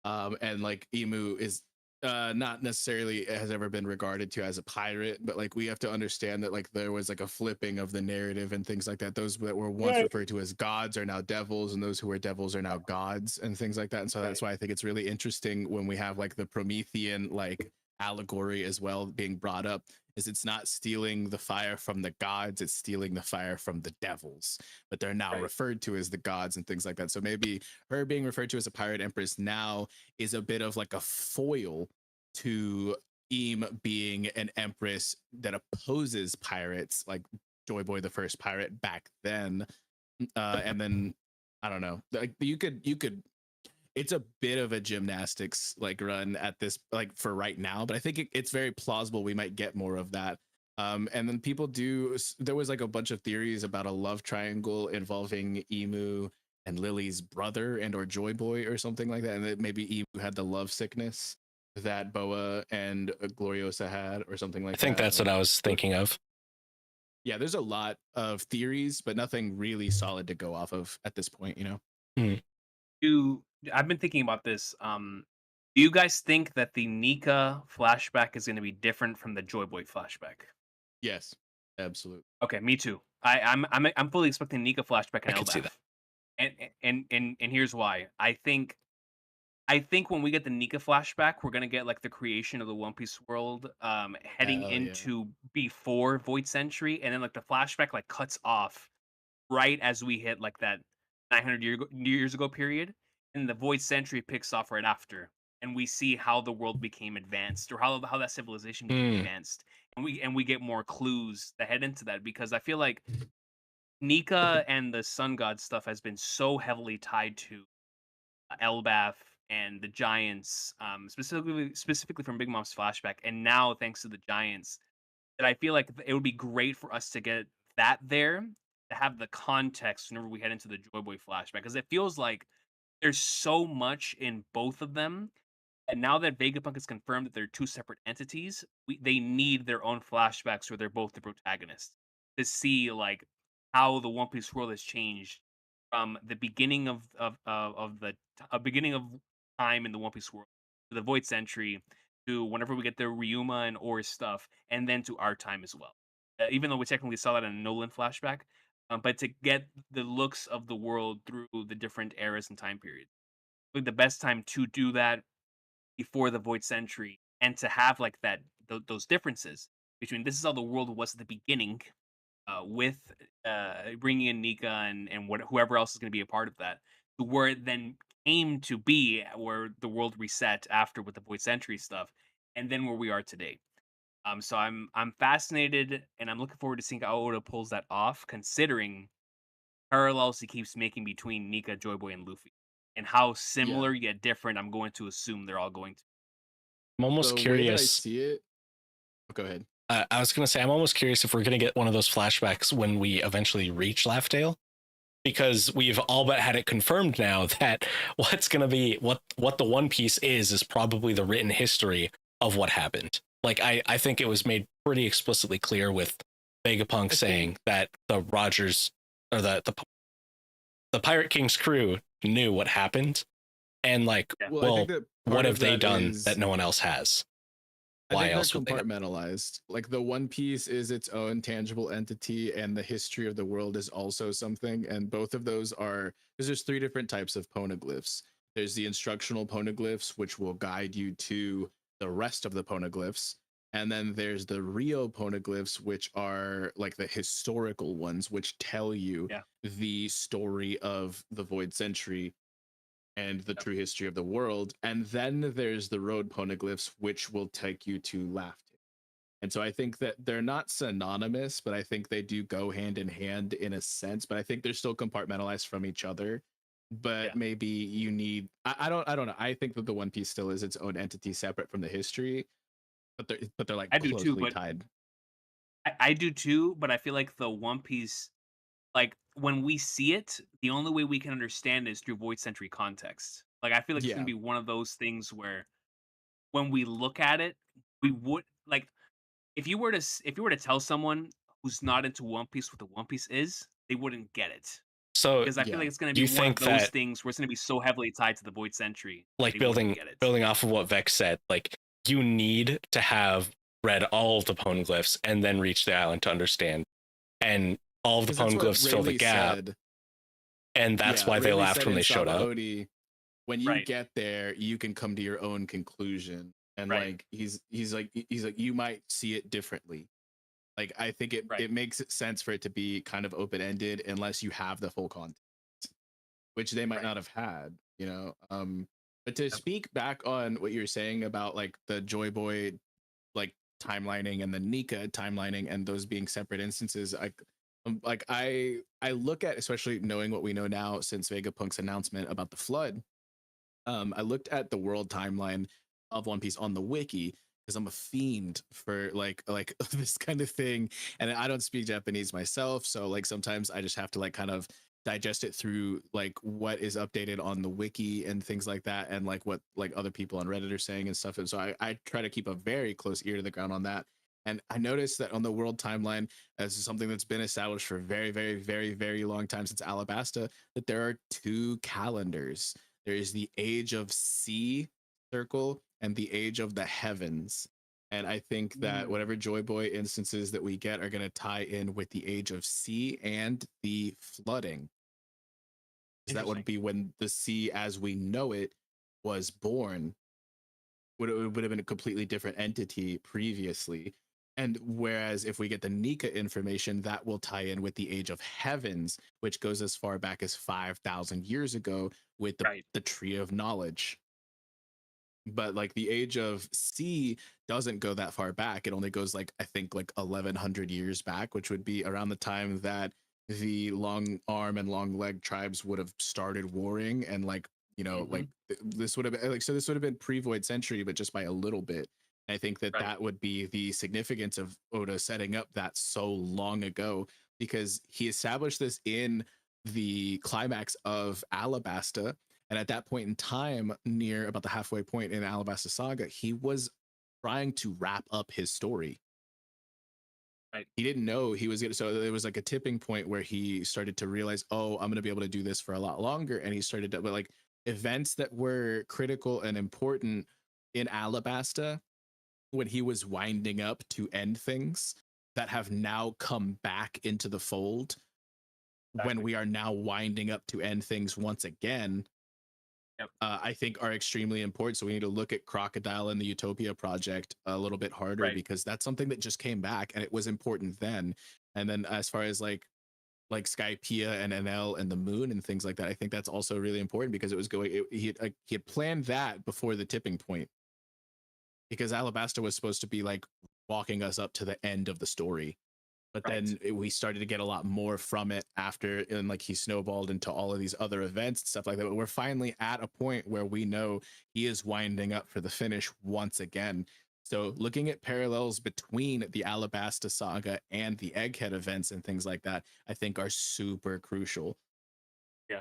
And like Emu is not necessarily has ever been regarded to as a pirate, but like we have to understand that like there was like a flipping of the narrative and things like that. Those that were once referred to as gods are now devils, and those who were devils are now gods and things like that. And so that's why I think it's really interesting when we have like the Promethean like allegory as well being brought up, is it's not stealing the fire from the gods, it's stealing the fire from the devils, but they're now referred to as the gods and things like that. So maybe her being referred to as a pirate empress now is a bit of like a foil to being an empress that opposes pirates, like Joy Boy the first pirate back then. And then I don't know, like you could it's a bit of a gymnastics like run at this, like for right now, but I think it's very plausible we might get more of that. And then there was like a bunch of theories about a love triangle involving Emu and Lily's brother and or Joy Boy or something like that, and that maybe Emu had the love sickness that Boa and Gloriosa had, or something like I think that. that's what I was thinking of. Yeah, there's a lot of theories, but nothing really solid to go off of at this point, you know? I've been thinking about this. Do you guys think that the Nika flashback is going to be different from the Joy Boy flashback? Yes, absolutely. Okay, me too. I'm fully expecting Nika flashback I and could see that. Elbaf. And here's why. I think when we get the Nika flashback, we're gonna get like the creation of the One Piece world, heading Hell yeah. into before Void Century, and then like the flashback like cuts off right as we hit like that 900 years ago period, and the Void Century picks off right after, and we see how the world became advanced, or how that civilization became advanced, and we get more clues that head into that, because I feel like Nika and the Sun God stuff has been so heavily tied to Elbaf and the Giants, specifically from Big Mom's flashback, and now thanks to the Giants, that I feel like it would be great for us to get that there, to have the context whenever we head into the Joy Boy flashback, because it feels like there's so much in both of them, and now that Vegapunk has confirmed that they're two separate entities, they need their own flashbacks where they're both the protagonists, to see like how the One Piece world has changed from the beginning of the beginning of time in the One Piece world to the Void Century, to whenever we get the Ryuma and Ore stuff, and then to our time as well. Even though we technically saw that in a Nolan flashback, but to get the looks of the world through the different eras and time periods, I think the best time to do that before the Void Century, and to have like that those differences between this is how the world was at the beginning, with bringing in Nika and whoever else is going to be a part of that, to where it then came to be, where the world reset after with the Void Century stuff, and then where we are today. So I'm fascinated, and I'm looking forward to seeing how Oda pulls that off, considering parallels he keeps making between Nika, Joy Boy, and Luffy, and how Yeah. similar yet different I'm going to assume they're all going to. I'm almost The way that I curious. see it. Oh, go ahead. I was gonna say I'm almost curious if we're gonna get one of those flashbacks when we eventually reach Laughdale, because we've all but had it confirmed now that what's gonna be what the One Piece is probably the written history of what happened. Like I think it was made pretty explicitly clear with Vegapunk saying that the Rogers or the Pirate King's crew knew what happened, and like, Yeah. Well, I well, think that part what of have they that done is- that no one else has? I Why think else they're would they have? compartmentalized. Like the One Piece is its own tangible entity, and the history of the world is also something. And both of those are, because there's three different types of poneglyphs. There's the instructional poneglyphs, which will guide you to the rest of the poneglyphs. And then there's the Rio poneglyphs, which are like the historical ones, which tell you Yeah. the story of the Void Century and the true history of the world. And then there's the road poneglyphs, which will take you to Laughed. And so I think that they're not synonymous, but I think they do go hand in hand in a sense. But I think they're still compartmentalized from each other. But Yeah. maybe you need I don't know. I think that the One Piece still is its own entity separate from the history, but they're like I do too, closely but tied. I do too, but I feel like the One Piece, like when we see it, the only way we can understand is through Void Century context. Like I feel like it's Yeah. gonna be one of those things where when we look at it, we would like, if you were to tell someone who's not into One Piece what the One Piece is, they wouldn't get it. So Because I feel Yeah. like it's gonna do be you one of think those that, things where it's gonna be so heavily tied to the Void Century, like they wouldn't get it. building off of what Vex said, like you need to have read all of the poneglyphs and then reach the island to understand, and all of the 'Cause that's what poneglyphs fill the Rayleigh gap, said. and that's Yeah, why they Rayleigh laughed said when in they showed up. Sabaody, when you Right. get there, you can come to your own conclusion. And Right. like he's like you might see it differently. Like I think Right. it makes sense for it to be kind of open ended unless you have the full context, which they might Right. not have had, you know. But to speak back on what you're saying about like the Joy Boy like timelining and the Nika timelining and those being separate instances, I look at, especially knowing what we know now since Vegapunk's announcement about the flood. I looked at the world timeline of One Piece on the wiki because I'm a fiend for like this kind of thing, and I don't speak Japanese myself, so like sometimes I just have to like kind of digest it through like what is updated on the wiki and things like that, and like what like other people on Reddit are saying and stuff. And so I try to keep a very close ear to the ground on that. And I noticed that on the world timeline, as something that's been established for a very, very, very, very long time since Alabasta, that there are two calendars. There is the Age of Sea circle and the Age of the Heavens. And I think that whatever Joy Boy instances that we get are going to tie in with the Age of Sea and the flooding. So that would be when the sea as we know it was born. It would have been a completely different entity previously. And whereas if we get the Nika information, that will tie in with the Age of Heavens, which goes as far back as 5,000 years ago with the Tree of Knowledge. But like the Age of Sea doesn't go that far back. It only goes like, I think like 1100 years back, which would be around the time that the long arm and long leg tribes would have started warring. And like, you know, like this would have been like, so this would have been pre-Void Century, but just by a little bit. I think that that would be the significance of Oda setting up that so long ago, because he established this in the climax of Alabasta. And at that point in time, near about the halfway point in Alabasta Saga, he was trying to wrap up his story. He didn't know he was going to. So there was like a tipping point where he started to realize, oh, I'm going to be able to do this for a lot longer. And he started to, but like events that were critical and important in Alabasta when he was winding up to end things that have now come back into the fold when we are now winding up to end things once again. I think are extremely important. So we need to look at Crocodile and the Utopia project a little bit harder, because that's something that just came back and it was important then. And then as far as like Skypiea and NL and the moon and things like that, I think that's also really important because it was going, he had planned that before the tipping point, because Alabasta was supposed to be like walking us up to the end of the story. But then we started to get a lot more from it after, and like he snowballed into all of these other events and stuff like that. But we're finally at a point where we know he is winding up for the finish once again. So looking at parallels between the Alabasta saga and the Egghead events and things like that, I think are super crucial. Yeah.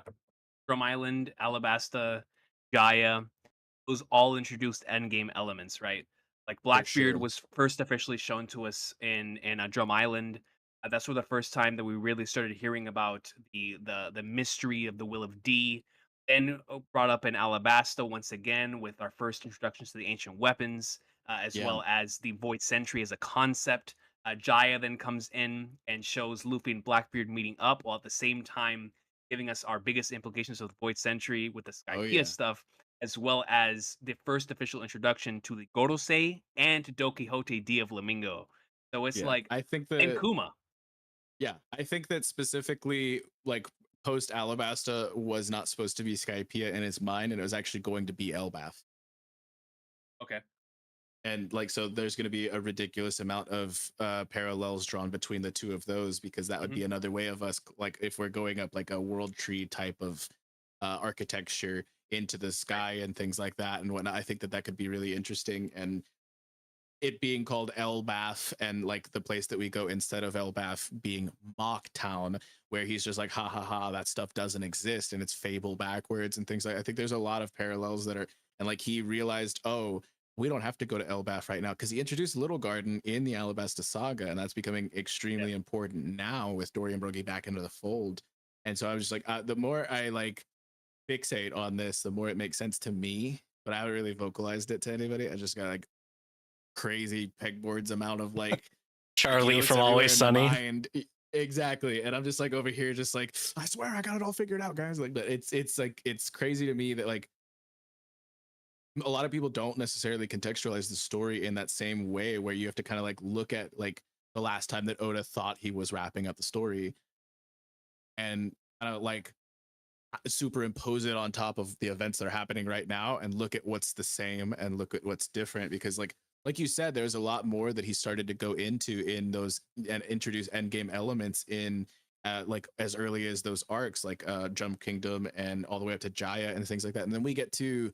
Drum Island, Alabasta, Gaia, those all introduced endgame elements, right? Like Blackbeard was first officially shown to us in Drum Island. That's where the first time that we really started hearing about the mystery of the Will of D. Then brought up in Alabasta once again with our first introductions to the ancient weapons, as well as the Void Sentry as a concept. Jaya then comes in and shows Luffy and Blackbeard meeting up, while at the same time giving us our biggest implications of the Void Sentry with the Skypiea stuff, as well as the first official introduction to the Gorosei and to Don Quixote D of Flamingo. So it's like, I think and Kuma. Yeah, I think that specifically, like post Alabasta was not supposed to be Skypiea in his mind, and it was actually going to be Elbaf. Okay. And like, so there's going to be a ridiculous amount of parallels drawn between the two of those, because that would be another way of us, like if we're going up like a world tree type of architecture into the sky and things like that and whatnot. I think that that could be really interesting. And it being called Elbaf, and like the place that we go instead of Elbaf being Mock Town, where he's just like, ha ha ha, that stuff doesn't exist and it's fable backwards and things like. I think there's a lot of parallels that are, and like he realized, oh, we don't have to go to Elbaf right now, because he introduced Little Garden in the Alabasta saga, and that's becoming extremely important now with Dorian Broggie back into the fold. And so I was just like, the more I like fixate on this, the more it makes sense to me, but I haven't really vocalized it to anybody. I just got like crazy pegboards amount of like Charlie from Always Sunny. Exactly. And I'm just like over here just like, I swear I got it all figured out, guys. Like, but it's like, it's crazy to me that like a lot of people don't necessarily contextualize the story in that same way, where you have to kind of like look at like the last time that Oda thought he was wrapping up the story and like superimpose it on top of the events that are happening right now and look at what's the same and look at what's different. Because like you said, there's a lot more that he started to go into in those and introduce endgame elements in like as early as those arcs, like Jump Kingdom and all the way up to Jaya and things like that. And then we get to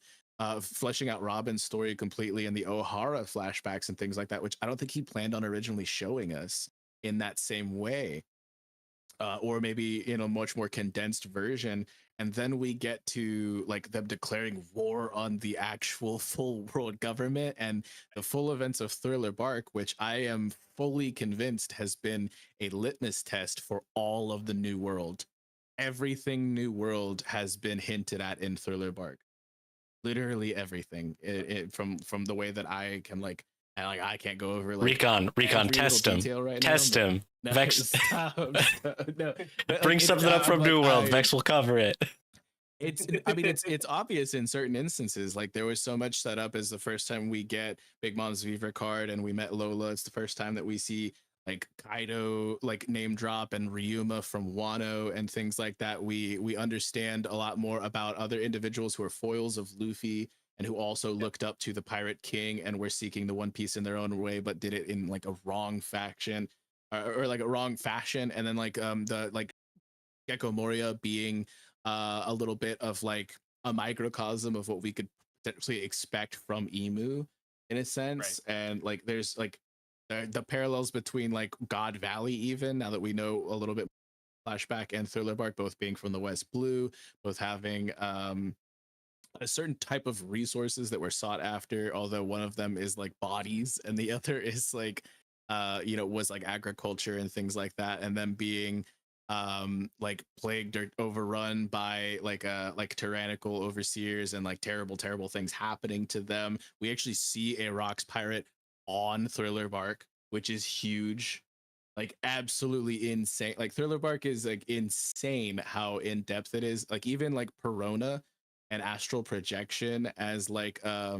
fleshing out Robin's story completely in the O'Hara flashbacks and things like that, which I don't think he planned on originally showing us in that same way. or maybe in a much more condensed version. And then we get to like them declaring war on the actual full world government and the full events of Thriller Bark, which I am fully convinced has been a litmus test for all of the New World. Everything New World has been hinted at in Thriller Bark. Literally everything. From the way that I can like, and like I can't go over like Recon, every test little him, detail right test now, him. no, Vex, stop, no. bring Like, something up I'm from like, New World. Vex will cover it. I mean, it's obvious in certain instances. Like there was so much set up as the first time we get Big Mom's Viva card and we met Lola. It's the first time that we see like Kaido like name drop and Ryuma from Wano and things like that. We understand a lot more about other individuals who are foils of Luffy and who also looked up to the Pirate King and were seeking the One Piece in their own way, but did it in like a wrong faction or like a wrong fashion. And then like the like Gecko Moria being a little bit of like a microcosm of what we could potentially expect from Emu in a sense. Right. And like there's like the parallels between like God Valley, even now that we know a little bit flashback and Thriller Bark, both being from the West Blue, both having a certain type of resources that were sought after, although one of them is like bodies and the other is like was like agriculture and things like that, and them being like plagued or overrun by like tyrannical overseers and like terrible things happening to them. We actually see a Rocks pirate on Thriller Bark, which is huge, like absolutely insane. Like Thriller Bark is like insane how in depth it is. Like even like Perona and Astral Projection as like a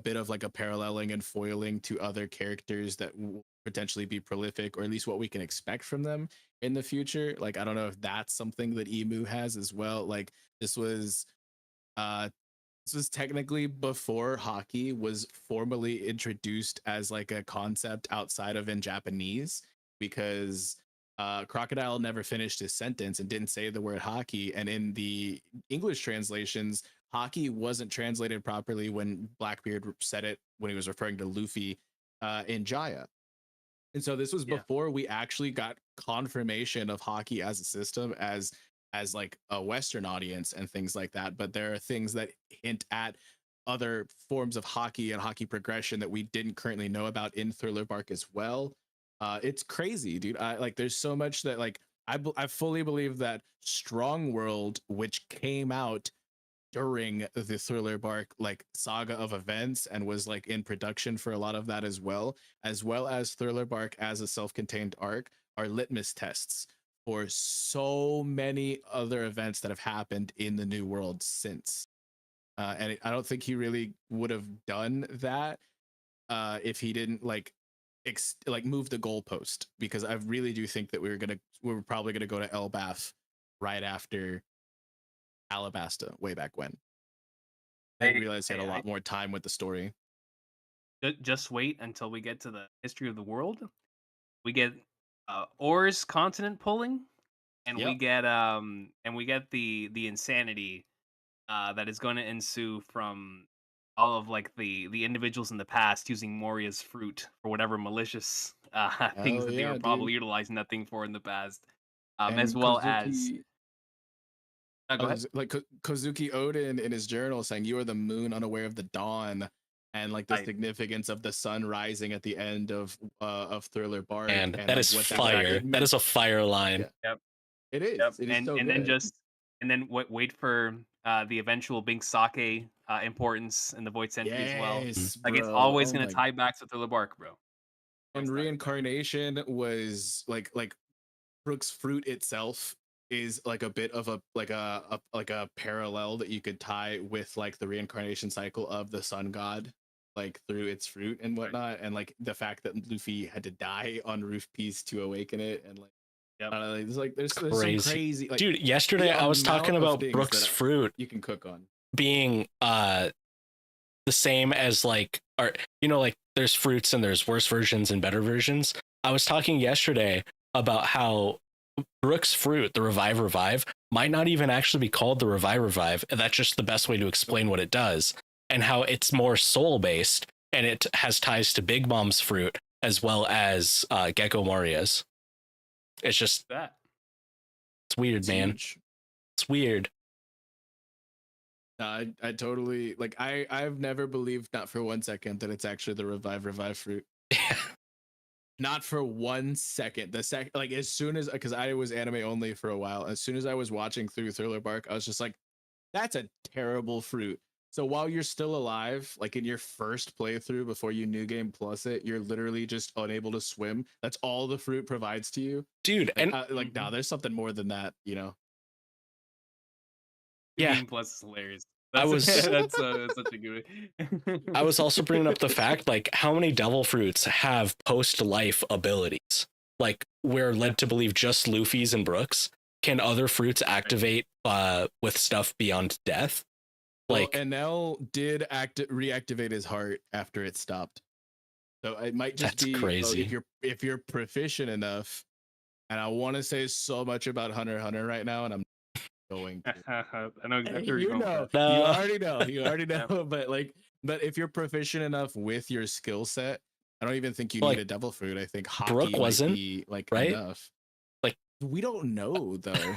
bit of like a paralleling and foiling to other characters that will potentially be prolific, or at least what we can expect from them in the future. Like I don't know if that's something that Emu has as well. Like this was technically before hockey was formally introduced as like a concept outside of in Japanese, because Crocodile never finished his sentence and didn't say the word hockey, and in the English translations hockey wasn't translated properly when Blackbeard said it when he was referring to Luffy in Jaya. And so this was before we actually got confirmation of hockey as a system, as like a Western audience and things like that. But there are things that hint at other forms of hockey and hockey progression that we didn't currently know about in Thriller Bark as well. It's crazy, dude. I like there's so much that like I fully believe that Strong World, which came out during the Thriller Bark like saga of events and was like in production for a lot of that, as well as Thriller Bark as a self-contained arc, are litmus tests for so many other events that have happened in the New World since. I don't think he really would have done that if he didn't like move the goalpost, because I really do think that we were probably gonna go to Elbaf right after Alabasta way back when. I realized he had a lot more time with the story. Just wait until we get to the history of the world. We get Or's continent pulling, and we get the insanity that is going to ensue from all of like the individuals in the past using Moria's fruit for whatever malicious things that they were probably utilizing that thing for in the past, as well Kozuki, as go ahead. Like Kozuki Odin in his journal saying, "You are the moon unaware of the dawn," and like the significance of the sun rising at the end of Thriller Bark. And that like, is fire. That is a fire line. Yep. It is. Yep. It is so and good. then wait for the eventual Bink Sake importance in the Void Century as well. Like it's always going to tie back to Thriller Bark, bro. And reincarnation was like Brook's fruit itself is like a bit of a parallel that you could tie with like the reincarnation cycle of the sun god, like through its fruit and whatnot, and like the fact that Luffy had to die on Roof Piece to awaken it, and like there's some crazy like, dude. Yesterday I was talking about Brook's fruit you can cook on being the same as like, or like there's fruits and there's worse versions and better versions. I was talking yesterday about how Brook's fruit, the revive, might not even actually be called the revive, and that's just the best way to explain what it does, and how it's more soul based, and it has ties to Big Mom's fruit as well as Gecko Moria's. It's just that It's weird, It's man. huge. It's weird. I totally like. I've never believed, not for 1 second, that it's actually the revive fruit. Not for 1 second. The second, like as soon as, because I was anime only for a while. As soon as I was watching through Thriller Bark, I was just like, that's a terrible fruit. So while you're still alive, like in your first playthrough before you new game plus it, you're literally just unable to swim. That's all the fruit provides to you, Dude. like, And no, there's something more than that, you know. yeah, Game Plus is hilarious. I was That's such a good. I was also bringing up the fact, like, how many devil fruits have post-life abilities? Like, we're led to believe just Luffy's and Brooks. Can other fruits activate with stuff beyond death? Like, Well, Enel did reactivate his heart after it stopped. So it might just That's be crazy. if you're proficient enough. And I want to say so much about Hunter x Hunter right now, and I'm going to. I know exactly where you're You going know, with that. you No. already know, you already Yeah. know. But if you're proficient enough with your skill set, I don't even think you Like, need a devil fruit. I think hockey Brooke might wasn't, be like right? enough. Like, we don't know though.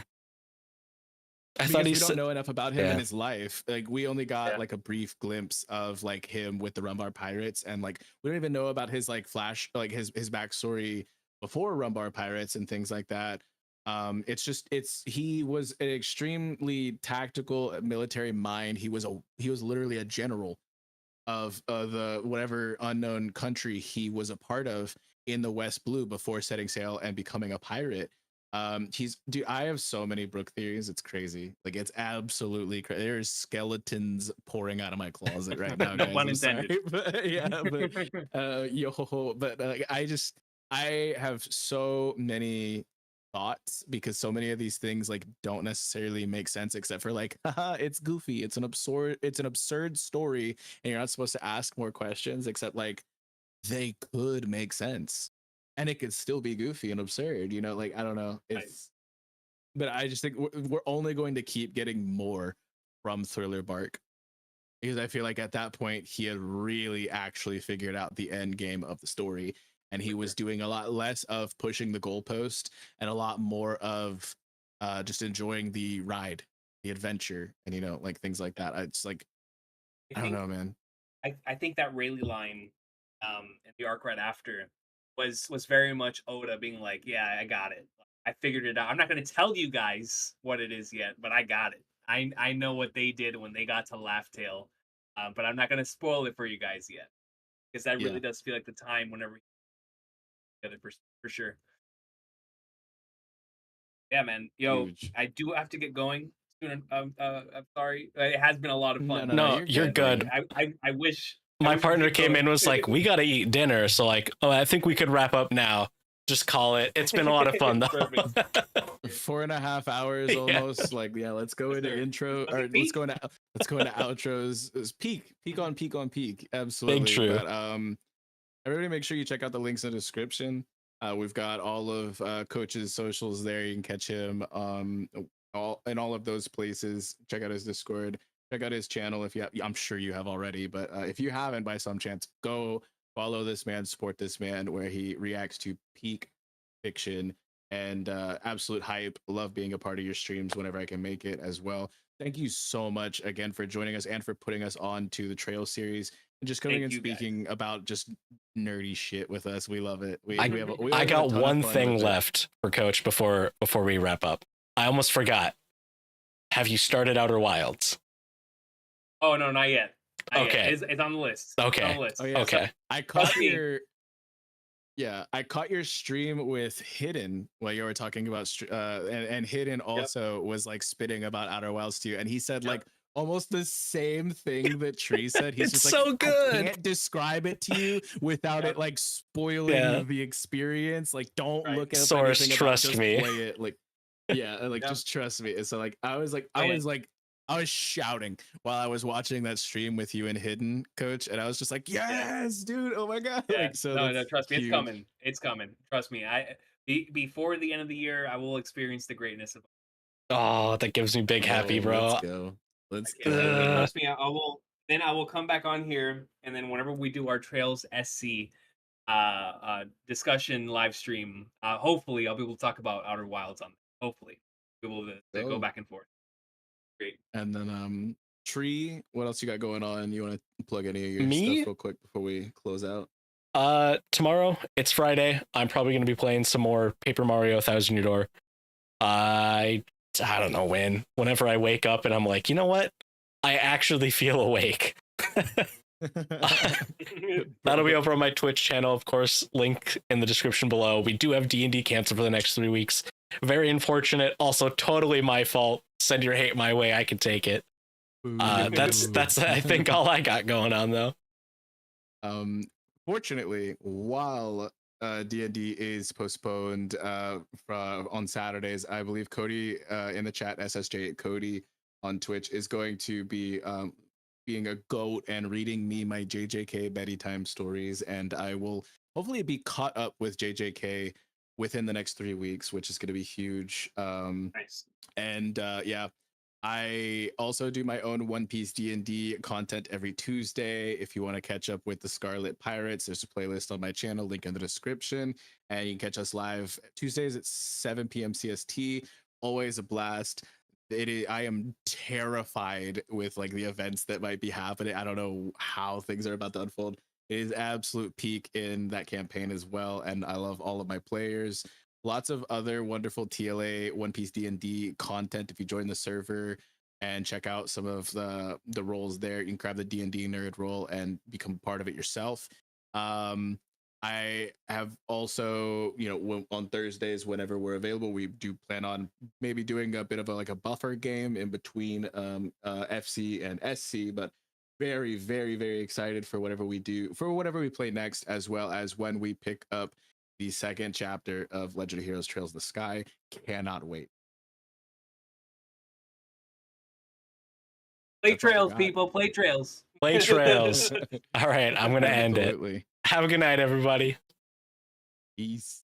I Because thought we he don't said, know enough about him yeah. and his life. Like we only got Yeah. like a brief glimpse of like him with the Rumbar Pirates, and like we don't even know about his like flash, like his backstory before Rumbar Pirates and things like that. It's just he was an extremely tactical military mind. He was literally a general of the whatever unknown country he was a part of in the West Blue before setting sail and becoming a pirate. He's dude, I have so many Brook theories, it's crazy. Like it's absolutely crazy. There's skeletons pouring out of my closet right now, No guys. pun I'm sorry. intended. But yeah, but I have so many thoughts because so many of these things like don't necessarily make sense except for like, haha, it's goofy, it's an absurd story, and you're not supposed to ask more questions except like they could make sense and it could still be goofy and absurd, you know, like I don't know. It's But I just think we're only going to keep getting more from Thriller Bark because I feel like at that point he had really actually figured out the end game of the story, and he was doing a lot less of pushing the goalpost and a lot more of just enjoying the ride, the adventure, and you know, like things like that. It's like I don't know, man. I think that Rayleigh line, in the arc right after, was very much Oda being like, "Yeah, I got it. I figured it out. I'm not going to tell you guys what it is yet, but I got it. I know what they did when they got to Laugh Tale, but I'm not going to spoil it for you guys yet because that Yeah. really does feel like the time whenever together for sure." Yeah, man. Yo, Huge. I do have to get going soon. I'm sorry. It has been a lot of fun. No, you're good. I wish My we partner could came go. in and was like, we gotta eat dinner. So like, oh, I think we could wrap up now. Just call it. It's been a lot of fun though. Perfect. 4.5 hours Yeah. almost. Like, yeah, let's go Yes, into sir. intro Was or it let's go into outros. It's peak on peak. Absolutely. true. But everybody make sure you check out the links in the description. We've got all of Coach's socials there. You can catch him all in all of those places. Check out his Discord. Check out his channel if you have. I'm sure you have already, but if you haven't by some chance, go follow this man, support this man, where he reacts to peak fiction and absolute hype. Love being a part of your streams whenever I can make it as well. Thank you so much again for joining us and for putting us on to the Trail series and just coming Thank and you, guys. speaking about just nerdy shit with us. We love it. We I have got a ton of one fun thing with it. left for Coach before we wrap up. I almost forgot. Have you started Outer Wilds? Oh no, not yet. Not yet. Okay. It's on the list. It's Okay. on the list. Oh, yeah. Okay. I caught Trust me. I caught your stream with Hidden while you were talking about and Hidden also was like spitting about Outer Wilds to you, and he said like almost the same thing that Tree said. He's It's just so like, good. I can't describe it to you without it like spoiling the experience. Like, don't look at Source, anything trust about, just me. play it. Like, yeah, like just trust me. And so like I was shouting while I was watching that stream with you and Hidden, Coach, and I was just like, yes, dude, oh my god. Yeah. Like, so No, trust me, huge. it's coming. It's coming. Trust me. Before the end of the year, I will experience the greatness of. Oh, that gives me big happy, bro. Let's go. Let's I can't wait. go. Trust me, I will. Then I will come back on here, and then whenever we do our Trails SC discussion live stream, hopefully I'll be able to talk about Outer Wilds on. Hopefully. be able to go back and forth. Great. And then Tree, what else you got going on? You want to plug any of your Me? stuff real quick before we close out? Tomorrow, it's Friday. I'm probably going to be playing some more Paper Mario Thousand Year Door. I don't know when. Whenever I wake up and I'm like, you know what? I actually feel awake. That'll be over on my Twitch channel, of course. Link in the description below. We do have D&D canceled for the next 3 weeks. Very unfortunate. Also, totally my fault. Send your hate my way. I can take it. That's I think all I got going on though. Fortunately, while D&D is postponed on Saturdays, I believe Cody in the chat, SSJ Cody on Twitch, is going to be being a goat and reading me my JJK bedtime stories, and I will hopefully be caught up with JJK within the next 3 weeks, which is going to be huge. Nice. And yeah, I also do my own One Piece D&D content every Tuesday. If you want to catch up with the Scarlet Pirates, there's a playlist on my channel, link in the description. And you can catch us live Tuesdays at 7 p.m. CST. Always a blast. I am terrified with like the events that might be happening. I don't know how things are about to unfold. It is absolute peak in that campaign as well. And I love all of my players. Lots of other wonderful TLA One Piece D&D content. If you join the server and check out some of the roles there, you can grab the D&D nerd role and become part of it yourself. I have also, on Thursdays, whenever we're available, we do plan on maybe doing a bit of a buffer game in between FC and SC, but very, very, very excited for whatever we play next, as well as when we pick up the second chapter of Legend of Heroes Trails in the Sky. Cannot wait. Play Trails, people. Play Trails. Play Trails. All right, I'm going to end it. Have a good night, everybody. Peace.